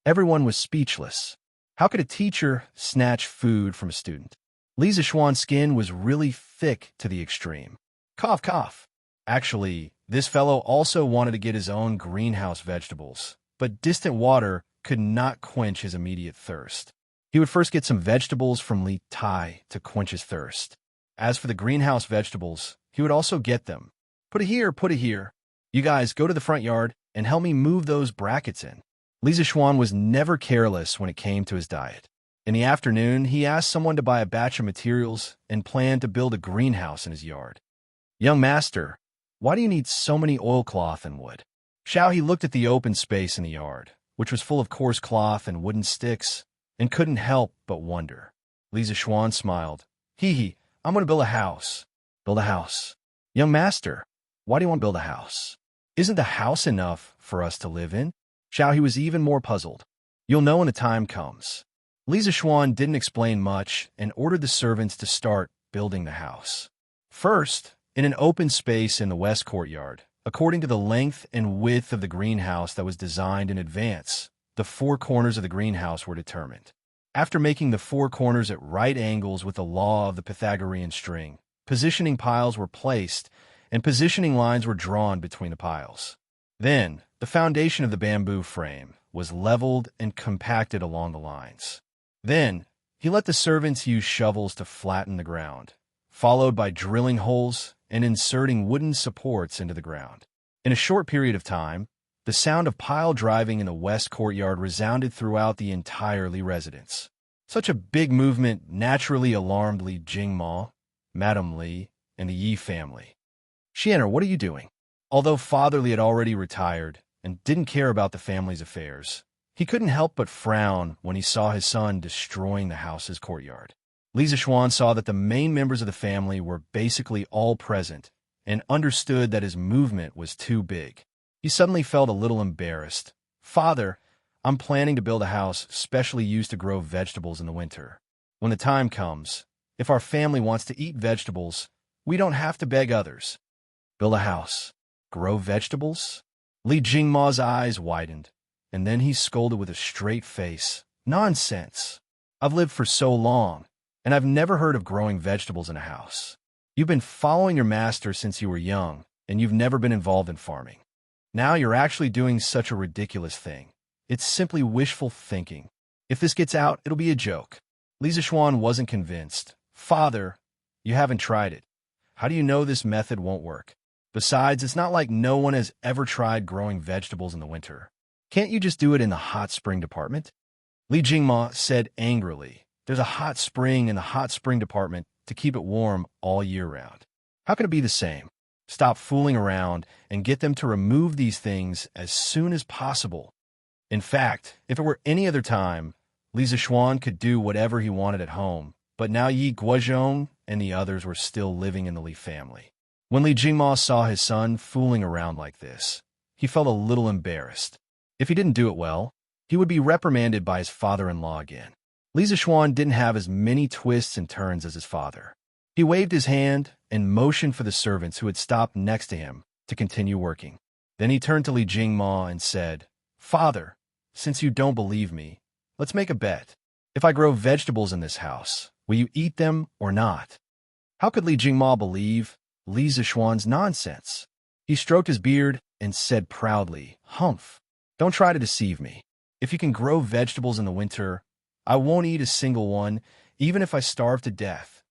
Everyone was speechless. How could a teacher snatch food from a student? Li Zishuan's skin was really thick to the extreme. Cough, cough. Actually, this fellow also wanted to get his own greenhouse vegetables, but distant water could not quench his immediate thirst. He would first get some vegetables from Li Tai to quench his thirst. As for the greenhouse vegetables, he would also get them. Put it here, put it here. You guys go to the front yard and help me move those brackets in. Li Zishuan was never careless when it came to his diet. In the afternoon, he asked someone to buy a batch of materials and planned to build a greenhouse in his yard. Young master, why do you need so many oilcloth and wood? Xiao He looked at the open space in the yard, which was full of coarse cloth and wooden sticks, and couldn't help but wonder. Li Zishuan smiled. Hee, I'm going to build a house. Build a house. Young master, why do you want to build a house? Isn't the house enough for us to live in? Xiao He was even more puzzled. You'll know when the time comes. Li Zishuan didn't explain much and ordered the servants to start building the house. First, in an open space in the west courtyard, according to the length and width of the greenhouse that was designed in advance, the four corners of the greenhouse were determined. After making the four corners at right angles with the law of the Pythagorean string, positioning piles were placed and positioning lines were drawn between the piles. Then, the foundation of the bamboo frame was leveled and compacted along the lines. Then, he let the servants use shovels to flatten the ground, followed by drilling holes and inserting wooden supports into the ground. In a short period of time, the sound of pile driving in the west courtyard resounded throughout the entire Li residence. Such a big movement naturally alarmed Li Jingma, Madame Li, and the Yi family. Xianer, what are you doing? Although Father Li had already retired and didn't care about the family's affairs, he couldn't help but frown when he saw his son destroying the house's courtyard. Li Zishuan saw that the main members of the family were basically all present and understood that his movement was too big. He suddenly felt a little embarrassed. Father, I'm planning to build a house specially used to grow vegetables in the winter. When the time comes, if our family wants to eat vegetables, we don't have to beg others. Build a house. Grow vegetables? Li Jingma's eyes widened, and then he scolded with a straight face. Nonsense. I've lived for so long, and I've never heard of growing vegetables in a house. You've been following your master since you were young, and you've never been involved in farming. Now you're actually doing such a ridiculous thing. It's simply wishful thinking. If this gets out, it'll be a joke. Li Zishuan wasn't convinced. Father, you haven't tried it. How do you know this method won't work? Besides, it's not like no one has ever tried growing vegetables in the winter. Can't you just do it in the hot spring department? Li Jingma said angrily. There's a hot spring in the hot spring department to keep it warm all year round. How can it be the same? Stop fooling around and get them to remove these things as soon as possible. In fact, if it were any other time, Li Zishuan could do whatever he wanted at home, but now Yi Guozhong and the others were still living in the Li family. When Li Jingma saw his son fooling around like this, he felt a little embarrassed. If he didn't do it well, he would be reprimanded by his father-in-law again. Li Zishuan didn't have as many twists and turns as his father. He waved his hand and motioned for the servants who had stopped next to him to continue working. Then he turned to Li Jingma and said, Father, since you don't believe me, let's make a bet. If I grow vegetables in this house, will you eat them or not? How could Li Jingma believe Li Zishuan's nonsense? He stroked his beard and said proudly, Humph, don't try to deceive me. If you can grow vegetables in the winter, I won't eat a single one, even if I starve to death.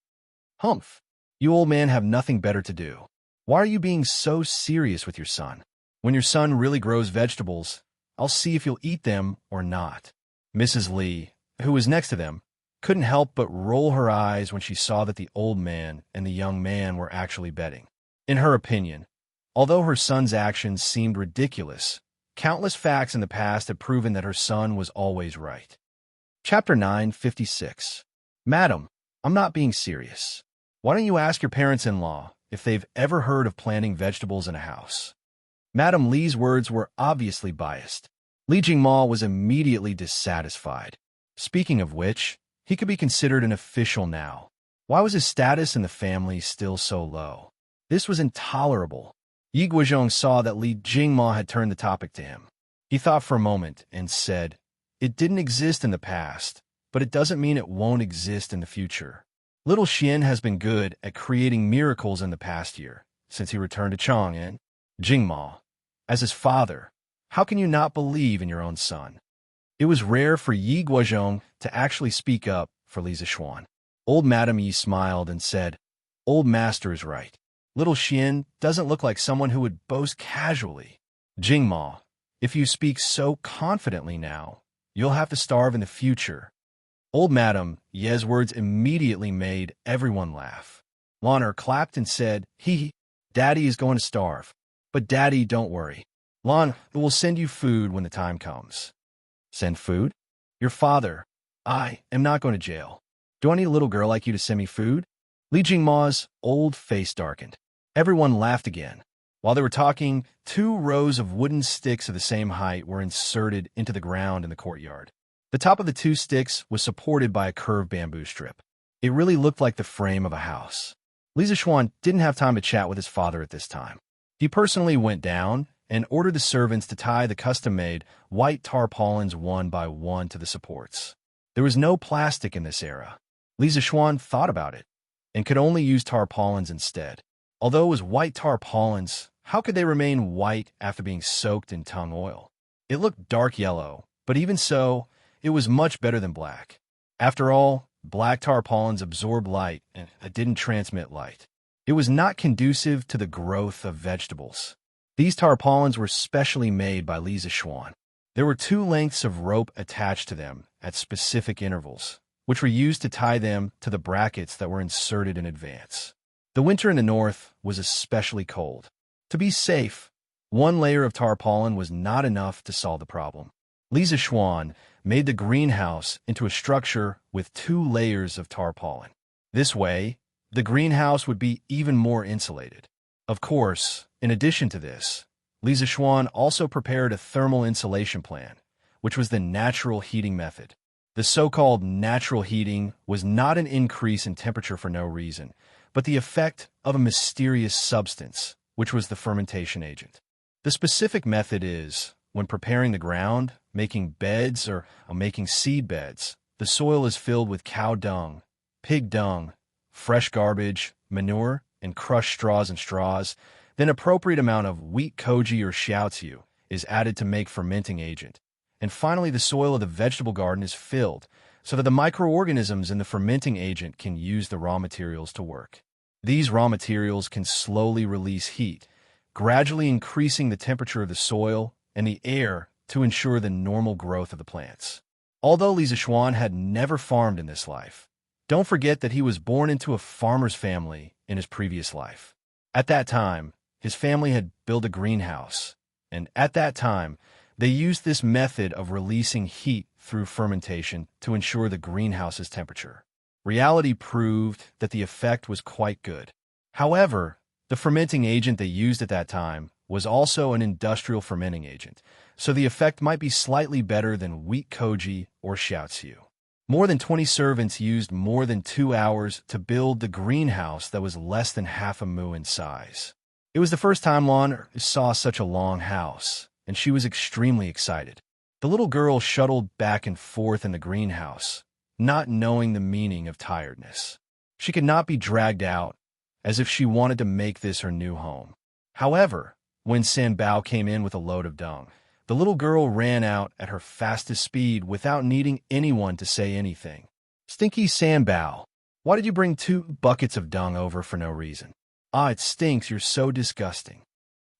Humph, you old man have nothing better to do. Why are you being so serious with your son? When your son really grows vegetables, I'll see if you'll eat them or not. Mrs. Li, who was next to them, couldn't help but roll her eyes when she saw that the old man and the young man were actually betting. In her opinion, Although her son's actions seemed ridiculous, countless facts in the past had proven that her son was always right. Chapter 956. Madam, I'm not being serious. Why don't you ask your parents-in-law if they've ever heard of planting vegetables in a house? Madam Li's words were obviously biased. Li Jingma was immediately dissatisfied. Speaking of which, he could be considered an official now. Why was his status in the family still so low? This was intolerable. Yi Guozhong saw that Li Jingma had turned the topic to him. He thought for a moment and said, "It didn't exist in the past, but it doesn't mean it won't exist in the future. Little Xian has been good at creating miracles in the past year, since he returned to Chang'an. Jingma, as his father, how can you not believe in your own son?" It was rare for Yi Guozhong to actually speak up for Li Zishuan. Old Madame Yi smiled and said, "Old master is right. Little Xian doesn't look like someone who would boast casually. Jingma, if you speak so confidently now, you'll have to starve in the future." Old Madame Ye's words immediately made everyone laugh. Lan'er clapped and said, "Hee, Daddy is going to starve. But Daddy, don't worry. Lan will send you food when the time comes." "Send food? Your father. I am not going to jail. Do I need a little girl like you to send me food?" Li Jingma's old face darkened. Everyone laughed again. While they were talking, 2 rows of wooden sticks of the same height were inserted into the ground in the courtyard. The top of the 2 sticks was supported by a curved bamboo strip. It really looked like the frame of a house. Li Zishuan didn't have time to chat with his father at this time. He personally went down and ordered the servants to tie the custom-made white tarpaulins one by one to the supports. There was no plastic in this era. Li Zishuan thought about it and could only use tarpaulins instead. Although it was white tarpaulins, how could they remain white after being soaked in tung oil? It looked dark yellow, but even so, it was much better than black. After all, black tarpaulins absorb light and didn't transmit light. It was not conducive to the growth of vegetables. These tarpaulins were specially made by Li Zishuan. There were 2 lengths of rope attached to them at specific intervals, which were used to tie them to the brackets that were inserted in advance. The winter in the north was especially cold. To be safe, 1 layer of tarpaulin was not enough to solve the problem. Li Zishuan made the greenhouse into a structure with 2 layers of tarpaulin. This way, the greenhouse would be even more insulated. Of course, in addition to this, Li Zishuan also prepared a thermal insulation plan, which was the natural heating method. The so-called natural heating was not an increase in temperature for no reason, but the effect of a mysterious substance, which was the fermentation agent. The specific method is, when preparing the ground, making beds or making seed beds, the soil is filled with cow dung, pig dung, fresh garbage, manure, and crushed straws, then appropriate amount of wheat koji or xiaoziu is added to make fermenting agent. And finally, the soil of the vegetable garden is filled so that the microorganisms in the fermenting agent can use the raw materials to work. These raw materials can slowly release heat, gradually increasing the temperature of the soil and the air to ensure the normal growth of the plants. Although Li Zishuan had never farmed in this life, don't forget that he was born into a farmer's family in his previous life. At that time, his family had built a greenhouse, and at that time, they used this method of releasing heat through fermentation to ensure the greenhouse's temperature. Reality proved that the effect was quite good. However, the fermenting agent they used at that time was also an industrial fermenting agent, so the effect might be slightly better than wheat koji or xiaoziu. More than 20 servants used more than 2 hours to build the greenhouse that was less than half a mu in size. It was the first time Lon saw such a long house, and she was extremely excited. The little girl shuttled back and forth in the greenhouse, not knowing the meaning of tiredness. She could not be dragged out, as if she wanted to make this her new home. However, when Sanbao came in with a load of dung, the little girl ran out at her fastest speed without needing anyone to say anything. "Stinky Sanbao, why did you bring 2 buckets of dung over for no reason? Ah, it stinks, you're so disgusting."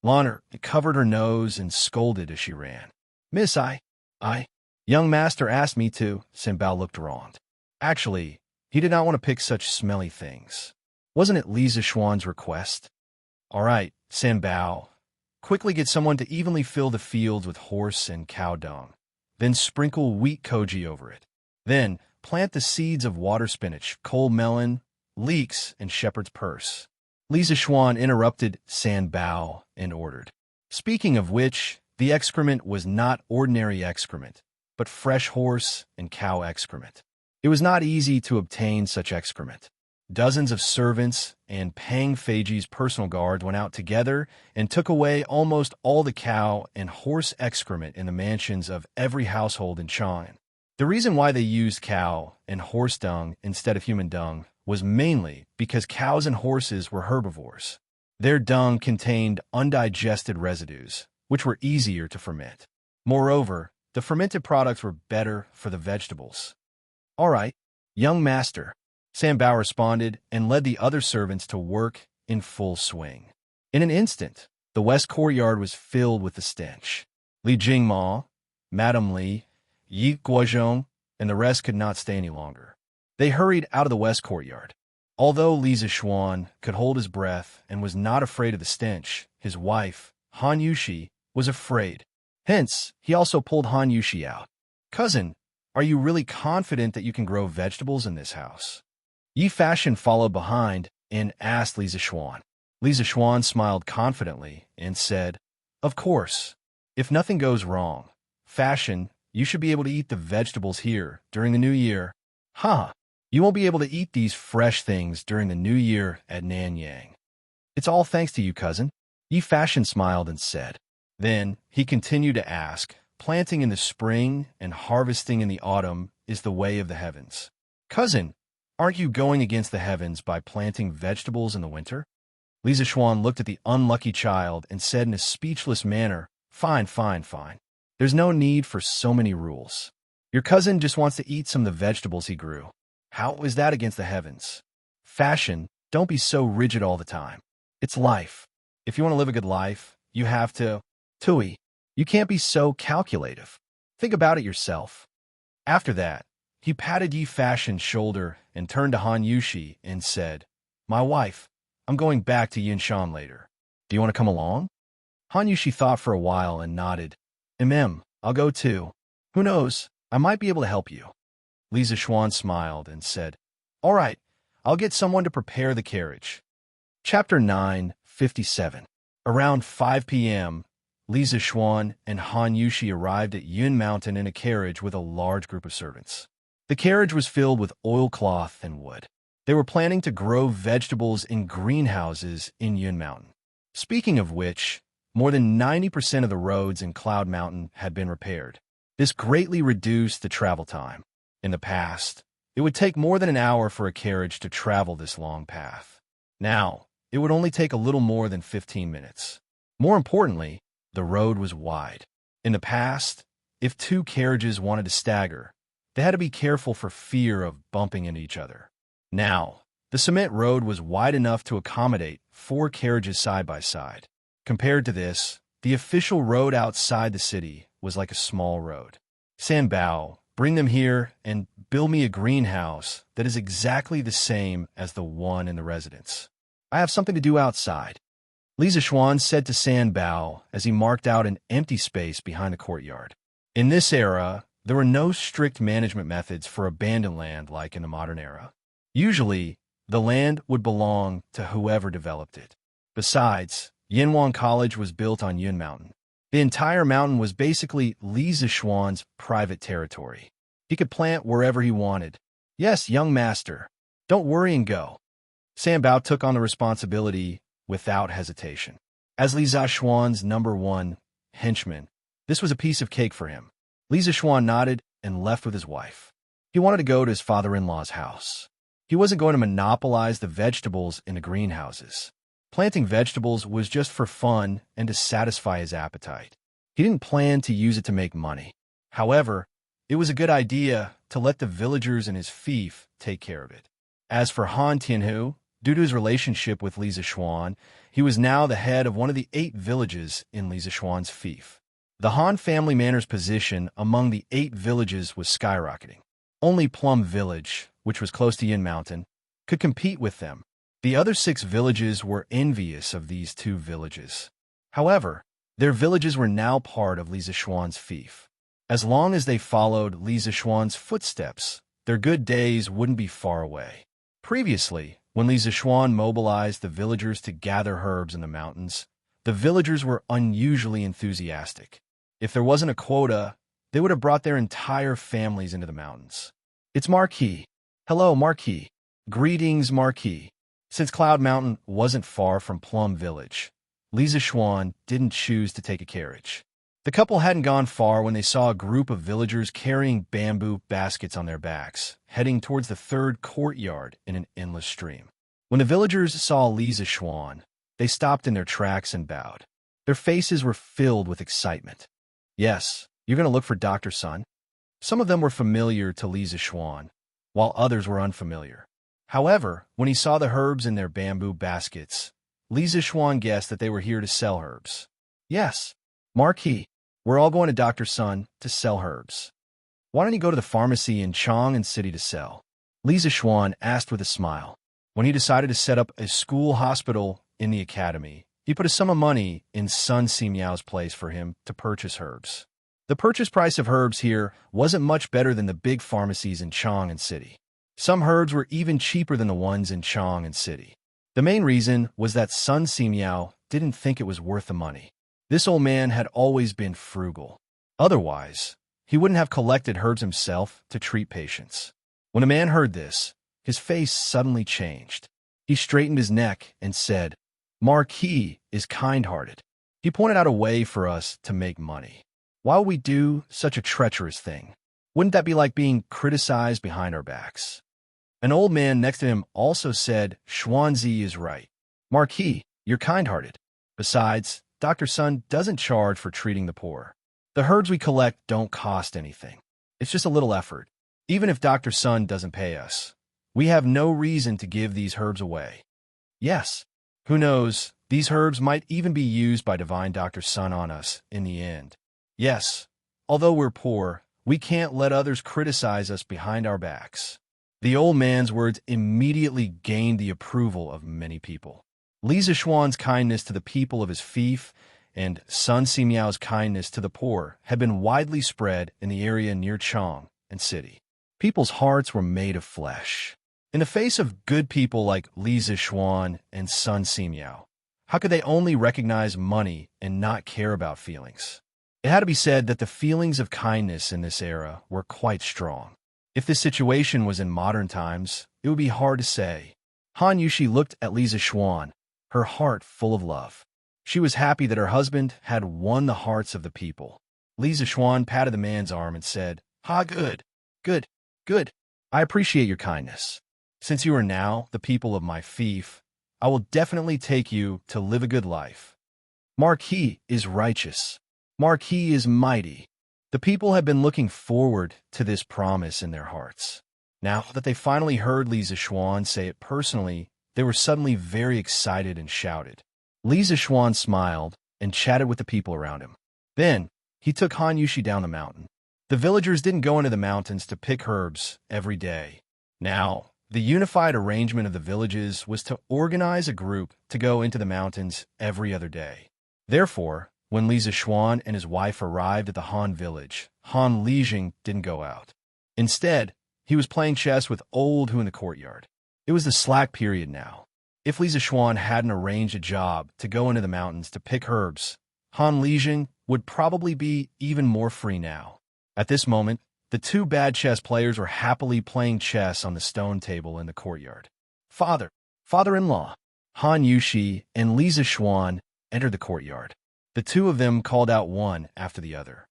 Lan'er covered her nose and scolded as she ran. "Miss, young master asked me to." Sanbao looked wronged. Actually, he did not want to pick such smelly things. Wasn't it Li Zishuan's request? All right, Sanbao. Quickly get someone to evenly fill the fields with horse and cow dung. Then sprinkle wheat koji over it. Then plant the seeds of water spinach, coal melon, leeks, and shepherd's purse. Lisa Schwan interrupted Sanbao and ordered. Speaking of which, the excrement was not ordinary excrement, but fresh horse and cow excrement. It was not easy to obtain such excrement. Dozens of servants and Pang Feiji's personal guards went out together and took away almost all the cow and horse excrement in the mansions of every household in China. The reason why they used cow and horse dung instead of human dung was mainly because cows and horses were herbivores. Their dung contained undigested residues, which were easier to ferment. Moreover, the fermented products were better for the vegetables. All right, young master, Sanbao responded and led the other servants to work in full swing. In an instant, the west courtyard was filled with the stench. Li Jingma, Madame Li, Yi Guozhong, and the rest could not stay any longer. They hurried out of the west courtyard. Although Li Zishuan could hold his breath and was not afraid of the stench, his wife, Han Yushi, was afraid. Hence, he also pulled Han Yushi out. Cousin, are you really confident that you can grow vegetables in this house? Yi Fashion followed behind and asked Li Zishuan. Li Zishuan smiled confidently and said, Of course. If nothing goes wrong, Fashion, you should be able to eat the vegetables here during the new year. Huh, you won't be able to eat these fresh things during the new year at Nanyang. It's all thanks to you, cousin. Yi Fashion smiled and said. Then he continued to ask, Planting in the spring and harvesting in the autumn is the way of the heavens. Cousin, aren't you going against the heavens by planting vegetables in the winter? Li Zishuan looked at the unlucky child and said in a speechless manner, Fine. There's no need for so many rules. Your cousin just wants to eat some of the vegetables he grew. How is that against the heavens? Fashion, don't be so rigid all the time. It's life. If you want to live a good life, you have to... Tui, you can't be so calculative. Think about it yourself. After that, he patted Yi Fashion's shoulder and turned to Han Yushi and said, My wife, I'm going back to Yinshan later. Do you want to come along? Han Yushi thought for a while and nodded. I'll go too. Who knows, I might be able to help you. Li Zishuan smiled and said, All right, I'll get someone to prepare the carriage. Chapter 9:57. Around 5 p.m., Li Zishuan and Han Yushi arrived at Yun Mountain in a carriage with a large group of servants. The carriage was filled with oilcloth and wood. They were planning to grow vegetables in greenhouses in Yun Mountain. Speaking of which, more than 90% of the roads in Cloud Mountain had been repaired. This greatly reduced the travel time. In the past, it would take more than an hour for a carriage to travel this long path. Now, it would only take a little more than 15 minutes. More importantly, the road was wide. In the past, if two carriages wanted to stagger, they had to be careful for fear of bumping into each other. Now, the cement road was wide enough to accommodate 4 carriages side by side. Compared to this, the official road outside the city was like a small road. Sanbao, bring them here and build me a greenhouse that is exactly the same as the one in the residence. I have something to do outside. Li Zishuan said to Sanbao as he marked out an empty space behind the courtyard. In this era, there were no strict management methods for abandoned land like in the modern era. Usually, the land would belong to whoever developed it. Besides, Yinhuang College was built on Yun Mountain. The entire mountain was basically Li Zishuan's private territory. He could plant wherever he wanted. Yes, young master. Don't worry and go. Sanbao took on the responsibility without hesitation. As Li Zishuan's #1 henchman, this was a piece of cake for him. Li Zishuan nodded and left with his wife. He wanted to go to his father-in-law's house. He wasn't going to monopolize the vegetables in the greenhouses. Planting vegetables was just for fun and to satisfy his appetite. He didn't plan to use it to make money. However, it was a good idea to let the villagers in his fief take care of it. As for Han Tianhu, due to his relationship with Li Zishuan, he was now the head of one of the 8 villages in Li Zishuan's fief. The Han family manor's position among the 8 villages was skyrocketing. Only Plum Village, which was close to Yin Mountain, could compete with them. The other 6 villages were envious of these 2 villages. However, their villages were now part of Li Zishuan's fief. As long as they followed Li Zishuan's footsteps, their good days wouldn't be far away. Previously, when Li Zishuan mobilized the villagers to gather herbs in the mountains, the villagers were unusually enthusiastic. If there wasn't a quota, they would have brought their entire families into the mountains. It's Marquis. Hello, Marquis. Greetings, Marquis. Since Cloud Mountain wasn't far from Plum Village, Li Zishuan didn't choose to take a carriage. The couple hadn't gone far when they saw a group of villagers carrying bamboo baskets on their backs, heading towards the 3rd courtyard in an endless stream. When the villagers saw Li Zishuan, they stopped in their tracks and bowed. Their faces were filled with excitement. Yes, you're going to look for Dr. Sun? Some of them were familiar to Li Zishuan, while others were unfamiliar. However, when he saw the herbs in their bamboo baskets, Li Zishuan guessed that they were here to sell herbs. Yes, Marquis, we're all going to Dr. Sun to sell herbs. Why don't you go to the pharmacy in Chang'an City to sell? Li Zishuan asked with a smile. When he decided to set up a school hospital in the academy, he put a sum of money in Sun Simiao's place for him to purchase herbs. The purchase price of herbs here wasn't much better than the big pharmacies in Chang'an City. Some herbs were even cheaper than the ones in Chang'an City. The main reason was that Sun Simiao didn't think it was worth the money. This old man had always been frugal. Otherwise, he wouldn't have collected herbs himself to treat patients. When a man heard this, his face suddenly changed. He straightened his neck and said, Marquis is kind-hearted. He pointed out a way for us to make money. Why would we do such a treacherous thing? Wouldn't that be like being criticized behind our backs? An old man next to him also said, Xuanzi is right. Marquis, you're kind-hearted. Besides, Dr. Sun doesn't charge for treating the poor. The herbs we collect don't cost anything. It's just a little effort. Even if Dr. Sun doesn't pay us, we have no reason to give these herbs away. Yes, who knows, these herbs might even be used by Divine Dr. Sun on us in the end. Yes, although we're poor, we can't let others criticize us behind our backs. The old man's words immediately gained the approval of many people. Li Zishuan's kindness to the people of his fief and Sun Simiao's kindness to the poor had been widely spread in the area near Chang'an City. People's hearts were made of flesh. In the face of good people like Li Zishuan and Sun Simiao, how could they only recognize money and not care about feelings? It had to be said that the feelings of kindness in this era were quite strong. If this situation was in modern times, it would be hard to say. Han Yushi looked at Li Zishuan, her heart full of love. She was happy that her husband had won the hearts of the people. Li Zishuan patted the man's arm and said, good. I appreciate your kindness. Since you are now the people of my fief, I will definitely take you to live a good life. Marquis is righteous. Marquis is mighty. The people had been looking forward to this promise in their hearts. Now that they finally heard Li Zishuan say it personally, they were suddenly very excited and shouted. Li Zishuan smiled and chatted with the people around him. Then, he took Han Yushi down the mountain. The villagers didn't go into the mountains to pick herbs every day. Now, the unified arrangement of the villages was to organize a group to go into the mountains every other day. Therefore, when Li Zishuan and his wife arrived at the Han village, Han Lijing didn't go out. Instead, he was playing chess with Old Hu in the courtyard. It was the slack period now. If Li Zishuan hadn't arranged a job to go into the mountains to pick herbs, Han Lijing would probably be even more free now. At this moment, the 2 bad chess players were happily playing chess on the stone table in the courtyard. Father-in-law, Han Yushi and Li Zishuan entered the courtyard. The 2 of them called out one after the other.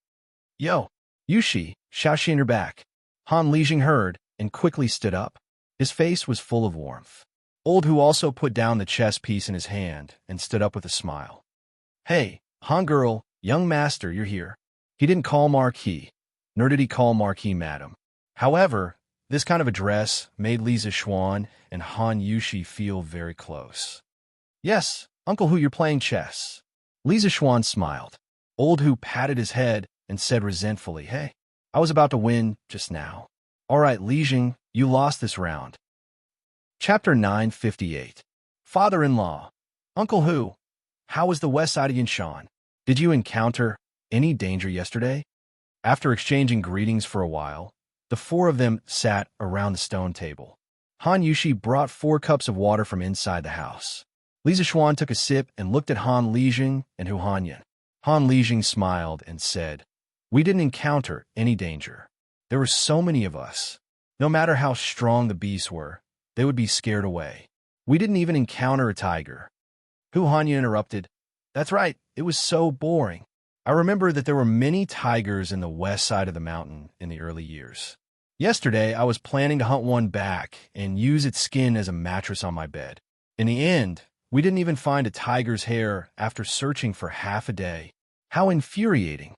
Yo, Yushi, Xiaoxi in your back. Han Lijing heard and quickly stood up. His face was full of warmth. Old Hu also put down the chess piece in his hand and stood up with a smile. Hey, Han girl, young master, you're here. He didn't call Marquis, nor did he call Marquis madam. However, this kind of address made Li Zishuan and Han Yushi feel very close. Yes, Uncle Hu, you're playing chess. Li Zishuan smiled. Old Hu patted his head and said resentfully, Hey, I was about to win just now. All right, Lijing, you lost this round. Chapter 958. Father-in-law, Uncle Hu, how was the west side of Yinshan? Did you encounter any danger yesterday? After exchanging greetings for a while, the four of them sat around the stone table. Han Yushi brought 4 cups of water from inside the house. Li Zixuan took a sip and looked at Han Lijing and Hu Hanyan. Han Lijing smiled and said, "We didn't encounter any danger. There were so many of us. No matter how strong the beasts were, they would be scared away. We didn't even encounter a tiger." Hu Hanyan interrupted, "That's right, it was so boring. I remember that there were many tigers in the west side of the mountain in the early years. Yesterday, I was planning to hunt one back and use its skin as a mattress on my bed. In the end, we didn't even find a tiger's hair after searching for half a day. How infuriating."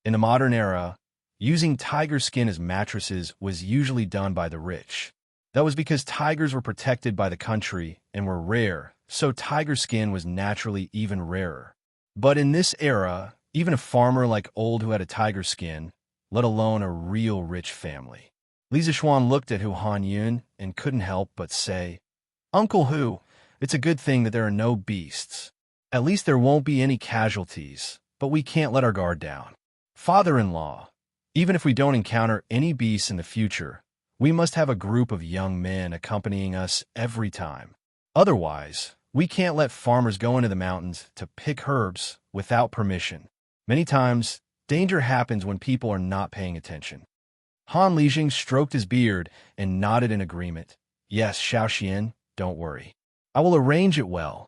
In the modern era, using tiger skin as mattresses was usually done by the rich. That was because tigers were protected by the country and were rare, so tiger skin was naturally even rarer. But in this era, even a farmer like Old who had a tiger skin, let alone a real rich family. Li Zixuan looked at Hu Hanyun and couldn't help but say, "Uncle Hu, it's a good thing that there are no beasts. At least there won't be any casualties, but we can't let our guard down. Father-in-law, even if we don't encounter any beasts in the future, we must have a group of young men accompanying us every time. Otherwise, we can't let farmers go into the mountains to pick herbs without permission. Many times, danger happens when people are not paying attention." Han Lijing stroked his beard and nodded in agreement. "Yes, Xiaoxian, don't worry. I will arrange it well.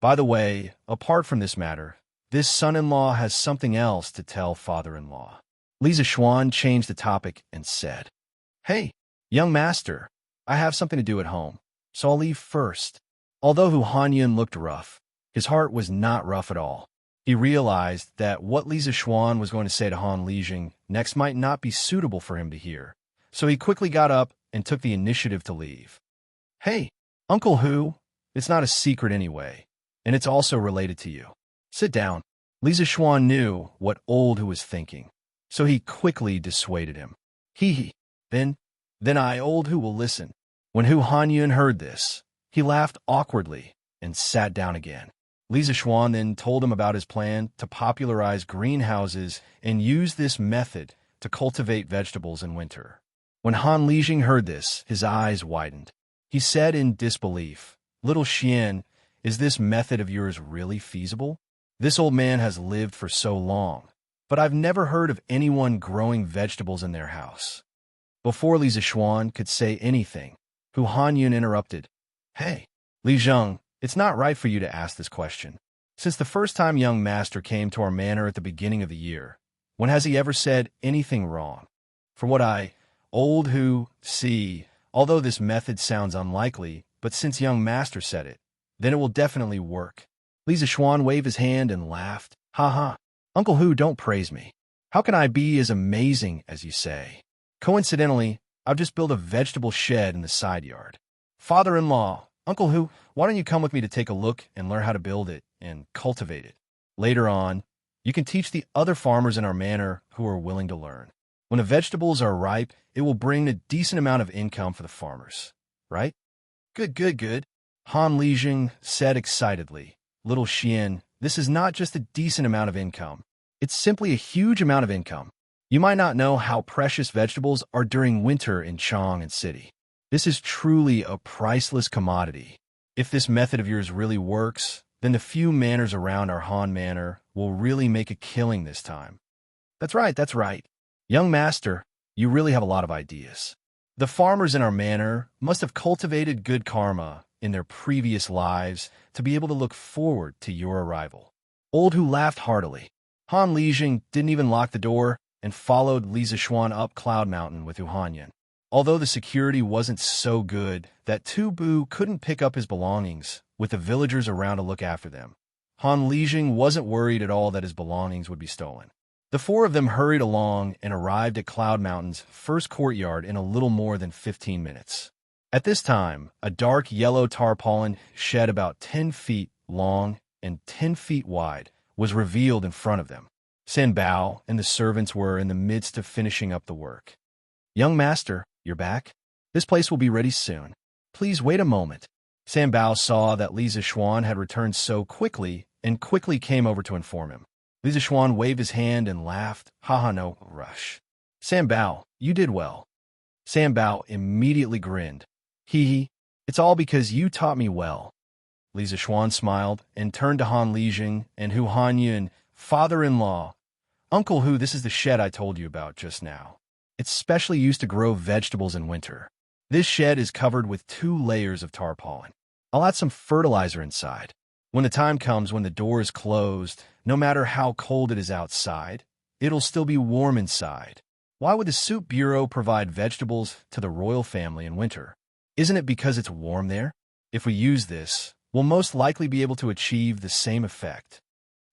By the way, apart from this matter, this son-in-law has something else to tell father-in-law." Li Zixuan changed the topic and said, "Hey, young master, I have something to do at home, so I'll leave first." Although Hu Hanyun looked rough, his heart was not rough at all. He realized that what Li Zixuan was going to say to Han Lijing next might not be suitable for him to hear, so he quickly got up and took the initiative to leave. "Hey, Uncle Hu, it's not a secret anyway, and it's also related to you. Sit down." Li Zixuan knew what Old Hu was thinking, so he quickly dissuaded him. "Hee, then I, Old Hu, will listen." When Hu Hanyun heard this, he laughed awkwardly and sat down again. Li Zixuan then told him about his plan to popularize greenhouses and use this method to cultivate vegetables in winter. When Han Lijing heard this, his eyes widened. He said in disbelief, "Little Xian, is this method of yours really feasible? This old man has lived for so long, but I've never heard of anyone growing vegetables in their house." Before Li Zixuan could say anything, Hu Hanyun interrupted, "Hey, Li Zheng, it's not right for you to ask this question. Since the first time young master came to our manor at the beginning of the year, when has he ever said anything wrong? From what I, Old Hu, see, although this method sounds unlikely, but since young master said it, then it will definitely work." Li Zixuan waved his hand and laughed. "Ha ha, Uncle Hu, don't praise me. How can I be as amazing as you say? Coincidentally, I've just built a vegetable shed in the side yard. Father-in-law, Uncle Hu, why don't you come with me to take a look and learn how to build it and cultivate it? Later on, you can teach the other farmers in our manor who are willing to learn. When the vegetables are ripe, it will bring a decent amount of income for the farmers, right?" Good. Han Lijing said excitedly, "Little Xian, this is not just a decent amount of income. It's simply a huge amount of income. You might not know how precious vegetables are during winter in Chang'an City. This is truly a priceless commodity. If this method of yours really works, then the few manors around our Han Manor will really make a killing this time." That's right. Young master, you really have a lot of ideas. The farmers in our manor must have cultivated good karma in their previous lives to be able to look forward to your arrival." Old Hu laughed heartily. Han Lijing didn't even lock the door and followed Li Zixuan up Cloud Mountain with Hu Hanyan. Although the security wasn't so good that Tu Bu couldn't pick up his belongings with the villagers around to look after them, Han Lijing wasn't worried at all that his belongings would be stolen. The four of them hurried along and arrived at Cloud Mountain's first courtyard in a little more than 15 minutes. At this time, a dark yellow tarpaulin shed about 10 feet long and 10 feet wide was revealed in front of them. San Bao and the servants were in the midst of finishing up the work. "Young master, you're back? This place will be ready soon. Please wait a moment." Sam Bao saw that Li Zixuan had returned so quickly and quickly came over to inform him. Li Zixuan waved his hand and laughed. Haha, no rush. Sam Bao, you did well. Sam Bao immediately grinned. Hee hee, it's all because you taught me well. Li Zixuan smiled and turned to Han Lijing and Hu Hanyun, father-in-law. Uncle Hu, this is the shed I told you about just now. It's specially used to grow vegetables in winter. This shed is covered with 2 layers of tarpaulin. I'll add some fertilizer inside. When the time comes when the door is closed, no matter how cold it is outside, it'll still be warm inside. Why would the Soup Bureau provide vegetables to the royal family in winter? Isn't it because it's warm there? If we use this, we'll most likely be able to achieve the same effect.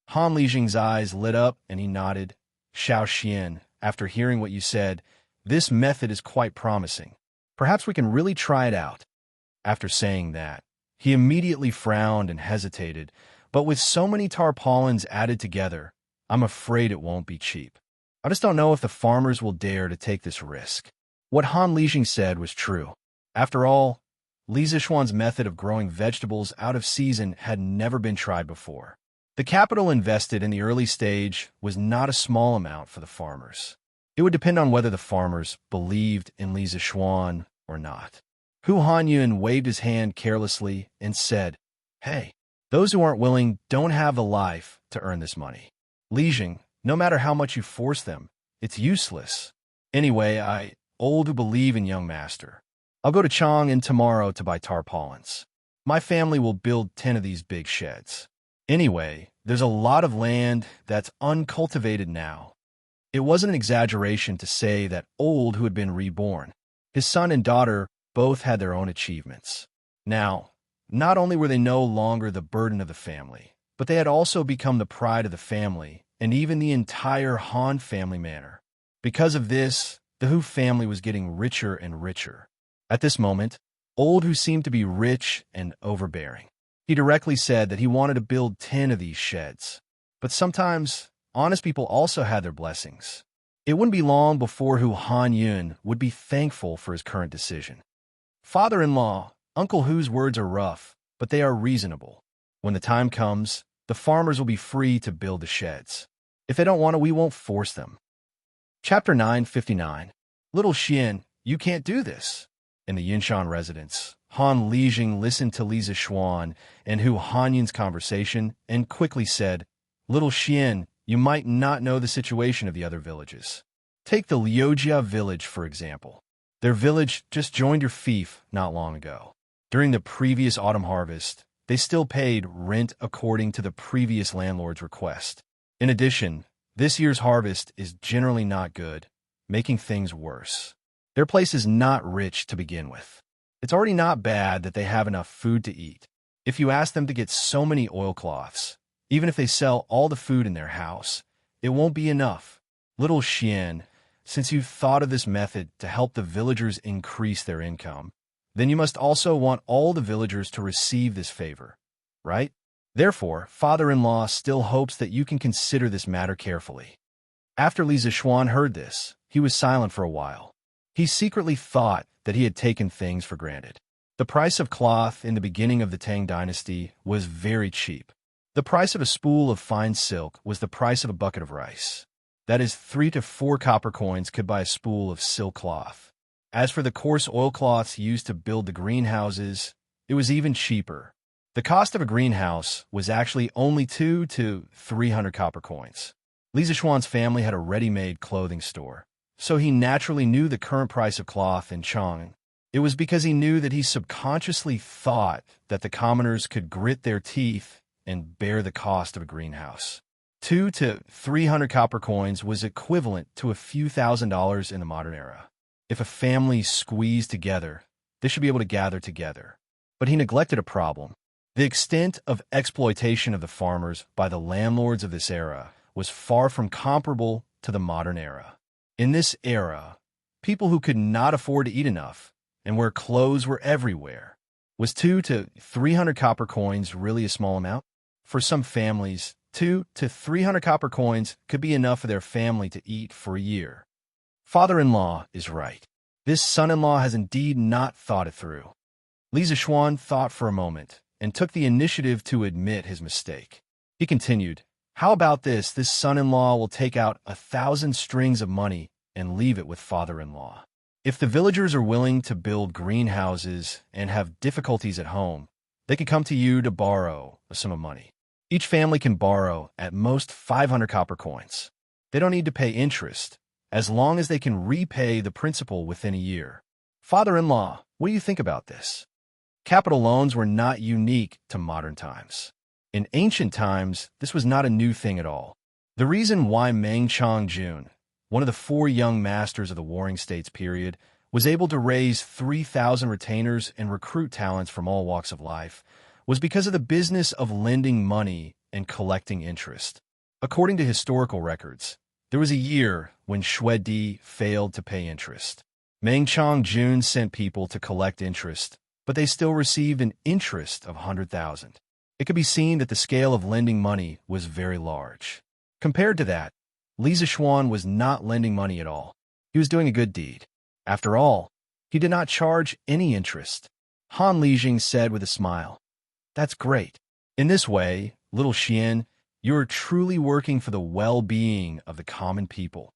Han Lijing's eyes lit up and he nodded. Xiao Xian, after hearing what you said, this method is quite promising. Perhaps we can really try it out. After saying that, he immediately frowned and hesitated, but with so many tarpaulins added together, I'm afraid it won't be cheap. I just don't know if the farmers will dare to take this risk. What Han Lijing said was true. After all, Li Zixuan's method of growing vegetables out of season had never been tried before. The capital invested in the early stage was not a small amount for the farmers. It would depend on whether the farmers believed in Li Zixuan or not. Hu Hanyun waved his hand carelessly and said, Hey, those who aren't willing don't have the life to earn this money. Lijing, no matter how much you force them, it's useless. Anyway, I old who believe in young master. I'll go to Chang'an tomorrow to buy tarpaulins. My family will build 10 of these big sheds. Anyway, there's a lot of land that's uncultivated now. It wasn't an exaggeration to say that old who had been reborn. His son and daughter both had their own achievements. Now, not only were they no longer the burden of the family, but they had also become the pride of the family and even the entire Han family manor. Because of this, the Hu family was getting richer and richer. At this moment, old Hu seemed to be rich and overbearing. He directly said that he wanted to build 10 of these sheds. But sometimes, honest people also had their blessings. It wouldn't be long before Hu Hanyun would be thankful for his current decision. Father-in-law, Uncle Hu's words are rough, but they are reasonable. When the time comes, the farmers will be free to build the sheds. If they don't want to, we won't force them. Chapter 959. Little Xian, you can't do this. In the Yinshan residence, Han Lijing listened to Li Zixuan and Hu Hanyun's conversation and quickly said, Little Xian, you might not know the situation of the other villages. Take the Liujia village, for example. Their village just joined your fief not long ago. During the previous autumn harvest, they still paid rent according to the previous landlord's request. In addition, this year's harvest is generally not good, making things worse. Their place is not rich to begin with. It's already not bad that they have enough food to eat. If you ask them to get so many oilcloths, even if they sell all the food in their house, it won't be enough. Little Xian, since you've thought of this method to help the villagers increase their income, then you must also want all the villagers to receive this favor, right? Therefore, father-in-law still hopes that you can consider this matter carefully. After Li Zixuan heard this, he was silent for a while. He secretly thought that he had taken things for granted. The price of cloth in the beginning of the Tang dynasty was very cheap. The price of a spool of fine silk was the price of a bucket of rice. That is, 3 to 4 copper coins could buy a spool of silk cloth. As for the coarse oilcloths used to build the greenhouses, it was even cheaper. The cost of a greenhouse was actually only 200 to 300 copper coins. Li Zixuan's family had a ready-made clothing store, so he naturally knew the current price of cloth in Chang'an. It was because he knew that he subconsciously thought that the commoners could grit their teeth and bear the cost of a greenhouse. 200 to 300 copper coins was equivalent to a few $1,000s in the modern era. If a family squeezed together, they should be able to gather together. But he neglected a problem. The extent of exploitation of the farmers by the landlords of this era was far from comparable to the modern era. In this era, people who could not afford to eat enough and where clothes were everywhere. Was 200 to 300 copper coins really a small amount? For some families, 200 to 300 copper coins could be enough for their family to eat for a year. Father-in-law is right. This son-in-law has indeed not thought it through. Li Zixuan thought for a moment and took the initiative to admit his mistake. He continued, "How about this? This son-in-law will take out 1,000 strings of money and leave it with father-in-law. If the villagers are willing to build greenhouses and have difficulties at home, they can come to you to borrow a sum of money. Each family can borrow at most 500 copper coins. They don't need to pay interest, as long as they can repay the principal within a year. Father-in-law, what do you think about this?" Capital loans were not unique to modern times. In ancient times, this was not a new thing at all. The reason why Meng Changjun, one of the 4 young masters of the Warring States period, was able to raise 3,000 retainers and recruit talents from all walks of life was because of the business of lending money and collecting interest. According to historical records, there was a year when Shuedi failed to pay interest. Meng Changjun sent people to collect interest, but they still received an interest of 100,000. It could be seen that the scale of lending money was very large. Compared to that, Li Zixuan was not lending money at all. He was doing a good deed. After all, he did not charge any interest. Han Lijing said with a smile, "That's great. In this way, little Xian, you are truly working for the well-being of the common people."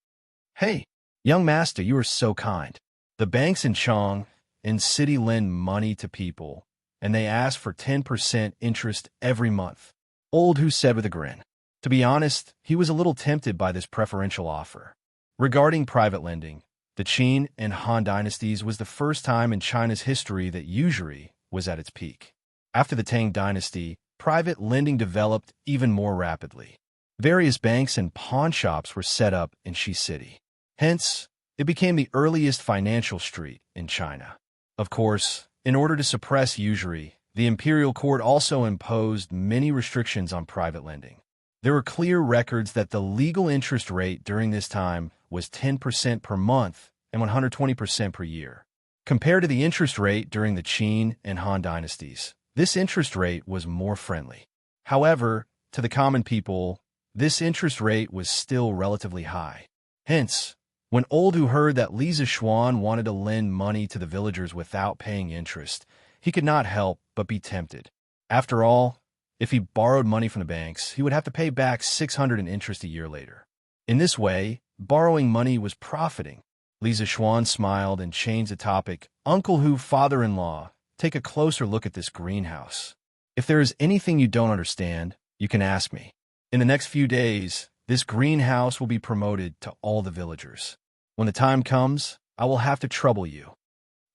"Hey, young master, you are so kind. The banks in Chong and city lend money to people, and they ask for 10% interest every month," Old Hu said with a grin. To be honest, he was a little tempted by this preferential offer. Regarding private lending, the Qin and Han dynasties was the first time in China's history that usury was at its peak. After the Tang dynasty, private lending developed even more rapidly. Various banks and pawn shops were set up in Shi City. Hence, it became the earliest financial street in China. Of course, in order to suppress usury, the imperial court also imposed many restrictions on private lending. There were clear records that the legal interest rate during this time was 10% per month and 120% per year. Compared to the interest rate during the Qin and Han dynasties, this interest rate was more friendly. However, to the common people, this interest rate was still relatively high. Hence, when Old Hu heard that Li Zixuan wanted to lend money to the villagers without paying interest, he could not help but be tempted. After all, if he borrowed money from the banks, he would have to pay back 600 in interest a year later. In this way, borrowing money was profiting. Li Zixuan smiled and changed the topic. "Uncle Hu, father-in-law, take a closer look at this greenhouse. If there is anything you don't understand, you can ask me. In the next few days, this greenhouse will be promoted to all the villagers. When the time comes, I will have to trouble you."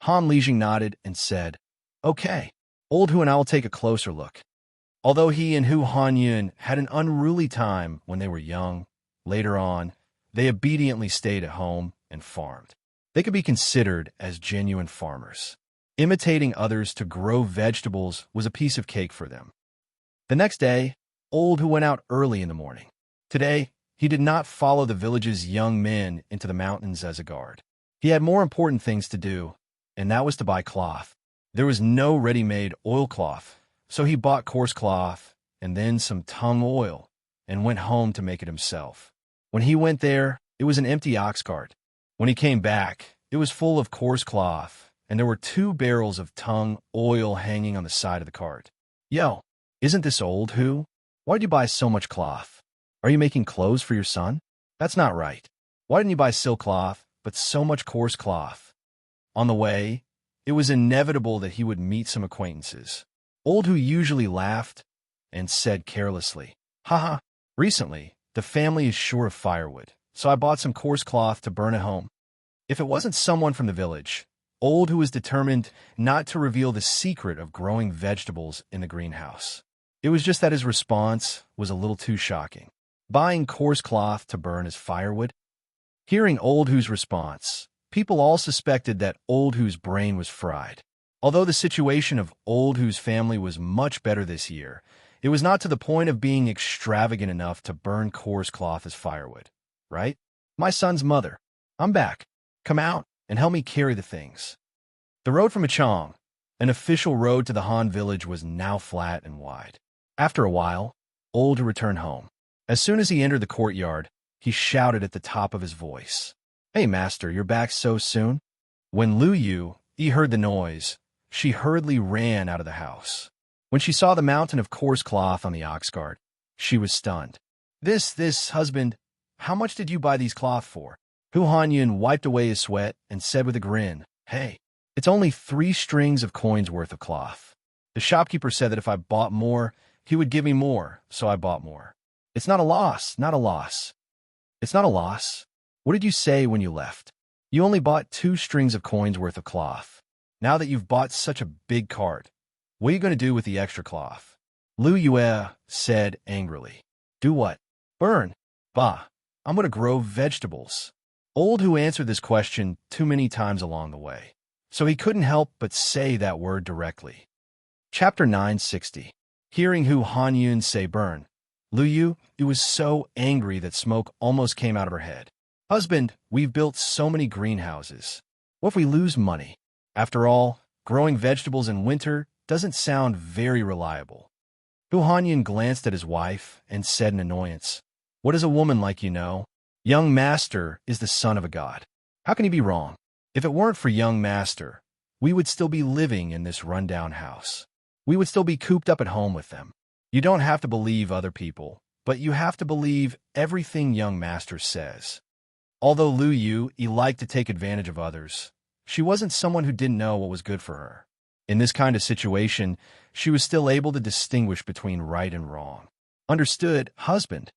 Han Lijing nodded and said, "Okay, Old Hu and I will take a closer look." Although he and Hu Hanyun had an unruly time when they were young, later on, they obediently stayed at home and farmed. They could be considered as genuine farmers. Imitating others to grow vegetables was a piece of cake for them. The next day, Old Hu went out early in the morning. Today, he did not follow the village's young men into the mountains as a guard. He had more important things to do, and that was to buy cloth. There was no ready-made oilcloth, so he bought coarse cloth and then some tung oil and went home to make it himself. When he went there, it was an empty ox cart. When he came back, it was full of coarse cloth, and there were 2 barrels of tung oil hanging on the side of the cart. "Yo, isn't this Old Hu? Why did you buy so much cloth? Are you making clothes for your son? That's not right. Why didn't you buy silk cloth, but so much coarse cloth?" On the way, it was inevitable that he would meet some acquaintances. Old Hu usually laughed and said carelessly, "Haha, recently, the family is short of firewood, so I bought some coarse cloth to burn at home." If it wasn't someone from the village, Old Hu was determined not to reveal the secret of growing vegetables in the greenhouse. It was just that his response was a little too shocking. Buying coarse cloth to burn as firewood? Hearing Old Hu's response, people all suspected that Old Hu's brain was fried. Although the situation of Old Hu's family was much better this year, it was not to the point of being extravagant enough to burn coarse cloth as firewood, right? "My son's mother, I'm back. Come out and help me carry the things." The road from Chong, an official road to the Han village, was now flat and wide. After a while, Old Hu returned home. As soon as he entered the courtyard, he shouted at the top of his voice, "Hey, master, you're back so soon?" When Lu Yu heard the noise, she hurriedly ran out of the house. When she saw the mountain of coarse cloth on the ox cart, she was stunned. This, husband, how much did you buy these cloth for? Hu Hanyun wiped away his sweat and said with a grin, Hey, it's only 3 strings of coins worth of cloth. The shopkeeper said that if I bought more, he would give me more, so I bought more. It's not a loss, not a loss. It's not a loss. What did you say when you left? You only bought 2 strings of coins worth of cloth. Now that you've bought such a big cart, what are you going to do with the extra cloth? Lu Yue said angrily. Do what? Burn. Bah, I'm going to grow vegetables. Old Hu answered this question too many times along the way, so he couldn't help but say that word directly. Chapter 960. Hearing Hu Hanyun say burn, Lu Yu was so angry that smoke almost came out of her head. Husband, we've built so many greenhouses. What if we lose money? After all, growing vegetables in winter doesn't sound very reliable. Hu Hanyun glanced at his wife and said in annoyance, What does a woman like you know? Young Master is the son of a god. How can he be wrong? If it weren't for young Master, we would still be living in this rundown house. We would still be cooped up at home with them. You don't have to believe other people, but you have to believe everything young Master says. Although Lu Yu liked to take advantage of others, she wasn't someone who didn't know what was good for her. In this kind of situation, she was still able to distinguish between right and wrong. Understood, husband,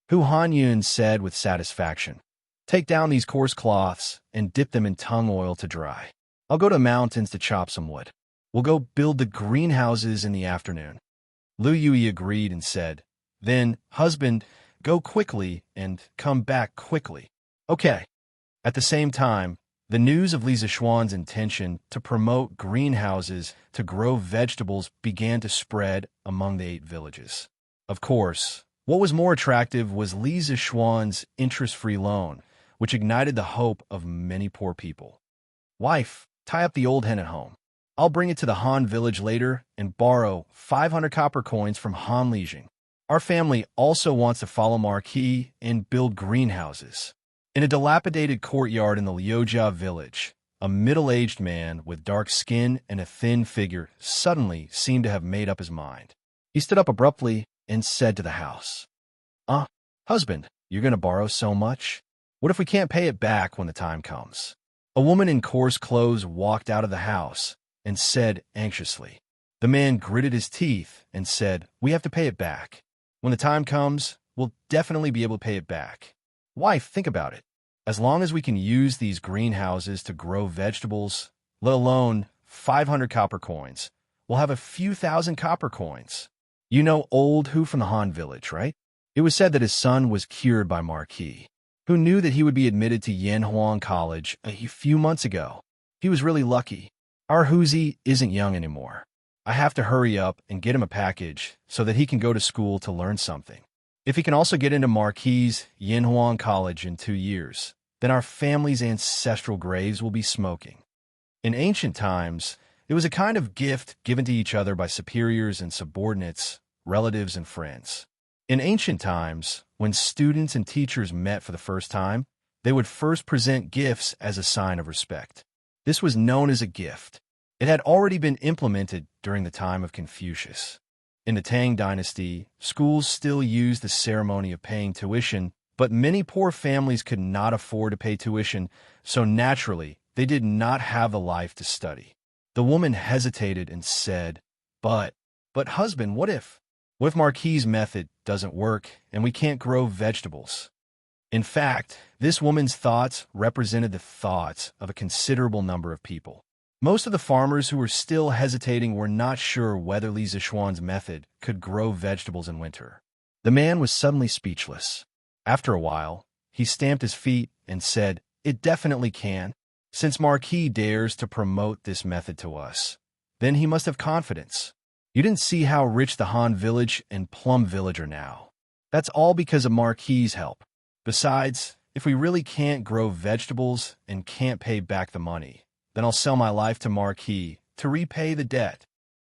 Hu Hanyun said with satisfaction. Take down these coarse cloths and dip them in tung oil to dry. I'll go to the mountains to chop some wood. We'll go build the greenhouses in the afternoon. Lu Yui agreed and said, Then, husband, go quickly and come back quickly. Okay. At the same time, the news of Li Zishuan's intention to promote greenhouses to grow vegetables began to spread among the 8 villages. Of course, what was more attractive was Li Zishuan's interest-free loan, which ignited the hope of many poor people. Wife, tie up the old hen at home. I'll bring it to the Han village later and borrow 500 copper coins from Han Lijing. Our family also wants to follow Marquis and build greenhouses. In a dilapidated courtyard in the Liujia village, a middle-aged man with dark skin and a thin figure suddenly seemed to have made up his mind. He stood up abruptly and said to the house, Husband, you're going to borrow so much? What if we can't pay it back when the time comes? A woman in coarse clothes walked out of the house and said anxiously. The man gritted his teeth and said, We have to pay it back. When the time comes, we'll definitely be able to pay it back. Wife, think about it. As long as we can use these greenhouses to grow vegetables, let alone 500 copper coins, we'll have a few thousand copper coins. You know old Hu from the Han village, right? It was said that his son was cured by Marquis, who knew that he would be admitted to Yanhuang College a few months ago. He was really lucky. Our Huzi isn't young anymore. I have to hurry up and get him a package so that he can go to school to learn something. If he can also get into Marquis' Yanhuang College in 2 years, then our family's ancestral graves will be smoking. In ancient times, it was a kind of gift given to each other by superiors and subordinates, relatives and friends. In ancient times, when students and teachers met for the first time, they would first present gifts as a sign of respect. This was known as a gift. It had already been implemented during the time of Confucius. In the Tang dynasty, schools still used the ceremony of paying tuition, but many poor families could not afford to pay tuition, so naturally, they did not have the life to study. The woman hesitated and said, But husband, what if Marquis' method doesn't work and we can't grow vegetables? In fact, this woman's thoughts represented the thoughts of a considerable number of people. Most of the farmers who were still hesitating were not sure whether Li Zishuan's method could grow vegetables in winter. The man was suddenly speechless. After a while, he stamped his feet and said, It definitely can. Since Marquis dares to promote this method to us, then he must have confidence. You didn't see how rich the Han village and Plum village are now. That's all because of Marquis' help. Besides, if we really can't grow vegetables and can't pay back the money, then I'll sell my life to Marquis to repay the debt.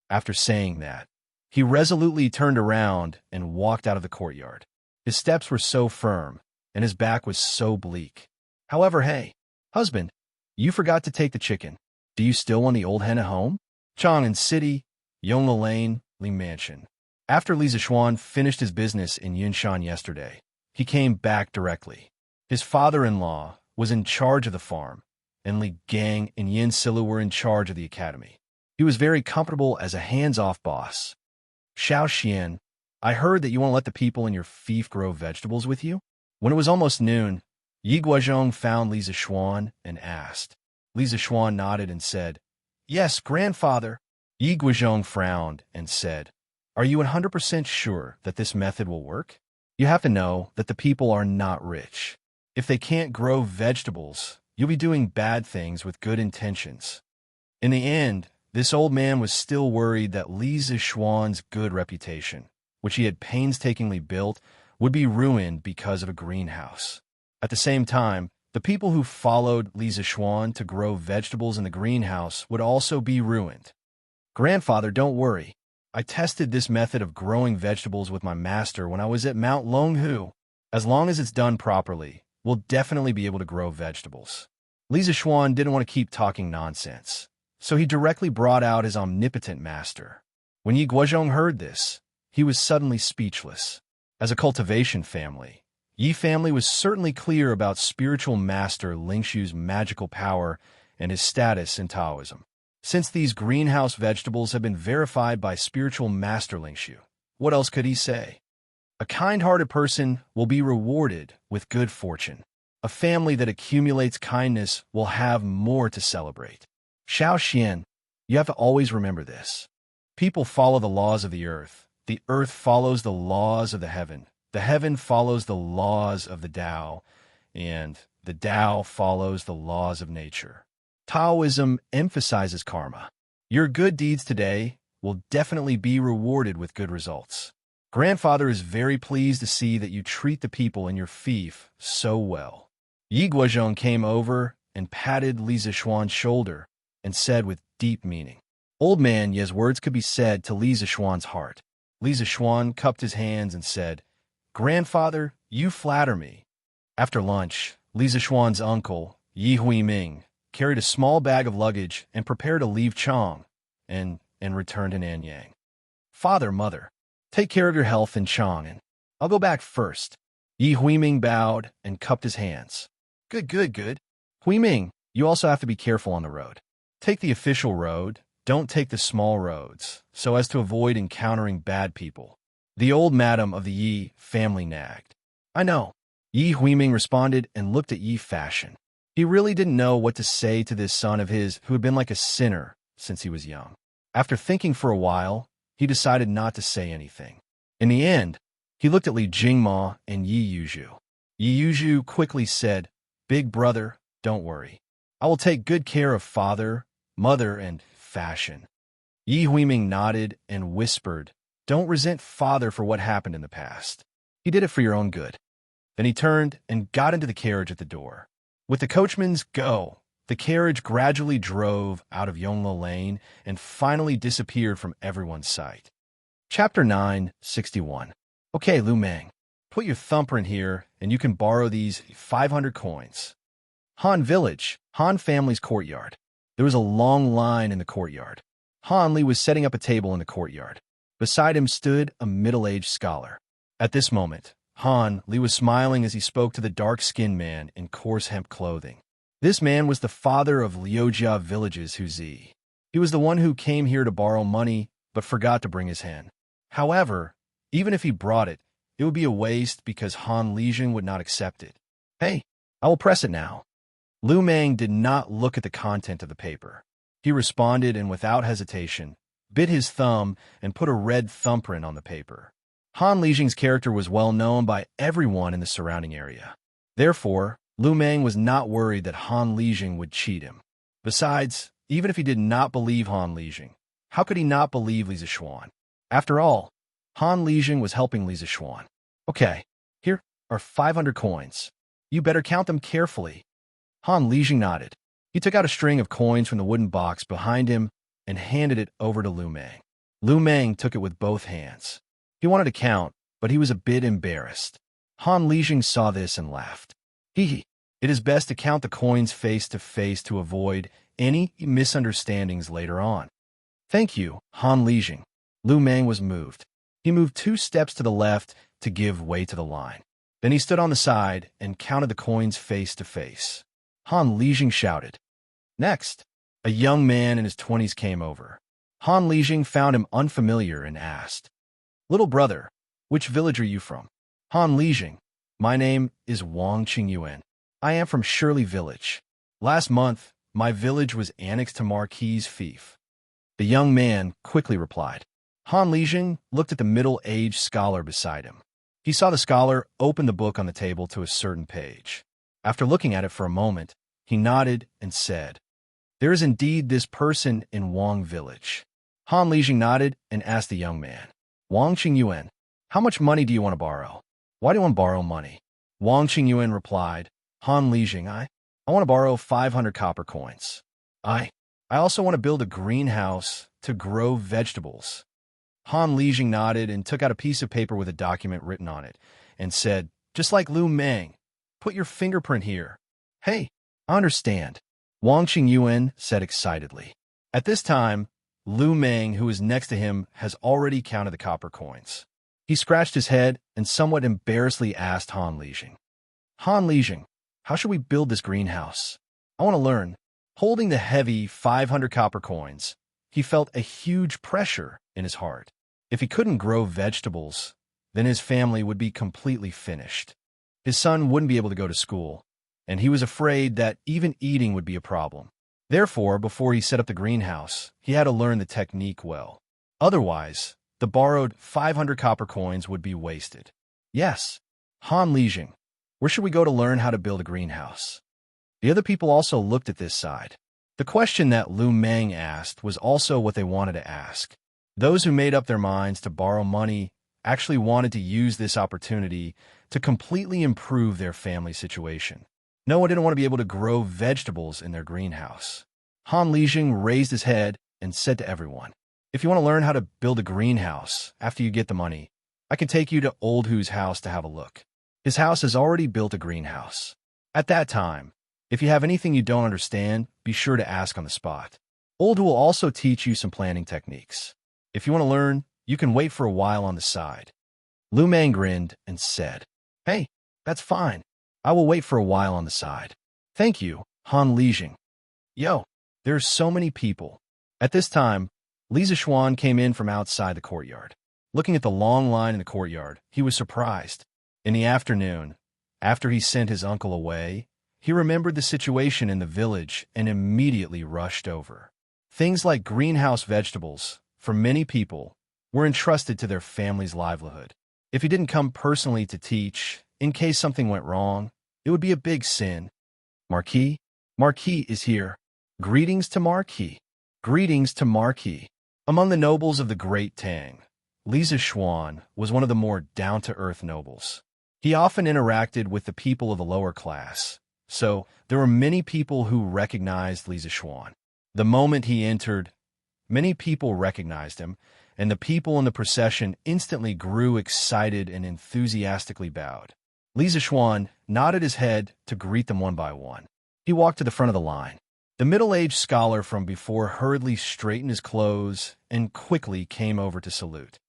After saying that, he resolutely turned around and walked out of the courtyard. His steps were so firm, and his back was so bleak. However, hey, husband, you forgot to take the chicken. Do you still want the old hen at home? Chang'an City, Yongle Lane, Li Mansion. After Li Zixuan finished his business in Yinshan yesterday, he came back directly. His father-in-law was in charge of the farm, and Li Gang and Yin Silu were in charge of the academy. He was very comfortable as a hands-off boss. Xiao Xian, I heard that you want to let the people in your fief grow vegetables with you? When it was almost noon, Yi Guozhong found Li Zixuan and asked. Li Zixuan nodded and said, Yes, grandfather. Yi Guozhong frowned and said, Are you 100% sure that this method will work? You have to know that the people are not rich. If they can't grow vegetables, you'll be doing bad things with good intentions. In the end, this old man was still worried that Li Zixuan's good reputation, which he had painstakingly built, would be ruined because of a greenhouse. At the same time, the people who followed Li Zixuan to grow vegetables in the greenhouse would also be ruined. Grandfather, don't worry. I tested this method of growing vegetables with my master when I was at Mount Longhu. As long as it's done properly, we'll definitely be able to grow vegetables. Li Zixuan didn't want to keep talking nonsense, so he directly brought out his omnipotent master. When Yi Guozhong heard this, he was suddenly speechless. As a cultivation family, Yi family was certainly clear about spiritual master Lingshu's magical power and his status in Taoism. Since these greenhouse vegetables have been verified by spiritual master Lingshu, what else could he say? A kind-hearted person will be rewarded with good fortune. A family that accumulates kindness will have more to celebrate. Xiao Xian, you have to always remember this. People follow the laws of the earth follows the laws of the heaven follows the laws of the Tao, and the Tao follows the laws of nature. Taoism emphasizes karma. Your good deeds today will definitely be rewarded with good results. Grandfather is very pleased to see that you treat the people in your fief so well. Yi Guozhong came over and patted Li Zixuan's shoulder and said with deep meaning, Old man, yes, words could be said to Li Zixuan's heart. Li Zixuan cupped his hands and said, Grandfather, you flatter me. After lunch, Li Zixuan's uncle, Yi Huiming, carried a small bag of luggage and prepared to leave Chang and return to Nanyang. Father, mother, take care of your health in Chang'an. I'll go back first. Yi Huiming bowed and cupped his hands. Good. Huiming, you also have to be careful on the road. Take the official road, don't take the small roads, so as to avoid encountering bad people. The old madam of the Yi family nagged. I know. Yi Huiming responded and looked at Yi Fashion. He really didn't know what to say to this son of his who had been like a sinner since he was young. After thinking for a while, he decided not to say anything. In the end, he looked at Li Jingma and Yi Yuzhu. Yi Yuzhu quickly said, Big brother, don't worry. I will take good care of father, mother, and fashion. Yi Huiming nodded and whispered, Don't resent father for what happened in the past. He did it for your own good. Then he turned and got into the carriage at the door. With the coachman's go, the carriage gradually drove out of Yongle Lane and finally disappeared from everyone's sight. Chapter 961. Okay, Lu Meng, put your thumbprint here and you can borrow these 500 coins. Han Village, Han family's courtyard. There was a long line in the courtyard. Han Li was setting up a table in the courtyard. Beside him stood a middle-aged scholar. At this moment, Han Li was smiling as he spoke to the dark-skinned man in coarse hemp clothing. This man was the father of Liujia Village's Huzi. He was the one who came here to borrow money but forgot to bring his hen. However, even if he brought it, it would be a waste because Han Lijing would not accept it. Hey, I will press it now. Lu Meng did not look at the content of the paper. He responded and without hesitation, bit his thumb and put a red thumbprint on the paper. Han Lijing's character was well known by everyone in the surrounding area. Therefore, Lu Meng was not worried that Han Lijing would cheat him. Besides, even if he did not believe Han Lijing, how could he not believe Li Zixuan? After all, Han Lijing was helping Li Zixuan. Okay, here are 500 coins. You better count them carefully. Han Lijing nodded. He took out a string of coins from the wooden box behind him and handed it over to Lu Meng. Lu Meng took it with both hands. He wanted to count, but he was a bit embarrassed. Han Lijing saw this and laughed. Hee. It is best to count the coins face to face to avoid any misunderstandings later on. Thank you, Han Lijing. Lu Meng was moved. He moved 2 steps to the left to give way to the line. Then he stood on the side and counted the coins face to face. Han Lijing shouted. Next, a young man in his 20s came over. Han Lijing found him unfamiliar and asked, Little brother, which village are you from? Han Lijing, my name is Wang Qingyuan. I am from Shirley Village. Last month, my village was annexed to Marquis's fief. The young man quickly replied. Han Lijing looked at the middle-aged scholar beside him. He saw the scholar open the book on the table to a certain page. After looking at it for a moment, he nodded and said, There is indeed this person in Wang Village. Han Lijing nodded and asked the young man, Wang Qingyuan, how much money do you want to borrow? Why do you want to borrow money? Wang Qingyuan replied, Han Lijing, I want to borrow 500 copper coins. I also want to build a greenhouse to grow vegetables. Han Lijing nodded and took out a piece of paper with a document written on it and said, Just like Lu Meng, put your fingerprint here. Hey, I understand, Wang Qingyuan said excitedly. At this time, Lu Meng, who was next to him, has already counted the copper coins. He scratched his head and somewhat embarrassedly asked Han Lijing, Han Lijing, how should we build this greenhouse? I want to learn. Holding the heavy 500 copper coins, he felt a huge pressure in his heart. If he couldn't grow vegetables, then his family would be completely finished. His son wouldn't be able to go to school, and he was afraid that even eating would be a problem. Therefore, before he set up the greenhouse, he had to learn the technique well. Otherwise, the borrowed 500 copper coins would be wasted. Yes, Han Lijing, where should we go to learn how to build a greenhouse? The other people also looked at this side. The question that Lu Meng asked was also what they wanted to ask. Those who made up their minds to borrow money actually wanted to use this opportunity to completely improve their family situation. No one didn't want to be able to grow vegetables in their greenhouse. Han Lijing raised his head and said to everyone, If you want to learn how to build a greenhouse after you get the money, I can take you to Old Hu's house to have a look. His house has already built a greenhouse. At that time, if you have anything you don't understand, be sure to ask on the spot. Old Hu will also teach you some planting techniques. If you want to learn, you can wait for a while on the side. Lu Meng grinned and said, Hey, that's fine. I will wait for a while on the side. Thank you, Han Lijing. Yo, there's so many people. At this time, Li Zishuan came in from outside the courtyard. Looking at the long line in the courtyard, he was surprised. In the afternoon, after he sent his uncle away, he remembered the situation in the village and immediately rushed over. Things like greenhouse vegetables, for many people, were entrusted to their family's livelihood. If he didn't come personally to teach, in case something went wrong, it would be a big sin. Marquis is here. Greetings to Marquis. Greetings to Marquis. Among the nobles of the Great Tang, Li Zishuan was one of the more down-to-earth nobles. He often interacted with the people of the lower class, so there were many people who recognized Li Zishuan. The moment he entered, many people recognized him, and the people in the procession instantly grew excited and enthusiastically bowed. Li Zishuan nodded his head to greet them one by one. He walked to the front of the line. The middle-aged scholar from before hurriedly straightened his clothes and quickly came over to salute.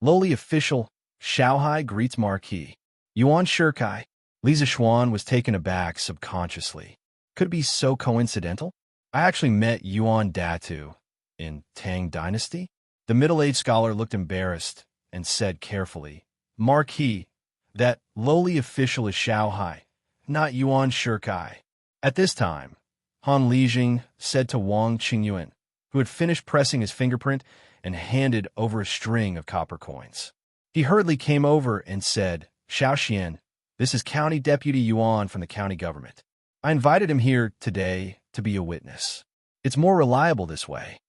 Lowly official, Xiaohai greets Marquis. Yuan Shikai. Li Zishuan was taken aback subconsciously. Could it be so coincidental? I actually met Yuan Datu in Tang Dynasty. The middle-aged scholar looked embarrassed and said carefully, Marquis, that lowly official is Xiaohai, not Yuan Shikai. At this time, Han Lijing said to Wang Qingyuan, who had finished pressing his fingerprint and handed over a string of copper coins. He hurriedly came over and said, Xiaoxian, this is County Deputy Yuan from the county government. I invited him here today to be a witness. It's more reliable this way.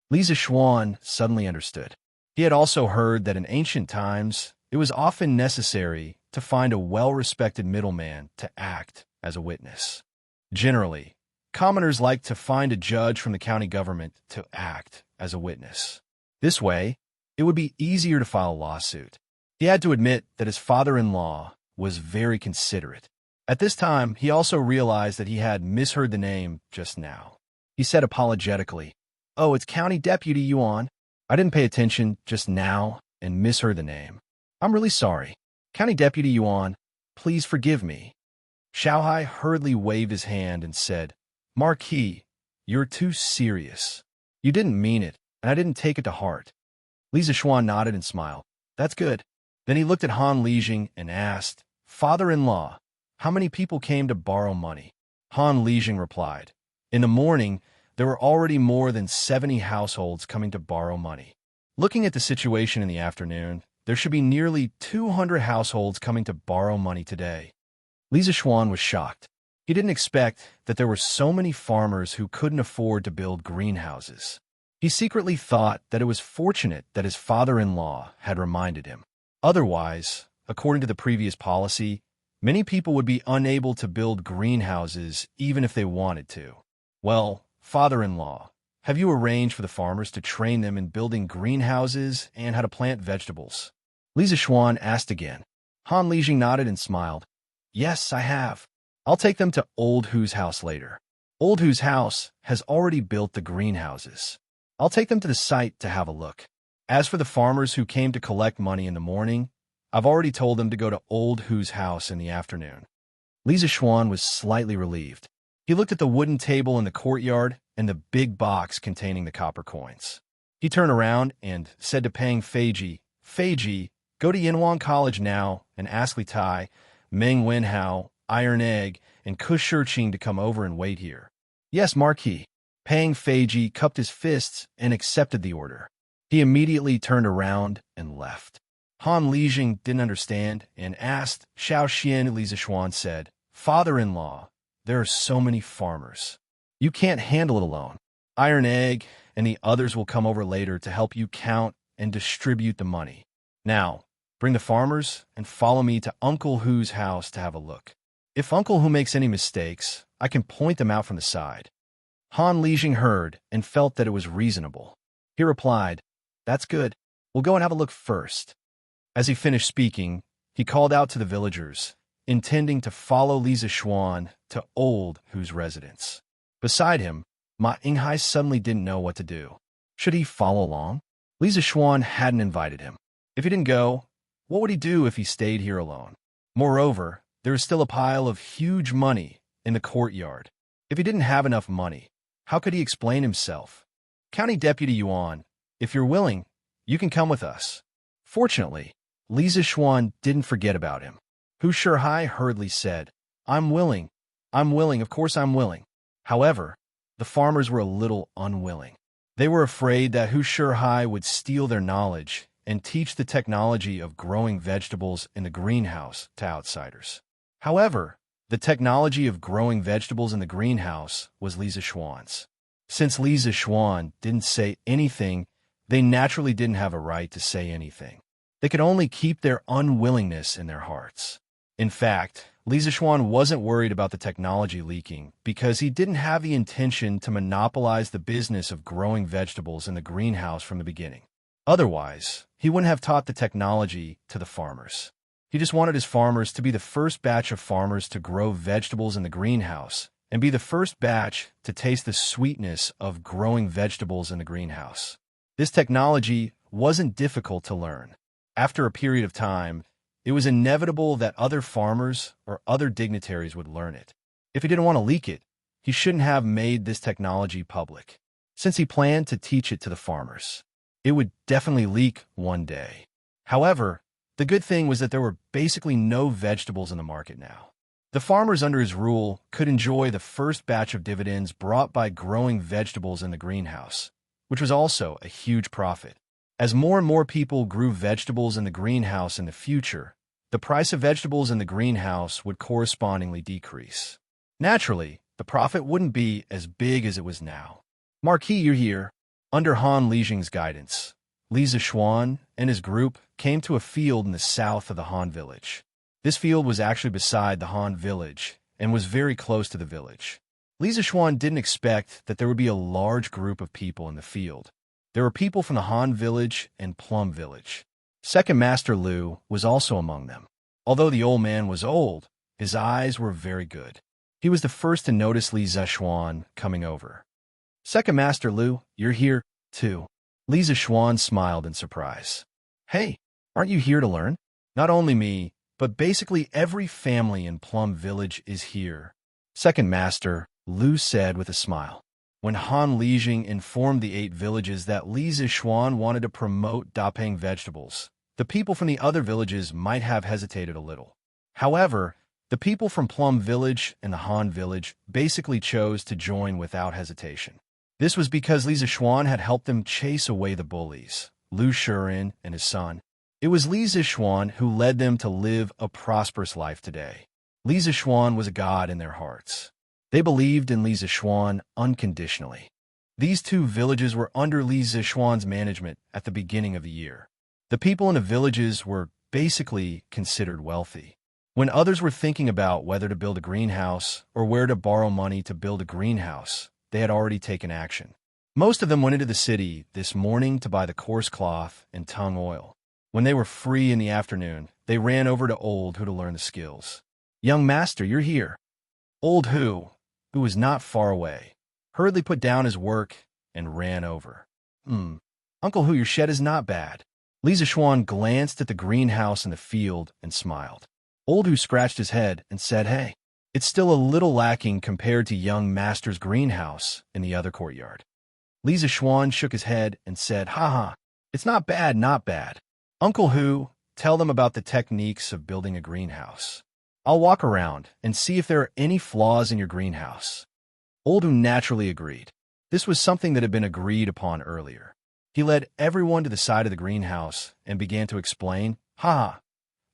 Li Zishuan suddenly understood. He had also heard that in ancient times, it was often necessary to find a well-respected middleman to act as a witness. Generally, commoners like to find a judge from the county government to act as a witness. This way, it would be easier to file a lawsuit. He had to admit that his father-in-law was very considerate. At this time, he also realized that he had misheard the name just now. He said apologetically, Oh, it's County Deputy Yuan. I didn't pay attention just now and misheard the name. I'm really sorry. County Deputy Yuan, please forgive me. Xiaohai hurriedly waved his hand and said, Marquis, you're too serious. You didn't mean it, and I didn't take it to heart. Li Zishuan nodded and smiled. That's good. Then he looked at Han Lijing and asked, Father-in-law, how many people came to borrow money? Han Lijing replied, In the morning, there were already more than 70 households coming to borrow money. Looking at the situation in the afternoon, there should be nearly 200 households coming to borrow money today. Li Zishuan was shocked. He didn't expect that there were so many farmers who couldn't afford to build greenhouses. He secretly thought that it was fortunate that his father-in-law had reminded him. Otherwise, according to the previous policy, many people would be unable to build greenhouses even if they wanted to. Well, father-in-law, have you arranged for the farmers to train them in building greenhouses and how to plant vegetables? Li Zishuan asked again. Han Lijing nodded and smiled. Yes, I have. I'll take them to Old Hu's house later. Old Hu's house has already built the greenhouses. I'll take them to the site to have a look. As for the farmers who came to collect money in the morning, I've already told them to go to Old Hu's house in the afternoon. Li Zishuan was slightly relieved. He looked at the wooden table in the courtyard and the big box containing the copper coins. He turned around and said to Pang Feiji, Feiji, go to Yinhuang College now and ask Li Tai, Meng Wenhao, Iron Egg, and Kush Shirqing to come over and wait here. Yes, Marquis. Pang Feiji cupped his fists and accepted the order. He immediately turned around and left. Han Lijing didn't understand and asked Xiao Xian. Li Zishuan said, Father-in-law, there are so many farmers. You can't handle it alone. Iron Egg and the others will come over later to help you count and distribute the money. Now, bring the farmers and follow me to Uncle Hu's house to have a look. If Uncle Hu makes any mistakes, I can point them out from the side. Han Lijing heard and felt that it was reasonable. He replied, That's good. We'll go and have a look first. As he finished speaking, he called out to the villagers, intending to follow Li Zishuan to Old Hu's residence. Beside him, Ma Yinghai suddenly didn't know what to do. Should he follow along? Li Zishuan hadn't invited him. If he didn't go, what would he do if he stayed here alone? Moreover, there was still a pile of huge money in the courtyard. If he didn't have enough money, how could he explain himself? County Deputy Yuan, if you're willing, you can come with us. Fortunately, Li Zishuan didn't forget about him. Hu Shihai hurriedly said, I'm willing, of course I'm willing. However, the farmers were a little unwilling. They were afraid that Hu Shihai would steal their knowledge and teach the technology of growing vegetables in the greenhouse to outsiders. However, the technology of growing vegetables in the greenhouse was Li Zishuan's. Since Li Zishuan didn't say anything, they naturally didn't have a right to say anything. They could only keep their unwillingness in their hearts. In fact, Li Zishuan wasn't worried about the technology leaking because he didn't have the intention to monopolize the business of growing vegetables in the greenhouse from the beginning. Otherwise, he wouldn't have taught the technology to the farmers. He just wanted his farmers to be the first batch of farmers to grow vegetables in the greenhouse and be the first batch to taste the sweetness of growing vegetables in the greenhouse. This technology wasn't difficult to learn. After a period of time, it was inevitable that other farmers or other dignitaries would learn it. If he didn't want to leak it, he shouldn't have made this technology public. Since he planned to teach it to the farmers, it would definitely leak one day. However, the good thing was that there were basically no vegetables in the market now. The farmers under his rule could enjoy the first batch of dividends brought by growing vegetables in the greenhouse, which was also a huge profit. As more and more people grew vegetables in the greenhouse in the future, the price of vegetables in the greenhouse would correspondingly decrease. Naturally, the profit wouldn't be as big as it was now. Marquis, you're here. Under Han Lijing's guidance, Li Zishuan and his group came to a field in the south of the Han village. This field was actually beside the Han village and was very close to the village. Li Zishuan didn't expect that there would be a large group of people in the field. There were people from the Han village and Plum village. Second Master Lu was also among them. Although the old man was old, his eyes were very good. He was the first to notice Li Zishuan coming over. Second Master Lu, you're here, too. Li Zishuan smiled in surprise. Hey, aren't you here to learn? Not only me, but basically every family in Plum Village is here. Second Master, Lu said with a smile. When Han Lijing informed the 8 villages that Li Zishuan wanted to promote Dapeng vegetables, the people from the other villages might have hesitated a little. However, the people from Plum Village and the Han Village basically chose to join without hesitation. This was because Li Zishuan had helped them chase away the bullies, Lu Shirin and his son. It was Li Zishuan who led them to live a prosperous life today. Li Zishuan was a god in their hearts. They believed in Li Zishuan unconditionally. These 2 villages were under Li Zishuan's management at the beginning of the year. The people in the villages were basically considered wealthy. When others were thinking about whether to build a greenhouse or where to borrow money to build a greenhouse, they had already taken action. Most of them went into the city this morning to buy the coarse cloth and tung oil. When they were free in the afternoon, they ran over to Old Hu to learn the skills. Young master, you're here. Old Hu, who was not far away, hurriedly put down his work and ran over. Uncle Hu, your shed is not bad. Li Zishuan glanced at the greenhouse in the field and smiled. Old Hu scratched his head and said, hey, it's still a little lacking compared to young master's greenhouse in the other courtyard. Li Zishuan shook his head and said, haha, it's not bad, not bad. Uncle Hu, tell them about the techniques of building a greenhouse. I'll walk around and see if there are any flaws in your greenhouse. Old Hu naturally agreed. This was something that had been agreed upon earlier. He led everyone to the side of the greenhouse and began to explain,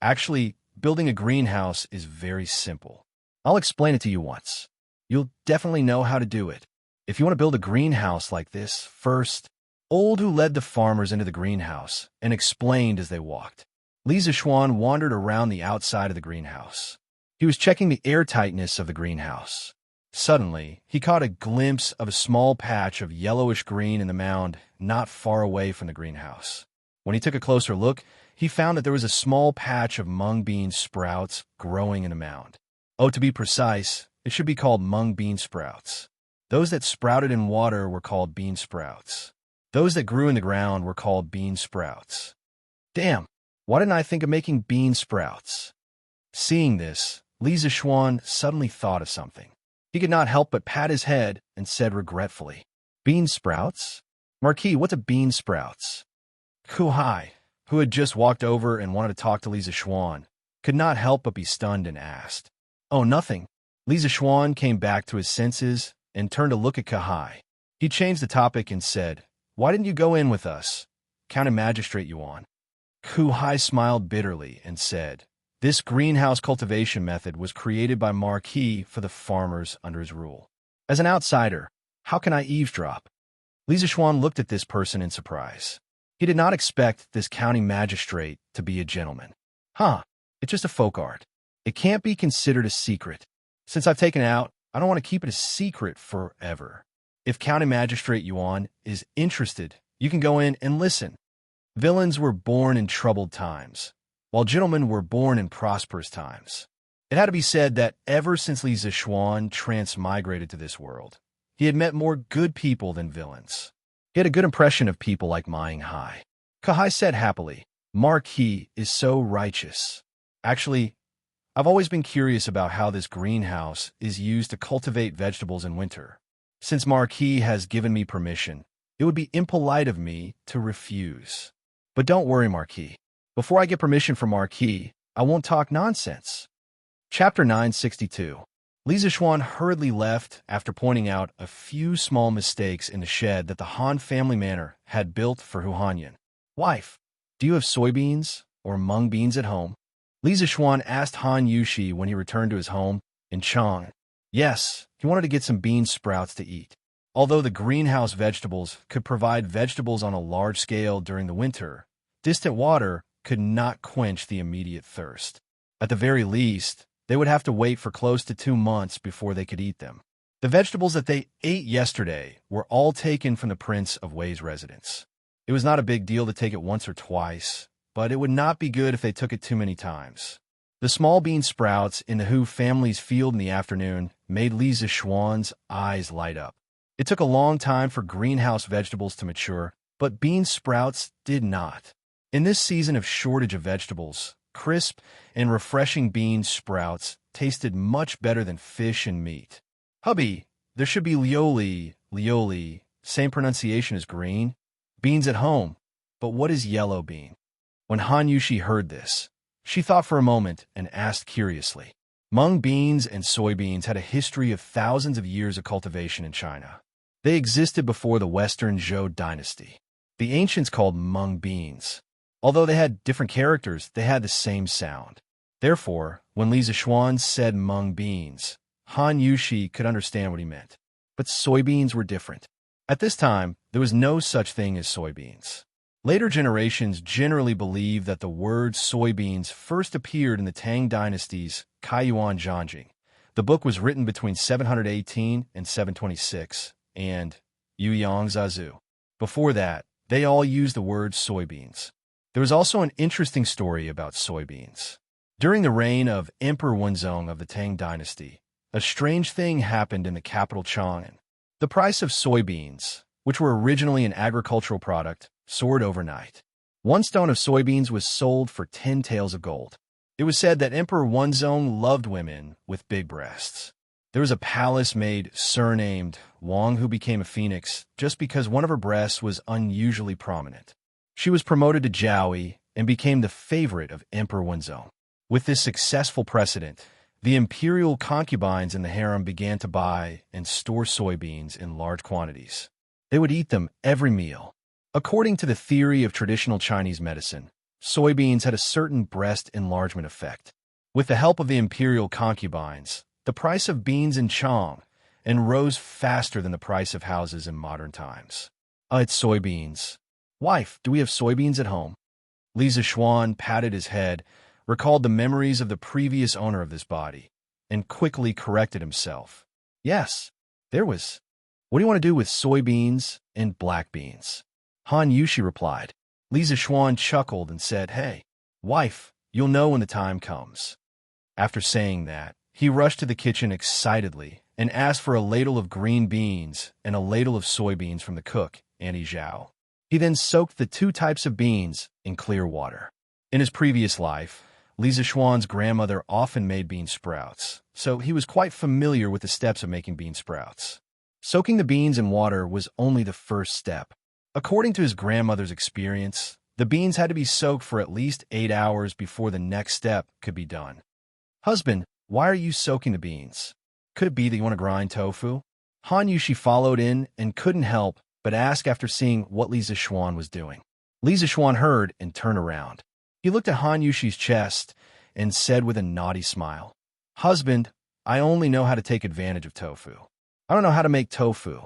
actually, building a greenhouse is very simple. I'll explain it to you once. You'll definitely know how to do it. If you want to build a greenhouse like this, first, Old Hu led the farmers into the greenhouse and explained as they walked. Li Zishuan wandered around the outside of the greenhouse. He was checking the airtightness of the greenhouse. Suddenly, he caught a glimpse of a small patch of yellowish green in the mound not far away from the greenhouse. When he took a closer look, he found that there was a small patch of mung bean sprouts growing in the mound. Oh, to be precise, it should be called mung bean sprouts. Those that sprouted in water were called bean sprouts. Those that grew in the ground were called bean sprouts. Damn, why didn't I think of making bean sprouts? Seeing this, Li Zishuan suddenly thought of something. He could not help but pat his head and said regretfully, Bean sprouts? Marquis, what's a bean sprouts? Kuhai, who had just walked over and wanted to talk to Li Zishuan, could not help but be stunned and asked. Oh, nothing. Li Zishuan came back to his senses and turned to look at Kuhai. He changed the topic and said, Why didn't you go in with us? County Magistrate Yuan. Kuhai smiled bitterly and said, This greenhouse cultivation method was created by Marquis for the farmers under his rule. As an outsider, how can I eavesdrop? Li Zishuan looked at this person in surprise. He did not expect this county magistrate to be a gentleman. It's just a folk art. It can't be considered a secret. Since I've taken it out, I don't want to keep it a secret forever. If County Magistrate Yuan is interested, you can go in and listen. Villains were born in troubled times, while gentlemen were born in prosperous times. It had to be said that ever since Li Zishuan transmigrated to this world, he had met more good people than villains. He had a good impression of people like Mying Hai. Kahai said happily, Marquis is so righteous. Actually, I've always been curious about how this greenhouse is used to cultivate vegetables in winter. Since Marquis has given me permission, it would be impolite of me to refuse. But don't worry, Marquis. Before I get permission from Marquis, I won't talk nonsense. Chapter 962. Li Zishuan hurriedly left after pointing out a few small mistakes in the shed that the Han family manor had built for Hu Hanyan. Wife, do you have soybeans or mung beans at home? Li Zishuan asked Han Yushi when he returned to his home in Chang. Yes, he wanted to get some bean sprouts to eat. Although the greenhouse vegetables could provide vegetables on a large scale during the winter, distant water could not quench the immediate thirst. At the very least, they would have to wait for close to 2 months before they could eat them. The vegetables that they ate yesterday were all taken from the Prince of Wei's residence. It was not a big deal to take it once or twice, but it would not be good if they took it too many times. The small bean sprouts in the Hu family's field in the afternoon made Li Zishuan's eyes light up. It took a long time for greenhouse vegetables to mature, but bean sprouts did not. In this season of shortage of vegetables, crisp and refreshing bean sprouts tasted much better than fish and meat. Hubby, there should be lioli, same pronunciation as green, beans at home. But what is yellow bean? When Han Yushi heard this, she thought for a moment and asked curiously. Mung beans and soybeans had a history of thousands of years of cultivation in China. They existed before the Western Zhou dynasty. The ancients called mung beans. Although they had different characters, they had the same sound. Therefore, when Li Zixuan said mung beans, Han Yushi could understand what he meant. But soybeans were different. At this time, there was no such thing as soybeans. Later generations generally believe that the word soybeans first appeared in the Tang dynasty's Kaiyuan Zhanjing. The book was written between 718 and 726, and Yuyang Zazu. Before that, they all used the word soybeans. There was also an interesting story about soybeans. During the reign of Emperor Wenzong of the Tang dynasty, a strange thing happened in the capital Chang'an. The price of soybeans, which were originally an agricultural product, soared overnight. One stone of soybeans was sold for 10 taels of gold. It was said that Emperor Wenzong loved women with big breasts. There was a palace maid surnamed Wang who became a phoenix just because one of her breasts was unusually prominent. She was promoted to Jiaoyi and became the favorite of Emperor Wenzong. With this successful precedent, the imperial concubines in the harem began to buy and store soybeans in large quantities. They would eat them every meal. According to the theory of traditional Chinese medicine, soybeans had a certain breast enlargement effect. With the help of the imperial concubines, the price of beans in Chang and rose faster than the price of houses in modern times. It's soybeans. Wife, do we have soybeans at home? Li Zixuan patted his head, recalled the memories of the previous owner of this body, and quickly corrected himself. Yes, there was. What do you want to do with soybeans and black beans? Han Yushi replied. Li Zixuan chuckled and said, Hey, wife, you'll know when the time comes. After saying that, he rushed to the kitchen excitedly and asked for a ladle of green beans and a ladle of soybeans from the cook, Annie Zhao. He then soaked the two types of beans in clear water. In his previous life, Li Zixuan's grandmother often made bean sprouts, so he was quite familiar with the steps of making bean sprouts. Soaking the beans in water was only the first step. According to his grandmother's experience, the beans had to be soaked for at least 8 hours before the next step could be done. Husband, why are you soaking the beans? Could it be that you want to grind tofu? Han Yushi followed in and couldn't help but ask after seeing what Li Zixuan was doing. Li Zixuan heard and turned around. He looked at Han Yushi's chest and said with a naughty smile, Husband, I only know how to take advantage of tofu. I don't know how to make tofu.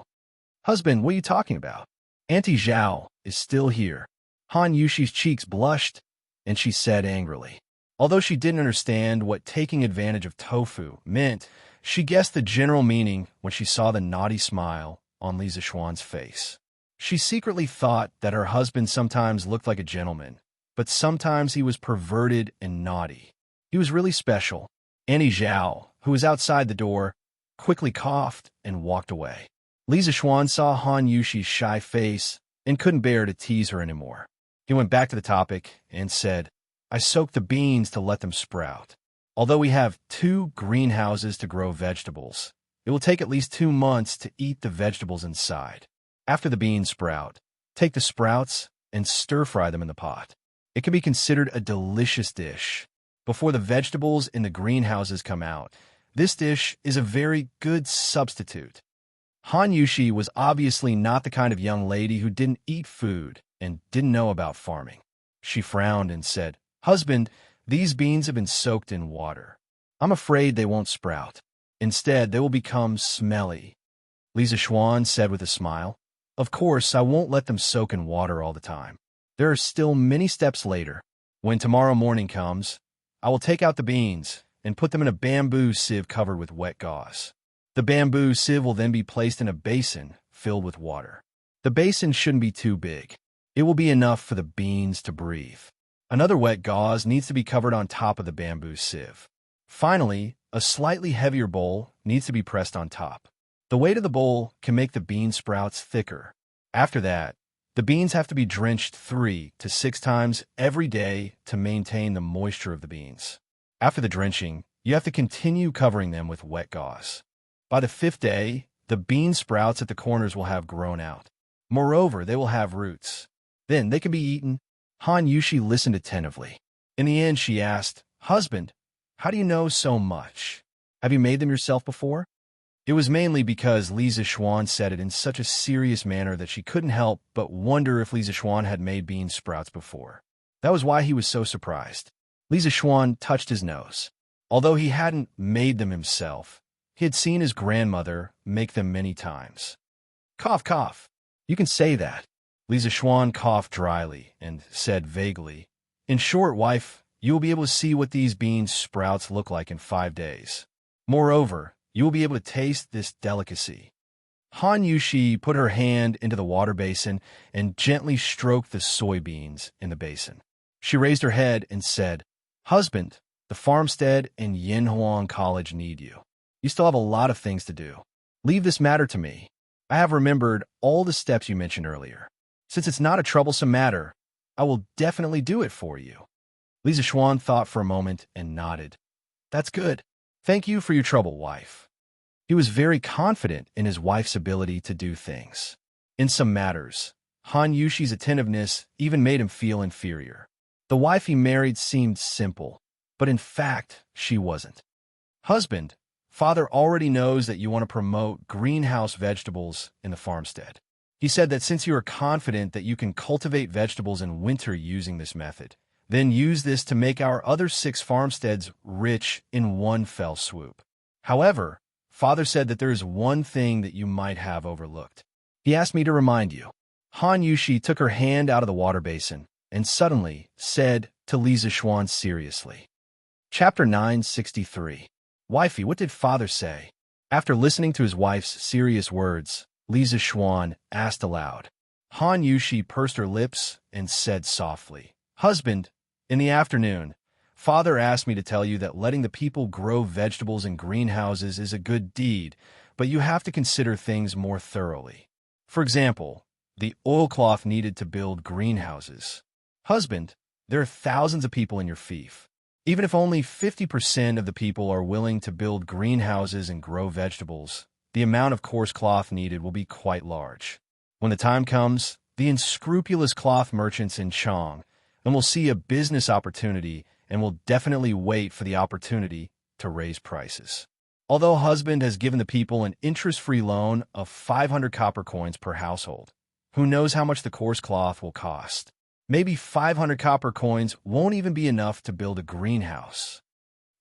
Husband, what are you talking about? Auntie Zhao is still here. Han Yushi's cheeks blushed, and she said angrily. Although she didn't understand what taking advantage of tofu meant, she guessed the general meaning when she saw the naughty smile on Li Zixuan's face. She secretly thought that her husband sometimes looked like a gentleman, but sometimes he was perverted and naughty. He was really special. Annie Zhao, who was outside the door, quickly coughed and walked away. Li Zixuan saw Han Yushi's shy face and couldn't bear to tease her anymore. He went back to the topic and said, I soaked the beans to let them sprout. Although we have 2 greenhouses to grow vegetables, it will take at least 2 months to eat the vegetables inside. After the beans sprout, take the sprouts and stir-fry them in the pot. It can be considered a delicious dish. Before the vegetables in the greenhouses come out, this dish is a very good substitute. Han Yushi was obviously not the kind of young lady who didn't eat food and didn't know about farming. She frowned and said, Husband, these beans have been soaked in water. I'm afraid they won't sprout. Instead, they will become smelly. Li Zixuan said with a smile, Of course, I won't let them soak in water all the time. There are still many steps later. When tomorrow morning comes, I will take out the beans and put them in a bamboo sieve covered with wet gauze. The bamboo sieve will then be placed in a basin filled with water. The basin shouldn't be too big. It will be enough for the beans to breathe. Another wet gauze needs to be covered on top of the bamboo sieve. Finally, a slightly heavier bowl needs to be pressed on top. The weight of the bowl can make the bean sprouts thicker. After that, the beans have to be drenched 3 to 6 times every day to maintain the moisture of the beans. After the drenching, you have to continue covering them with wet gauze. By the 5th day, the bean sprouts at the corners will have grown out. Moreover, they will have roots. Then they can be eaten. Han Yushi listened attentively. In the end, she asked, "Husband, how do you know so much? Have you made them yourself before?" It was mainly because Li Zixuan said it in such a serious manner that she couldn't help but wonder if Li Zixuan had made bean sprouts before. That was why he was so surprised. Li Zixuan touched his nose. Although he hadn't made them himself, he had seen his grandmother make them many times. Cough, cough. You can say that. Li Zixuan coughed dryly and said vaguely, "In short, wife, you will be able to see what these bean sprouts look like in 5 days. Moreover, you will be able to taste this delicacy." Han Yushi put her hand into the water basin and gently stroked the soybeans in the basin. She raised her head and said, "Husband, the farmstead and Yinhuang College need you. You still have a lot of things to do. Leave this matter to me. I have remembered all the steps you mentioned earlier. Since it's not a troublesome matter, I will definitely do it for you." Li Zixuan thought for a moment and nodded. "That's good. Thank you for your trouble, wife." He was very confident in his wife's ability to do things. In some matters, Han Yushi's attentiveness even made him feel inferior. The wife he married seemed simple, but in fact, she wasn't. "Husband, father already knows that you want to promote greenhouse vegetables in the farmstead. He said that since you are confident that you can cultivate vegetables in winter using this method, then use this to make our other 6 farmsteads rich in one fell swoop. However, father said that there is one thing that you might have overlooked. He asked me to remind you." Han Yushi took her hand out of the water basin and suddenly said to Li Zixuan seriously. Chapter 963. Wifey, what did father say? After listening to his wife's serious words, Li Zixuan asked aloud. Han Yushi pursed her lips and said softly, "Husband, in the afternoon, father asked me to tell you that letting the people grow vegetables in greenhouses is a good deed, but you have to consider things more thoroughly. For example, the oilcloth needed to build greenhouses. Husband, there are thousands of people in your fief. Even if only 50% of the people are willing to build greenhouses and grow vegetables, the amount of coarse cloth needed will be quite large. When the time comes, the unscrupulous cloth merchants in Chang will see a business opportunity and will definitely wait for the opportunity to raise prices. Although husband has given the people an interest-free loan of 500 copper coins per household, who knows how much the coarse cloth will cost? Maybe 500 copper coins won't even be enough to build a greenhouse."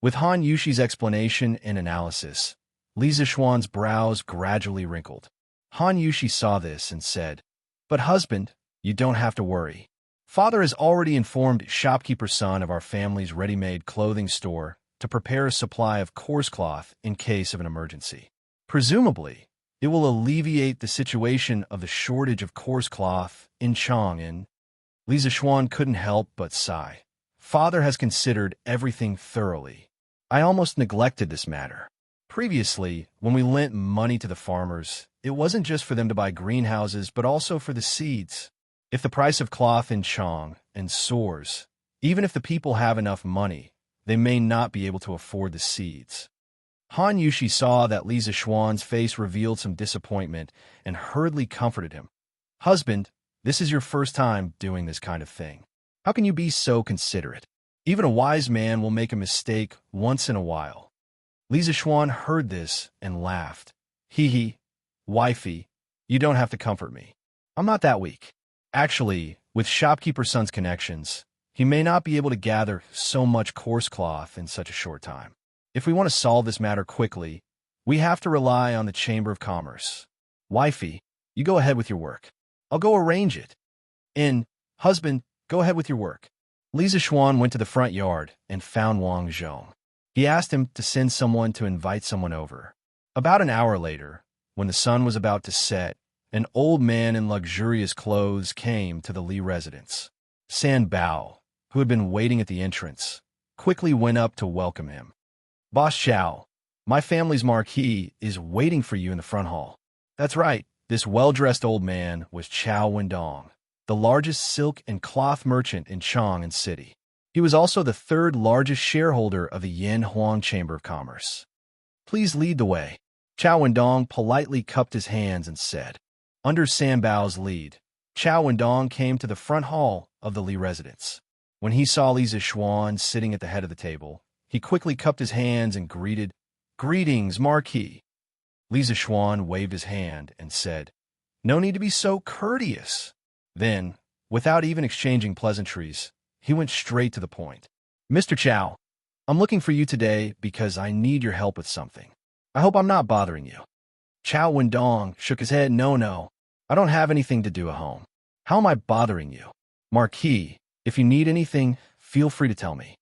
With Han Yushi's explanation and analysis, Li Zixuan's brows gradually wrinkled. Han Yushi saw this and said, "But husband, you don't have to worry. Father has already informed shopkeeper's son of our family's ready-made clothing store to prepare a supply of coarse cloth in case of an emergency. Presumably, it will alleviate the situation of the shortage of coarse cloth in Chang'an." Li Zixuan couldn't help but sigh. Father has considered everything thoroughly. I almost neglected this matter. Previously, when we lent money to the farmers, it wasn't just for them to buy greenhouses, but also for the seeds. If the price of cloth in Chang'an soars, even if the people have enough money, they may not be able to afford the seeds. Han Yushi saw that Li Zixuan's face revealed some disappointment and hurriedly comforted him. "Husband, this is your first time doing this kind of thing. How can you be so considerate? Even a wise man will make a mistake once in a while." Li Zixuan heard this and laughed. "Hee, wifey, you don't have to comfort me. I'm not that weak. Actually, with shopkeeper son's connections, he may not be able to gather so much coarse cloth in such a short time. If we want to solve this matter quickly, we have to rely on the Chamber of Commerce. Wifey, you go ahead with your work. I'll go arrange it. And, husband, go ahead with your work." Li Zixuan went to the front yard and found Wang Zhong. He asked him to send someone to invite someone over. About an hour later, when the sun was about to set, an old man in luxurious clothes came to the Li residence. San Bao, who had been waiting at the entrance, quickly went up to welcome him. "Boss Chow, My family's marquee is waiting for you in the front hall." That's right. This well-dressed old man was Chow Wendong, the largest silk and cloth merchant in Chang'an City. He was also the third largest shareholder of the Yanhuang Chamber of Commerce. "Please lead the way." Chow Wendong politely cupped his hands and said. Under Sanbao's lead, Chow Wendong came to the front hall of the Li residence. When he saw Li Zixuan sitting at the head of the table, he quickly cupped his hands and greeted, "Greetings, Marquis." Li Zixuan waved his hand and said, "No need to be so courteous." Then, without even exchanging pleasantries, he went straight to the point. "Mr. Chow, I'm looking for you today because I need your help with something. I hope I'm not bothering you." Chow Wendong shook his head. No, I don't have anything to do at home. How am I bothering you? Marquis, if you need anything, feel free to tell me."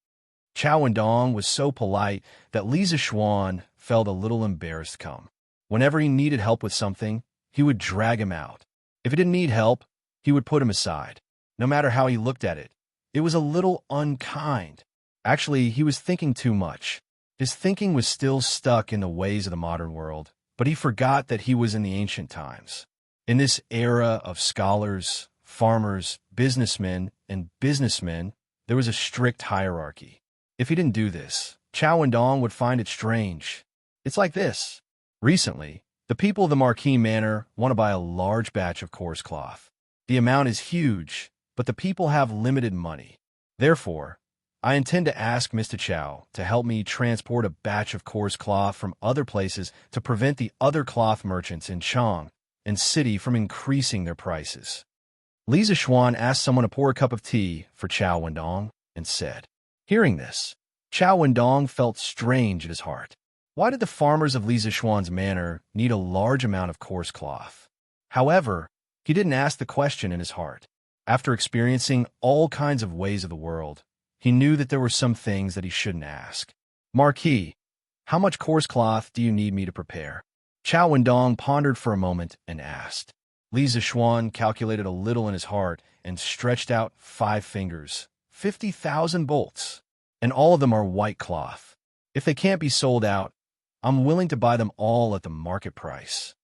Chow Wendong was so polite that Li Zixuan felt a little embarrassed come. Whenever he needed help with something, he would drag him out. If he didn't need help, he would put him aside. No matter how he looked at it, it was a little unkind. Actually, he was thinking too much. His thinking was still stuck in the ways of the modern world, but he forgot that he was in the ancient times. In this era of scholars, farmers, businessmen, and businessmen, there was a strict hierarchy. If he didn't do this, Chow Wendong would find it strange. It's like this. Recently, the people of the Marquis Manor want to buy a large batch of coarse cloth. The amount is huge, but the people have limited money. Therefore, I intend to ask Mr. Chow to help me transport a batch of coarse cloth from other places to prevent the other cloth merchants in Chang'an City from increasing their prices. Li Zixuan asked someone to pour a cup of tea for Chow Wendong and said. Hearing this, Chow Wendong felt strange at his heart. Why did the farmers of Li Zixuan's manor need a large amount of coarse cloth? However, he didn't ask the question in his heart. After experiencing all kinds of ways of the world, he knew that there were some things that he shouldn't ask. Marquis, how much coarse cloth do you need me to prepare? Chow Wendong pondered for a moment and asked. Li Zixuan calculated a little in his heart and stretched out 5 fingers. 50,000 bolts, and all of them are white cloth. If they can't be sold out, I'm willing to buy them all at the market price.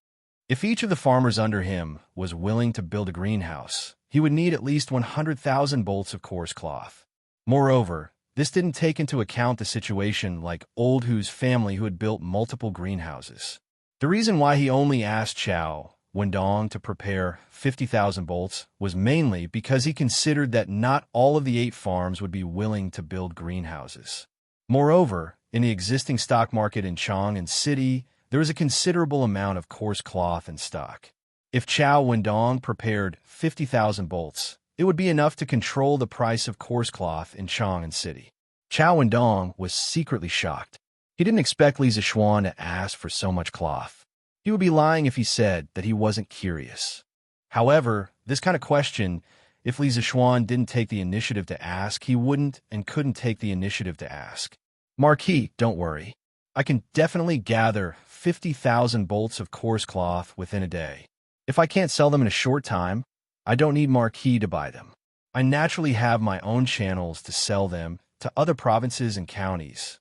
If each of the farmers under him was willing to build a greenhouse, he would need at least 100,000 bolts of coarse cloth. Moreover, this didn't take into account the situation like Old Hu's family who had built multiple greenhouses. The reason why he only asked Chow Wendong to prepare 50,000 bolts was mainly because he considered that not all of the 8 farms would be willing to build greenhouses. Moreover, in the existing stock market in Chang'an City, there was a considerable amount of coarse cloth in stock. If Chow Wendong prepared 50,000 bolts, it would be enough to control the price of coarse cloth in Chang'an City. Chow Wendong was secretly shocked. He didn't expect Li Zixuan to ask for so much cloth. He would be lying if he said that he wasn't curious. However, this kind of question, if Li Zixuan didn't take the initiative to ask, he wouldn't and couldn't take the initiative to ask. Marquis, don't worry. I can definitely gather 50,000 bolts of coarse cloth within a day. If I can't sell them in a short time, I don't need Marquis to buy them. I naturally have my own channels to sell them to other provinces and counties.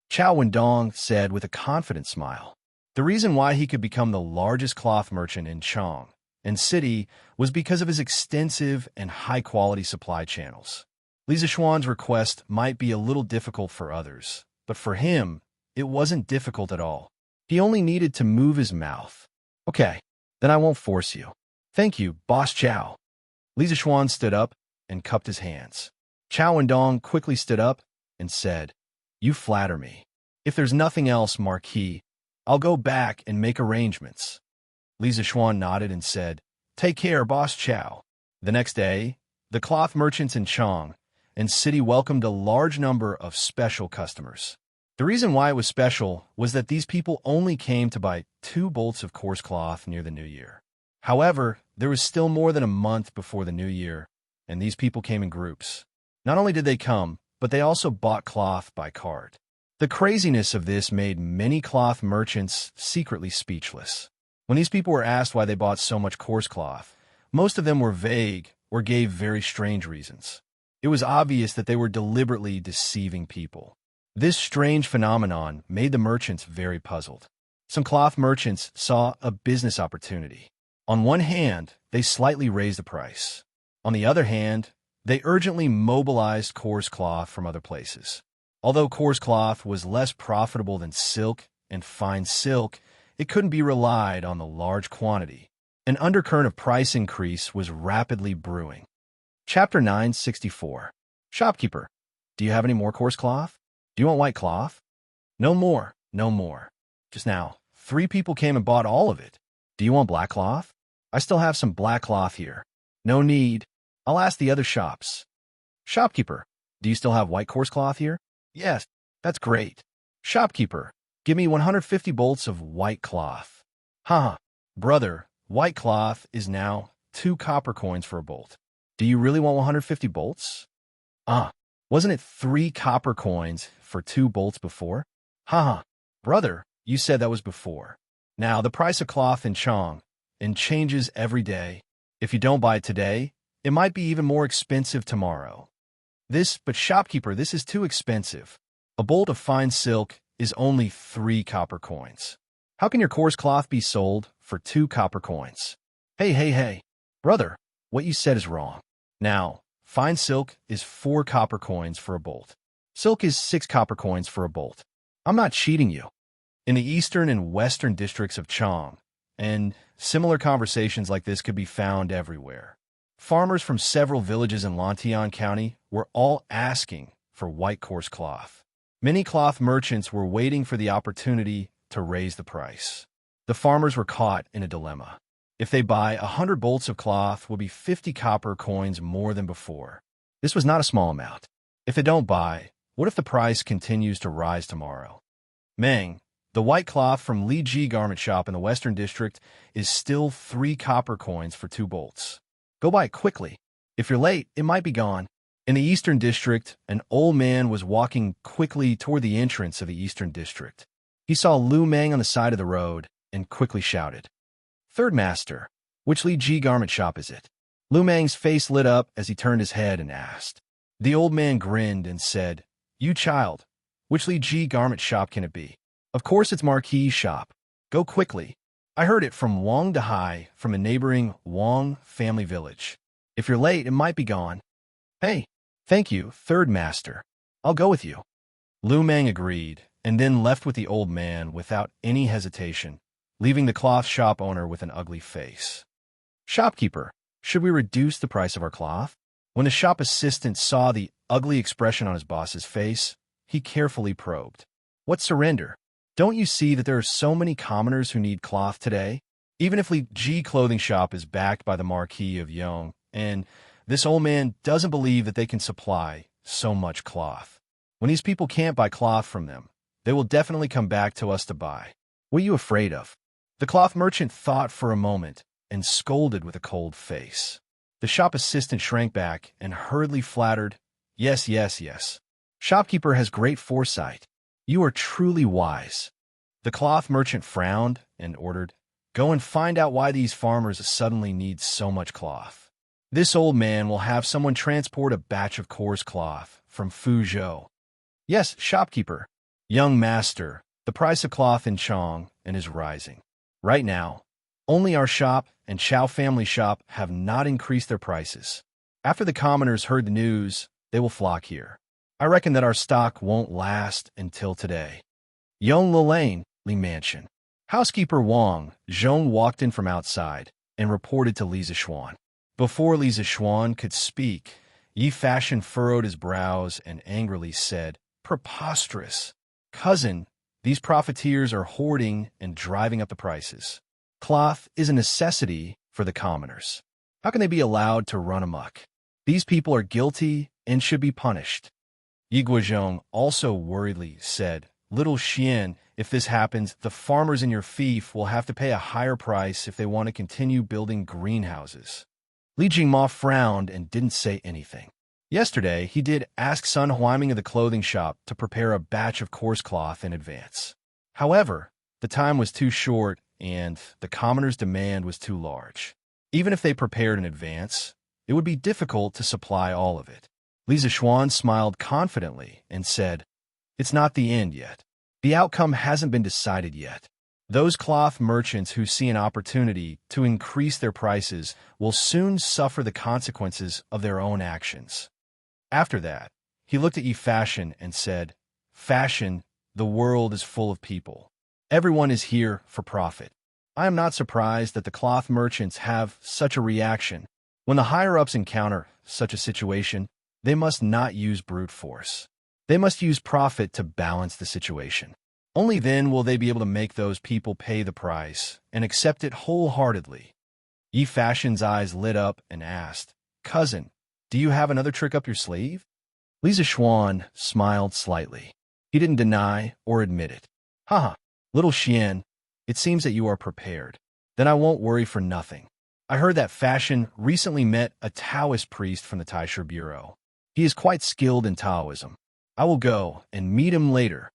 Chow Wendong said with a confident smile. The reason why he could become the largest cloth merchant in Chang'an City was because of his extensive and high-quality supply channels. Li Zixuan's request might be a little difficult for others, but for him, it wasn't difficult at all. He only needed to move his mouth. Okay, then I won't force you. Thank you, Boss Chow. Li Zixuan stood up and cupped his hands. Chow Wendong quickly stood up and said, You flatter me. If there's nothing else, Marquis, I'll go back and make arrangements. Li Zixuan nodded and said, Take care, Boss Chow. The next day, the cloth merchants in Chang'an City welcomed a large number of special customers. The reason why it was special was that these people only came to buy 2 bolts of coarse cloth near the New Year. However, there was still more than a month before the New Year, and these people came in groups. Not only did they come, but they also bought cloth by cart. The craziness of this made many cloth merchants secretly speechless. When these people were asked why they bought so much coarse cloth, most of them were vague or gave very strange reasons. It was obvious that they were deliberately deceiving people. This strange phenomenon made the merchants very puzzled. Some cloth merchants saw a business opportunity. On one hand, they slightly raised the price. On the other hand, they urgently mobilized coarse cloth from other places. Although coarse cloth was less profitable than silk and fine silk, it couldn't be relied on the large quantity. An undercurrent of price increase was rapidly brewing. Chapter 964. Shopkeeper, do you have any more coarse cloth? Do you want white cloth? No more, no more. Just now, 3 people came and bought all of it. Do you want black cloth? I still have some black cloth here. No need. I'll ask the other shops. Shopkeeper, do you still have white coarse cloth here? Yes, that's great. Shopkeeper, give me 150 bolts of white cloth. Haha, brother, white cloth is now 2 copper coins for a bolt. Do you really want 150 bolts? Wasn't it 3 copper coins for 2 bolts before? Haha, brother, you said that was before. Now, the price of cloth in Chong changes every day. If you don't buy it today, it might be even more expensive tomorrow. But shopkeeper, this is too expensive. A bolt of fine silk is only 3 copper coins. How can your coarse cloth be sold for 2 copper coins? Hey, brother, what you said is wrong. Now, fine silk is 4 copper coins for a bolt. Silk is 6 copper coins for a bolt. I'm not cheating you. In the eastern and western districts of Chong, and similar conversations like this could be found everywhere. Farmers from several villages in Lantian County were all asking for white coarse cloth. Many cloth merchants were waiting for the opportunity to raise the price. The farmers were caught in a dilemma. If they buy 100 bolts of cloth, will be 50 copper coins more than before. This was not a small amount. If they don't buy, what if the price continues to rise tomorrow? Meng, the white cloth from Li Ji Garment Shop in the Western District, is still 3 copper coins for 2 bolts. Go buy it quickly. If you're late, it might be gone. In the Eastern District, an old man was walking quickly toward the entrance of the Eastern District. He saw Lu Meng on the side of the road and quickly shouted, "Third master, which Li Ji Garment Shop is it?" Lu Meng's face lit up as he turned his head and asked. The old man grinned and said, "You child, which Li Ji Garment Shop can it be? Of course it's Marquis's shop. Go quickly. I heard it from Wang Dahai from a neighboring Wang family village. If you're late, it might be gone." "Hey, thank you, third master. I'll go with you." Lu Meng agreed and then left with the old man without any hesitation, leaving the cloth shop owner with an ugly face. "Shopkeeper, should we reduce the price of our cloth?" When the shop assistant saw the ugly expression on his boss's face, he carefully probed. "What surrender? Don't you see that there are so many commoners who need cloth today? Even if Li Ji Clothing Shop is backed by the Marquis of Yong, and this old man doesn't believe that they can supply so much cloth. When these people can't buy cloth from them, they will definitely come back to us to buy. What are you afraid of?" The cloth merchant thought for a moment and scolded with a cold face. The shop assistant shrank back and hurriedly flattered, Yes. Shopkeeper has great foresight. You are truly wise." The cloth merchant frowned and ordered, "Go and find out why these farmers suddenly need so much cloth. This old man will have someone transport a batch of coarse cloth from Fuzhou." "Yes, shopkeeper." "Young master, the price of cloth in Chong is rising. Right now, only our shop and Chao family shop have not increased their prices. After the commoners heard the news, they will flock here. I reckon that our stock won't last until today." Yong Lilane, Li Mansion. Housekeeper Wang Zhong walked in from outside and reported to Li Zishuan. Before Li Zishuan could speak, Yi Fashion furrowed his brows and angrily said, "Preposterous! Cousin, these profiteers are hoarding and driving up the prices. Cloth is a necessity for the commoners. How can they be allowed to run amok? These people are guilty and should be punished." Yi Guozhong also worriedly said, "Little Xian, if this happens, the farmers in your fief will have to pay a higher price if they want to continue building greenhouses." Li Jingma frowned and didn't say anything. Yesterday, he did ask Sun Huaiming of the clothing shop to prepare a batch of coarse cloth in advance. However, the time was too short and the commoners' demand was too large. Even if they prepared in advance, it would be difficult to supply all of it. Li Zishuan smiled confidently and said, It's not the end yet. The outcome hasn't been decided yet. Those cloth merchants who see an opportunity to increase their prices will soon suffer the consequences of their own actions. After that, he looked at Yi Fashion and said, Fashion, the world is full of people. Everyone is here for profit. I am not surprised that the cloth merchants have such a reaction. When the higher-ups encounter such a situation, they must not use brute force. They must use profit to balance the situation. Only then will they be able to make those people pay the price and accept it wholeheartedly. Yi Fashion's eyes lit up and asked, Cousin, do you have another trick up your sleeve? Li Zishuan smiled slightly. He didn't deny or admit it. Haha, little Xian, it seems that you are prepared. Then I won't worry for nothing. I heard that Fashion recently met a Taoist priest from the Taisha Bureau. He is quite skilled in Taoism. I will go and meet him later.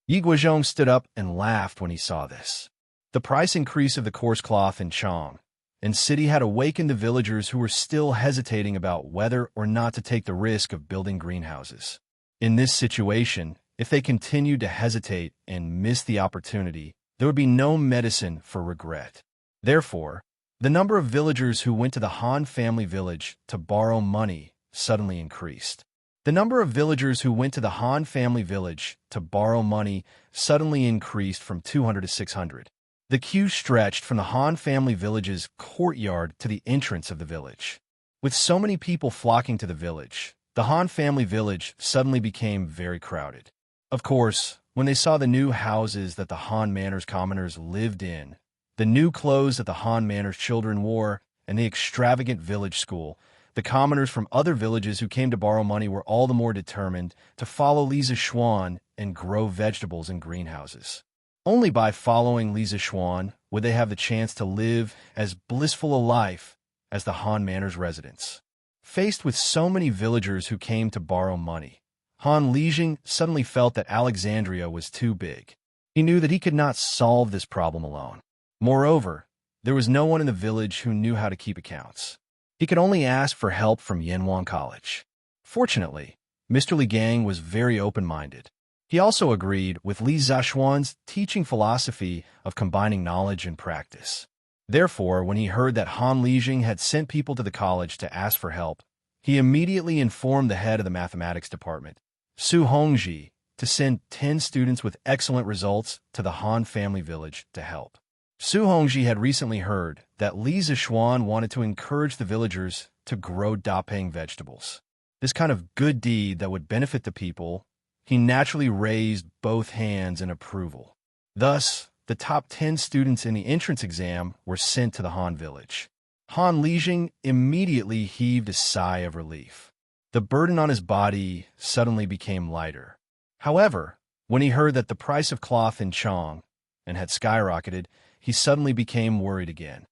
Yi Guozhong stood up and laughed when he saw this. The price increase of the coarse cloth in Chang and city had awakened the villagers who were still hesitating about whether or not to take the risk of building greenhouses. In this situation, if they continued to hesitate and miss the opportunity, there would be no medicine for regret. Therefore, the number of villagers who went to the Han family village to borrow money suddenly increased. The number of villagers who went to the Han family village to borrow money suddenly increased from 200 to 600. The queue stretched from the Han family village's courtyard to the entrance of the village. With so many people flocking to the village, the Han family village suddenly became very crowded. Of course, when they saw the new houses that the Han Manor's commoners lived in, the new clothes that the Han Manor's children wore, and the extravagant village school, the commoners from other villages who came to borrow money were all the more determined to follow Li Zishuan and grow vegetables in greenhouses. Only by following Li Zishuan would they have the chance to live as blissful a life as the Han Manor's residents. Faced with so many villagers who came to borrow money, Han Lijing suddenly felt that Alexandria was too big. He knew that he could not solve this problem alone. Moreover, there was no one in the village who knew how to keep accounts. He could only ask for help from Yanwang College. Fortunately, Mr. Li Gang was very open-minded. He also agreed with Li Zishuan's teaching philosophy of combining knowledge and practice. Therefore, when he heard that Han Lijing had sent people to the college to ask for help, he immediately informed the head of the mathematics department, Su Hongji, to send 10 students with excellent results to the Han family village to help. Su Hongji had recently heard that Li Zishuan wanted to encourage the villagers to grow dapeng vegetables. This kind of good deed that would benefit the people, he naturally raised both hands in approval. Thus, the top 10 students in the entrance exam were sent to the Han village. Han Lijing immediately heaved a sigh of relief. The burden on his body suddenly became lighter. However, when he heard that the price of cloth in Chang and had skyrocketed, he suddenly became worried again.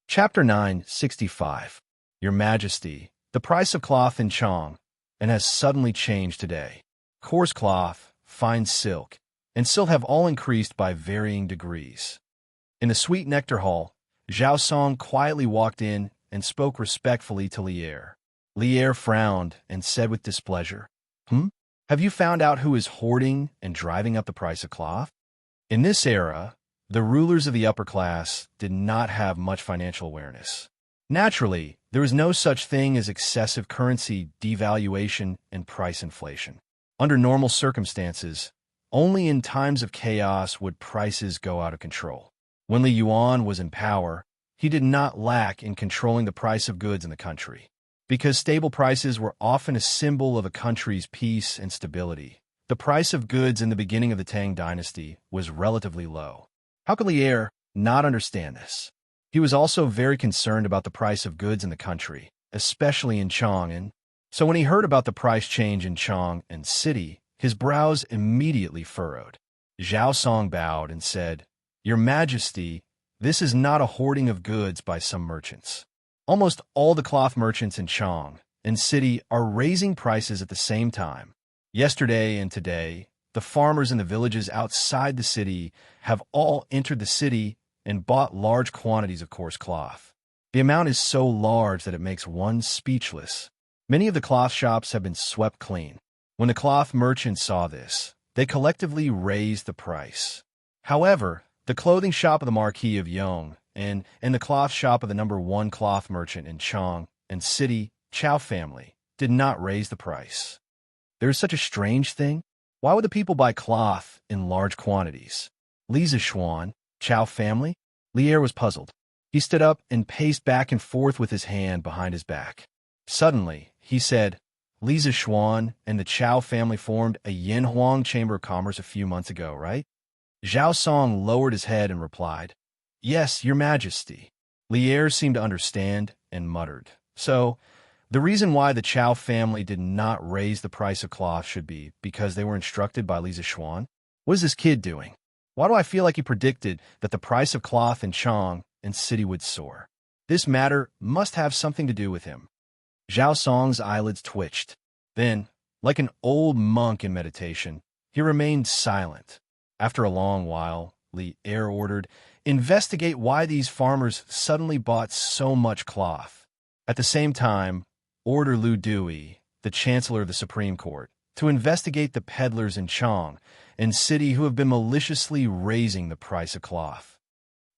Chapter 965. Your Majesty, the price of cloth in Chang and has suddenly changed today. Coarse cloth, fine silk, and silk have all increased by varying degrees. In the sweet nectar hall, Zhao Song quietly walked in and spoke respectfully to Lier. Lier frowned and said with displeasure, Have you found out who is hoarding and driving up the price of cloth? In this era, the rulers of the upper class did not have much financial awareness. Naturally, there was no such thing as excessive currency devaluation and price inflation. Under normal circumstances, only in times of chaos would prices go out of control. When Li Yuan was in power, he did not lack in controlling the price of goods in the country. Because stable prices were often a symbol of a country's peace and stability, the price of goods in the beginning of the Tang dynasty was relatively low. How could Lier not understand this? He was also very concerned about the price of goods in the country, especially in Chang'an. So when he heard about the price change in Chang and city, his brows immediately furrowed. Zhao Song bowed and said, Your Majesty, this is not a hoarding of goods by some merchants. Almost all the cloth merchants in Chang and city are raising prices at the same time. Yesterday and today, the farmers in the villages outside the city have all entered the city and bought large quantities of coarse cloth. The amount is so large that it makes one speechless. Many of the cloth shops have been swept clean. When the cloth merchants saw this, they collectively raised the price. However, the clothing shop of the Marquis of Yong and the cloth shop of the #1 cloth merchant in Chang and City, Chow family, did not raise the price. There is such a strange thing. Why would the people buy cloth in large quantities? Li Zishuan, Chow family? Lier was puzzled. He stood up and paced back and forth with his hand behind his back. Suddenly, he said, Li Zishuan and the Chow family formed a Yinhuang Chamber of Commerce a few months ago, right? Zhao Song lowered his head and replied, Yes, Your Majesty. Lier seemed to understand and muttered. So, the reason why the Chow family did not raise the price of cloth should be because they were instructed by Li Zishuan? What is this kid doing? Why do I feel like he predicted that the price of cloth in Chang and City would soar? This matter must have something to do with him. Zhao Song's eyelids twitched. Then, like an old monk in meditation, he remained silent. After a long while, Li Er ordered, Investigate why these farmers suddenly bought so much cloth. At the same time, order Lu Dui, the Chancellor of the Supreme Court, to investigate the peddlers in Chang and City who have been maliciously raising the price of cloth.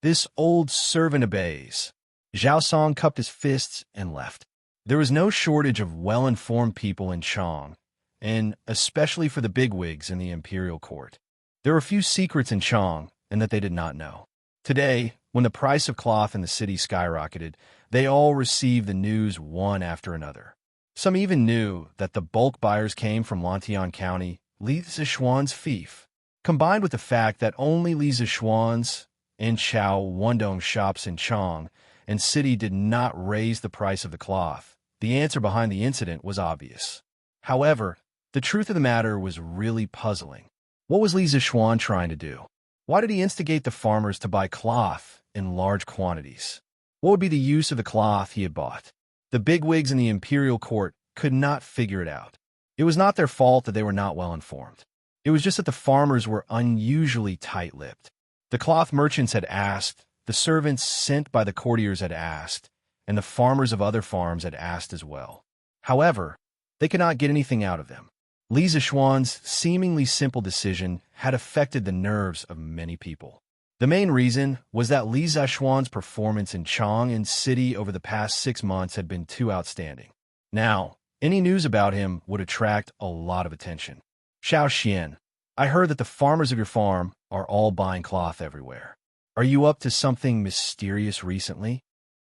This old servant obeys. Zhao Song cupped his fists and left. There was no shortage of well-informed people in Chang, and especially for the bigwigs in the imperial court. There were few secrets in Chang, and that they did not know. Today, when the price of cloth in the city skyrocketed, they all received the news one after another. Some even knew that the bulk buyers came from Lantian County, Li Zishuan's fief. Combined with the fact that only Li Zishuan's and Chao Wendong shops in Chang and City did not raise the price of the cloth, the answer behind the incident was obvious. However, the truth of the matter was really puzzling. What was Li Zishuan trying to do? Why did he instigate the farmers to buy cloth in large quantities? What would be the use of the cloth he had bought? The bigwigs in the imperial court could not figure it out. It was not their fault that they were not well informed. It was just that the farmers were unusually tight-lipped. The cloth merchants had asked, the servants sent by the courtiers had asked, and the farmers of other farms had asked as well. However, they could not get anything out of them. Li Zishuan's seemingly simple decision had affected the nerves of many people. The main reason was that Li Zishuan's performance in Chang and City over the past 6 months had been too outstanding. Now, any news about him would attract a lot of attention. Xiao Xian, I heard that the farmers of your farm are all buying cloth everywhere. Are you up to something mysterious recently?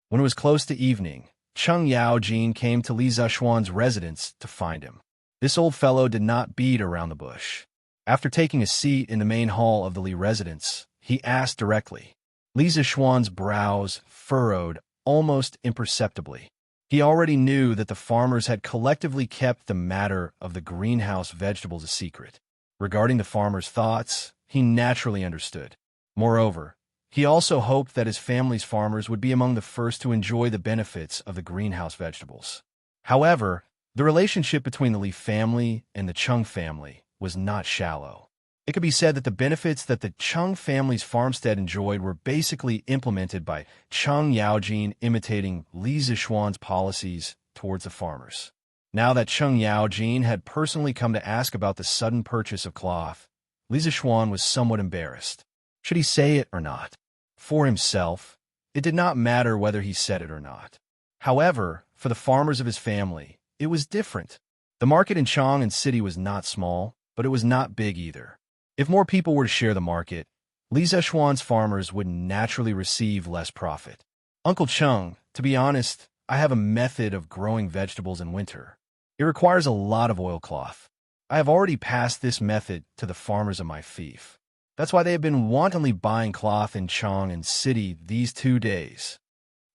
When it was close to evening, Cheng Yaojin came to Li Zishuan's residence to find him. This old fellow did not beat around the bush. After taking a seat in the main hall of the Li residence, he asked directly. Li Zishuan's brows furrowed almost imperceptibly. He already knew that the farmers had collectively kept the matter of the greenhouse vegetables a secret. Regarding the farmers' thoughts, he naturally understood. Moreover, he also hoped that his family's farmers would be among the first to enjoy the benefits of the greenhouse vegetables. However, the relationship between the Li family and the Chung family was not shallow. It could be said that the benefits that the Chung family's farmstead enjoyed were basically implemented by Cheng Yaojin imitating Li Zishuan's policies towards the farmers. Now that Cheng Yaojin had personally come to ask about the sudden purchase of cloth, Li Zishuan was somewhat embarrassed. Should he say it or not? For himself, it did not matter whether he said it or not. However, for the farmers of his family, it was different. The market in Chang and City was not small, but it was not big either. If more people were to share the market, Li Zishuan's farmers would naturally receive less profit. Uncle Cheng, to be honest, I have a method of growing vegetables in winter. It requires a lot of oilcloth. I have already passed this method to the farmers of my fief. That's why they have been wantonly buying cloth in Chang and City these 2 days.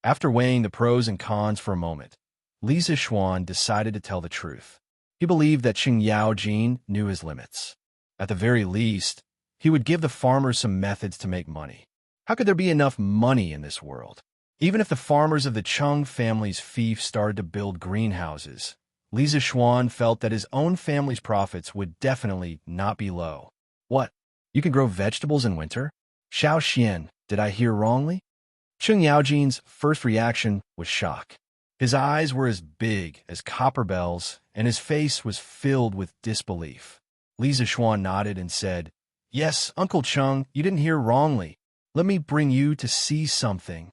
After weighing the pros and cons for a moment, Li Zishuan decided to tell the truth. He believed that Cheng Yaojin knew his limits. At the very least, he would give the farmers some methods to make money. How could there be enough money in this world? Even if the farmers of the Chung family's fief started to build greenhouses, Li Zishuan felt that his own family's profits would definitely not be low. What? You can grow vegetables in winter? Xiao Xian, did I hear wrongly? Cheng Yaojin's first reaction was shock. His eyes were as big as copper bells, and his face was filled with disbelief. Li Zishuan nodded and said, "Yes, Uncle Chung, you didn't hear wrongly. Let me bring you to see something."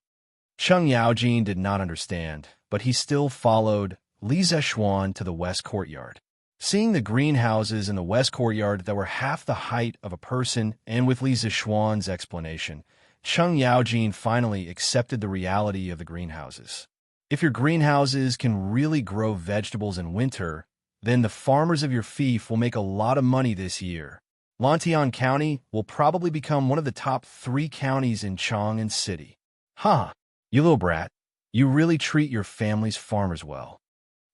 Chung Yaojin did not understand, but he still followed Li Zishuan to the west courtyard. Seeing the greenhouses in the west courtyard that were half the height of a person, and with Li Zishuan's explanation, Chung Yaojin finally accepted the reality of the greenhouses. If your greenhouses can really grow vegetables in winter, then the farmers of your fief will make a lot of money this year. Lantian County will probably become one of the top 3 counties in Chang'an City. Huh, you little brat, you really treat your family's farmers well.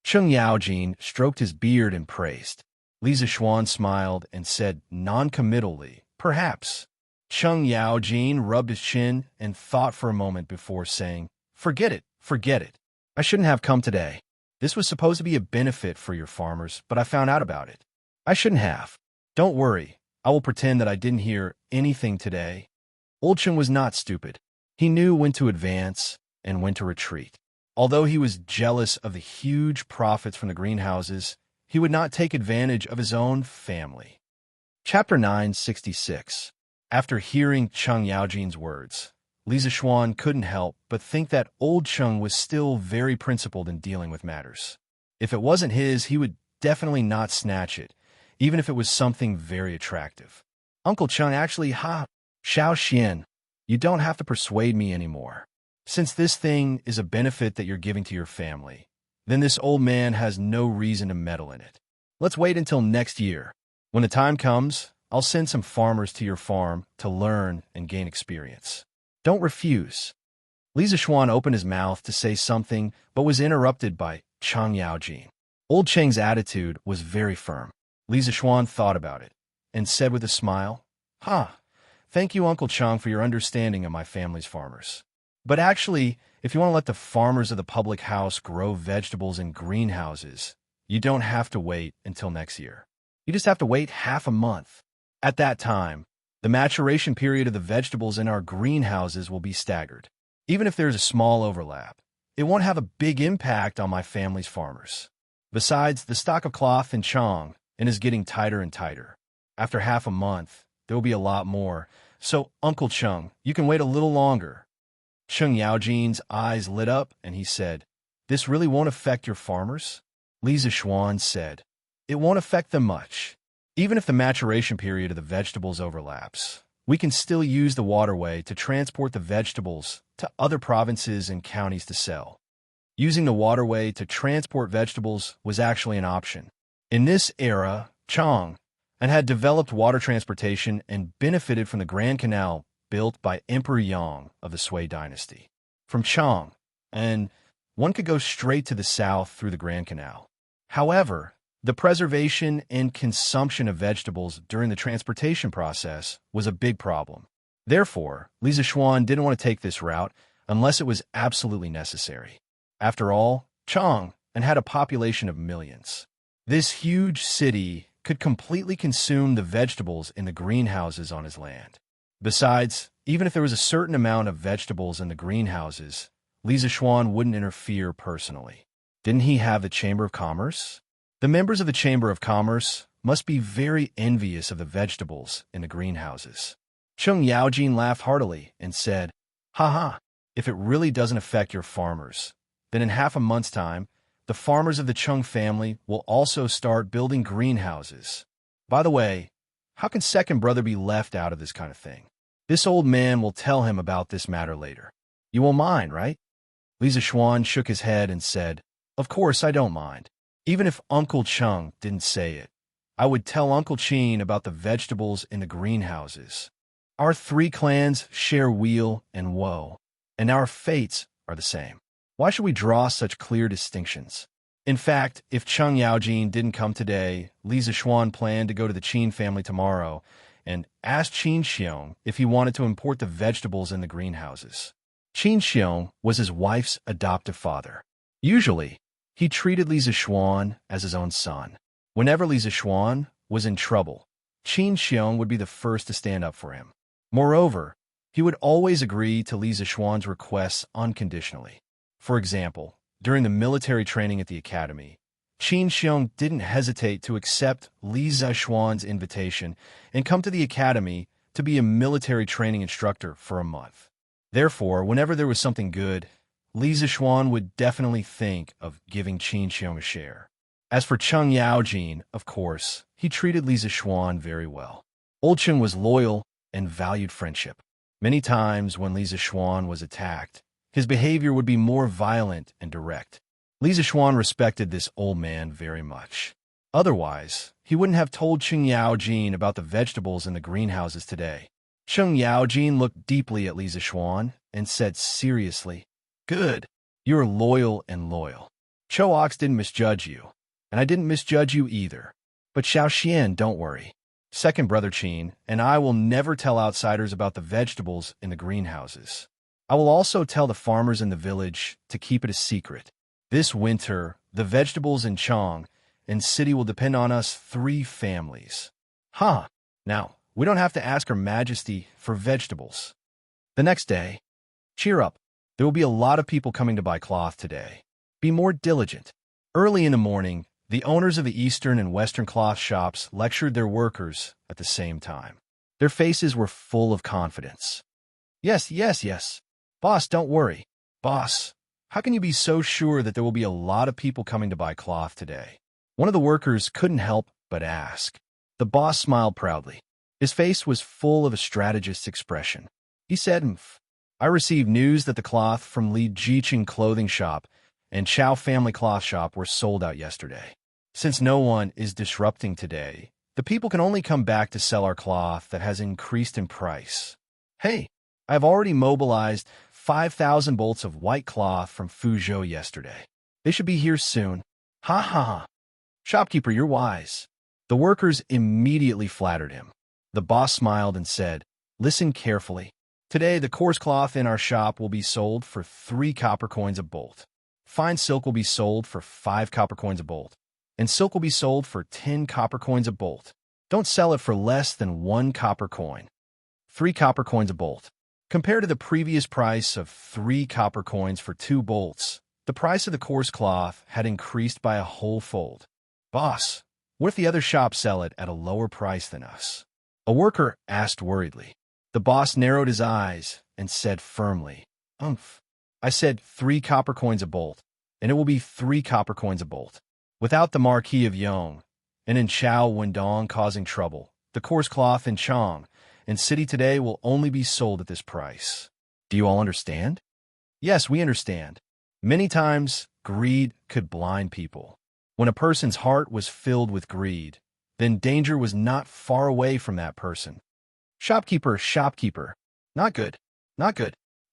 Chung Yaojin stroked his beard and praised. Li Zishuan smiled and said non-committally, "Perhaps." Chung Yaojin rubbed his chin and thought for a moment before saying, Forget it. I shouldn't have come today. This was supposed to be a benefit for your farmers, but I found out about it. I shouldn't have. Don't worry, I will pretend that I didn't hear anything today." Old Chung was not stupid. He knew when to advance and when to retreat. Although he was jealous of the huge profits from the greenhouses, he would not take advantage of his own family. Chapter 966. After hearing Chung Yaojin's words, Li Zishuan couldn't help but think that old Chung was still very principled in dealing with matters. If it wasn't his, he would definitely not snatch it, even if it was something very attractive. Uncle Chung actually, Xiao Xian, you don't have to persuade me anymore. Since this thing is a benefit that you're giving to your family, then this old man has no reason to meddle in it. Let's wait until next year. When the time comes, I'll send some farmers to your farm to learn and gain experience. Don't refuse. Li Zishuan opened his mouth to say something, but was interrupted by Chung Yaojin. Old Cheng's attitude was very firm. Li Zishuan thought about it and said with a smile, Thank you, Uncle Chung, for your understanding of my family's farmers. But actually, if you want to let the farmers of the public house grow vegetables in greenhouses, you don't have to wait until next year. You just have to wait half a month. At that time, the maturation period of the vegetables in our greenhouses will be staggered. Even if there's a small overlap, it won't have a big impact on my family's farmers. Besides, the stock of cloth in Chang is getting tighter and tighter. After half a month, there will be a lot more. So, Uncle Chung, you can wait a little longer. Chung Yaojin's eyes lit up, and he said, "This really won't affect your farmers?" Li Zishuan said, "It won't affect them much. Even if the maturation period of the vegetables overlaps, we can still use the waterway to transport the vegetables to other provinces and counties to sell." Using the waterway to transport vegetables was actually an option. In this era, Chang had developed water transportation and benefited from the Grand Canal built by Emperor Yang of the Sui dynasty. From Chang, and one could go straight to the south through the Grand Canal. However, the preservation and consumption of vegetables during the transportation process was a big problem. Therefore, Li Zishuan didn't want to take this route unless it was absolutely necessary. After all, Chang had a population of millions. This huge city could completely consume the vegetables in the greenhouses on his land. Besides, even if there was a certain amount of vegetables in the greenhouses, Li Zishuan wouldn't interfere personally. Didn't he have the Chamber of Commerce? The members of the Chamber of Commerce must be very envious of the vegetables in the greenhouses. Chung Yaojin laughed heartily and said, if it really doesn't affect your farmers, then in half a month's time, the farmers of the Chung family will also start building greenhouses. By the way, how can second brother be left out of this kind of thing? This old man will tell him about this matter later. You won't mind, right? Li Zishuan shook his head and said, "Of course I don't mind. Even if Uncle Chung didn't say it, I would tell Uncle Chin about the vegetables in the greenhouses. Our 3 clans share weal and woe, and our fates are the same. Why should we draw such clear distinctions?" In fact, if Chung Yaojin didn't come today, Li Zishuan planned to go to the Qin family tomorrow and ask Qin Xiong if he wanted to import the vegetables in the greenhouses. Qin Xiong was his wife's adoptive father. Usually, he treated Li Zishuan as his own son. Whenever Li Zishuan was in trouble, Qin Xiong would be the first to stand up for him. Moreover, he would always agree to Li Zishuan's requests unconditionally. For example, during the military training at the academy, Qin Xiong didn't hesitate to accept Li Zishuan's invitation and come to the academy to be a military training instructor for a month. Therefore, whenever there was something good, Li Zishuan would definitely think of giving Qin Xiong a share. As for Cheng Yaojin, of course, he treated Li Zishuan very well. Old Cheng was loyal and valued friendship. Many times when Li Zishuan was attacked, his behavior would be more violent and direct. Li Zishuan respected this old man very much. Otherwise, he wouldn't have told Cheng Yaojin about the vegetables in the greenhouses today. Cheng Yaojin looked deeply at Li Zishuan and said seriously, "Good. You are loyal and loyal. Cho Ox didn't misjudge you, and I didn't misjudge you either. But Xiao Xian, don't worry. Second brother Qin and I will never tell outsiders about the vegetables in the greenhouses. I will also tell the farmers in the village to keep it a secret. This winter, the vegetables in Chong and city will depend on us 3 families." Huh. Now, we don't have to ask Her Majesty for vegetables. The next day, cheer up. There will be a lot of people coming to buy cloth today. Be more diligent. Early in the morning, the owners of the Eastern and Western cloth shops lectured their workers at the same time. Their faces were full of confidence. Yes. Boss, don't worry. Boss, how can you be so sure that there will be a lot of people coming to buy cloth today? One of the workers couldn't help but ask. The boss smiled proudly. His face was full of a strategist's expression. He said, "I received news that the cloth from Li Jiqing clothing shop and Chow family cloth shop were sold out yesterday. Since no one is disrupting today, the people can only come back to sell our cloth that has increased in price. Hey, I have already mobilized 5,000 bolts of white cloth from Fuzhou yesterday. They should be here soon." Ha ha ha. Shopkeeper, you're wise. The workers immediately flattered him. The boss smiled and said, "Listen carefully. Today, the coarse cloth in our shop will be sold for 3 copper coins a bolt. Fine silk will be sold for 5 copper coins a bolt, and silk will be sold for 10 copper coins a bolt. Don't sell it for less than 1 copper coin. 3 copper coins a bolt. Compared to the previous price of 3 copper coins for 2 bolts, the price of the coarse cloth had increased by a whole fold. Boss, what if the other shops sell it at a lower price than us?" A worker asked worriedly. The boss narrowed his eyes and said firmly, I said 3 copper coins a bolt, and it will be 3 copper coins a bolt. Without the Marquis of Yong and in Chao Wendong causing trouble, the coarse cloth in Chong and city today will only be sold at this price. Do you all understand?" "Yes, we understand. Many times, greed could blind people. When a person's heart was filled with greed, then danger was not far away from that person." Shopkeeper. Not good.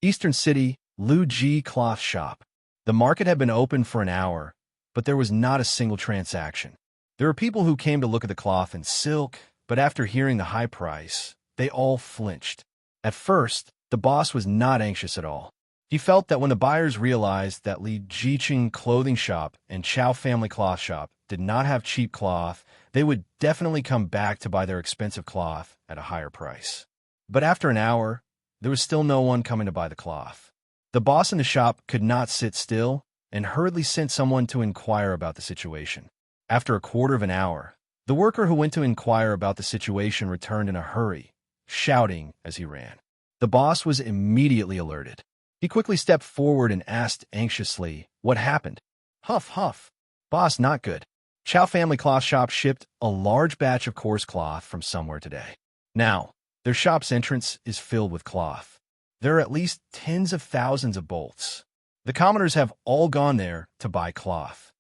Eastern City, Lu Ji Cloth Shop. The market had been open for an hour, but there was not a single transaction. There were people who came to look at the cloth and silk, but after hearing the high price, they all flinched. At first, the boss was not anxious at all. He felt that when the buyers realized that Li Jiqing clothing shop and Chow family cloth shop did not have cheap cloth, they would definitely come back to buy their expensive cloth at a higher price. But after an hour, there was still no one coming to buy the cloth. The boss in the shop could not sit still and hurriedly sent someone to inquire about the situation. After a quarter of an hour, the worker who went to inquire about the situation returned in a hurry, shouting as he ran. The boss was immediately alerted. He quickly stepped forward and asked anxiously, "What happened?" Huff. "Boss, not good. Chow family cloth shop shipped a large batch of coarse cloth from somewhere today. Now, their shop's entrance is filled with cloth. There are at least tens of thousands of bolts. The commoners have all gone there to buy cloth."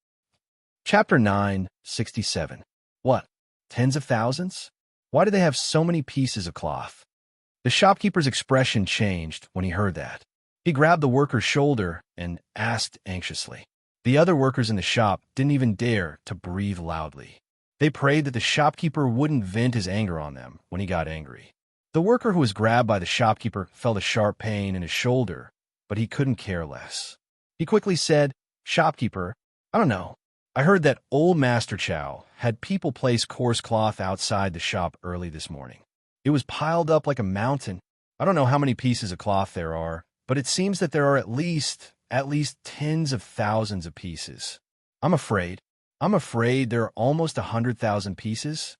Chapter 967. What? Tens of thousands? Why do they have so many pieces of cloth? The shopkeeper's expression changed when he heard that. He grabbed the worker's shoulder and asked anxiously. The other workers in the shop didn't even dare to breathe loudly. They prayed that the shopkeeper wouldn't vent his anger on them when he got angry. The worker who was grabbed by the shopkeeper felt a sharp pain in his shoulder, but he couldn't care less. He quickly said, "Shopkeeper, I don't know. I heard that old Master Chow had people place coarse cloth outside the shop early this morning. It was piled up like a mountain. I don't know how many pieces of cloth there are, but it seems that there are at least tens of thousands of pieces. I'm afraid I'm afraid there are almost 100,000 pieces.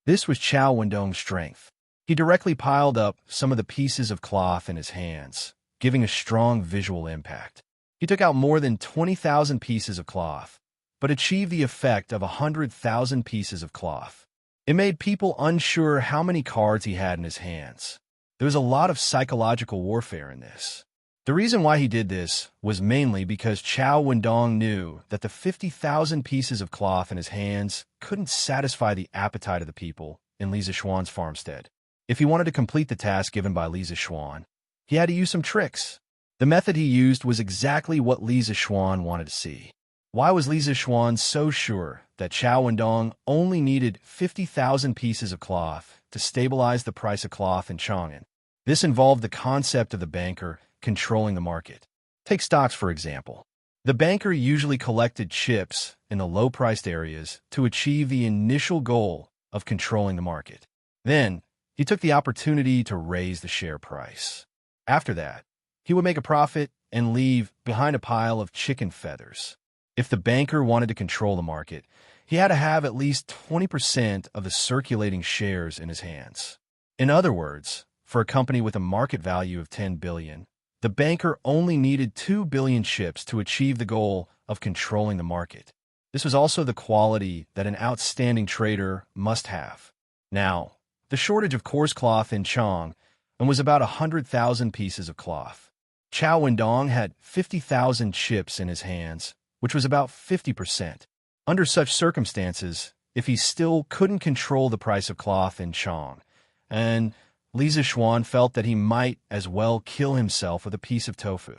This was Chow Wendong's strength. He directly piled up some of the pieces of cloth in his hands, giving a strong visual impact. He took out more than 20,000 pieces of cloth, but achieved the effect of 100,000 pieces of cloth. It made people unsure how many cards he had in his hands. There was a lot of psychological warfare in this. The reason why he did this was mainly because Chow Wendong knew that the 50,000 pieces of cloth in his hands couldn't satisfy the appetite of the people in Li Zixuan's farmstead. If he wanted to complete the task given by Li Zixuan, he had to use some tricks. The method he used was exactly what Li Zixuan wanted to see. Why was Li Zixuan so sure that Chow Wendong only needed 50,000 pieces of cloth to stabilize the price of cloth in Chang'an? This involved the concept of the banker controlling the market. Take stocks, for example. The banker usually collected chips in the low-priced areas to achieve the initial goal of controlling the market. Then, he took the opportunity to raise the share price. After that, he would make a profit and leave behind a pile of chicken feathers. If the banker wanted to control the market, he had to have at least 20% of the circulating shares in his hands. In other words, for a company with a market value of 10 billion, the banker only needed 2 billion chips to achieve the goal of controlling the market. This was also the quality that an outstanding trader must have. Now, the shortage of coarse cloth in Chang'an was about 100,000 pieces of cloth. Chow Wendong had 50,000 chips in his hands, which was about 50%. Under such circumstances, if he still couldn't control the price of cloth in Chang'an, and Li Zixuan felt that he might as well kill himself with a piece of tofu.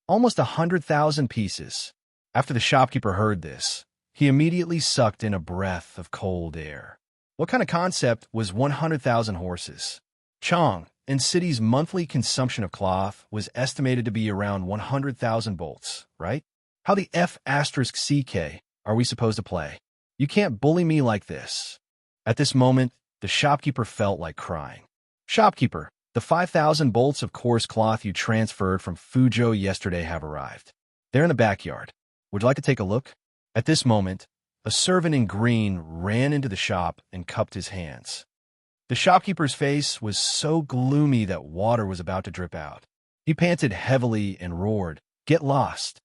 Almost 100,000 pieces. After the shopkeeper heard this, he immediately sucked in a breath of cold air. What kind of concept was 100,000 horses? Chang'an and city's monthly consumption of cloth was estimated to be around 100,000 bolts, right? How the F***CK are we supposed to play? You can't bully me like this. At this moment, the shopkeeper felt like crying. Shopkeeper, the 5,000 bolts of coarse cloth you transferred from Fuzhou yesterday have arrived. They're in the backyard. Would you like to take a look? At this moment, a servant in green ran into the shop and cupped his hands. The shopkeeper's face was so gloomy that water was about to drip out. He panted heavily and roared, "Get lost!"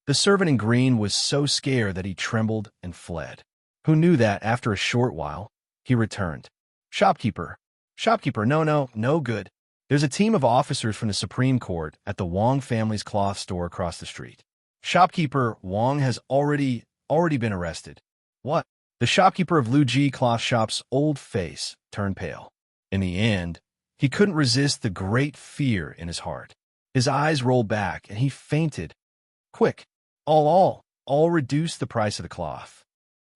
The servant in green was so scared that he trembled and fled. Who knew that after a short while, he returned. Shopkeeper, no good. There's a team of officers from the Supreme Court at the Wang family's cloth store across the street. Shopkeeper Wang has already been arrested. What? The shopkeeper of Lu Ji cloth shop's old face turned pale. In the end, he couldn't resist the great fear in his heart. His eyes rolled back and he fainted. Quick, all reduce the price of the cloth.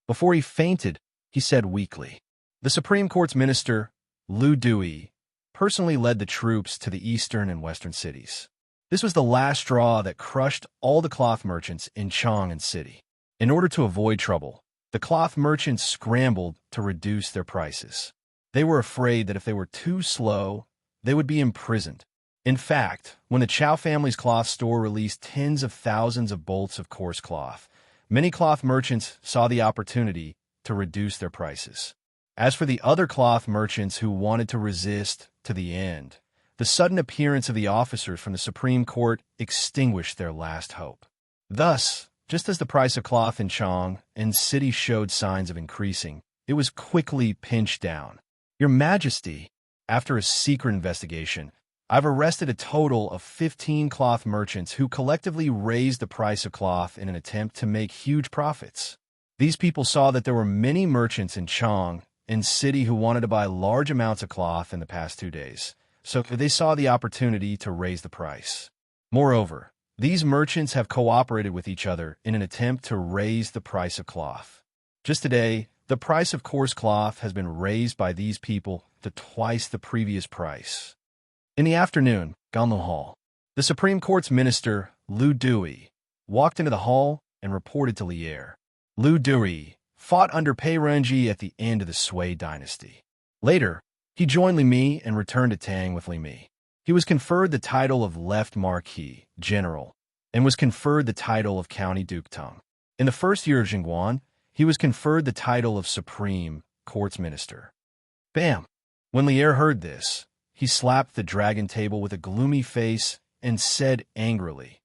Before he fainted, he said weakly. The Supreme Court's minister, Lu Dui, personally led the troops to the eastern and western cities. This was the last straw that crushed all the cloth merchants in Chang'an City. In order to avoid trouble, the cloth merchants scrambled to reduce their prices. They were afraid that if they were too slow, they would be imprisoned. In fact, when the Chow family's cloth store released tens of thousands of bolts of coarse cloth, many cloth merchants saw the opportunity to reduce their prices. As for the other cloth merchants who wanted to resist to the end, the sudden appearance of the officers from the Supreme Court extinguished their last hope. Thus, just as the price of cloth in Chang'an City showed signs of increasing, it was quickly pinched down. Your Majesty, after a secret investigation, I've arrested a total of 15 cloth merchants who collectively raised the price of cloth in an attempt to make huge profits. These people saw that there were many merchants in Chang'an City who wanted to buy large amounts of cloth in the past 2 days, so they saw the opportunity to raise the price. Moreover, these merchants have cooperated with each other in an attempt to raise the price of cloth. Just today, the price of coarse cloth has been raised by these people to twice the previous price. In the afternoon, Ganlu Hall, the Supreme Court's minister, Lu Dui, walked into the hall and reported to Lier. Lu Dui fought under Pei Renji at the end of the Sui dynasty. Later, he joined Li Mi and returned to Tang with Li Mi. He was conferred the title of Left Marquis General and was conferred the title of County Duke Tung. In the first year of Jingguan, he was conferred the title of Supreme Courts Minister. Bam! When Lier heard this, he slapped the dragon table with a gloomy face and said angrily,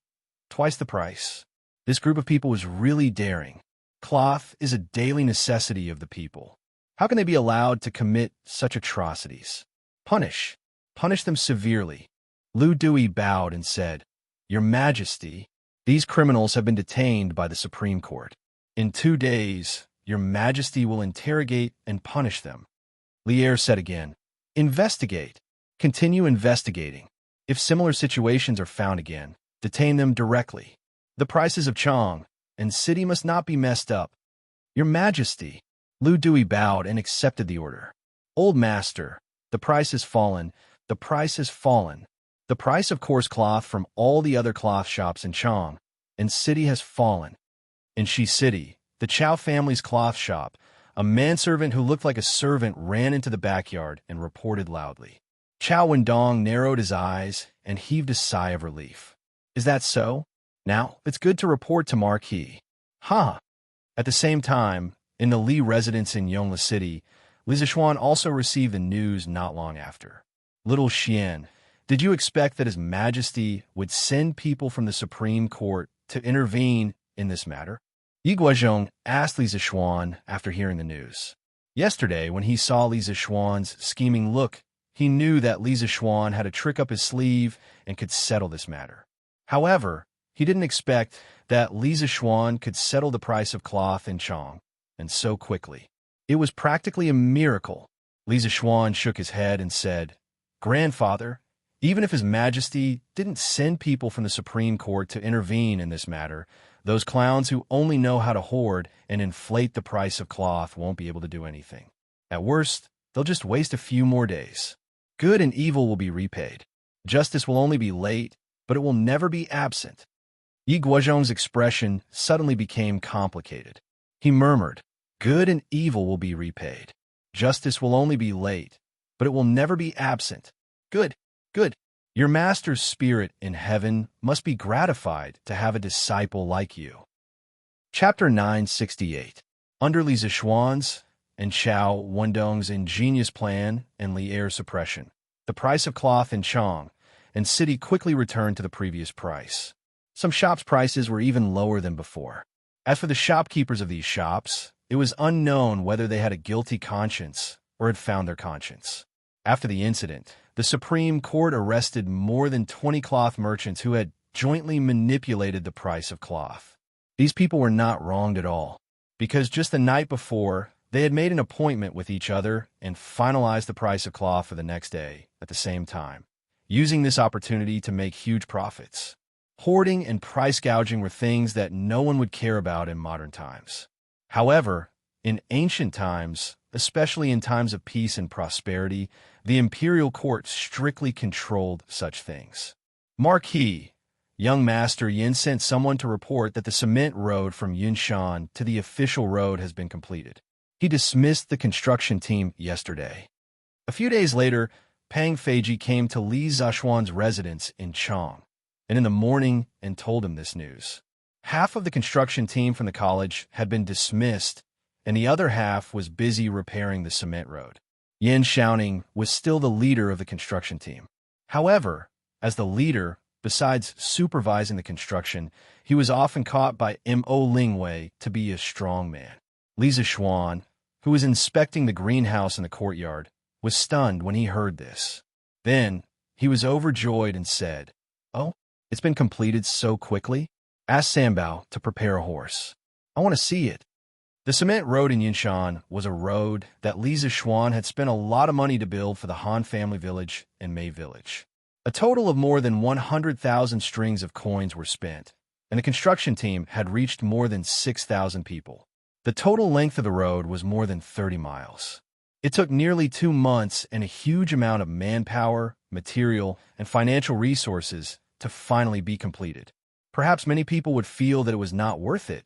"Twice the price. This group of people was really daring. Cloth is a daily necessity of the people. How can they be allowed to commit such atrocities? Punish them severely." Lu Dui bowed and said, "Your Majesty, these criminals have been detained by the Supreme Court. In 2 days, Your Majesty will interrogate and punish them." Lier said again, "Investigate. Continue investigating. If similar situations are found again, detain them directly. The prices of Chong and city must not be messed up." "Your Majesty." Lu Dui bowed and accepted the order. "Old Master, the price has fallen. The price has fallen. The price of coarse cloth from all the other cloth shops in Chong and city has fallen." In Shi City, the Chow family's cloth shop, a manservant who looked like a servant ran into the backyard and reported loudly. Chow Wendong narrowed his eyes and heaved a sigh of relief. "Is that so? Now, it's good to report to Marquis." "Huh." At the same time, in the Li residence in Yongla City, Li Zixuan also received the news not long after. "Little Xian, did you expect that His Majesty would send people from the Supreme Court to intervene in this matter?" Yi Guozhong asked Li Zixuan after hearing the news. Yesterday, when he saw Li Zixuan's scheming look, he knew that Li Zixuan had a trick up his sleeve and could settle this matter. However, he didn't expect that Li Zixuan could settle the price of cloth in Chong, and so quickly. It was practically a miracle. Li Zixuan shook his head and said, "Grandfather, even if His Majesty didn't send people from the Supreme Court to intervene in this matter, those clowns who only know how to hoard and inflate the price of cloth won't be able to do anything. At worst, they'll just waste a few more days. Good and evil will be repaid. Justice will only be late, but it will never be absent." Yi Guozhong's expression suddenly became complicated. He murmured, "Good and evil will be repaid. Justice will only be late, but it will never be absent. Good, good. Your Master's spirit in heaven must be gratified to have a disciple like you." Chapter 968. Under Li Zixuan's and Chow Wendong's ingenious plan and Lier's suppression, the price of cloth in Chong and city quickly returned to the previous price. Some shops' prices were even lower than before. As for the shopkeepers of these shops, it was unknown whether they had a guilty conscience or had found their conscience. After the incident, the Supreme Court arrested more than 20 cloth merchants who had jointly manipulated the price of cloth. These people were not wronged at all, because just the night before, they had made an appointment with each other and finalized the price of cloth for the next day at the same time, using this opportunity to make huge profits. Hoarding and price gouging were things that no one would care about in modern times. However, in ancient times, especially in times of peace and prosperity, the imperial court strictly controlled such things. Marquis, young Master Yin sent someone to report that the cement road from Yunshan to the official road has been completed. He dismissed the construction team yesterday. A few days later, Pang Feiji came to Li Zixuan's residence in Chong, and in the morning and told him this news. Half of the construction team from the college had been dismissed, and the other half was busy repairing the cement road. Yin Xiaoning was still the leader of the construction team. However, as the leader, besides supervising the construction, he was often caught by Mo Lingwei to be a strong man. Li Zixuan, who was inspecting the greenhouse in the courtyard, was stunned when he heard this. Then, he was overjoyed and said, "Oh, it's been completed so quickly? Ask Sambao to prepare a horse. I want to see it." The cement road in Yunshan was a road that Li Zixuan had spent a lot of money to build for the Han family village and Mei village. A total of more than 100,000 strings of coins were spent, and the construction team had reached more than 6,000 people. The total length of the road was more than 30 miles. It took nearly 2 months and a huge amount of manpower, material, and financial resources to finally be completed. Perhaps many people would feel that it was not worth it,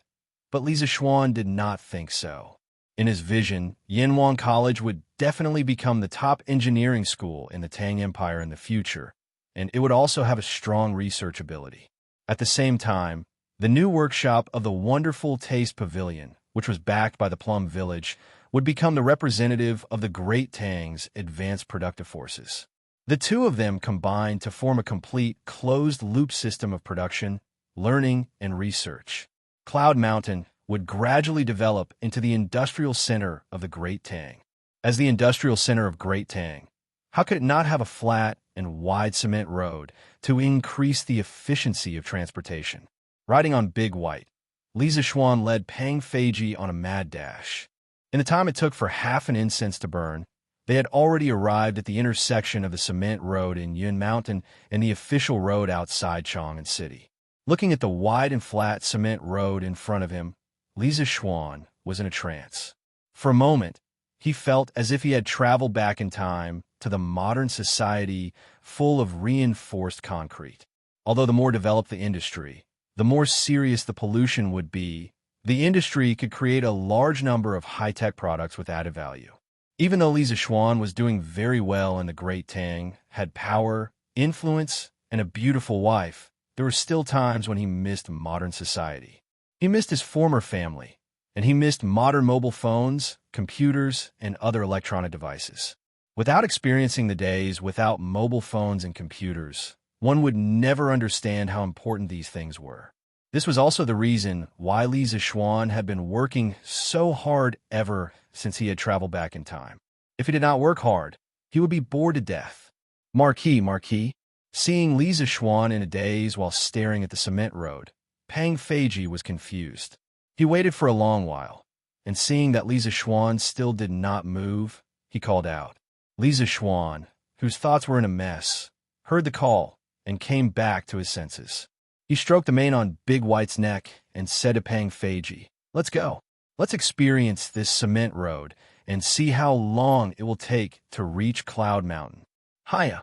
but Li Zixuan did not think so. In his vision, Yanwang College would definitely become the top engineering school in the Tang Empire in the future, and it would also have a strong research ability. At the same time, the new workshop of the wonderful Taste Pavilion which was backed by the Plum Village, would become the representative of the Great Tang's advanced productive forces. The two of them combined to form a complete, closed-loop system of production, learning, and research. Cloud Mountain would gradually develop into the industrial center of the Great Tang. As the industrial center of Great Tang, how could it not have a flat and wide cement road to increase the efficiency of transportation? Riding on Big White, Li Zixuan led Pang Feiji on a mad dash. In the time it took for half an incense to burn, they had already arrived at the intersection of the cement road in Yun Mountain and the official road outside Chang'an City. Looking at the wide and flat cement road in front of him, Li Zixuan was in a trance. For a moment, he felt as if he had traveled back in time to the modern society full of reinforced concrete. Although the more developed the industry, the more serious the pollution would be. The industry could create a large number of high-tech products with added value. Even though Li Zixuan was doing very well in the Great Tang, had power, influence, and a beautiful wife, there were still times when he missed modern society. He missed his former family, and he missed modern mobile phones, computers, and other electronic devices. Without experiencing the days without mobile phones and computers, one would never understand how important these things were. This was also the reason why Li Zixuan had been working so hard ever since he had traveled back in time. If he did not work hard, he would be bored to death. Marquis. Seeing Li Zixuan in a daze while staring at the cement road, Pang Feiji was confused. He waited for a long while, and seeing that Li Zixuan still did not move, he called out. Li Zixuan, whose thoughts were in a mess, heard the call and came back to his senses. He stroked the mane on Big White's neck and said to Pang Feiji, "Let's go. Let's experience this cement road and see how long it will take to reach Cloud Mountain." Hiya!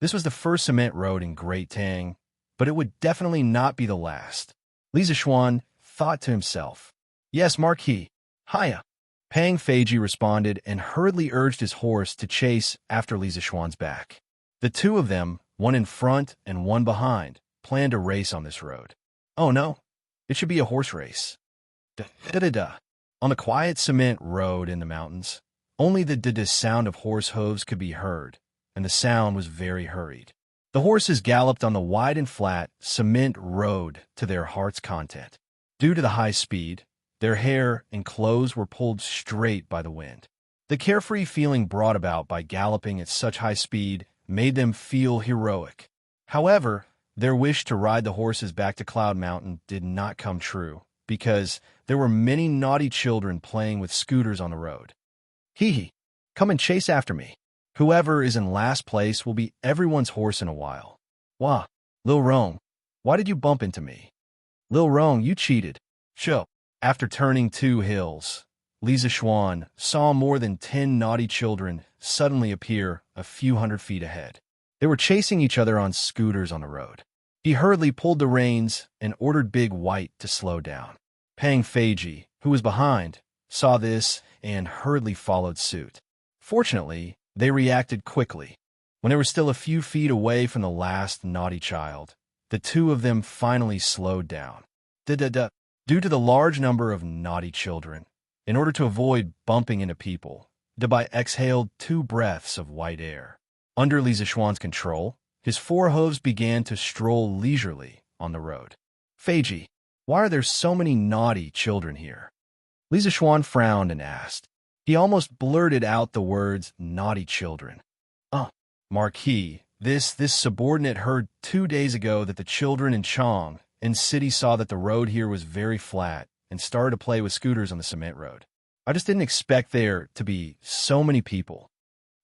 This was the first cement road in Great Tang, but it would definitely not be the last. Li Zixuan thought to himself. "Yes, Marquis. Hiya!" Pang Feiji responded and hurriedly urged his horse to chase after Li Zixuan's back. The two of them, one in front and one behind, planned a race on this road. Oh no, it should be a horse race. Da-da-da. On the quiet cement road in the mountains, only the da-da sound of horse hooves could be heard, and the sound was very hurried. The horses galloped on the wide and flat cement road to their heart's content. Due to the high speed, their hair and clothes were pulled straight by the wind. The carefree feeling brought about by galloping at such high speed made them feel heroic. However, their wish to ride the horses back to Cloud Mountain did not come true, because there were many naughty children playing with scooters on the road. Hee, come and chase after me. Whoever is in last place will be everyone's horse in a while. Wah, Lil Rong, why did you bump into me? Lil Rong, you cheated. Show. After turning 2 hills, Li Zixuan saw more than 10 naughty children suddenly appear a few hundred feet ahead. They were chasing each other on scooters on the road. He hurriedly pulled the reins and ordered Big White to slow down. Pang Feiji, who was behind, saw this and hurriedly followed suit. Fortunately, they reacted quickly. When they were still a few feet away from the last naughty child, the two of them finally slowed down. Due to the large number of naughty children, in order to avoid bumping into people, Dabai exhaled 2 breaths of white air. Under Li Zixuan's control, his 4 hooves began to stroll leisurely on the road. Feiji, why are there so many naughty children here? Li Zixuan frowned and asked. He almost blurted out the words, naughty children. Marquis, this subordinate heard 2 days ago that the children in Chang'an City saw that the road here was very flat and started to play with scooters on the cement road. I just didn't expect there to be so many people.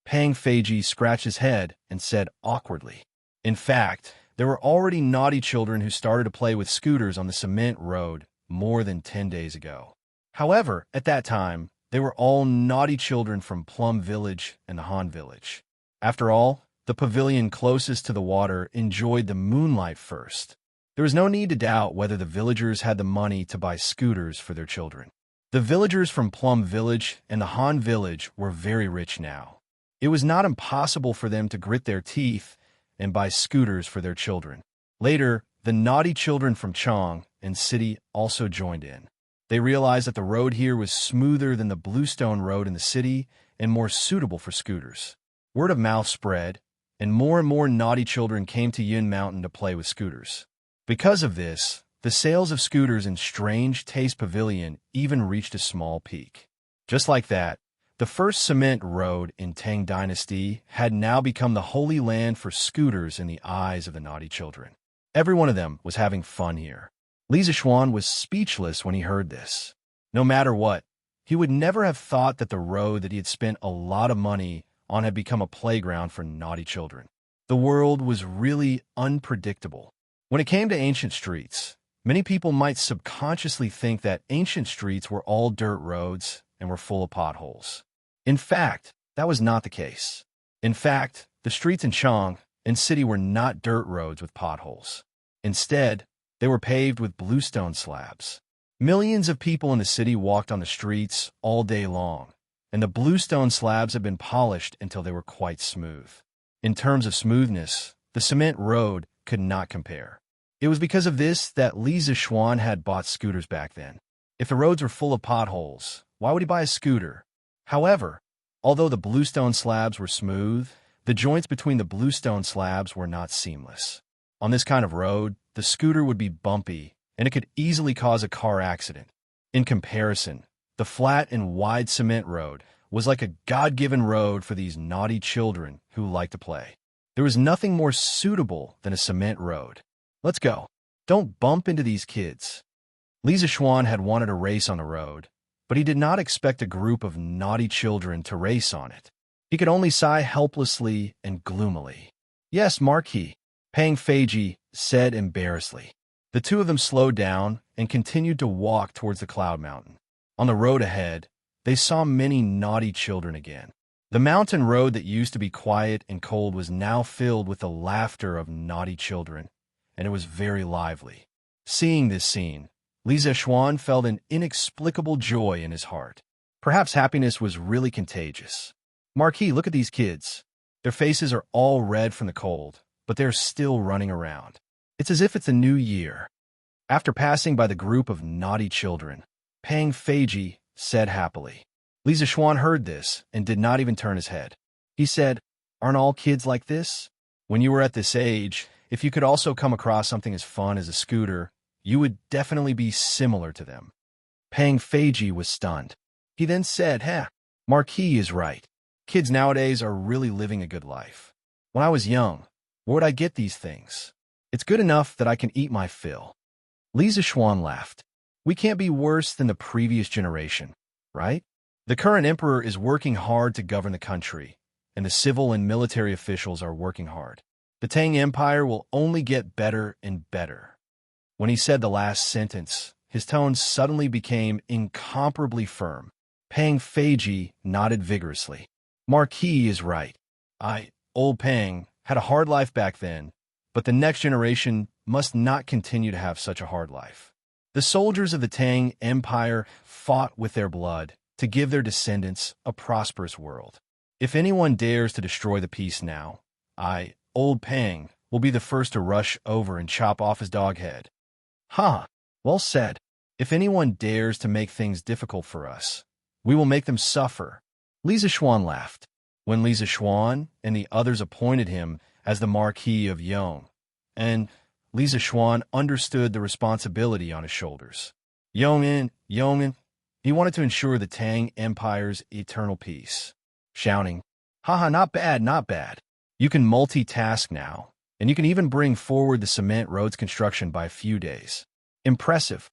Pang Feiji scratched his head and said awkwardly. In fact, there were already naughty children who started to play with scooters on the cement road more than 10 days ago. However, at that time, they were all naughty children from Plum Village and the Han Village. After all, the pavilion closest to the water enjoyed the moonlight first. There was no need to doubt whether the villagers had the money to buy scooters for their children. The villagers from Plum Village and the Han Village were very rich now. It was not impossible for them to grit their teeth and buy scooters for their children. Later, the naughty children from Chang'an City also joined in. They realized that the road here was smoother than the bluestone road in the city and more suitable for scooters. Word of mouth spread, and more naughty children came to Yin Mountain to play with scooters. Because of this, the sales of scooters in Strange Taste Pavilion even reached a small peak. Just like that, the first cement road in Tang Dynasty had now become the holy land for scooters in the eyes of the naughty children. Every one of them was having fun here. Li Zixuan was speechless when he heard this. No matter what, he would never have thought that the road that he had spent a lot of money on had become a playground for naughty children. The world was really unpredictable. When it came to ancient streets, many people might subconsciously think that ancient streets were all dirt roads and were full of potholes. In fact, that was not the case. In fact, the streets in Chang and city were not dirt roads with potholes. Instead, they were paved with bluestone slabs. Millions of people in the city walked on the streets all day long, and the bluestone slabs had been polished until they were quite smooth. In terms of smoothness, the cement road could not compare. It was because of this that Li Zixuan had bought scooters back then. If the roads were full of potholes, why would he buy a scooter? However, although the bluestone slabs were smooth, the joints between the bluestone slabs were not seamless. On this kind of road, the scooter would be bumpy, and it could easily cause a car accident. In comparison, the flat and wide cement road was like a God-given road for these naughty children who liked to play. There was nothing more suitable than a cement road. Let's go. Don't bump into these kids. Li Zixuan had wanted a race on the road, but he did not expect a group of naughty children to race on it. He could only sigh helplessly and gloomily. Yes, Marquis, Pang Feiji said embarrassedly. The two of them slowed down and continued to walk towards the Cloud Mountain. On the road ahead, they saw many naughty children again. The mountain road that used to be quiet and cold was now filled with the laughter of naughty children, and it was very lively. Seeing this scene, Li Zixuan felt an inexplicable joy in his heart. Perhaps happiness was really contagious. Marquis, look at these kids. Their faces are all red from the cold, but they're still running around. It's as if it's a new year. After passing by the group of naughty children, Pang Feiji said happily. Li Zixuan heard this and did not even turn his head. He said, "Aren't all kids like this? When you were at this age, if you could also come across something as fun as a scooter, you would definitely be similar to them." Pang Feiji was stunned. He then said, Marquis is right. Kids nowadays are really living a good life. When I was young, where would I get these things? It's good enough that I can eat my fill." Li Zixuan laughed. "We can't be worse than the previous generation, right? The current emperor is working hard to govern the country, and the civil and military officials are working hard. The Tang Empire will only get better and better." When he said the last sentence, his tone suddenly became incomparably firm. Pang Feiji nodded vigorously. "Marquis is right. Old Pang, had a hard life back then, but the next generation must not continue to have such a hard life. The soldiers of the Tang Empire fought with their blood to give their descendants a prosperous world. If anyone dares to destroy the peace now, Old Pang, will be the first to rush over and chop off his dog head." Well said. If anyone dares to make things difficult for us, we will make them suffer. Li Zixuan laughed. When Li Zixuan and the others appointed him as the Marquis of Yong, and Li Zixuan understood the responsibility on his shoulders. Yong'an, he wanted to ensure the Tang Empire's eternal peace. Shouting, not bad, not bad. You can multitask now, and you can even bring forward the cement roads construction by a few days. Impressive.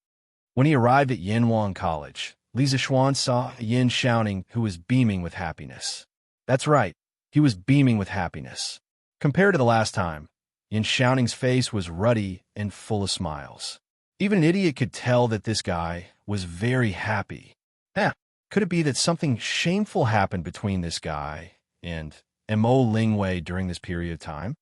When he arrived at Yanwang College, Li Zixuan saw Yin Shouting, who was beaming with happiness. That's right, he was beaming with happiness. Compared to the last time, Yin Shouting's face was ruddy and full of smiles. Even an idiot could tell that this guy was very happy. Could it be that something shameful happened between this guy and Mo Lingwei during this period of time?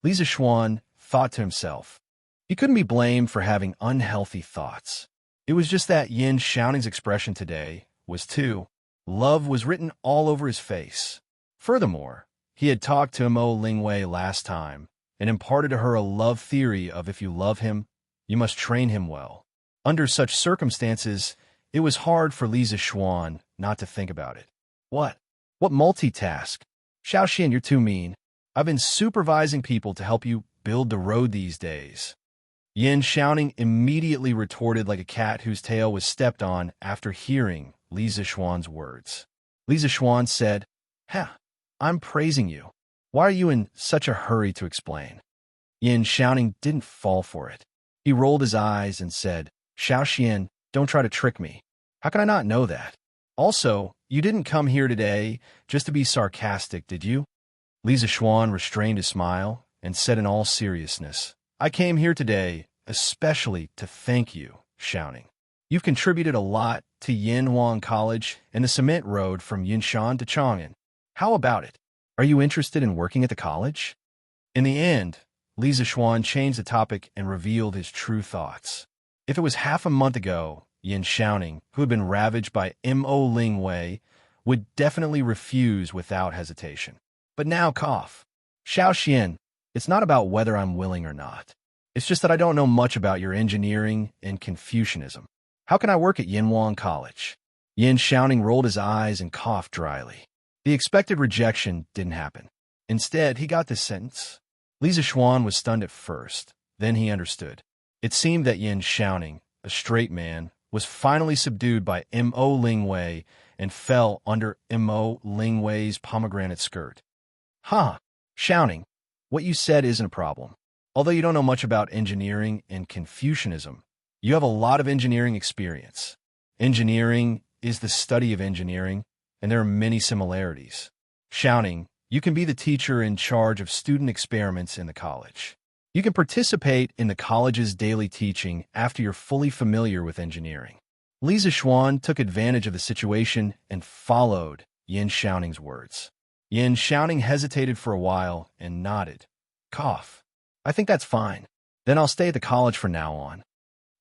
Li Zixuan thought to himself. He couldn't be blamed for having unhealthy thoughts. It was just that Yin Shouting's expression today was too. Love was written all over his face. Furthermore, he had talked to Mo Lingwei last time and imparted to her a love theory of if you love him, you must train him well. Under such circumstances, It was hard for Lisa Schwan not to think about it. What? What multitask? Xiaoxian, you're too mean. I've been supervising people to help you build the road these days. Yin Xiaoning immediately retorted like a cat whose tail was stepped on after hearing Lisa Schwan's words. Lisa Schwan said, I'm praising you. Why are you in such a hurry to explain? Yin Xiaoning didn't fall for it. He rolled his eyes and said, Xiaoxian, don't try to trick me. How can I not know that? Also, you didn't come here today just to be sarcastic, did you? Lisa Schwan restrained a smile and said in all seriousness, I came here today especially to thank you, Xiaoning. You've contributed a lot to Yinhuang College and the cement road from Yinshan to Chang'an. How about it? Are you interested in working at the college? In the end, Lisa Schwan changed the topic and revealed his true thoughts. If it was half a month ago, Yin Xiaoning, who had been ravaged by Mo Ling Wei, would definitely refuse without hesitation. But now Xiaoxian, it's not about whether I'm willing or not. It's just that I don't know much about your engineering and Confucianism. How can I work at Yinhuang College? Yin Xiaoning rolled his eyes and coughed dryly. The expected rejection didn't happen. Instead, he got this sentence. Lisa Schwan was stunned at first. Then he understood. It seemed that Yin Xiaoning, a straight man, was finally subdued by Mo Ling Wei and fell under Mo Ling Wei's pomegranate skirt. Xiaoning, what you said isn't a problem. Although you don't know much about engineering and Confucianism, you have a lot of engineering experience. Engineering is the study of engineering, and there are many similarities. Xiaoning, you can be the teacher in charge of student experiments in the college. You can participate in the college's daily teaching after you're fully familiar with engineering. Lisa Schwan took advantage of the situation and followed Yin Xiaoning's words. Yin Xiaoning hesitated for a while and nodded. I think that's fine. Then I'll stay at the college from now on.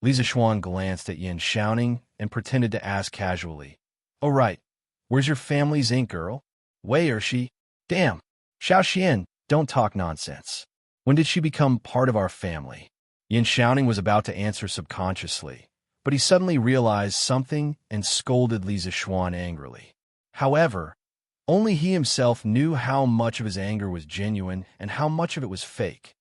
Lisa Schwan glanced at Yin Xiaoning and pretended to ask casually, Oh right, where's your family's ink girl? Wei she? Damn, Xiaoxian, don't talk nonsense. When did she become part of our family? Yin Xiaoning was about to answer subconsciously, but he suddenly realized something and scolded Lisa Schwan angrily. However, only he himself knew how much of his anger was genuine and how much of it was fake.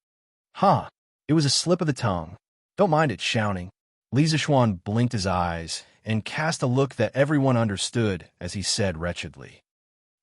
It was a slip of the tongue. Don't mind it, Xiaoning. Lisa Schwan blinked his eyes and cast a look that everyone understood as he said wretchedly.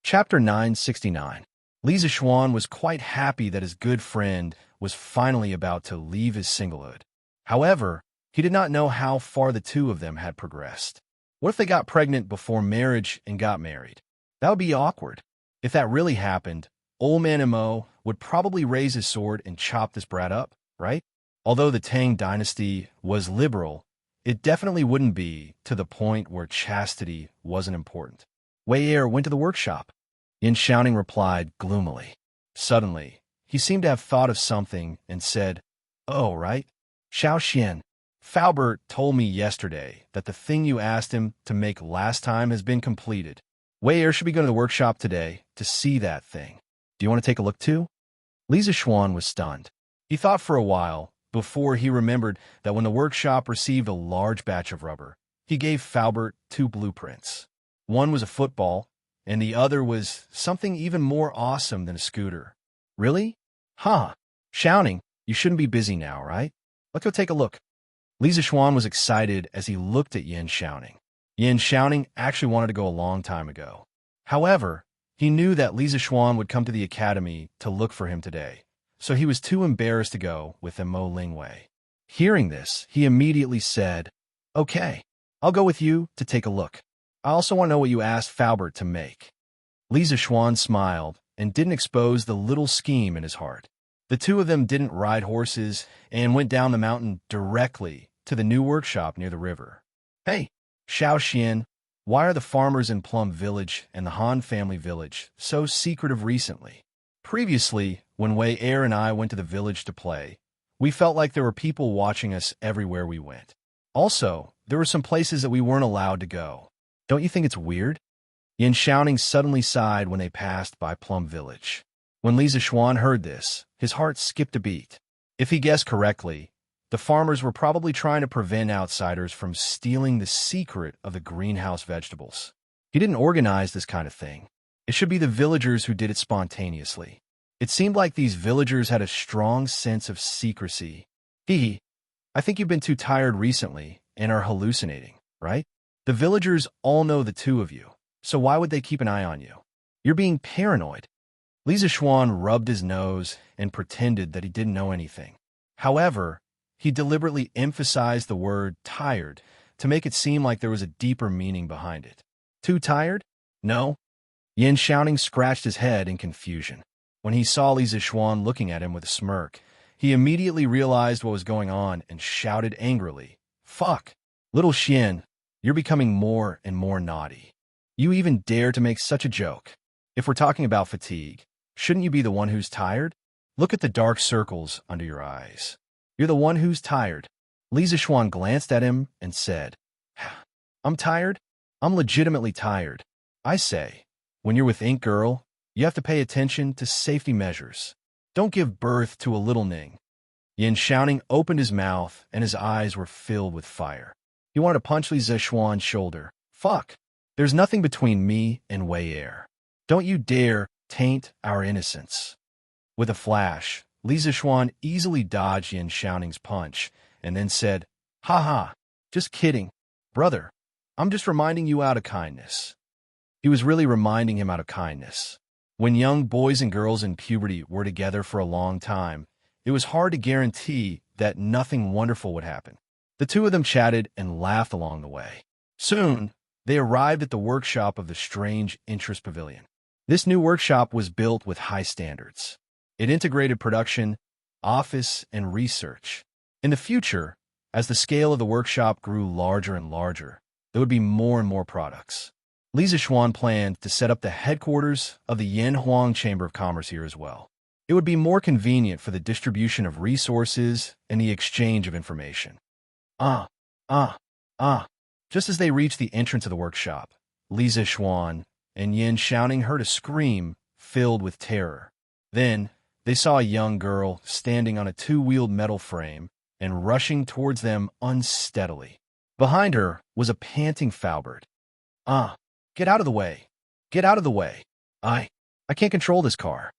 Chapter 969. Lisa Schwan was quite happy that his good friend was finally about to leave his singlehood. However, he did not know how far the two of them had progressed. What if they got pregnant before marriage and got married? That would be awkward. If that really happened, old man Mo would probably raise his sword and chop this brat up, right? Although the Tang dynasty was liberal, it definitely wouldn't be to the point where chastity wasn't important. Wei went to the workshop. Yin Xiaoning replied gloomily. Suddenly, he seemed to have thought of something and said, Oh, right. Xiaoxian, Faubert told me yesterday that the thing you asked him to make last time has been completed. Wei should be going to the workshop today to see that thing. Do you want to take a look too? Lisa Schwan was stunned. He thought for a while before he remembered that when the workshop received a large batch of rubber, he gave Faubert 2 blueprints. One was a football, and the other was something even more awesome than a scooter. Really? Xiaoning, you shouldn't be busy now, right? Let's go take a look. Lisa Schwan was excited as he looked at Yin Xiaoning. Yin Xiaoning actually wanted to go a long time ago. However, he knew that Lisa Schwan would come to the academy to look for him today, so he was too embarrassed to go with Mo Ling Wei. Hearing this, he immediately said, Okay, I'll go with you to take a look. I also want to know what you asked Faubert to make. Lisa Schwan smiled and didn't expose the little scheme in his heart. The two of them didn't ride horses and went down the mountain directly to the new workshop near the river. Hey, Xiaoxian, why are the farmers in Plum Village and the Han family village so secretive recently? Previously, when Wei and I went to the village to play, we felt like there were people watching us everywhere we went. Also, there were some places that we weren't allowed to go. Don't you think it's weird? Yin Xiaoning suddenly sighed when they passed by Plum Village. When Lisa Schwan heard this, his heart skipped a beat. If he guessed correctly, The farmers were probably trying to prevent outsiders from stealing the secret of the greenhouse vegetables. He didn't organize this kind of thing. It should be the villagers who did it spontaneously. It seemed like these villagers had a strong sense of secrecy. I think you've been too tired recently and are hallucinating, right? The villagers all know the two of you, so why would they keep an eye on you? You're being paranoid. Li Zishuan rubbed his nose and pretended that he didn't know anything. However, he deliberately emphasized the word tired to make it seem like there was a deeper meaning behind it. Too tired? No. Yin Xiaoning scratched his head in confusion. When he saw Li Zishuan looking at him with a smirk, he immediately realized what was going on and shouted angrily, "Fuck! Little Xian, you're becoming more and more naughty. You even dare to make such a joke. If we're talking about fatigue, shouldn't you be the one who's tired? Look at the dark circles under your eyes. You're the one who's tired." Li Zishuan glanced at him and said, "I'm tired? I'm legitimately tired. I say, when you're with Ink Girl, you have to pay attention to safety measures. Don't give birth to a little Ning." Yin Xiaoning opened his mouth and his eyes were filled with fire. He wanted to punch Li Zishuan's shoulder. "Fuck! There's nothing between me and Wei Air. Don't you dare taint our innocence." With a flash, Li Zishuan easily dodged Yin Xiaoning's punch and then said, "Ha ha, just kidding. Brother, I'm just reminding you out of kindness." He was really reminding him out of kindness. When young boys and girls in puberty were together for a long time, it was hard to guarantee that nothing wonderful would happen. The two of them chatted and laughed along the way. Soon, they arrived at the workshop of the strange interest pavilion. This new workshop was built with high standards. It integrated production, office, and research. In the future, as the scale of the workshop grew larger and larger, there would be more and more products. Li Zishuan planned to set up the headquarters of the Yanhuang Chamber of Commerce here as well. It would be more convenient for the distribution of resources and the exchange of information. Just as they reached the entrance of the workshop, Li Zishuan and Yin Xiaoning heard a scream filled with terror. Then, they saw a young girl standing on a two-wheeled metal frame and rushing towards them unsteadily. Behind her was a panting Faubert. Get out of the way. Get out of the way. I can't control this car."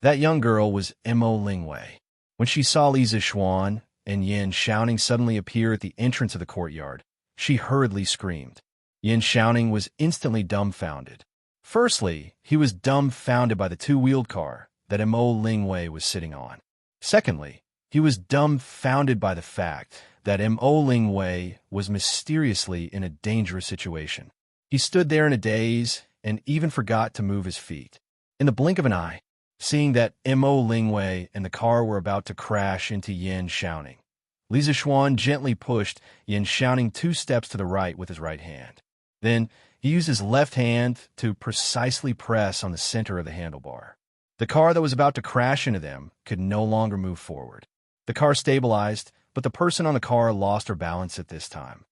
That young girl was Mo Lingwei. When she saw Li Zishuan and Yin Xiaoning suddenly appear at the entrance of the courtyard, she hurriedly screamed. Yin Xiaoning was instantly dumbfounded. Firstly, he was dumbfounded by the two-wheeled car that Mo Lingwei was sitting on. Secondly, he was dumbfounded by the fact that Mo Lingwei was mysteriously in a dangerous situation. He stood there in a daze and even forgot to move his feet. In the blink of an eye, seeing that Mo Lingwei and the car were about to crash into Yin Xiaoning, Li Zishuan gently pushed Yin Xiaoning 2 steps to the right with his right hand. Then, he used his left hand to precisely press on the center of the handlebar. The car that was about to crash into them could no longer move forward. The car stabilized, but the person on the car lost her balance at this time.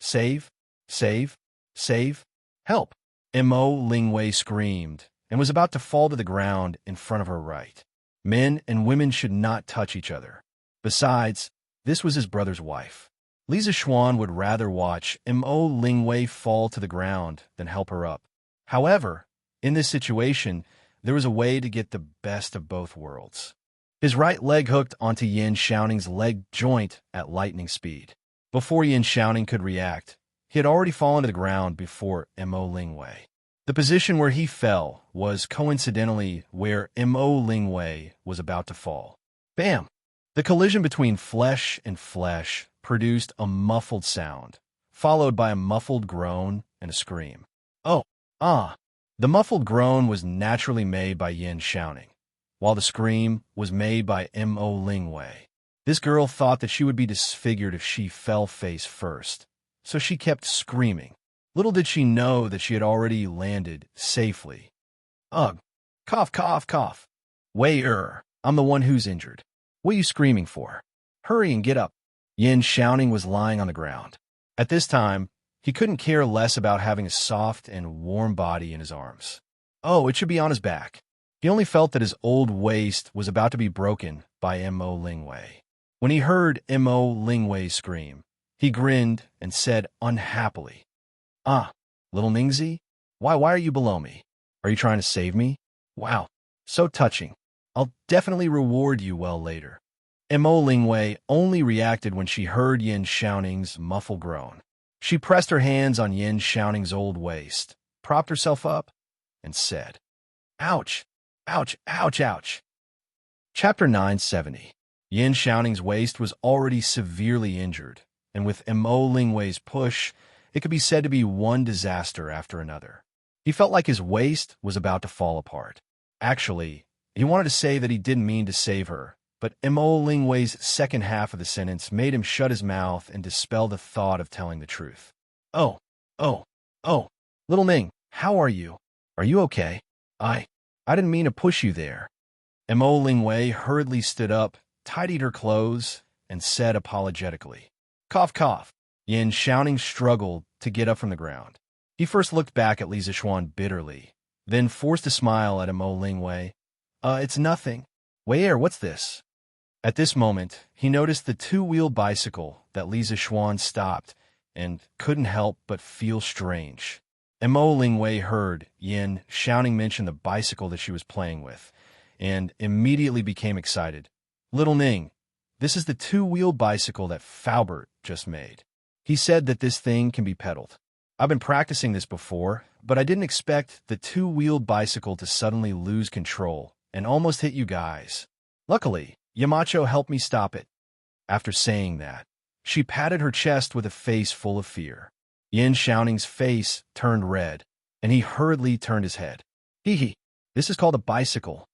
Save, save, save, help! Mo Lingwei screamed and was about to fall to the ground in front of her right. Men and women should not touch each other. Besides, this was his brother's wife. Li Zishuan would rather watch Mo Lingwei fall to the ground than help her up. However, in this situation, there was a way to get the best of both worlds. His right leg hooked onto Yin Xiaoning's leg joint at lightning speed. Before Yin Xiaoning could react, he had already fallen to the ground before Mo Lingwei. The position where he fell was coincidentally where Mo Lingwei was about to fall. Bam! The collision between flesh and flesh produced a muffled sound, followed by a muffled groan and a scream. The muffled groan was naturally made by Yin Xiaoning, while the scream was made by Mo Lingwei. This girl thought that she would be disfigured if she fell face first, so she kept screaming. Little did she know that she had already landed safely. Ugh! Cough, cough, cough! Wei I'm the one who's injured. What are you screaming for? Hurry and get up. Yin Xiaoning was lying on the ground. At this time, he couldn't care less about having a soft and warm body in his arms. It should be on his back. He only felt that his old waist was about to be broken by Mo Lingwei. When he heard Mo Lingwei scream, he grinned and said unhappily, "Ah, little Ningzi, why are you below me? Are you trying to save me? Wow, so touching. I'll definitely reward you well later." Mo Lingwei only reacted when she heard Yin Xiaoning's muffled groan. She pressed her hands on Yin Xiaoning's old waist, propped herself up, and said, "Ouch, ouch, ouch, ouch." Chapter 970. Yin Xiaoning's waist was already severely injured, and with Mo Lingwei's push, it could be said to be one disaster after another. He felt like his waist was about to fall apart. Actually, he wanted to say that he didn't mean to save her, but Mo Lingwei's second half of the sentence made him shut his mouth and dispel the thought of telling the truth. Oh, oh, little Ning, how are you? Are you okay? I didn't mean to push you there." Mo Lingwei hurriedly stood up, tidied her clothes, and said apologetically, "Cough, cough." Yin Xiaoning struggled to get up from the ground. He first looked back at Li Zixuan bitterly, then forced a smile at Mo Lingwei. It's nothing. Where, what's this?" At this moment, he noticed the two-wheeled bicycle that Li Zixuan stopped and couldn't help but feel strange. Mo Lingwei heard Yin Xiaoning mention the bicycle that she was playing with, and immediately became excited. "Little Ning, this is the two-wheeled bicycle that Faubert just made. He said that this thing can be pedaled. I've been practicing this before, but I didn't expect the two-wheeled bicycle to suddenly lose control and almost hit you guys. Luckily, Yamacho helped me stop it." After saying that, she patted her chest with a face full of fear. Yin Xiaoning's face turned red, and he hurriedly turned his head. "Hee, this is called a bicycle."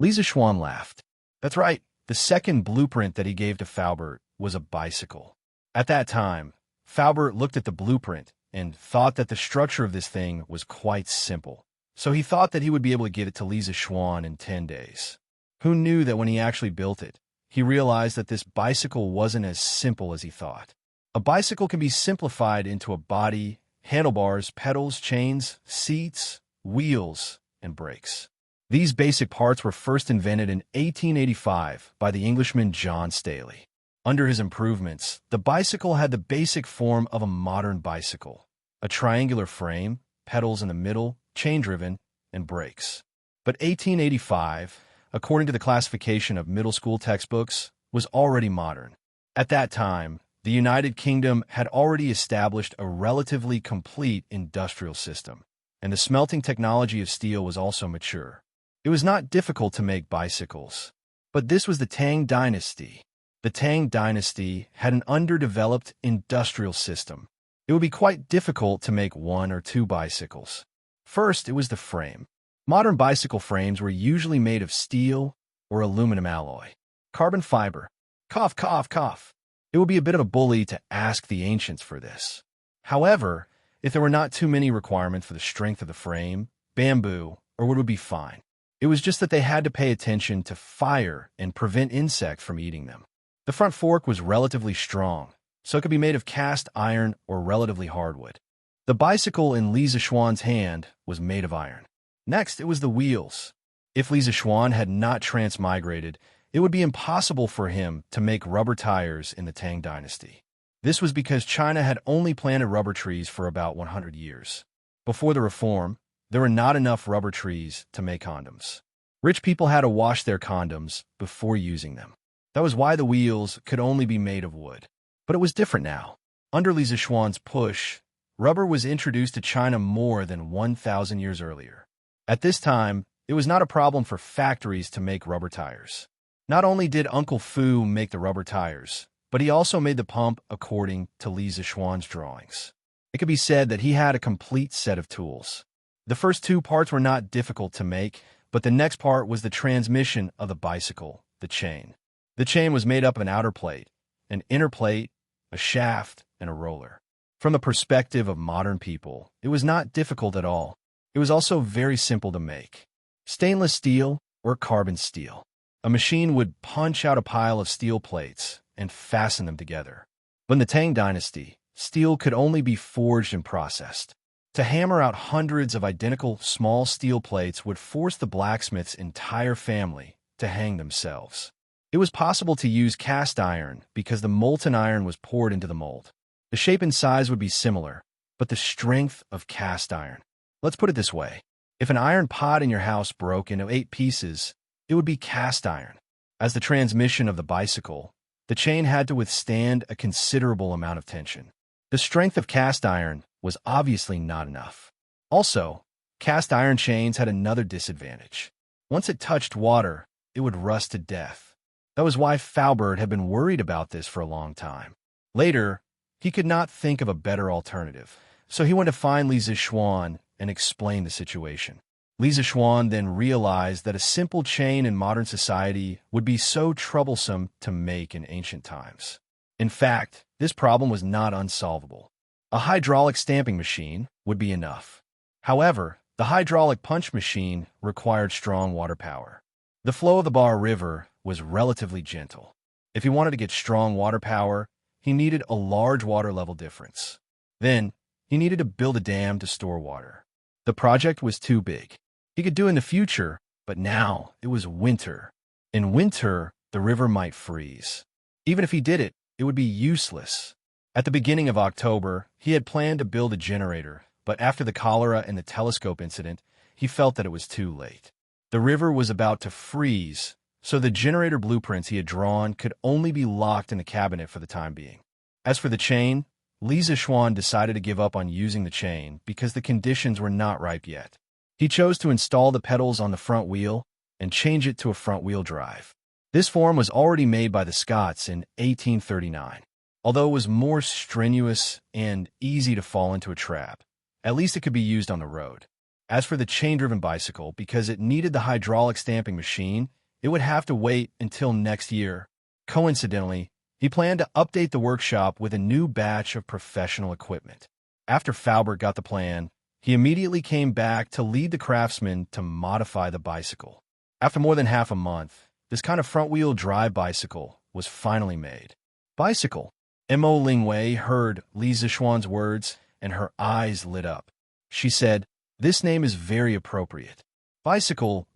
Li Zixuan laughed. That's right, the second blueprint that he gave to Faubert was a bicycle. At that time, Faubert looked at the blueprint and thought that the structure of this thing was quite simple, so he thought that he would be able to give it to Li Zixuan in 10 days. Who knew that when he actually built it, he realized that this bicycle wasn't as simple as he thought. A bicycle can be simplified into a body, handlebars, pedals, chains, seats, wheels, and brakes. These basic parts were first invented in 1885 by the Englishman John Staley. Under his improvements, the bicycle had the basic form of a modern bicycle: a triangular frame, pedals in the middle, chain-driven, and brakes. But 1885, according to the classification of middle school textbooks, was already modern. At that time, the United Kingdom had already established a relatively complete industrial system, and the smelting technology of steel was also mature. It was not difficult to make bicycles. But this was the Tang Dynasty. The Tang Dynasty had an underdeveloped industrial system. It would be quite difficult to make one or two bicycles. First, it was the frame. Modern bicycle frames were usually made of steel or aluminum alloy. Carbon fiber. Cough, cough, cough. It would be a bit of a bully to ask the ancients for this. However, if there were not too many requirements for the strength of the frame, bamboo, or wood would be fine. It was just that they had to pay attention to fire and prevent insects from eating them. The front fork was relatively strong, so it could be made of cast iron or relatively hardwood. The bicycle in Li Zixuan's hand was made of iron. Next, it was the wheels. If Li Zixuan had not transmigrated, it would be impossible for him to make rubber tires in the Tang Dynasty. This was because China had only planted rubber trees for about 100 years. Before the reform, there were not enough rubber trees to make condoms. Rich people had to wash their condoms before using them. That was why the wheels could only be made of wood. But it was different now. Under Li Zixuan's push, rubber was introduced to China more than 1,000 years earlier. At this time, it was not a problem for factories to make rubber tires. Not only did Uncle Fu make the rubber tires, but he also made the pump according to Li Zixuan's drawings. It could be said that he had a complete set of tools. The first two parts were not difficult to make, but the next part was the transmission of the bicycle, the chain. The chain was made up of an outer plate, an inner plate, a shaft, and a roller. From the perspective of modern people, it was not difficult at all. It was also very simple to make. Stainless steel or carbon steel. A machine would punch out a pile of steel plates and fasten them together. But in the Tang Dynasty, steel could only be forged and processed. To hammer out hundreds of identical small steel plates would force the blacksmith's entire family to hang themselves. It was possible to use cast iron because the molten iron was poured into the mold. The shape and size would be similar, but the strength of cast iron. Let's put it this way. If an iron pot in your house broke into 8 pieces, it would be cast iron. As the transmission of the bicycle, the chain had to withstand a considerable amount of tension. The strength of cast iron was obviously not enough. Also, cast iron chains had another disadvantage. Once it touched water, it would rust to death. That was why Faubert had been worried about this for a long time. Later, he could not think of a better alternative, so he went to find Lisa Schwann and explain the situation. Lisa Schwann then realized that a simple chain in modern society would be so troublesome to make in ancient times. In fact, this problem was not unsolvable. A hydraulic stamping machine would be enough. However, the hydraulic punch machine required strong water power. The flow of the Bar River was relatively gentle. If he wanted to get strong water power, he needed a large water level difference. Then, he needed to build a dam to store water. The project was too big. He could do it in the future, but now it was winter. In winter, the river might freeze. Even if he did it, it would be useless. At the beginning of October, he had planned to build a generator, but after the cholera and the telescope incident, he felt that it was too late. The river was about to freeze, so the generator blueprints he had drawn could only be locked in the cabinet for the time being. As for the chain, Lisa Schwann decided to give up on using the chain because the conditions were not ripe yet. He chose to install the pedals on the front wheel and change it to a front-wheel drive. This form was already made by the Scots in 1839. Although it was more strenuous and easy to fall into a trap, at least it could be used on the road. As for the chain-driven bicycle, because it needed the hydraulic stamping machine, it would have to wait until next year. Coincidentally, he planned to update the workshop with a new batch of professional equipment. After Faubert got the plan, he immediately came back to lead the craftsmen to modify the bicycle. After more than half a month, this kind of front-wheel drive bicycle was finally made. Bicycle. Mo Lingwei heard Lisa Schwann's words, and her eyes lit up. She said, "This name is very appropriate. Bicycle,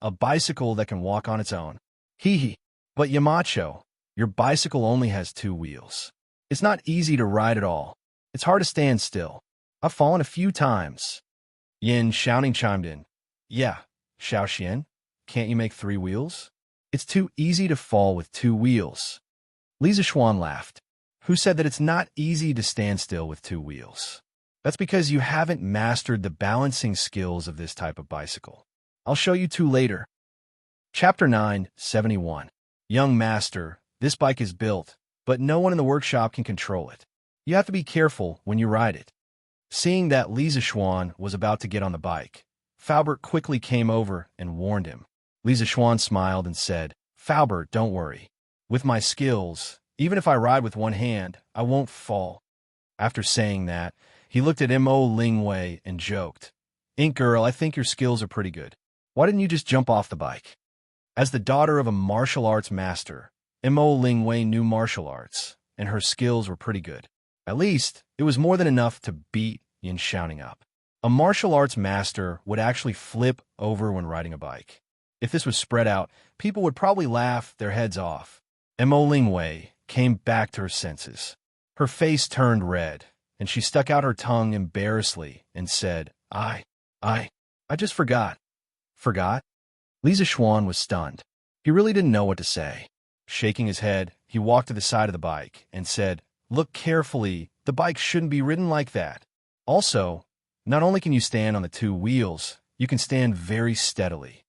a bicycle that can walk on its own. Hee hee. But Yamacho, your bicycle only has 2 wheels. It's not easy to ride at all. It's hard to stand still. I've fallen a few times." Yin Shouting chimed in. "Yeah, Xiaoxian, can't you make 3 wheels? It's too easy to fall with 2 wheels." Lisa Schwann laughed. "Who said that it's not easy to stand still with 2 wheels? That's because you haven't mastered the balancing skills of this type of bicycle. I'll show you 2 later." Chapter 971. Young Master, this bike is built, but no one in the workshop can control it. You have to be careful when you ride it. Seeing that Lisa Schwann was about to get on the bike, Faubert quickly came over and warned him. Lisa Schwann smiled and said, "Faubert, don't worry. With my skills, even if I ride with one hand, I won't fall." After saying that, he looked at Mo Lingwei and joked, "Ink Girl, I think your skills are pretty good. Why didn't you just jump off the bike?" As the daughter of a martial arts master, Mo Lingwei knew martial arts, and her skills were pretty good. At least, it was more than enough to beat Yin Shouting up. A martial arts master would actually flip over when riding a bike. If this was spread out, people would probably laugh their heads off. Mo Lingwei came back to her senses. Her face turned red, and she stuck out her tongue embarrassedly and said, I just forgot." "Forgot?" Lisa Schwann was stunned. He really didn't know what to say. Shaking his head, he walked to the side of the bike and said, "Look carefully, the bike shouldn't be ridden like that. Also, not only can you stand on the 2 wheels, you can stand very steadily."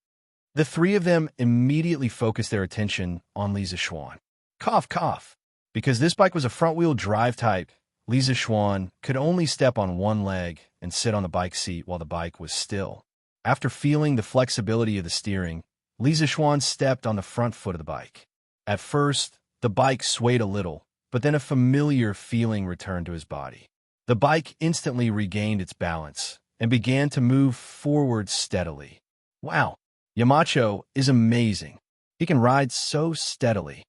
The 3 of them immediately focused their attention on Lisa Schwann. Cough, cough. Because this bike was a front-wheel drive type, Lisa Schwann could only step on one leg and sit on the bike seat while the bike was still. After feeling the flexibility of the steering, Lisa Schwann stepped on the front foot of the bike. At first, the bike swayed a little, but then a familiar feeling returned to his body. The bike instantly regained its balance and began to move forward steadily. "Wow, Yamacho is amazing. He can ride so steadily."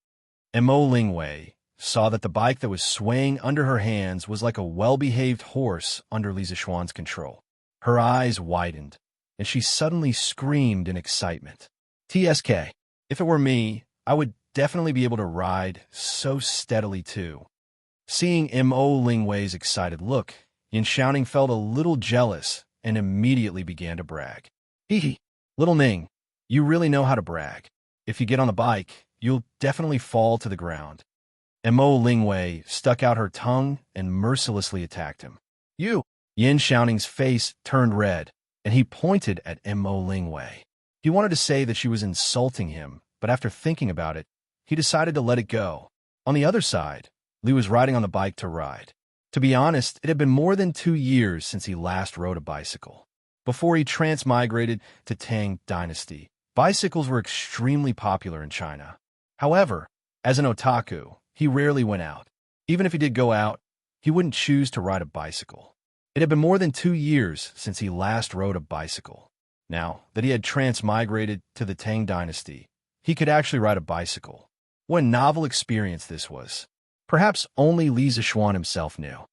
Mo Lingwei saw that the bike that was swaying under her hands was like a well-behaved horse under Lisa Schwann's control. Her eyes widened, and she suddenly screamed in excitement. "TSK, if it were me, I would definitely be able to ride so steadily too. Seeing Mo Lingwei's excited look, Yin Xiaoning felt a little jealous and immediately began to brag. Hee hee, little Ning, you really know how to brag. If you get on the bike, you'll definitely fall to the ground. Mo Lingwei stuck out her tongue and mercilessly attacked him. You! Yin Xiaoning's face turned red, and he pointed at Mo Lingwei. He wanted to say that she was insulting him, but after thinking about it, he decided to let it go. On the other side, Li was riding on the bike to ride. To be honest, it had been more than 2 years since he last rode a bicycle. Before he transmigrated to Tang Dynasty, bicycles were extremely popular in China. However, as an otaku, he rarely went out. Even if he did go out, he wouldn't choose to ride a bicycle. It had been more than 2 years since he last rode a bicycle. Now that he had transmigrated to the Tang Dynasty, he could actually ride a bicycle. What a novel experience this was. Perhaps only Li Zishuan himself knew.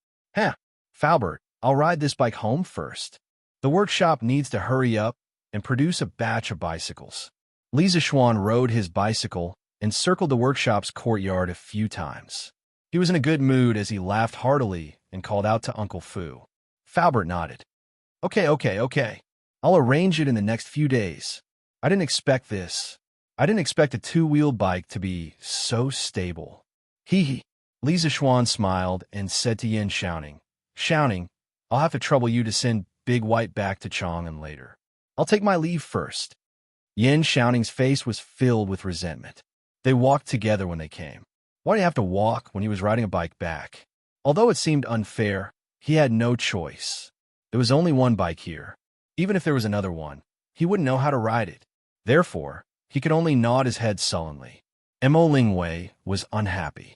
Faubert, I'll ride this bike home first. The workshop needs to hurry up and produce a batch of bicycles. Li Zishuan rode his bicycle and circled the workshop's courtyard a few times. He was in a good mood as he laughed heartily and called out to Uncle Fu. Faubert nodded. Okay. I'll arrange it in the next few days. I didn't expect this. I didn't expect a 2-wheeled bike to be so stable. Hee hee. Li Zishuan smiled and said to Yin Xiaoning, Xiaoning, I'll have to trouble you to send Big White back to Chang'an later. I'll take my leave first. Yin Xiaoning's face was filled with resentment. They walked together when they came. Why did he have to walk when he was riding a bike back? Although it seemed unfair, he had no choice. There was only one bike here. Even if there was another one, he wouldn't know how to ride it. Therefore, he could only nod his head sullenly. Mo Lingwei was unhappy.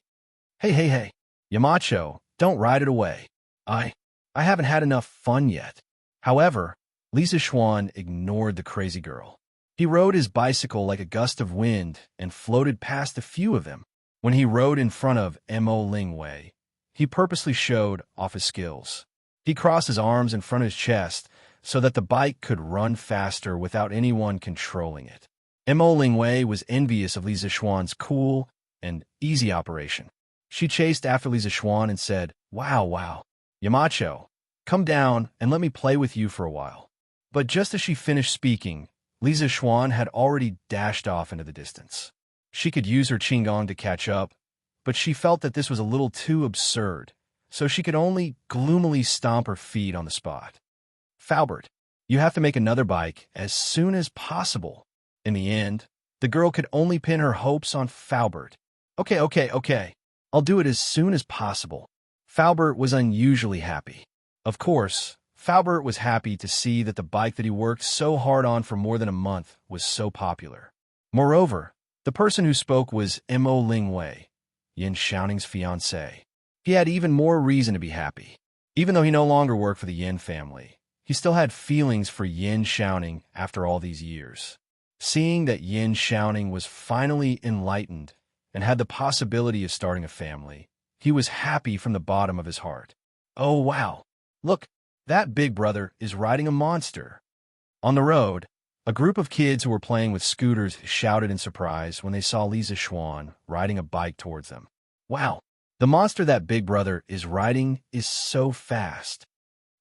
Hey, Yamacho, don't ride it away. I haven't had enough fun yet. However, Li Zishuan ignored the crazy girl. He rode his bicycle like a gust of wind and floated past a few of them. When he rode in front of Mo Lingwei, he purposely showed off his skills. He crossed his arms in front of his chest so that the bike could run faster without anyone controlling it. Mo Lingwei was envious of Li Zishuan's cool and easy operation. She chased after Li Zishuan and said, Wow, Yamacho, come down and let me play with you for a while. But just as she finished speaking, Li Zishuan had already dashed off into the distance. She could use her Qinggong to catch up, but she felt that this was a little too absurd, so she could only gloomily stomp her feet on the spot. Faubert, you have to make another bike as soon as possible. In the end, the girl could only pin her hopes on Faubert. Okay. I'll do it as soon as possible. Faubert was unusually happy. Of course, Faubert was happy to see that the bike that he worked so hard on for more than a month was so popular. Moreover, the person who spoke was Mo Lingwei, Yin Xiaoning's fiancé. He had even more reason to be happy. Even though he no longer worked for the Yin family, he still had feelings for Yin Xiaoning after all these years. Seeing that Yin Xiaoning was finally enlightened and had the possibility of starting a family, he was happy from the bottom of his heart. Oh wow, look, that big brother is riding a monster. On the road, a group of kids who were playing with scooters shouted in surprise when they saw Li Zishuan riding a bike towards them. Wow, the monster that big brother is riding is so fast.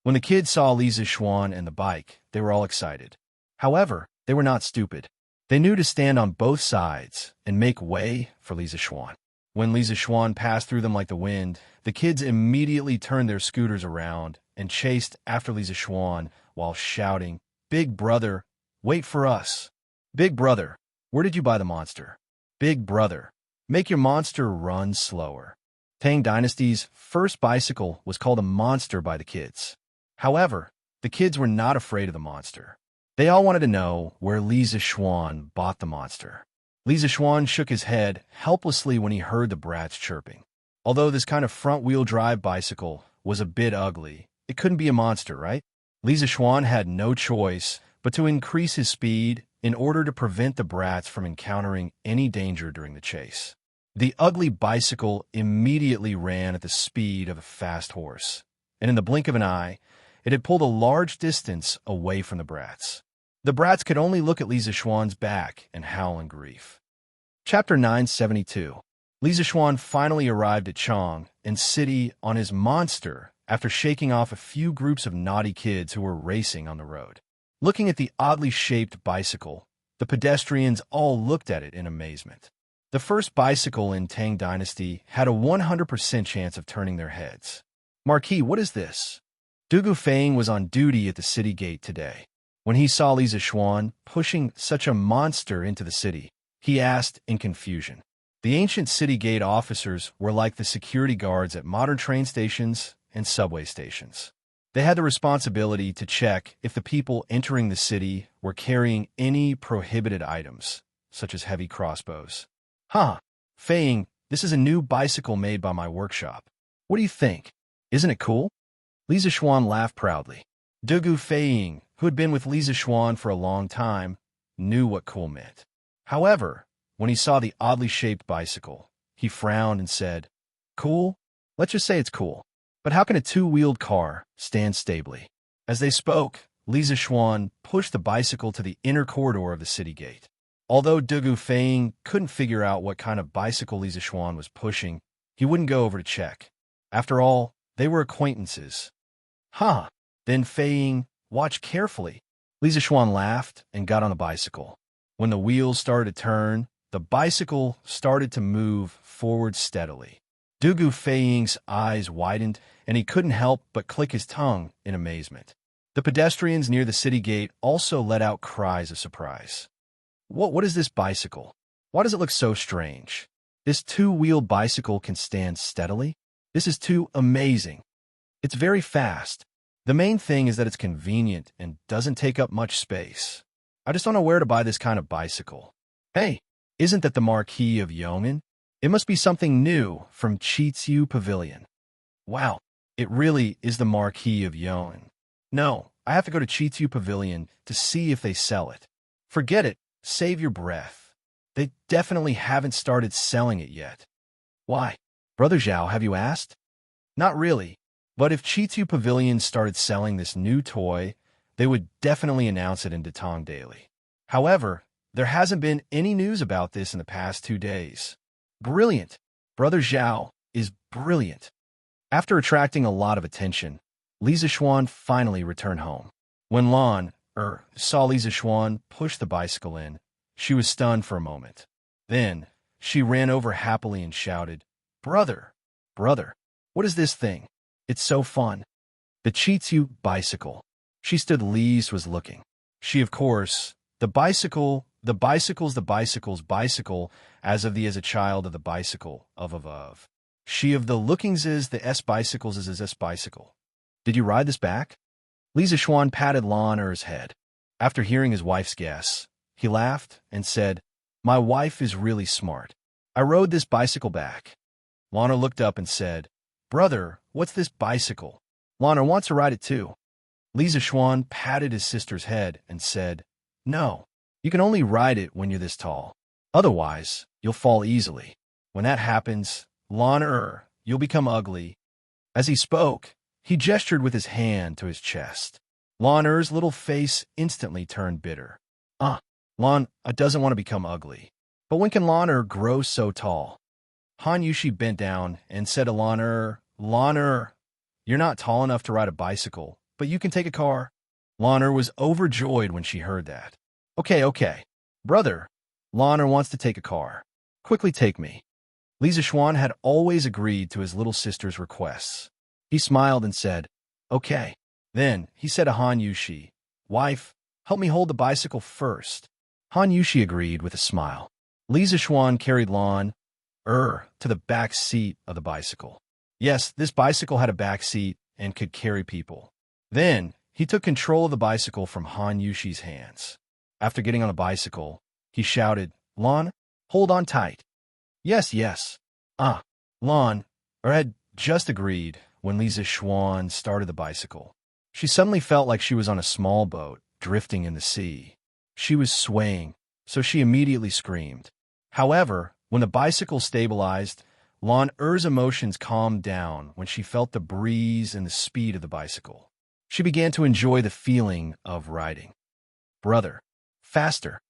When the kids saw Li Zishuan and the bike, they were all excited. However, they were not stupid. They knew to stand on both sides and make way for Li Zishuan. When Li Zishuan passed through them like the wind, the kids immediately turned their scooters around and chased after Li Zishuan while shouting, Big brother, wait for us. Big brother, where did you buy the monster? Big brother, make your monster run slower. Tang Dynasty's first bicycle was called a monster by the kids. However, the kids were not afraid of the monster. They all wanted to know where Li Zishuan bought the monster. Li Zishuan shook his head helplessly when he heard the brats chirping. Although this kind of front-wheel drive bicycle was a bit ugly, it couldn't be a monster, right? Li Zishuan had no choice but to increase his speed in order to prevent the brats from encountering any danger during the chase. The ugly bicycle immediately ran at the speed of a fast horse, and in the blink of an eye, it had pulled a large distance away from the brats. The brats could only look at Li Zishuan's back and howl in grief. Chapter 972. Li Zixuan finally arrived at Chong and City on his monster after shaking off a few groups of naughty kids who were racing on the road. Looking at the oddly shaped bicycle, the pedestrians all looked at it in amazement. The first bicycle in Tang Dynasty had a 100% chance of turning their heads. Marquis, what is this? Dugu Feng was on duty at the city gate today. When he saw Li Zixuan pushing such a monster into the city, he asked in confusion. The ancient city gate officers were like the security guards at modern train stations and subway stations. They had the responsibility to check if the people entering the city were carrying any prohibited items, such as heavy crossbows. Huh, Feng, this is a new bicycle made by my workshop. What do you think? Isn't it cool? Li Zixuan laughed proudly. Dugu Feng, who had been with Li Zixuan for a long time, knew what cool meant. However, when he saw the oddly shaped bicycle, he frowned and said, Cool? Let's just say it's cool. But how can a two-wheeled car stand stably? As they spoke, Li Zixuan pushed the bicycle to the inner corridor of the city gate. Although Dugu Feng couldn't figure out what kind of bicycle Li Zixuan was pushing, he wouldn't go over to check. After all, they were acquaintances. Huh. Then Feng, watch carefully. Li Zixuan laughed and got on the bicycle. When the wheels started to turn, the bicycle started to move forward steadily. Dugu Feng's eyes widened, and he couldn't help but click his tongue in amazement. The pedestrians near the city gate also let out cries of surprise. What is this bicycle? Why does it look so strange? This two-wheeled bicycle can stand steadily? This is too amazing. It's very fast. The main thing is that it's convenient and doesn't take up much space. I just don't know where to buy this kind of bicycle. Hey, isn't that the Marquis of Yong'an? It must be something new from Chitiu Pavilion. Wow, it really is the Marquis of Yong'an. No, I have to go to Chitiu Pavilion to see if they sell it. Forget it. Save your breath. They definitely haven't started selling it yet. Why? Brother Zhao, have you asked? Not really. But if Chitiu Pavilion started selling this new toy, they would definitely announce it in Datong Daily. However, there hasn't been any news about this in the past 2 days. Brilliant. Brother Zhao is brilliant. After attracting a lot of attention, Li Zixuan finally returned home. When Lan saw Li Zixuan push the bicycle in, she was stunned for a moment. Then, she ran over happily and shouted, Brother, what is this thing? It's so fun. The Chitiu bicycle. She stood Li's was looking. She, of course, the bicycle's bicycle, as a child of the bicycle, of. She of the lookings is the S bicycles is his S bicycle. Did you ride this back? Li Zixuan patted Lan's head. After hearing his wife's guess, he laughed and said, My wife is really smart. I rode this bicycle back. Lana looked up and said, Brother, what's this bicycle? Lana wants to ride it too. Li Zixuan patted his sister's head and said, No, you can only ride it when you're this tall. Otherwise, you'll fall easily. When that happens, Lana, you'll become ugly. As he spoke, he gestured with his hand to his chest. Lana's little face instantly turned bitter. Lan doesn't want to become ugly. But when can Lana grow so tall? Han Yushi bent down and said to Lana, you're not tall enough to ride a bicycle, but you can take a car. Lana was overjoyed when she heard that. Okay. Brother, Lana wants to take a car. Quickly take me. Li Zixuan had always agreed to his little sister's requests. He smiled and said, Okay. Then he said to Han Yushi, Wife, help me hold the bicycle first. Han Yushi agreed with a smile. Li Zixuan carried Lan to the back seat of the bicycle. Yes, this bicycle had a back seat and could carry people. Then he took control of the bicycle from Han Yushi's hands. After getting on the bicycle, he shouted, Lan, hold on tight. Yes. Lan had just agreed when Li Zixuan started the bicycle. She suddenly felt like she was on a small boat drifting in the sea. She was swaying, so she immediately screamed. However, when the bicycle stabilized, Lan's emotions calmed down when she felt the breeze and the speed of the bicycle. She began to enjoy the feeling of riding. Brother, faster.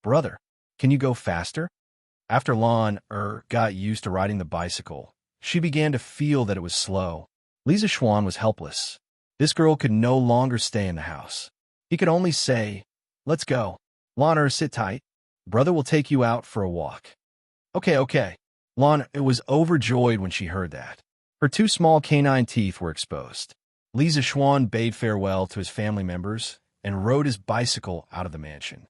Brother, Can you go faster? After Lon got used to riding the bicycle, she began to feel that it was slow. Lisa Schwan was helpless. This girl could no longer stay in the house. He could only say, "Let's go. Lon, sit tight. Brother will take you out for a walk." Okay. Lon was overjoyed when she heard that. Her two small canine teeth were exposed. Lisa Schwan bade farewell to his family members and rode his bicycle out of the mansion.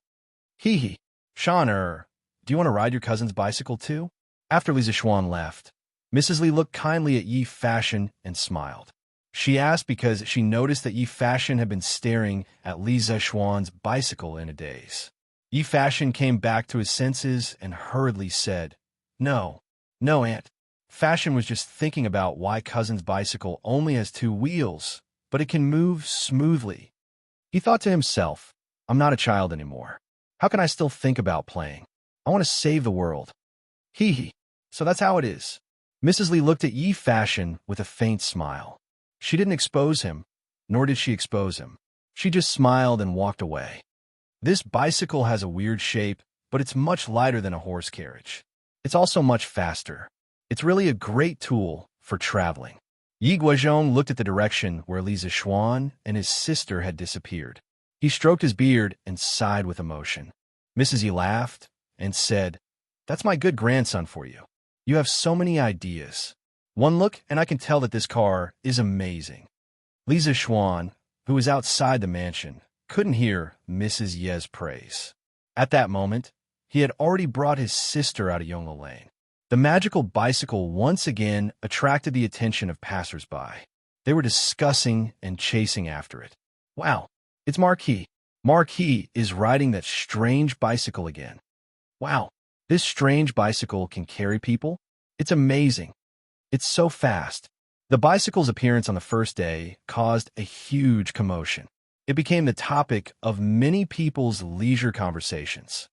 Hee. Sean, do you want to ride your cousin's bicycle too? After Lisa Schwan left, Mrs. Lee looked kindly at Yi Fashion and smiled. She asked because she noticed that Yi Fashion had been staring at Lisa Schwan's bicycle in a daze. Yi Fashion came back to his senses and hurriedly said, No, Aunt. Fashion was just thinking about why cousin's bicycle only has two wheels, but it can move smoothly. He thought to himself, I'm not a child anymore. How can I still think about playing? I want to save the world. So that's how it is. Mrs. Lee looked at Yi Fashion with a faint smile. She didn't expose him, nor did she expose him. She just smiled and walked away. This bicycle has a weird shape, but it's much lighter than a horse carriage. It's also much faster. It's really a great tool for traveling. Yi Guozhong looked at the direction where Lisa Schwan and his sister had disappeared. He stroked his beard and sighed with emotion. Mrs. Yi laughed and said, That's my good grandson for you. You have so many ideas. One look and I can tell that this car is amazing. Lisa Schwan, who was outside the mansion, couldn't hear Mrs. Ye's praise. At that moment, he had already brought his sister out of Yongle Lane. The magical bicycle once again attracted the attention of passers-by. They were discussing and chasing after it. Wow, it's Marquis. Marquis is riding that strange bicycle again. Wow, this strange bicycle can carry people? It's amazing. It's so fast. The bicycle's appearance on the first day caused a huge commotion. It became the topic of many people's leisure conversations.